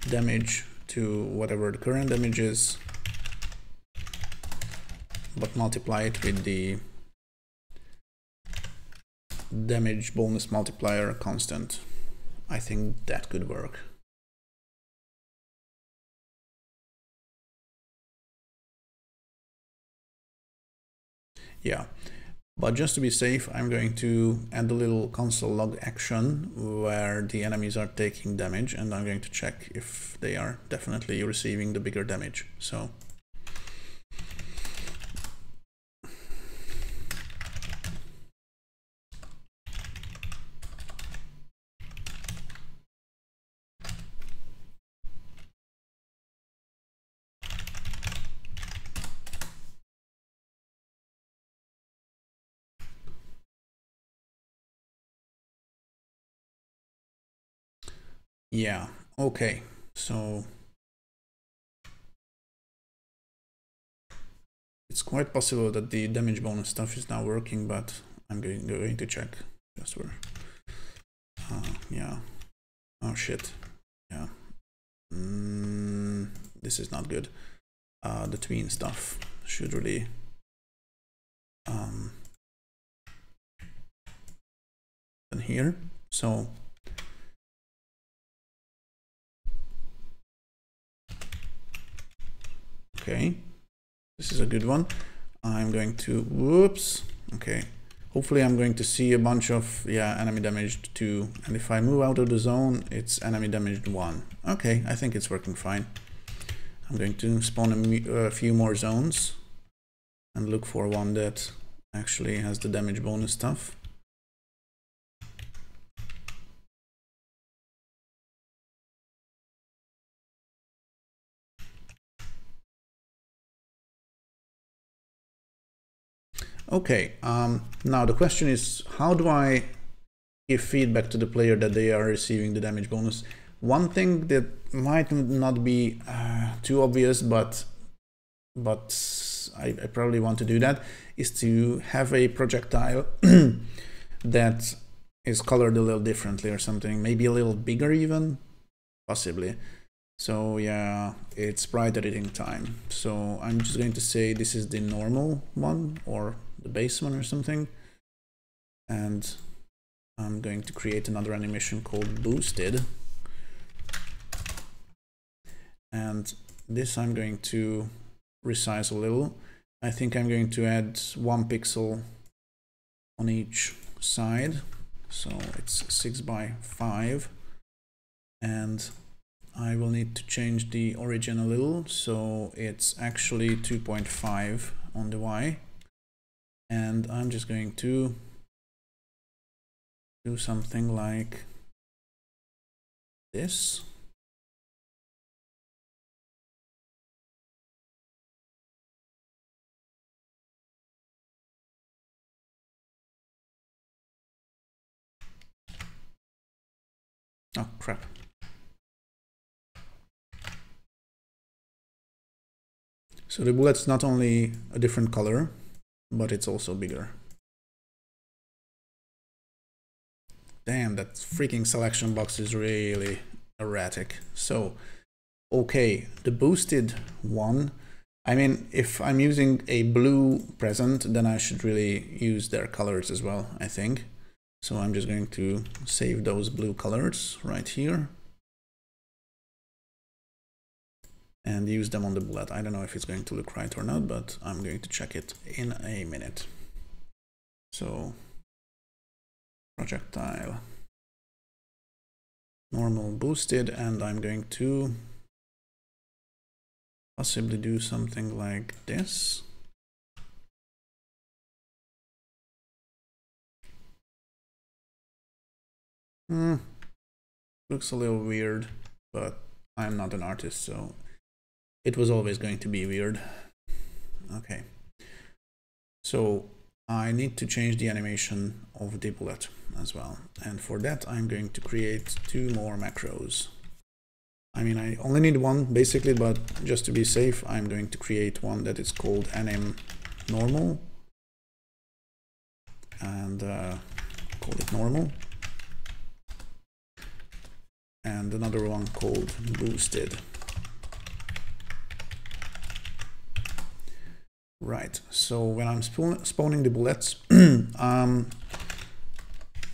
damage to whatever the current damage is, but multiply it with the damage bonus multiplier constant. I think that could work. yeah. But just to be safe, I'm going to add a little console log action where the enemies are taking damage, and I'm going to check if they are definitely receiving the bigger damage. So yeah, okay, so it's quite possible that the damage bonus stuff is now working, but I'm going to check just where. Yeah. Oh shit. Yeah. This is not good. The tween stuff should really in here. So okay, this is a good one. I'm going to, whoops, okay. Hopefully I'm going to see a bunch of, yeah, enemy damaged 2. And if I move out of the zone, it's enemy damaged 1. Okay, I think it's working fine. I'm going to spawn a few more zones and look for one that actually has the damage bonus stuff. Okay, now the question is, how do I give feedback to the player that they are receiving the damage bonus? One thing that might not be too obvious, but I probably want to do that, is to have a projectile that is colored a little differently or something, maybe a little bigger even, possibly. So yeah, it's sprite editing time. So I'm just going to say this is the normal one or the base one or something. And I'm going to create another animation called boosted. And this I'm going to resize a little. I think I'm going to add 1 pixel on each side. So it's 6 by 5. And I will need to change the origin a little, so it's actually 2.5 on the Y. And I'm just going to do something like this. Oh, crap. So the bullet's not only a different color, but it's also bigger. Damn, that freaking selection box is really erratic. So, okay, the boosted one, I mean, if I'm using a blue present, then I should really use their colors as well, I think. So I'm just going to save those blue colors right here. And use them on the bullet. I don't know if it's going to look right or not, but I'm going to check it in a minute. So, projectile, normal boosted, and I'm going to possibly do something like this. Looks a little weird, but I'm not an artist, so it was always going to be weird. Okay. So I need to change the animation of the bullet as well. And for that, I'm going to create 2 more macros. I mean, I only need one basically, but just to be safe, I'm going to create one that is called anim normal. And call it normal. And another one called boosted. Right, so when I'm spawning the bullets, I'm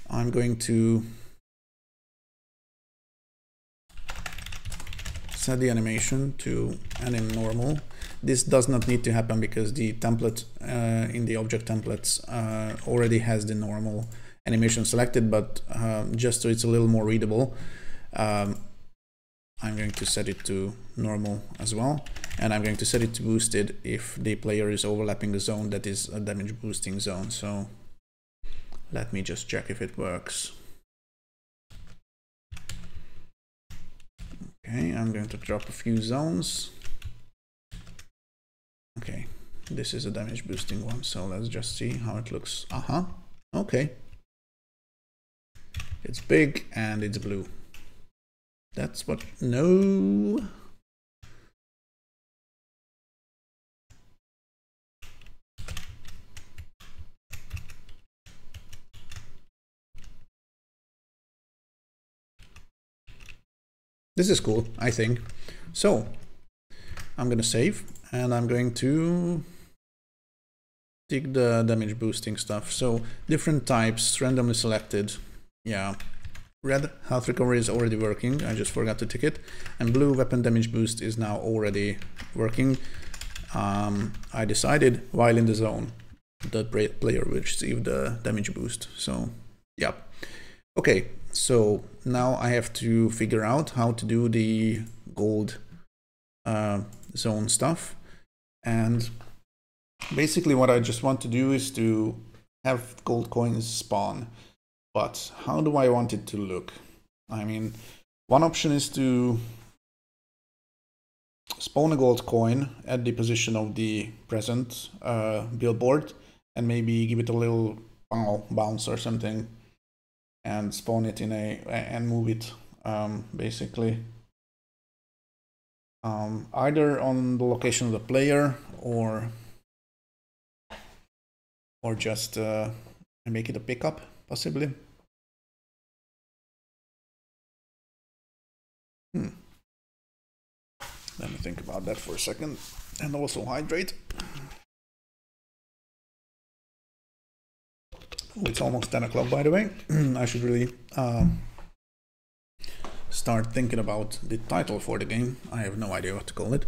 going to set the animation to anim normal. This does not need to happen because the template in the object templates already has the normal animation selected, but just so it's a little more readable, I'm going to set it to normal as well, and I'm going to set it to boosted if the player is overlapping a zone that is a damage boosting zone. So let me just check if it works. Okay, I'm going to drop a few zones. Okay, this is a damage boosting one, so let's just see how it looks. Okay. It's big and it's blue. That's what, no. This is cool, I think. So I'm gonna save and I'm going to take the damage boosting stuff. So different types, randomly selected. Yeah. Red health recovery is already working, I just forgot to tick it, and blue weapon damage boost is now already working. I decided while in the zone the player will receive the damage boost, so yeah. Okay, so now I have to figure out how to do the gold zone stuff, and basically what I just want to do is to have gold coins spawn. But how do I want it to look? I mean, one option is to spawn a gold coin at the position of the present billboard and maybe give it a little bounce or something and spawn it in and move it basically either on the location of the player or just make it a pickup. Possibly. Let me think about that for a second, and also hydrate. Oh, it's almost 10 o'clock, by the way. I should really start thinking about the title for the game. I have no idea what to call it,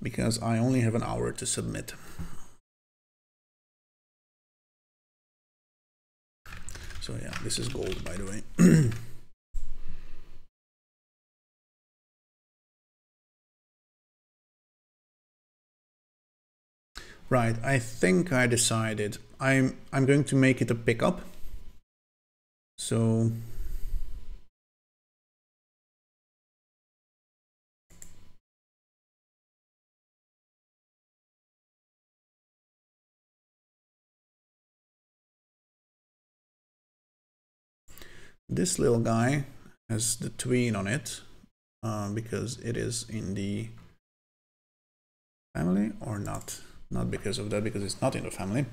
because I only have an hour to submit. So yeah, this is gold, by the way. Right, I think I decided I'm going to make it a pickup. So this little guy has the tween on it because it is in the family, or not. Not because of that, because it's not in the family.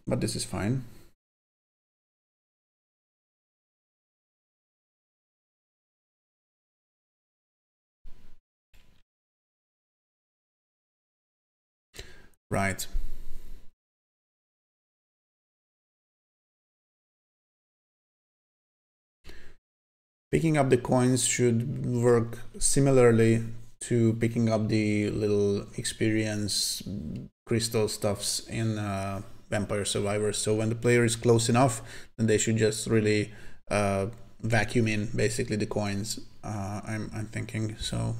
But this is fine. Right. Picking up the coins should work similarly to picking up the little experience crystal stuffs in Vampire Survivors. So when the player is close enough, then they should just really vacuum in basically the coins. I'm thinking so.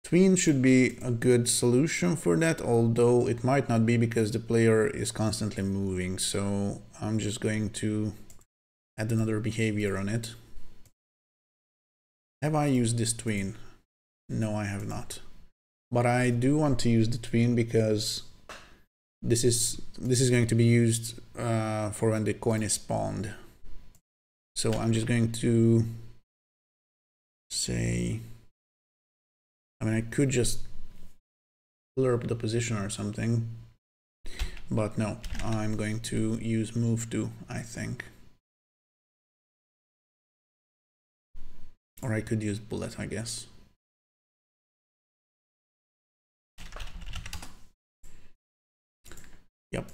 Tween should be a good solution for that, although it might not be because the player is constantly moving. So I'm just going to add another behavior on it. Have I used this tween? No, I have not. But I do want to use the tween because this is going to be used for when the coin is spawned. So I'm just going to say, I mean, I could just blurb the position or something, but no, I'm going to use move to, I think. Or I could use bullet, I guess. Yep.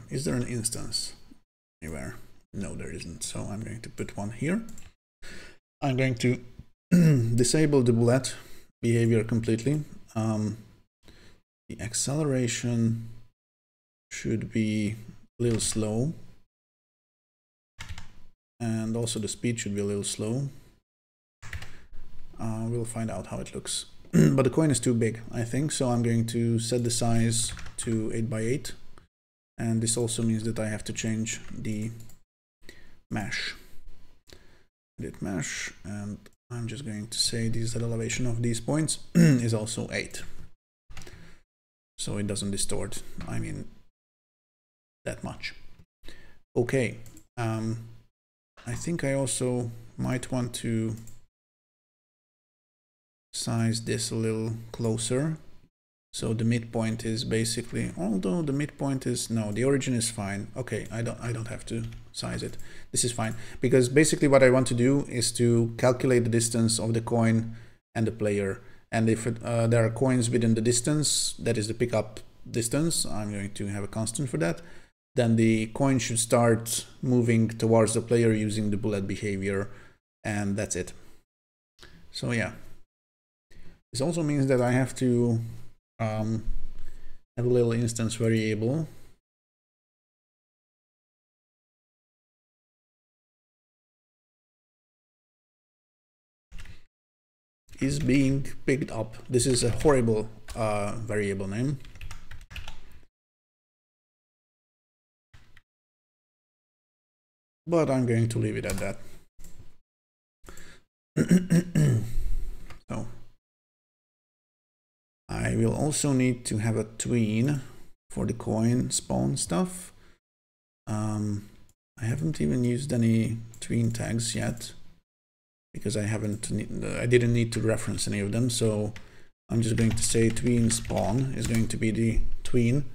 Is there an instance? anywhere? No, there isn't. So I'm going to put one here. I'm going to disable the bullet behavior completely. The acceleration should be a little slow. And also the speed should be a little slow. We'll find out how it looks. But the coin is too big, I think, so I'm going to set the size to 8x8. And this also means that I have to change the mesh. Edit mesh, and I'm just going to say the Z elevation of these points is also 8. So it doesn't distort, I mean, that much. Okay, I think I also might want to size this a little closer. So the midpoint is basically, although the midpoint is, no, the origin is fine. Okay, I don't have to size it. This is fine, because basically what I want to do is to calculate the distance of the coin and the player. And if there are coins within the distance, that is the pickup distance, I'm going to have a constant for that. Then the coin should start moving towards the player using the bullet behavior, and that's it. So yeah. This also means that I have to have a little instance variable. Is being picked up. This is a horrible variable name. But I'm going to leave it at that. So I will also need to have a tween for the coin spawn stuff. I haven't even used any tween tags yet because I didn't need to reference any of them. So I'm just going to say tween spawn is going to be the tween.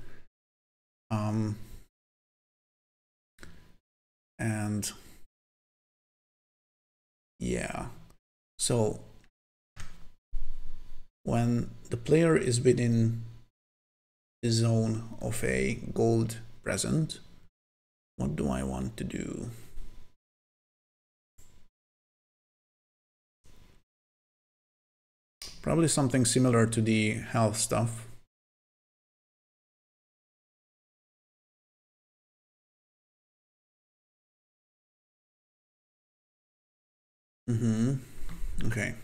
And yeah, so when the player is within the zone of a gold present, what do I want to do? Probably something similar to the health stuff. Okay.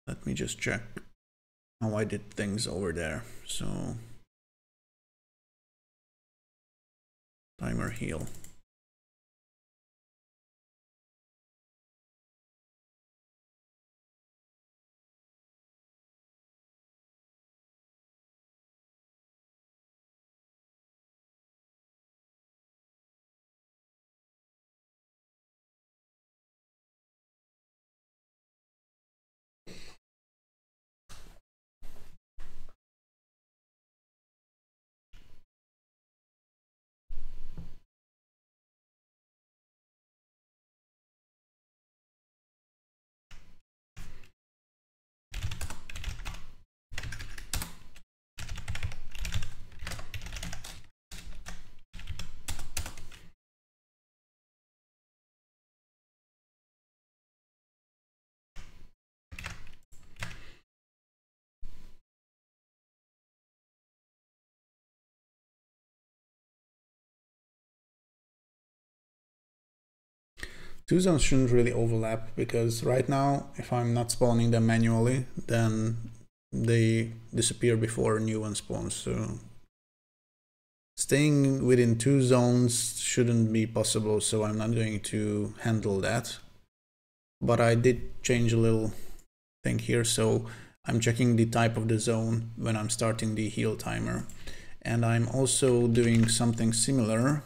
Let me just check how I did things over there. So timer heal. Two zones shouldn't really overlap because right now, if I'm not spawning them manually, then they disappear before a new one spawns. So staying within two zones shouldn't be possible, so I'm not going to handle that. But I did change a little thing here, so I'm checking the type of the zone when I'm starting the heal timer. And I'm also doing something similar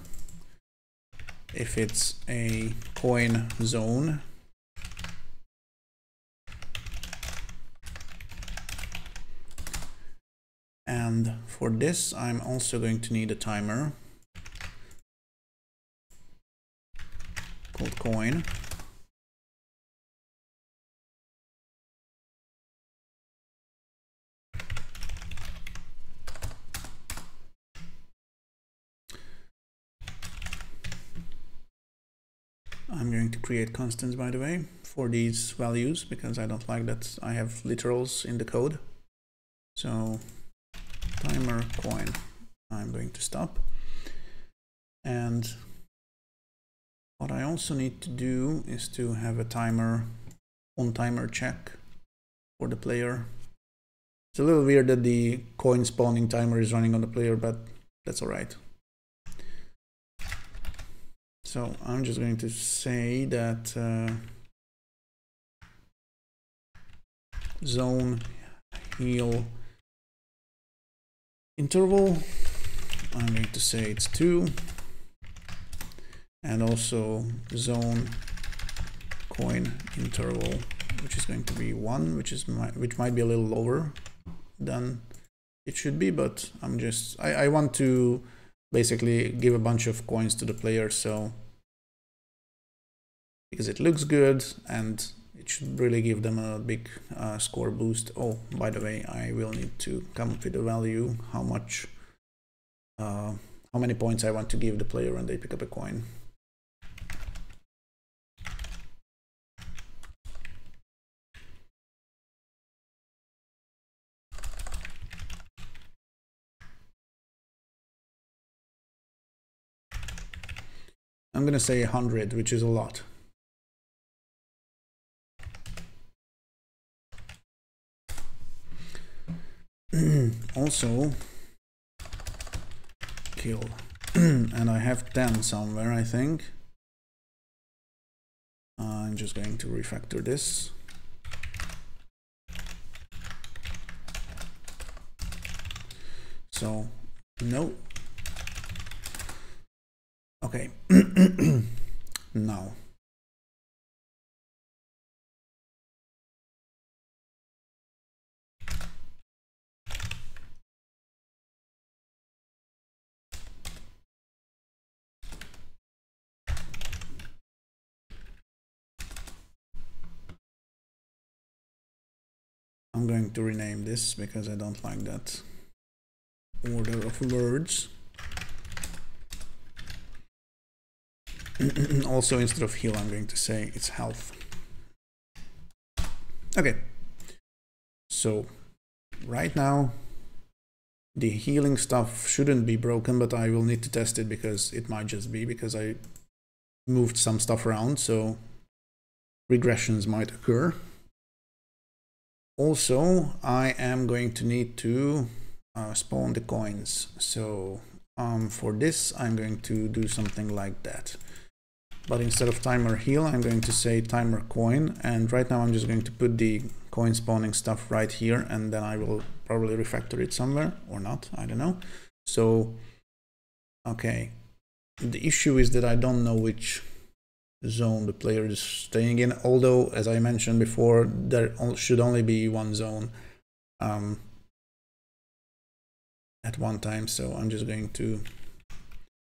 if it's a coin zone. And for this, I'm also going to need a timer called coin. going to create constants, by the way, for these values, because I don't like that I have literals in the code. So timer coin, I'm going to stop. And what I also need to do is to have a timer, on timer check for the player. It's a little weird that the coin spawning timer is running on the player, but that's all right. So I'm just going to say that zone heal interval, I'm going to say it's 2, and also zone coin interval, which is going to be 1, which might be a little lower than it should be, but I want to basically give a bunch of coins to the player, so because it looks good and it should really give them a big score boost. Oh, by the way, I will need to come up with a value, how many points I want to give the player when they pick up a coin. I'm gonna say 100, which is a lot. Also kill and I have 10 somewhere, I think. I'm just going to refactor this. So no. Okay. Now I'm going to rename this because I don't like that order of words. Also, instead of heal, I'm going to say it's health. Okay, so right now the healing stuff shouldn't be broken, but I will need to test it because it might just be because I moved some stuff around, so regressions might occur. Also, I am going to need to spawn the coins. So for this, I'm going to do something like that. But instead of timer heal, I'm going to say timer coin. And right now I'm just going to put the coin spawning stuff right here, and then I will probably refactor it somewhere or not, I don't know. So, okay. The issue is that I don't know which zone the player is staying in, although, as I mentioned before, there should only be one zone at one time. So I'm just going to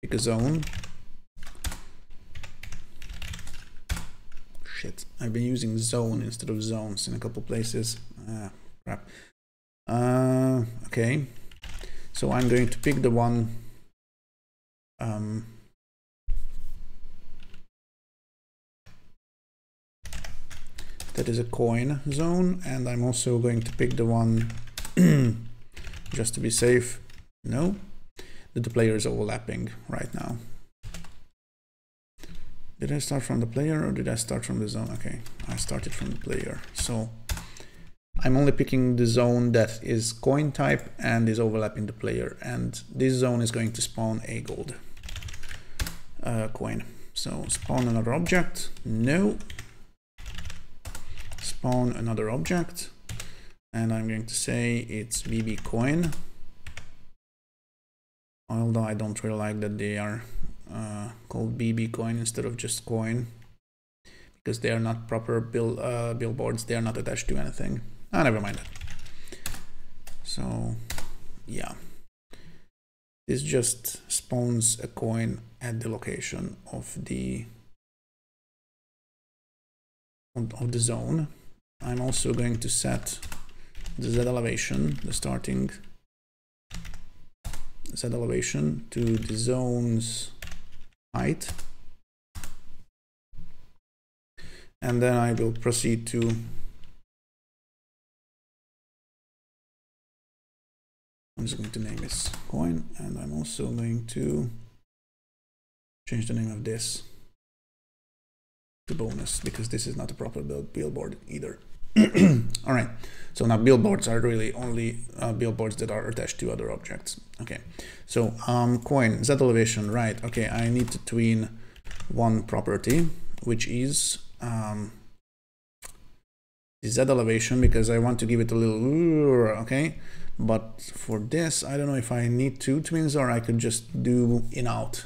pick a zone. Shit, I've been using zone instead of zones in a couple places. Crap. Okay, so I'm going to pick the one that is a coin zone, and I'm also going to pick the one just to be safe. No, that the player is overlapping right now. Did I start from the player or did I start from the zone? Okay, I started from the player. So I'm only picking the zone that is coin type and is overlapping the player. And this zone is going to spawn a gold coin. So spawn another object. No. Spawn another object. And I'm going to say it's BB coin. Although I don't really like that they are called BB coin instead of just coin, because they are not proper billboards. They are not attached to anything. Never mind that. So yeah, this just spawns a coin at the location of the zone. I'm also going to set the Z elevation, the starting Z elevation, to the zone's height. And then I will proceed to I'm just going to name this coin, and I'm also going to change the name of this to bonus, because this is not a proper billboard either. All right, so now billboards are really only billboards that are attached to other objects. Okay, so coin Z elevation, right? Okay, I need to tween one property, which is the Z elevation, because I want to give it a little okay. But for this, I don't know if I need two twins or I could just do in out.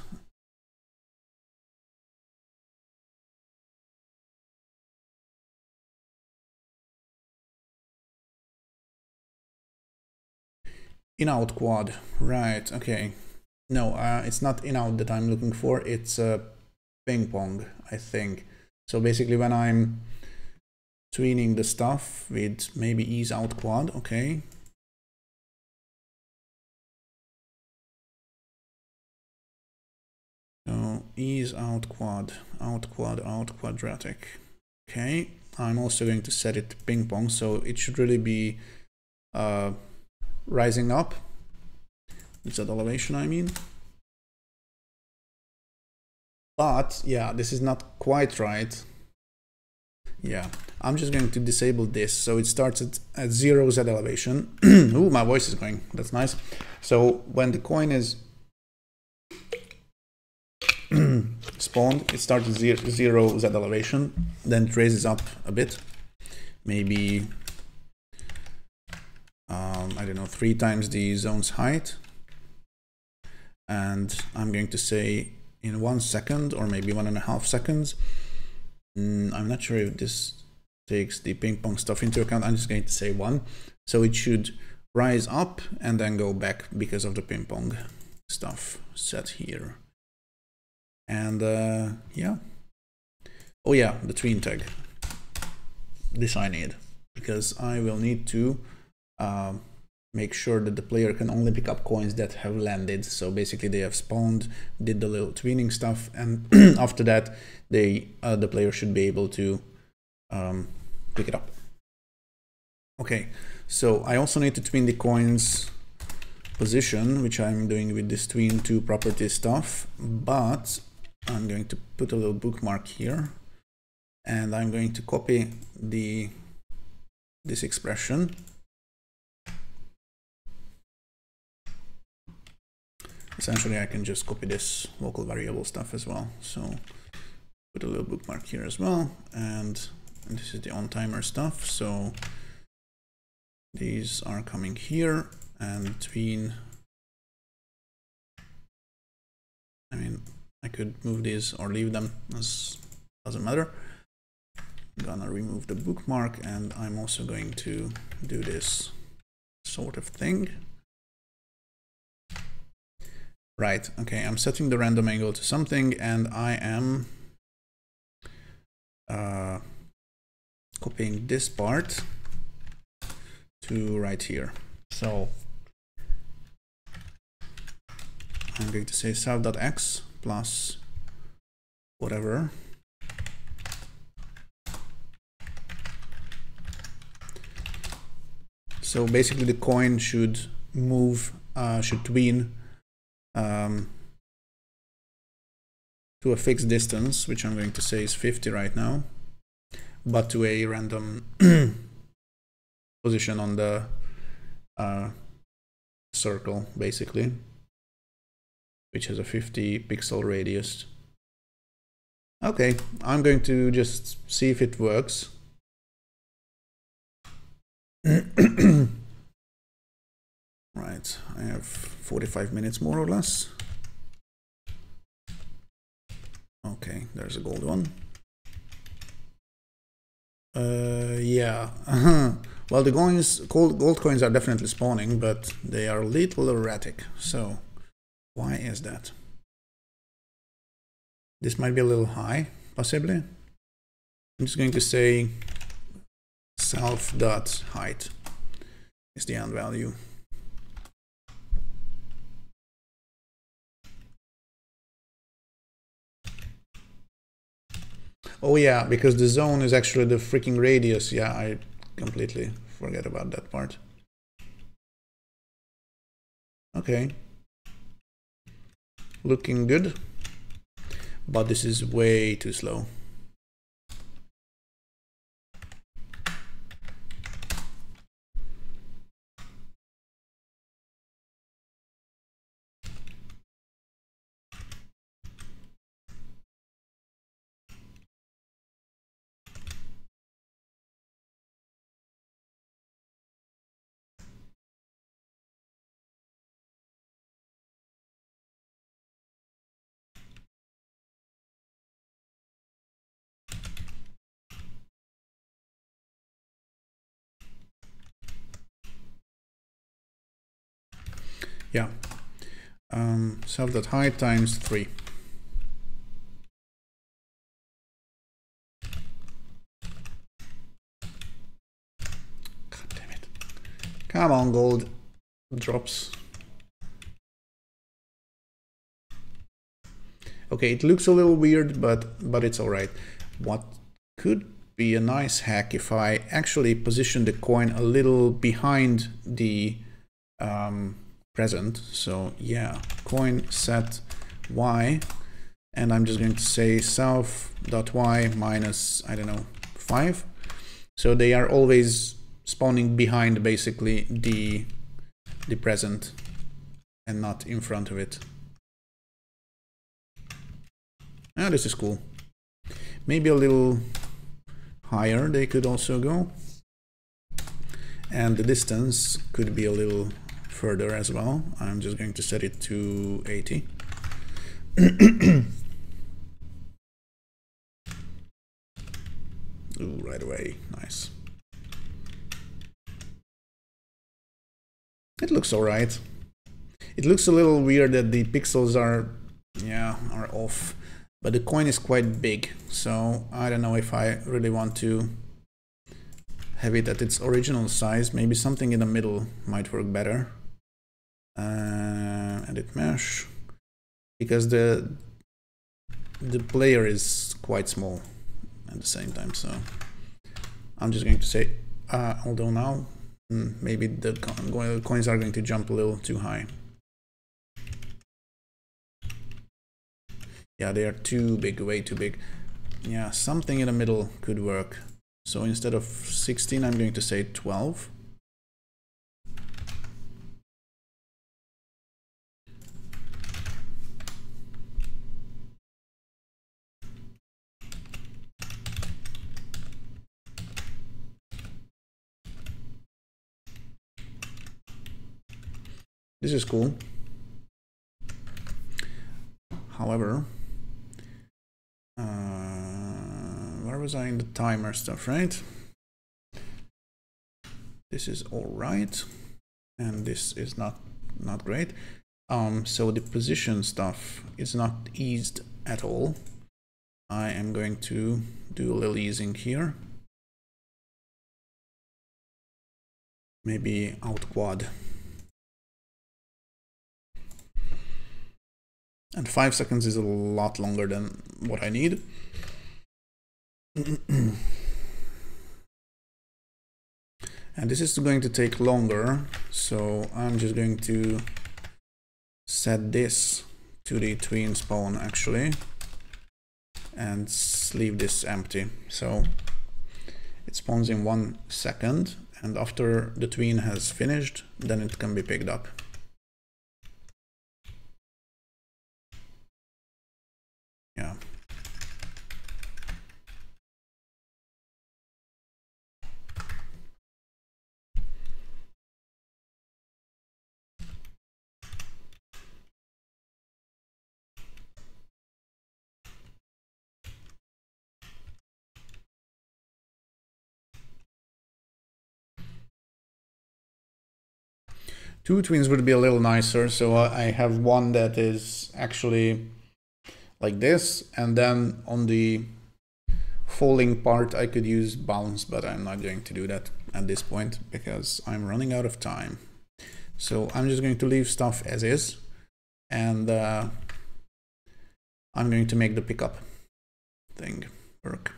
In out quad, right? Okay, no, it's not in out that I'm looking for. It's ping pong, I think. So basically, when I'm tweening the stuff with maybe ease out quad, okay. So ease out quad, out quad, out quadratic. Okay, I'm also going to set it to ping pong, so it should really be rising up. It's at elevation, I mean. But yeah, this is not quite right. Yeah, I'm just going to disable this, so it starts at 0 Z elevation. Ooh, my voice is going. That's nice. So when the coin is spawned, it starts at 0 Z elevation, then it raises up a bit, maybe I don't know, 3 times the zone's height, and I'm going to say in 1 second or maybe 1.5 seconds. I'm not sure if this takes the ping pong stuff into account. I'm just going to say 1, so it should rise up and then go back because of the ping pong stuff set here. And yeah, oh yeah, the tween tag, this I need, because I will need to make sure that the player can only pick up coins that have landed. So basically they have spawned, did the little tweening stuff, and after that the player should be able to pick it up. Okay, so I also need to tween the coins position, which I'm doing with this tween to property stuff, but I'm going to put a little bookmark here, and I'm going to copy this expression. Essentially, I can just copy this local variable stuff as well. So put a little bookmark here as well, and this is the on timer stuff. So these are coming here, and tween, I mean, I could move these or leave them, as doesn't matter. I'm gonna remove the bookmark, and I'm also going to do this sort of thing. Right, okay, I'm setting the random angle to something, and I am copying this part to right here. So I'm going to say self.x plus whatever. So basically the coin should move, should tween to a fixed distance, which I'm going to say is 50 right now, but to a random position on the circle, basically, which has a 50 pixel radius. Okay, I'm going to just see if it works. Right, I have 45 minutes more or less. Okay, there's a gold one. Yeah. Well, the gold coins are definitely spawning, but they are a little erratic. So why is that? This might be a little high, possibly. I'm just going to say self.height is the end value. Oh yeah, because the zone is actually the freaking radius. Yeah, I completely forget about that part. Okay. Looking good. But this is way too slow. Yeah. Self that height times 3. God damn it. Come on, gold drops. Okay, it looks a little weird, but it's alright. What could be a nice hack if I actually position the coin a little behind the present. So yeah, coin set y, and I'm just going to say self.y minus, I don't know, 5. So they are always spawning behind basically the present and not in front of it. Ah, this is cool. Maybe a little higher they could also go. And the distance could be a little further as well. I'm just going to set it to 80. Ooh, right away. Nice. It looks alright. It looks a little weird that the pixels are off. But the coin is quite big, so I don't know if I really want to have it at its original size. Maybe something in the middle might work better. Edit mesh, because the player is quite small at the same time. So I'm just going to say, although now maybe the coins are going to jump a little too high. Yeah, they are too big, way too big. Yeah, something in the middle could work. So instead of 16, I'm going to say 12. This is cool. However, where was I in the timer stuff, right? This is all right, and this is not great. So the position stuff is not eased at all. I am going to do a little easing here. Maybe out quad. And 5 seconds is a lot longer than what I need. And this is going to take longer, so I'm just going to set this to the tween spawn actually, and leave this empty. So it spawns in 1 second, and after the tween has finished, then it can be picked up. Yeah. Two twins would be a little nicer, so I have one that is actually like this, and then on the falling part I could use bounce, but I'm not going to do that at this point because I'm running out of time. So I'm just going to leave stuff as is, and I'm going to make the pickup thing work.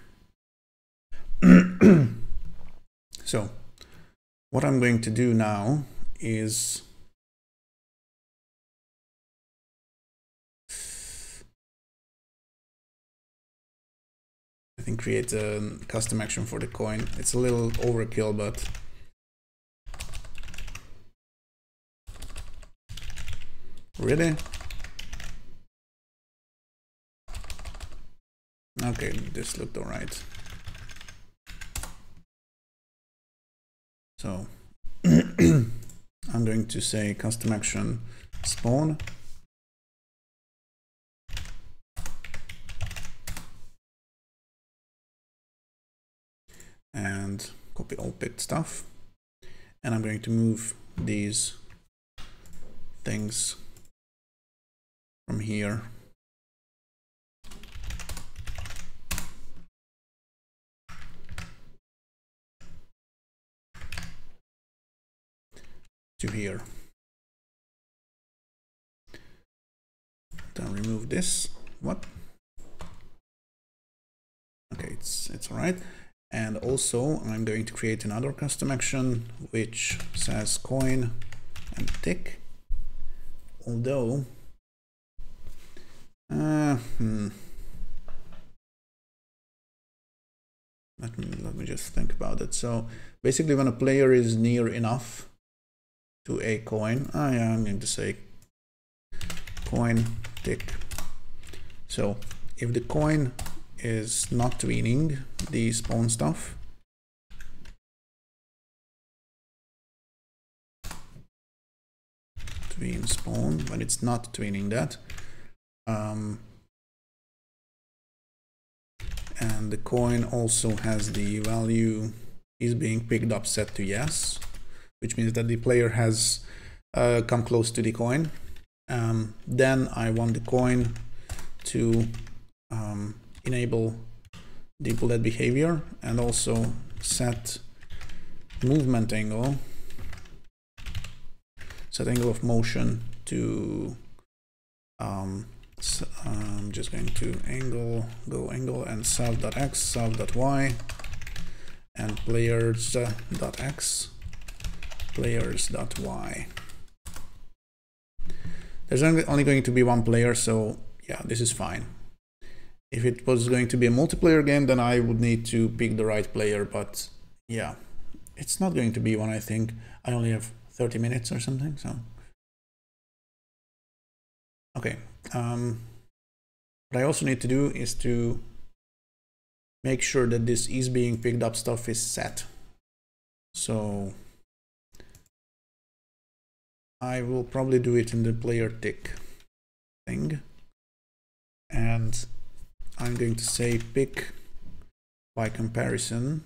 So what I'm going to do now is I think create a custom action for the coin. It's a little overkill, but really? Okay, this looked alright. So I'm going to say custom action spawn. And copy all picked stuff. And I'm going to move these things from here to here. Then remove this. What? Okay, it's all right. And also I'm going to create another custom action which says coin and tick. Although let me just think about it. So basically when a player is near enough to a coin, I'm going to say coin tick. So if the coin is not tweening the spawn stuff, tween spawn, but it's not tweening that, and the coin also has the value is being picked up set to yes, which means that the player has come close to the coin. Then I want the coin to enable the bullet behavior and also set movement angle, set angle of motion to so I'm just going to go angle and self.x, self.y, and players.x, players.y. There's only going to be one player, so yeah, this is fine. If it was going to be a multiplayer game, then I would need to pick the right player, but yeah, it's not going to be one, I think. I only have 30 minutes or something, so. Okay, what I also need to do is to make sure that this is being picked up stuff is set. So I will probably do it in the player tick thing. And I'm going to say pick by comparison.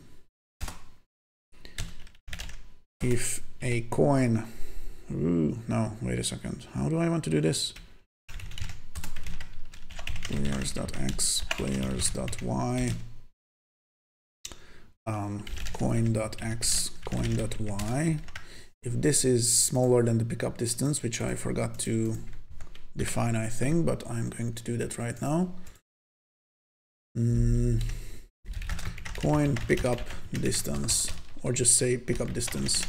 If a coin, no, wait a second. How do I want to do this? Players.x, players.y, coin.x, coin.y. If this is smaller than the pickup distance, which I forgot to define, I think, but I'm going to do that right now. Coin pickup distance, or just say pickup distance.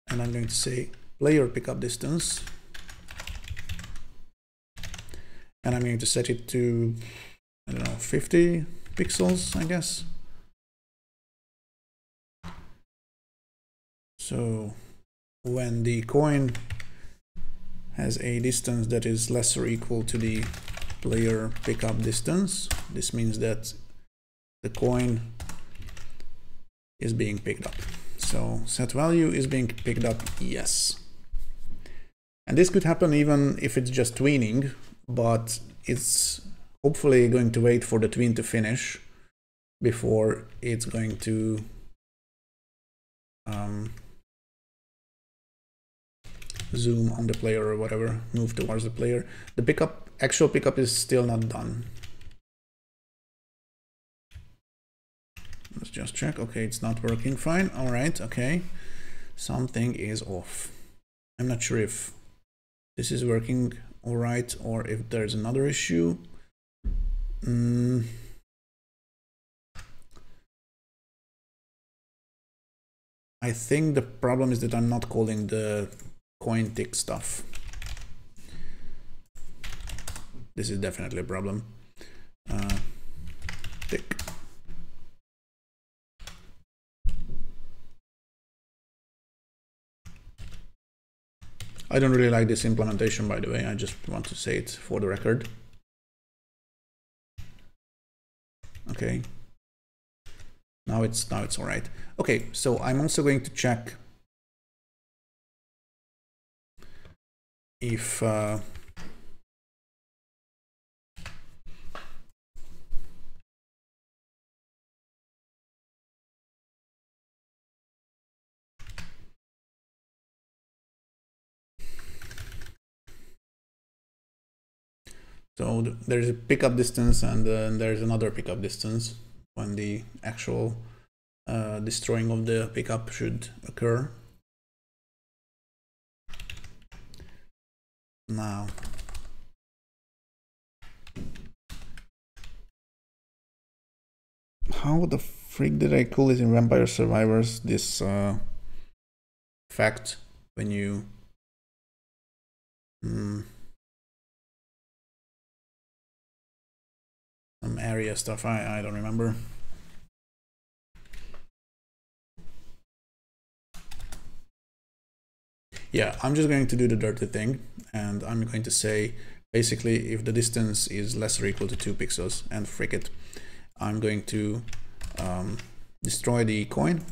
And I'm going to say player pickup distance. And I'm going to set it to, I don't know, 50 pixels, I guess. So when the coin has a distance that is less or equal to the player pickup distance, this means that the coin is being picked up. So set value is being picked up, yes. And this could happen even if it's just tweening, but it's hopefully going to wait for the tween to finish before it's going to zoom on the player or whatever, move towards the player. The pickup, actual pickup is still not done. Let's just check. Okay, it's not working fine. All right, okay. Something is off. I'm not sure if this is working all right or if there's another issue. I think the problem is that I'm not calling the coin tick stuff. This is definitely a problem. Tick. I don't really like this implementation, by the way. I just want to say it for the record. Okay. Now it's all right. Okay, so I'm also going to check if so there's a pickup distance and then there's another pickup distance when the actual destroying of the pickup should occur. Now, how the freak did I call it in Vampire Survivors, this fact when you some area stuff, I don't remember. Yeah, I'm just going to do the dirty thing, and I'm going to say basically if the distance is less or equal to 2 pixels, and frick it, I'm going to destroy the coin.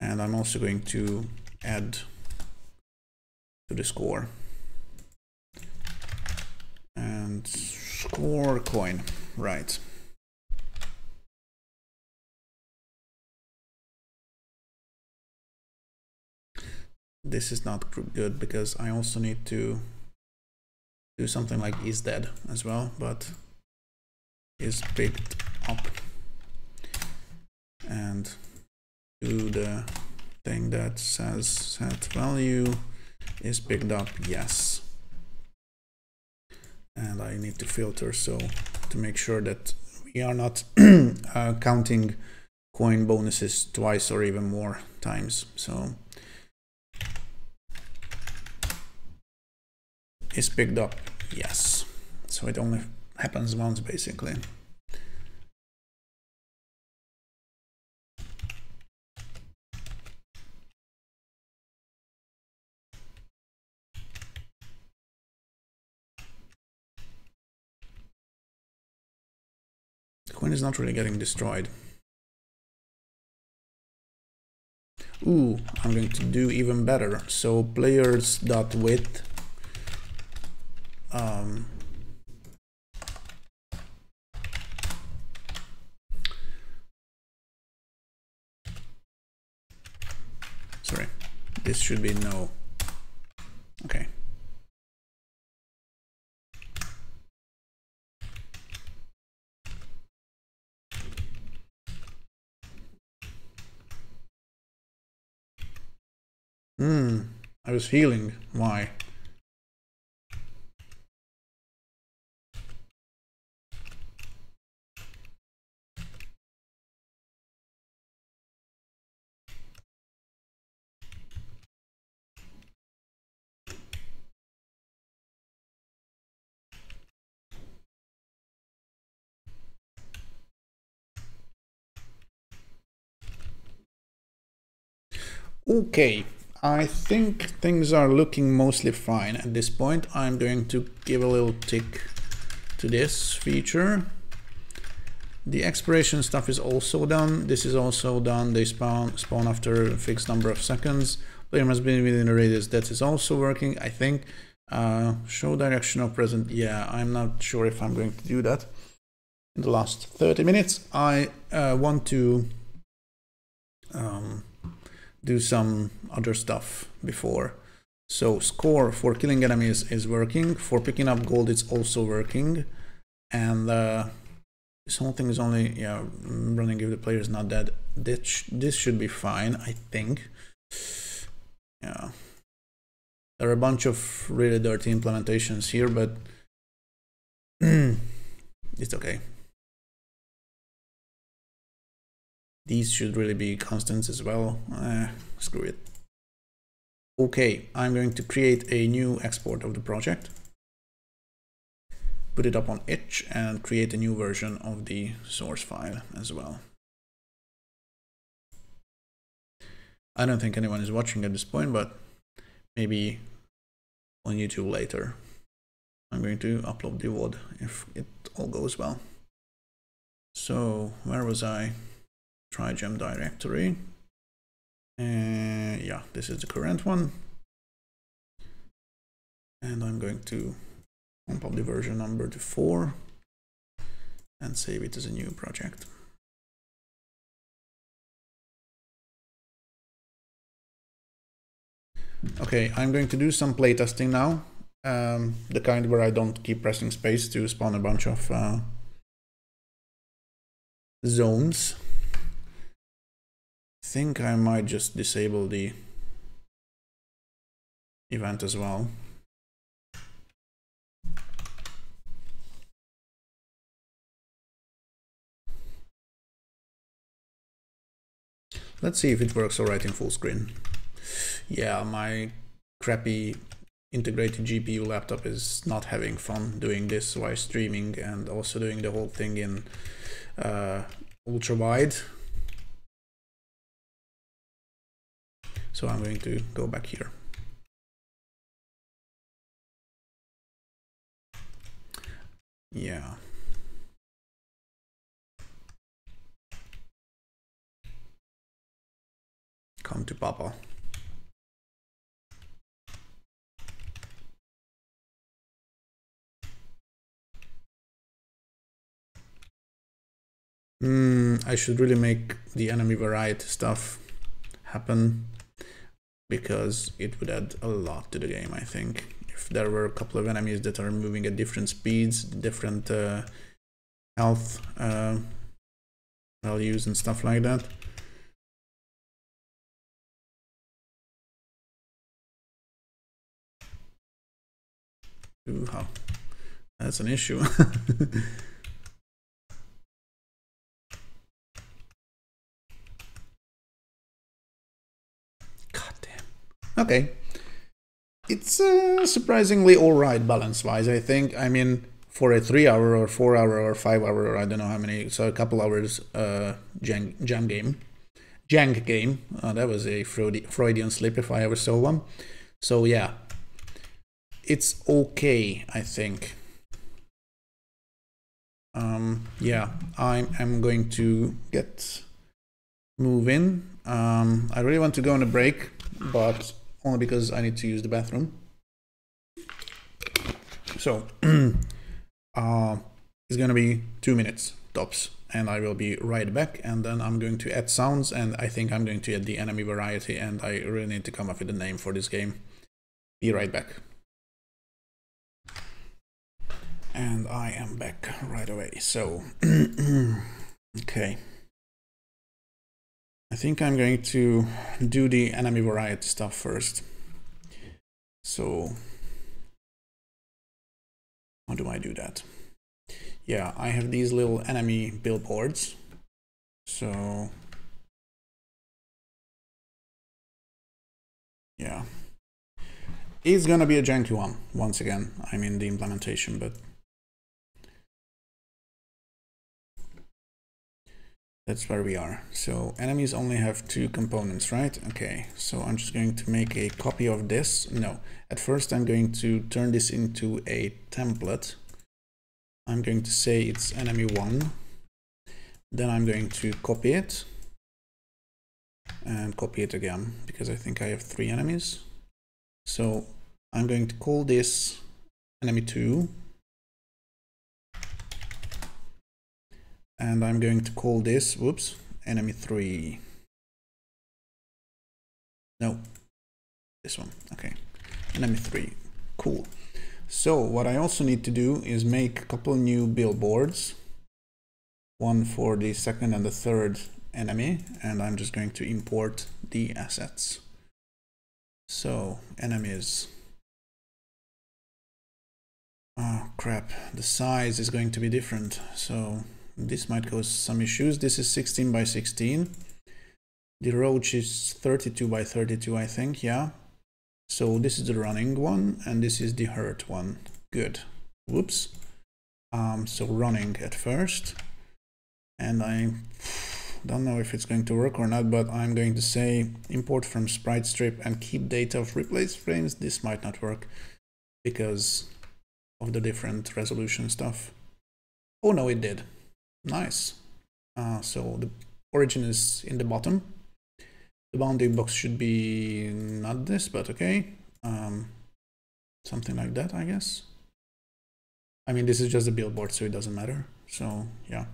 And I'm also going to add to the score. And score coin, right. This is not good because I also need to do something like is dead as well, but is picked up, and do the thing that says set value is picked up, yes. And I need to filter so to make sure that we are not counting coin bonuses twice or even more times. So is picked up, yes. So it only happens once basically. The coin is not really getting destroyed. Ooh, I'm going to do even better. So players.width sorry, this should be no. Okay. I was healing. Why? Okay, I think things are looking mostly fine at this point. I'm going to give a little tick to this feature. The expiration stuff is also done. This is also done. They spawn after a fixed number of seconds. Player must be within a radius. That is also working, I think. Show direction of present. Yeah, I'm not sure if I'm going to do that. In the last 30 minutes, I want to do some other stuff before. So score for killing enemies is working. For picking up gold, it's also working. And this whole thing is only running if the player is not dead. This should be fine, I think. Yeah. There are a bunch of really dirty implementations here, but it's okay. These should really be constants as well. Screw it. Okay, I'm going to create a new export of the project, put it up on itch, and create a new version of the source file as well. I don't think anyone is watching at this point, but maybe on YouTube later. I'm going to upload the VOD if it all goes well. So where was I? Trijam directory. Yeah, this is the current one. And I'm going to pump up the version number to 4 and save it as a new project. Okay, I'm going to do some playtesting now. The kind where I don't keep pressing space to spawn a bunch of zones. I think I might just disable the event as well. Let's see if it works alright in full screen. Yeah, my crappy integrated GPU laptop is not having fun doing this while streaming and also doing the whole thing in ultra wide. So I'm going to go back here. Yeah. Come to Papa. I should really make the enemy variety stuff happen, because it would add a lot to the game, I think. If there were a couple of enemies that are moving at different speeds, different health values and stuff like that. Ooh, that's an issue. Okay, it's surprisingly alright balance-wise, I think. I mean, for a 3-hour or 4-hour or 5-hour, or I don't know how many, so a couple hours Jank game. That was a Freudian slip if I ever saw one. So yeah, it's okay, I think. Yeah, I'm going to get moving. I really want to go on a break, but only because I need to use the bathroom. So it's gonna be 2 minutes tops, and I will be right back, and then I'm going to add sounds, and I think I'm going to add the enemy variety, and I really need to come up with a name for this game. Be right back. And I am back right away. So okay, I think I'm going to do the enemy variety stuff first. So how do I do that? Yeah, I have these little enemy billboards. So yeah, it's gonna be a janky one once again. I mean the implementation, but that's where we are. So enemies only have 2 components, right? Okay, so I'm just going to make a copy of this. No, at first I'm going to turn this into a template. I'm going to say it's enemy 1. Then I'm going to copy it and copy it again, because I think I have 3 enemies. So I'm going to call this enemy 2. And I'm going to call this, whoops, enemy 3. No, this one, okay, enemy 3, cool. So what I also need to do is make a couple new billboards, one for the second and the third enemy, and I'm just going to import the assets. So enemies, oh crap, the size is going to be different, so this might cause some issues. This is 16 by 16. The roach is 32 by 32, I think, yeah. So this is the running one, and this is the hurt one. Good. Whoops. So running at first. And I don't know if it's going to work or not, but I'm going to say import from sprite strip and keep data of replaced frames. This might not work because of the different resolution stuff. Oh no, it did. Nice. So the origin is in the bottom. The bounding box should be not this, but okay. Something like that, I guess. I mean, this is just a billboard, so it doesn't matter. So yeah.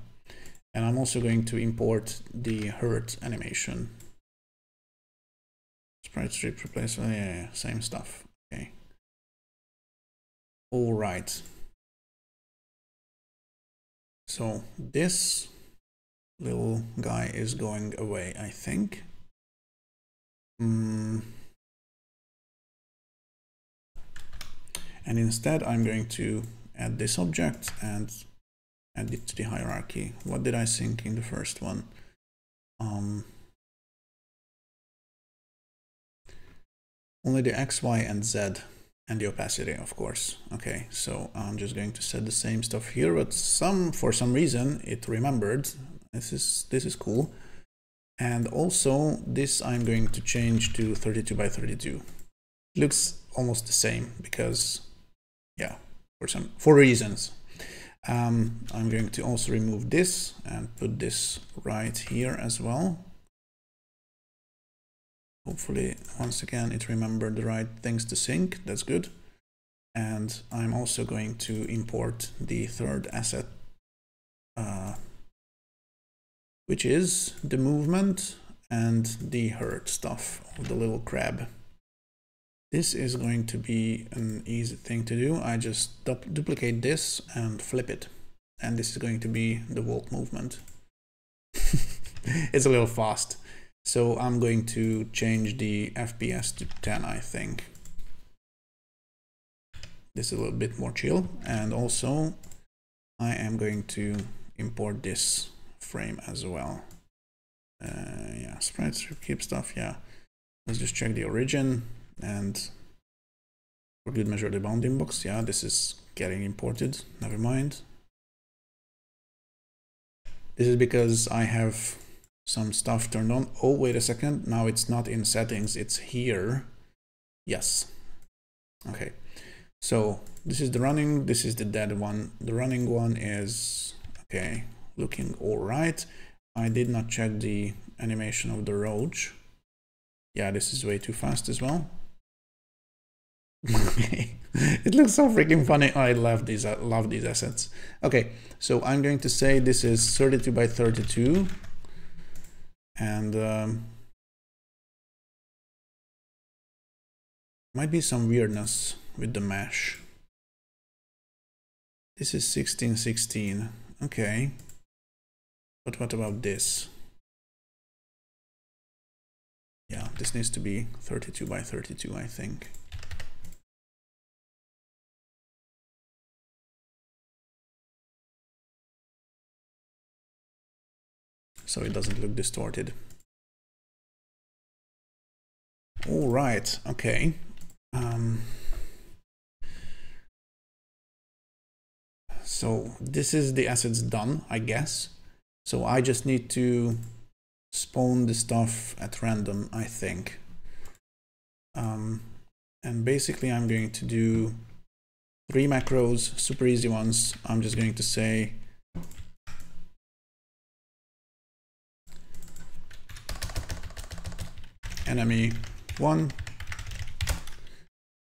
And I'm also going to import the hurt animation. Sprite strip replace, yeah, same stuff. Okay. All right. So this little guy is going away, I think. And instead, I'm going to add this object and add it to the hierarchy. What did I think in the first one? Only the X, Y, and Z, and the opacity, of course. Okay, so I'm just going to set the same stuff here, but for some reason it remembered. This is cool. And also this I'm going to change to 32 by 32. It looks almost the same because, yeah, for reasons. I'm going to also remove this and put this right here as well. Hopefully, once again, it remembered the right things to sync. That's good. And I'm also going to import the third asset, which is the movement and the hurt stuff of the little crab. This is going to be an easy thing to do. I just duplicate this and flip it. And this is going to be the walk movement. It's a little fast. So I'm going to change the FPS to 10, I think. This is a little bit more chill. And also I am going to import this frame as well. Yeah, sprite strip, keep stuff, yeah. Let's just check the origin and for good measure the bounding box. Yeah, this is getting imported, never mind. This is because I have some stuff turned on. Oh, wait a second, now it's not in settings, it's here. Yes, okay. So this is the running, this is the dead one. The running one is, okay, looking all right. I did not check the animation of the roach. Yeah, this is way too fast as well. It looks so freaking funny. I love these assets. Okay, so I'm going to say this is 32 by 32. And might be some weirdness with the mesh. This is 1616. Okay. But what about this? Yeah, this needs to be 32 by 32, I think. So it doesn't look distorted. All right, okay. So this is the assets done, I guess. So I just need to spawn the stuff at random, I think. And basically I'm going to do 3 macros, super easy ones. I'm just going to say enemy 1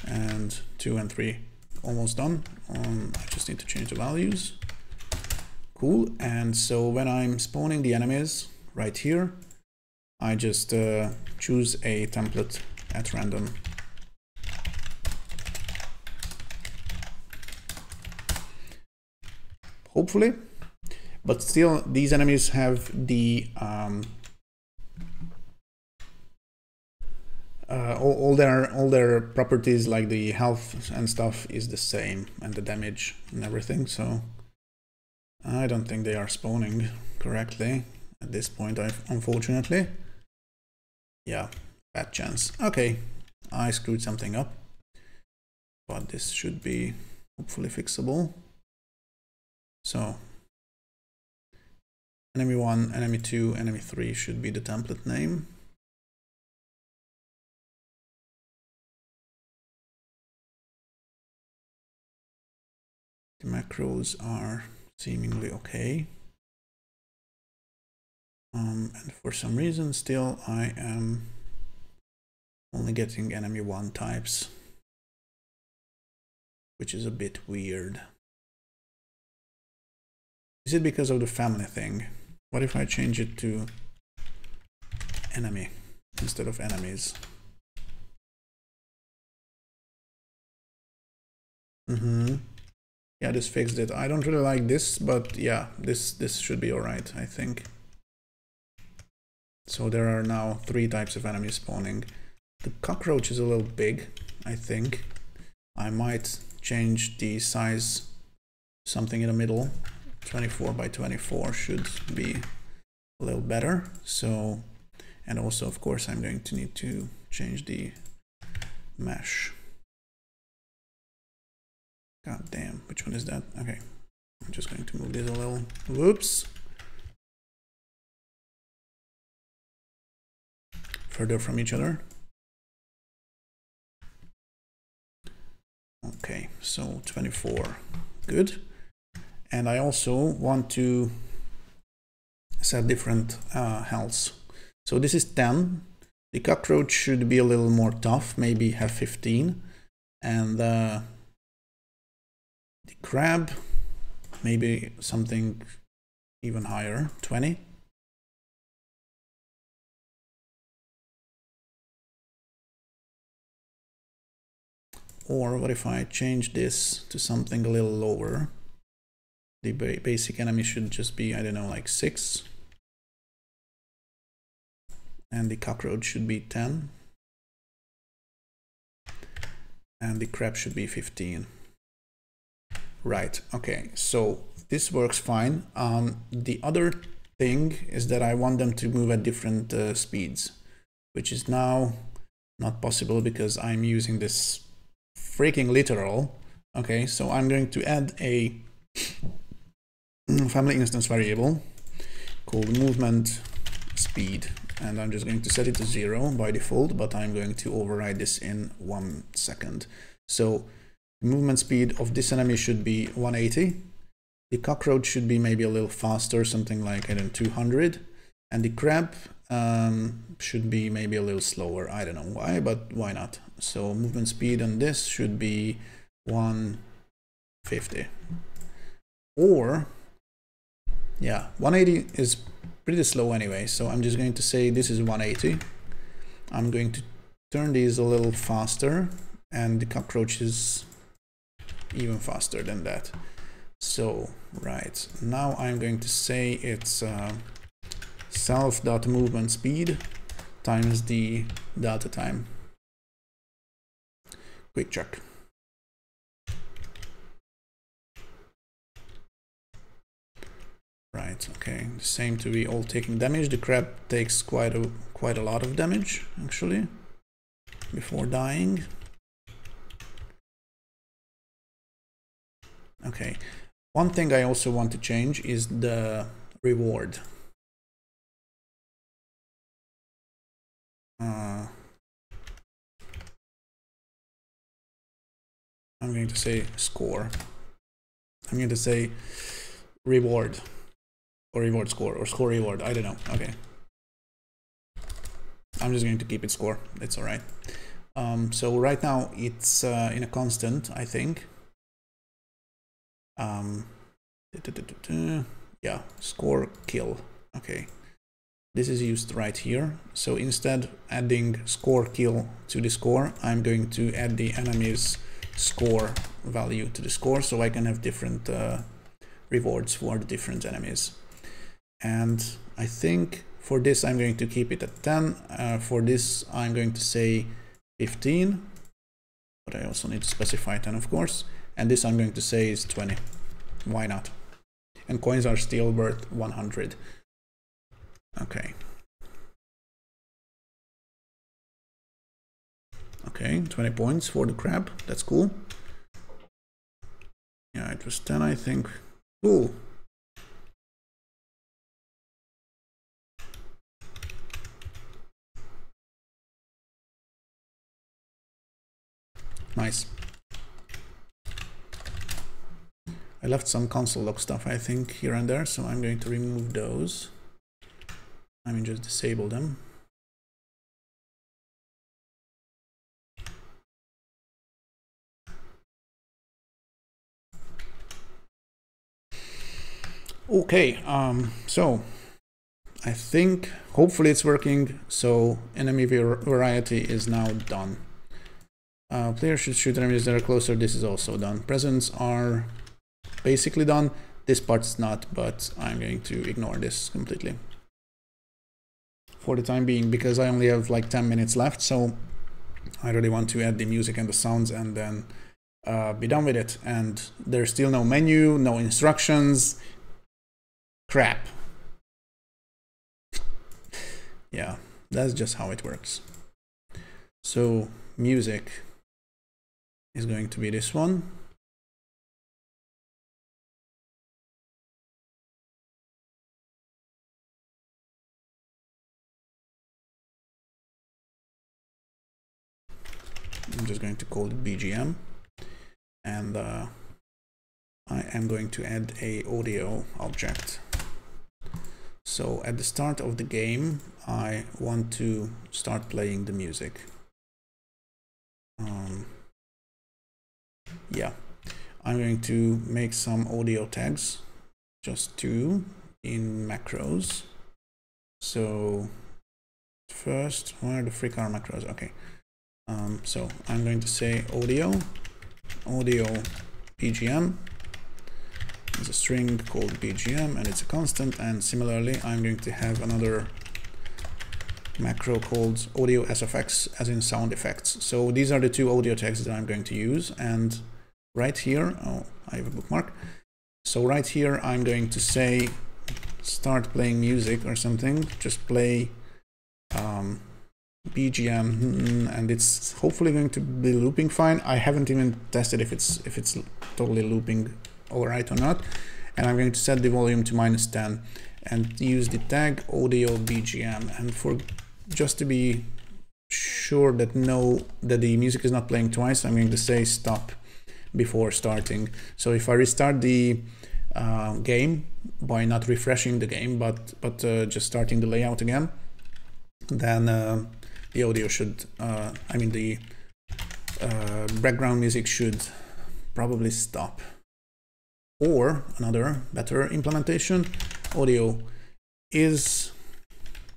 and 2 and 3. Almost done. I just need to change the values. Cool. And so when I'm spawning the enemies right here, I just choose a template at random. Hopefully, but still these enemies have the all their properties, like the health and stuff is the same, and the damage and everything. So I don't think they are spawning correctly at this point, unfortunately. Yeah, bad chance. Okay, I screwed something up, but this should be hopefully fixable. So enemy 1, enemy 2, enemy 3 should be the template name. The macros are seemingly okay. And for some reason still I am only getting enemy 1 types, which is a bit weird. Is it because of the family thing? What if I change it to enemy instead of enemies? Yeah, this fixed it. I don't really like this, but yeah, this should be alright, I think. So there are now 3 types of enemies spawning. The cockroach is a little big, I think. I might change the size, something in the middle. 24 by 24 should be a little better. So, and also of course I'm going to need to change the mesh. God damn, which one is that? Okay, I'm just going to move this a little. Whoops. Further from each other. Okay, so 24, good. And I also want to set different healths. So this is 10. The cockroach should be a little more tough, maybe have 15. And the crab, maybe something even higher, 20. Or what if I change this to something a little lower? The basic enemy should just be, I don't know, like 6. And the cockroach should be 10. And the crab should be 15. Right, okay, so this works fine. The other thing is that I want them to move at different speeds, which is now not possible because I'm using this freaking literal. Okay, so I'm going to add a family instance variable called movement speed, and I'm just going to set it to 0 by default, but I'm going to override this in 1 second. So the movement speed of this enemy should be 180. The cockroach should be maybe a little faster, something like, I don't know, 200. And the crab should be maybe a little slower. I don't know why, but why not? So movement speed on this should be 150. Or, yeah, 180 is pretty slow anyway. So I'm just going to say this is 180. I'm going to turn these a little faster, and the cockroach is even faster than that. So, right, now I'm going to say it's self.movement speed times the data time. Quick check. Right, okay, the same to be all taking damage. The crab takes quite a lot of damage, actually, before dying. Okay, one thing I also want to change is the reward. I'm going to say score. I'm going to say reward, or reward score, or score reward, I don't know. Okay, I'm just going to keep it score, it's all right. So right now it's in a constant, I think. Yeah, score kill. Okay, this is used right here. So instead adding score kill to the score, I'm going to add the enemy's score value to the score, so I can have different rewards for the different enemies. And I think for this I'm going to keep it at 10. For this I'm going to say 15, but I also need to specify 10, of course. And this I'm going to say is 20. Why not? And coins are still worth 100. Okay. Okay, 20 points for the crab. That's cool. Yeah, it was 10, I think. Cool. Nice. I left some console log stuff, I think, here and there, so I'm going to remove those. I mean, just disable them. Okay, so I think hopefully it's working. So enemy variety is now done. Players should shoot enemies that are closer. This is also done. Presents are basically done. This part's not, but I'm going to ignore this completely for the time being because I only have like 10 minutes left. So I really want to add the music and the sounds and then be done with it. And there's still no menu, no instructions. Crap. Yeah, that's just how it works. So music is going to be this one. I'm just going to call it BGM, and I am going to add a audio object. So at the start of the game, I want to start playing the music. Yeah, I'm going to make some audio tags, just 2 in macros. So first, where the frick are macros? Okay. So I'm going to say audio BGM. It's a string called BGM and it's a constant, and similarly I'm going to have another macro called audio SFX, as in sound effects. So these are the 2 audio tags that I'm going to use, and right here, oh, I have a bookmark. So right here I'm going to say start playing music or something, just play BGM, and it's hopefully going to be looping fine. I haven't even tested if it's totally looping all right or not. And I'm going to set the volume to -10 and use the tag audio BGM. And for just to be sure that the music is not playing twice, I'm going to say stop before starting. So if I restart the game by not refreshing the game, but just starting the layout again, then the audio should, I mean the background music should probably stop. Or another better implementation, audio is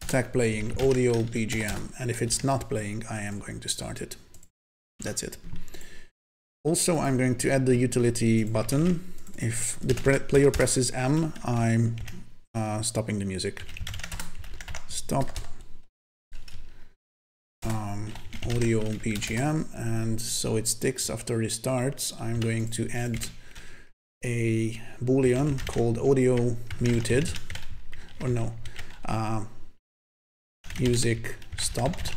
tag playing audio BGM, and if it's not playing, I am going to start it. That's it. Also, I'm going to add the utility button. If the player presses M, I'm stopping the music. Stop audio BGM, and so it sticks after restarts. I'm going to add a boolean called audio muted, or no, music stopped,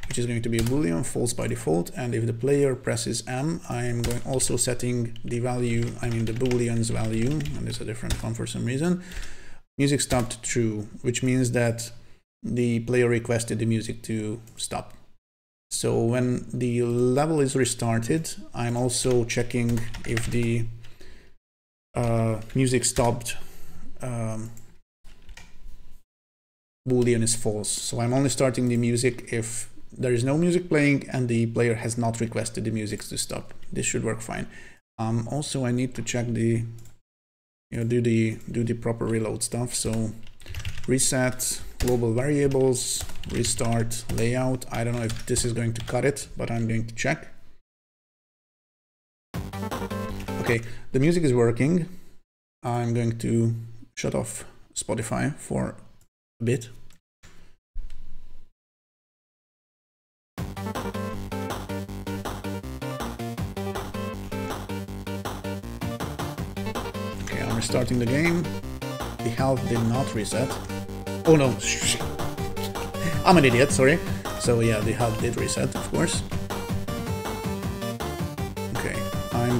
which is going to be a boolean, false by default. And if the player presses M, I am also setting the value, I mean the boolean's value, and there's a different one for some reason. Music stopped true, which means that the player requested the music to stop. So when the level is restarted, I'm also checking if the music stopped boolean is false. So I'm only starting the music if there is no music playing and the player has not requested the music to stop. This should work fine. Also, I need to check the, do the proper reload stuff. So reset global variables, restart layout. I don't know if this is going to cut it, but I'm going to check. Okay, the music is working. I'm going to shut off Spotify for a bit. Okay, I'm restarting the game. The health did not reset. Oh no, I'm an idiot, sorry. So yeah, the health did reset, of course.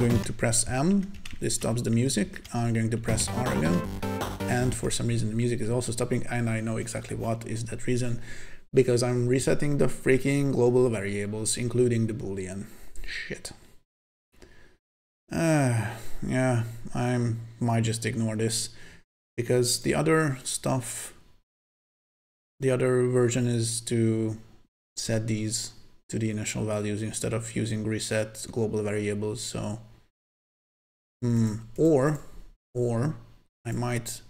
going to press M. This stops the music. I'm going to press R again. And for some reason the music is also stopping, and I know exactly what is that reason. Because I'm resetting the freaking global variables, including the Boolean. Shit. Yeah, I might just ignore this. Because the other stuff, the other version is to set these to the initial values instead of using reset global variables. So, or I might,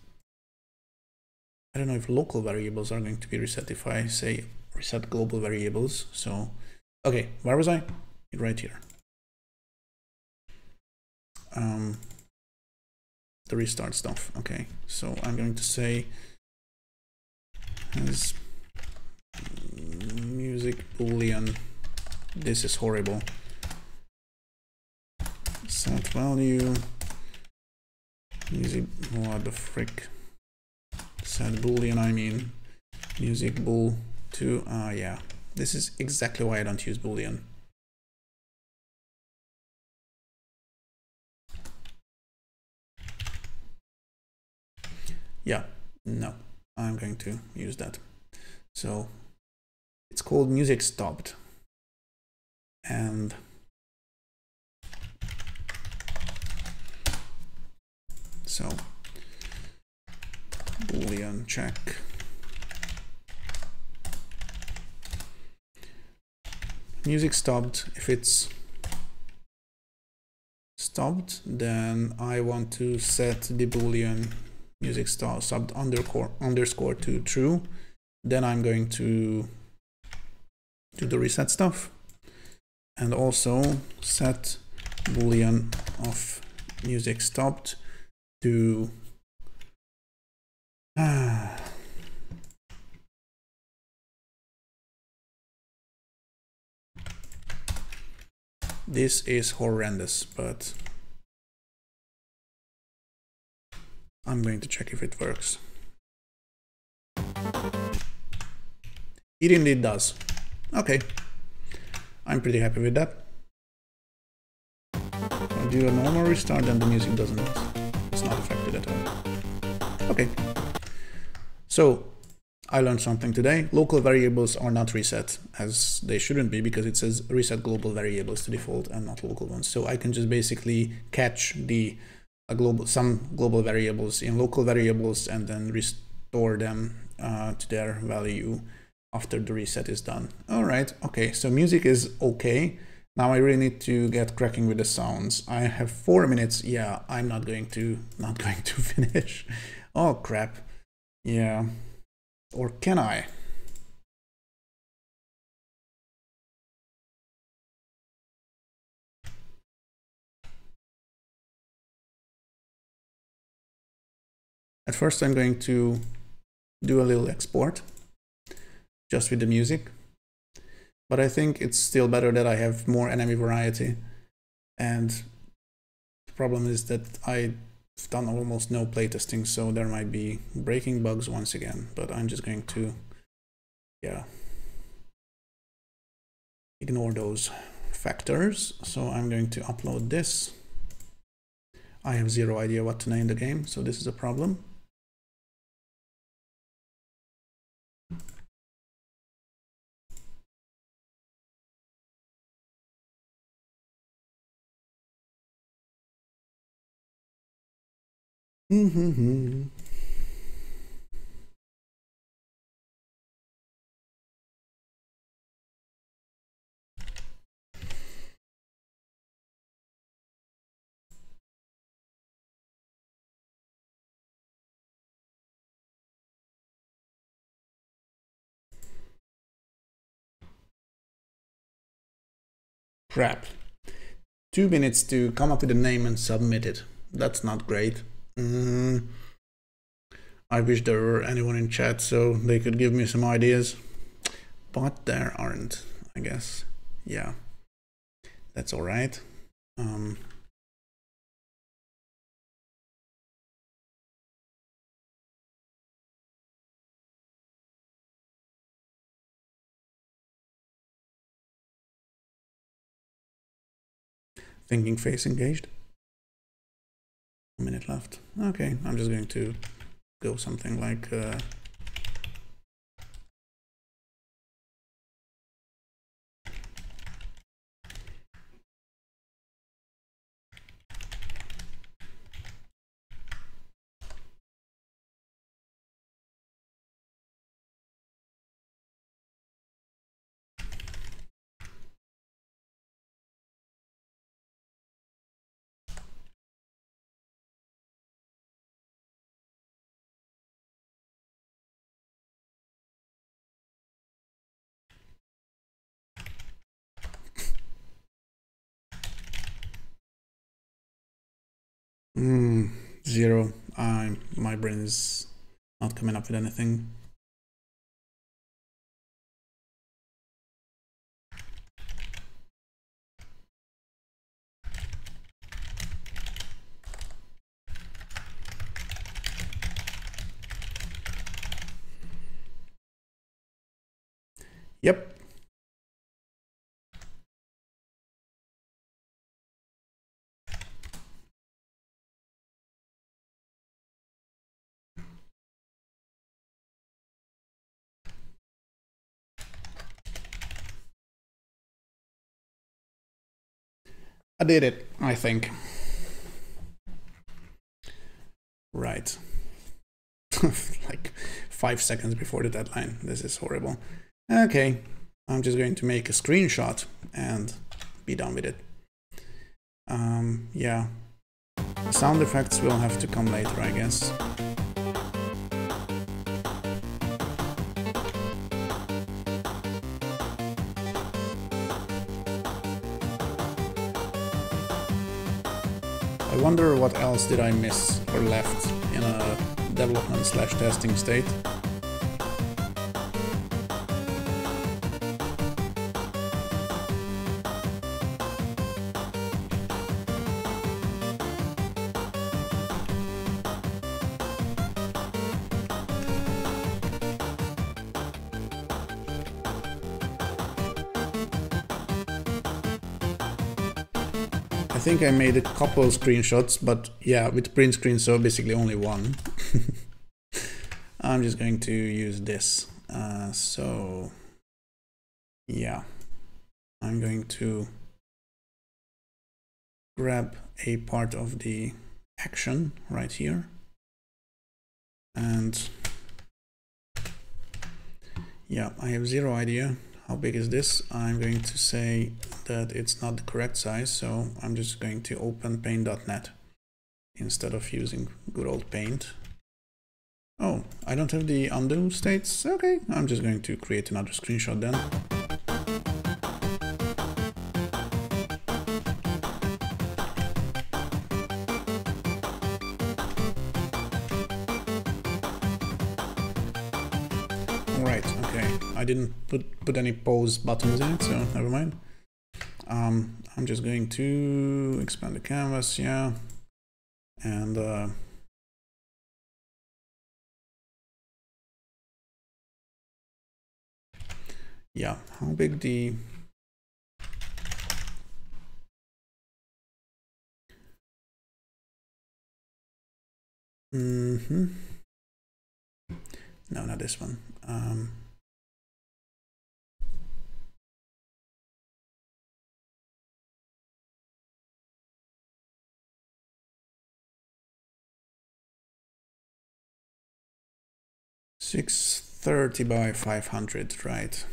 I don't know if local variables are going to be reset if I say reset global variables. So, okay, where was I? Right here. The restart stuff. Okay, so I'm going to say as music boolean. This is horrible. Set value music. What the frick? Set boolean. I mean music bool to. Yeah, this is exactly why I don't use boolean. Yeah, no, I'm going to use that. So it's called music stopped. And so boolean check. Music stopped. If it's stopped, then I want to set the boolean music stopped underscore to true. Then I'm going to do the reset stuff, and also set boolean of music stopped to this is horrendous, but I'm going to check if it works. It indeed does. Okay, I'm pretty happy with that. I'll do a normal restart, and the music it's not affected at all. Okay, so I learned something today. Local variables are not reset, as they shouldn't be, because it says reset global variables to default and not local ones. So I can just basically catch the some global variables in local variables and then restore them to their value after the reset is done. All right, okay, so music is okay. Now I really need to get cracking with the sounds. I have 4 minutes. Yeah, I'm not going to finish. Oh crap. Yeah. Or can I? At first I'm going to do a little export just with the music, but I think it's still better that I have more enemy variety. And the problem is that I've done almost no playtesting, so there might be breaking bugs once again, but I'm just going to, yeah, ignore those factors. So I'm going to upload this. I have zero idea what to name the game, so this is a problem. Crap. 2 minutes to come up with a name and submit it. That's not great. I wish there were anyone in chat so they could give me some ideas, but there aren't, I guess. Yeah, that's all right. Thinking face engaged. 1 minute left. Okay, I'm just going to go something like zero. My brain is not coming up with anything. Yep. I did it, I think. Right. Like 5 seconds before the deadline. This is horrible. Okay, I'm just going to make a screenshot and be done with it. Yeah. Sound effects will have to come later, I guess. I wonder what else did I miss or left in a development/testing state. I think I made a couple of screenshots, but yeah, with print screen, so basically only one. I'm just going to use this. So yeah, I'm going to grab a part of the action right here. And yeah, I have zero idea. How big is this? I'm going to say that it's not the correct size, so I'm just going to open paint.net instead of using good old paint. Oh, I don't have the undo states? Okay, I'm just going to create another screenshot then. Right, okay. I didn't put any pause buttons in it, so never mind. I'm just going to expand the canvas, yeah. And yeah, how big the no, not this one. $630 by 500, right?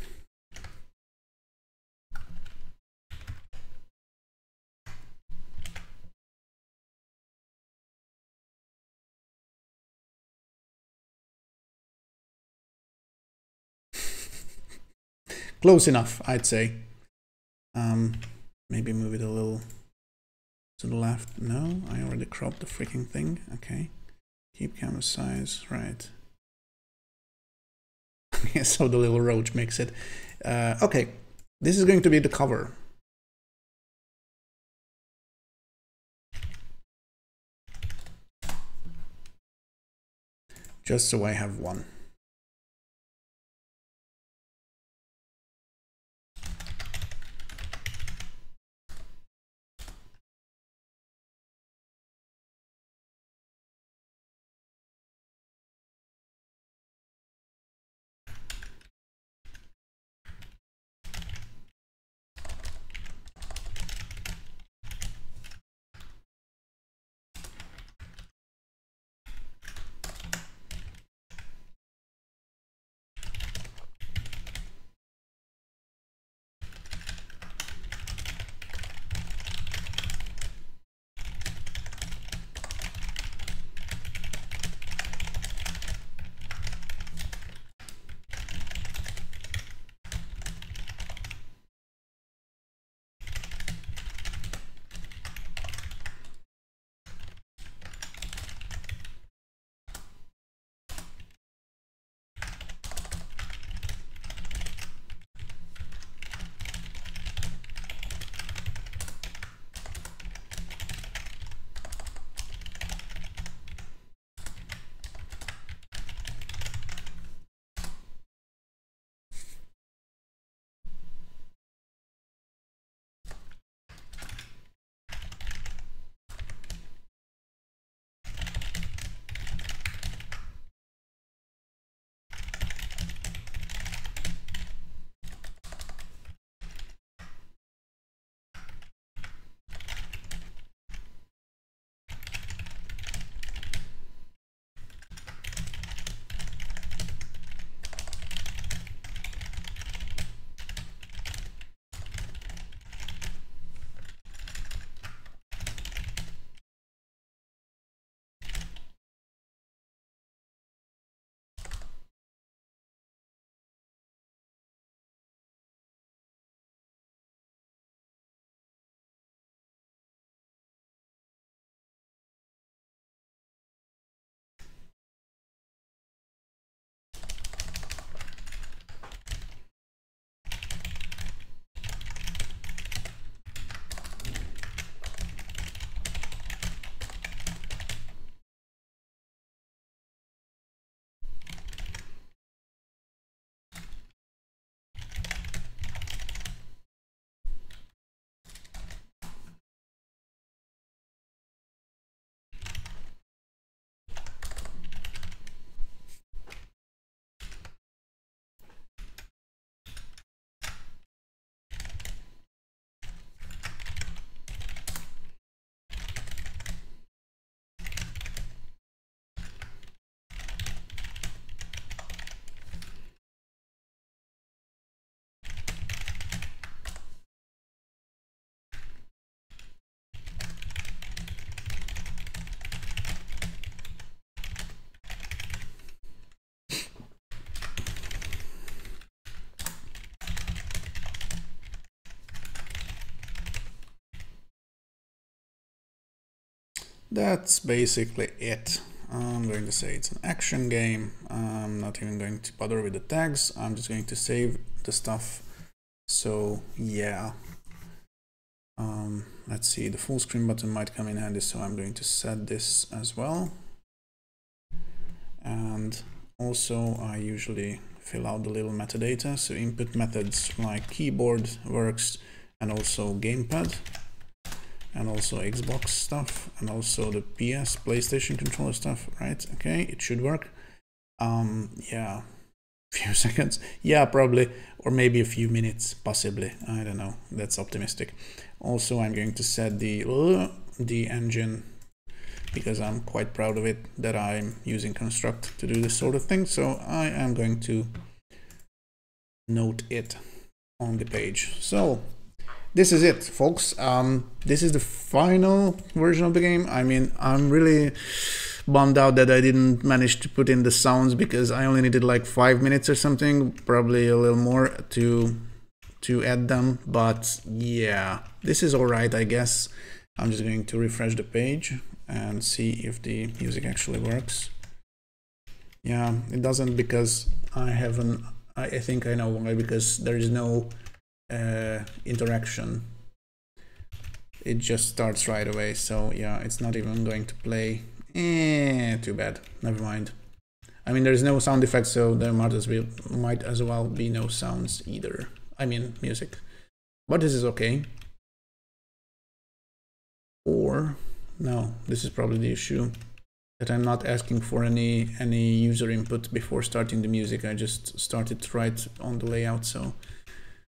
Close enough, I'd say. Maybe move it a little to the left. No, I already cropped the freaking thing. Okay. Keep canvas size, right. So the little roach makes it. Okay, this is going to be the cover. Just so I have one. that's basically it. I'm going to say it's an action game. I'm not even going to bother with the tags. I'm just going to save the stuff. So yeah. Let's see, the full screen button might come in handy, so I'm going to set this as well. And also I usually fill out the little metadata, so input methods like keyboard works, and also gamepad, and also Xbox stuff, and also the PS, PlayStation controller stuff, right? Okay, it should work. Yeah, few seconds, yeah, probably, or maybe a few minutes, possibly, I don't know, that's optimistic. Also, I'm going to set the engine, because I'm quite proud of it that I'm using construct to do this sort of thing, so I am going to note it on the page. So this is it, folks. This is the final version of the game. I mean, I'm really bummed out that I didn't manage to put in the sounds, because I only needed like 5 minutes or something, probably a little more to add them. But yeah, this is all right, I guess. I'm just going to refresh the page and see if the music actually works. Yeah, it doesn't, because I think I know why, because there is no interaction. It just starts right away, so yeah, it's not even going to play. Too bad. Never mind. I mean, there's no sound effects, so there might as well be no sounds either. I mean, music. But this is okay. Or no, this is probably the issue, that I'm not asking for any user input before starting the music. I just started right on the layout, so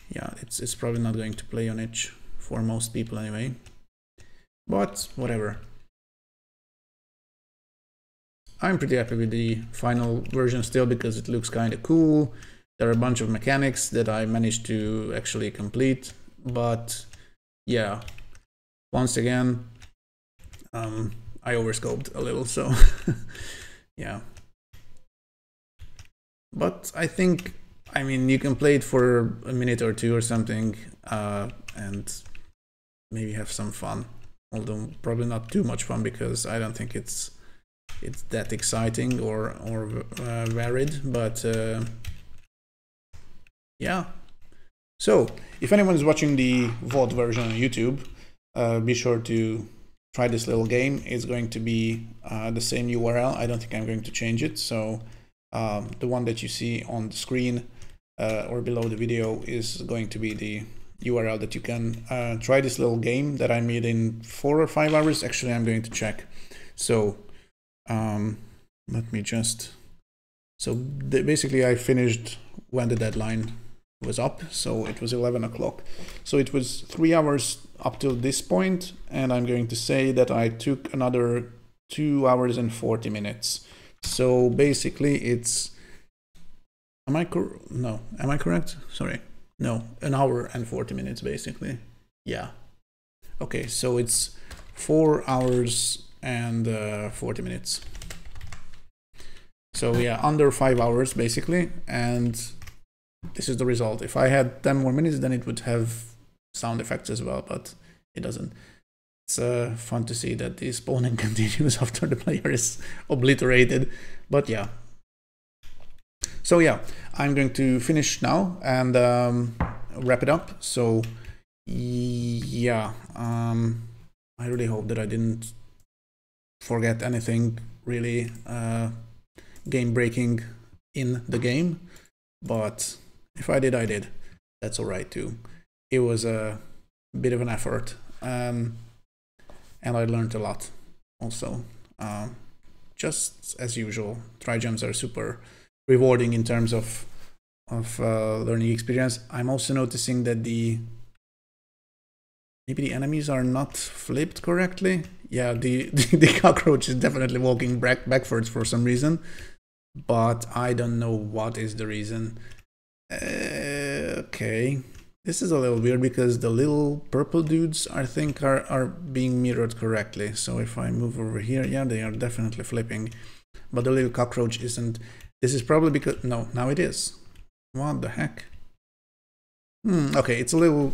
yeah, it's probably not going to play on itch for most people anyway. But whatever. I'm pretty happy with the final version still, because it looks kind of cool. There are a bunch of mechanics that I managed to actually complete, but yeah, once again, I overscoped a little, so yeah. But I think, I mean, you can play it for a minute or two or something, and maybe have some fun. Although probably not too much fun, because I don't think it's that exciting or varied, but yeah. So if anyone is watching the VOD version on YouTube, be sure to try this little game. It's going to be the same URL. I don't think I'm going to change it, so the one that you see on the screen or below the video is going to be the URL that you can try this little game that I made in 4 or 5 hours. Actually, I'm going to check. So let me just, so basically I finished when the deadline was up, so it was 11 o'clock. So it was 3 hours up till this point, and I'm going to say that I took another 2 hours and 40 minutes. So basically it's, am I correct? Sorry. No, an hour and 40 minutes basically. Yeah. Okay, so it's 4 hours and 40 minutes. So yeah, under 5 hours basically, and this is the result. If I had 10 more minutes, then it would have sound effects as well, but it doesn't. It's fun to see that the spawning continues after the player is obliterated, but yeah. So yeah, I'm going to finish now and wrap it up. So yeah, I really hope that I didn't forget anything really game-breaking in the game, but if I did, I did. That's all right too. It was a bit of an effort, and I learned a lot also. Just as usual, Trijams are super rewarding in terms of learning experience. I'm also noticing that maybe the enemies are not flipped correctly. Yeah, the cockroach is definitely walking backwards for some reason, but I don't know what is the reason. Okay, this is a little weird, because the little purple dudes I think are being mirrored correctly. So if I move over here, yeah, they are definitely flipping, but the little cockroach isn't. This is probably because, no, now it is. What the heck? Okay, it's a little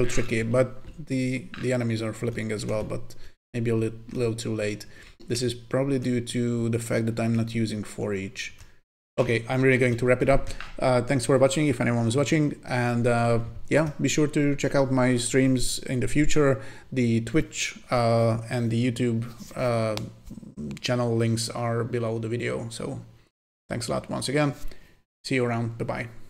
tricky, but the enemies are flipping as well, but maybe a little too late. This is probably due to the fact that I'm not using for each. Okay, I'm really going to wrap it up. Thanks for watching, if anyone is watching. And yeah, be sure to check out my streams in the future. The Twitch and the YouTube channel links are below the video. So thanks a lot once again. See you around. Bye-bye.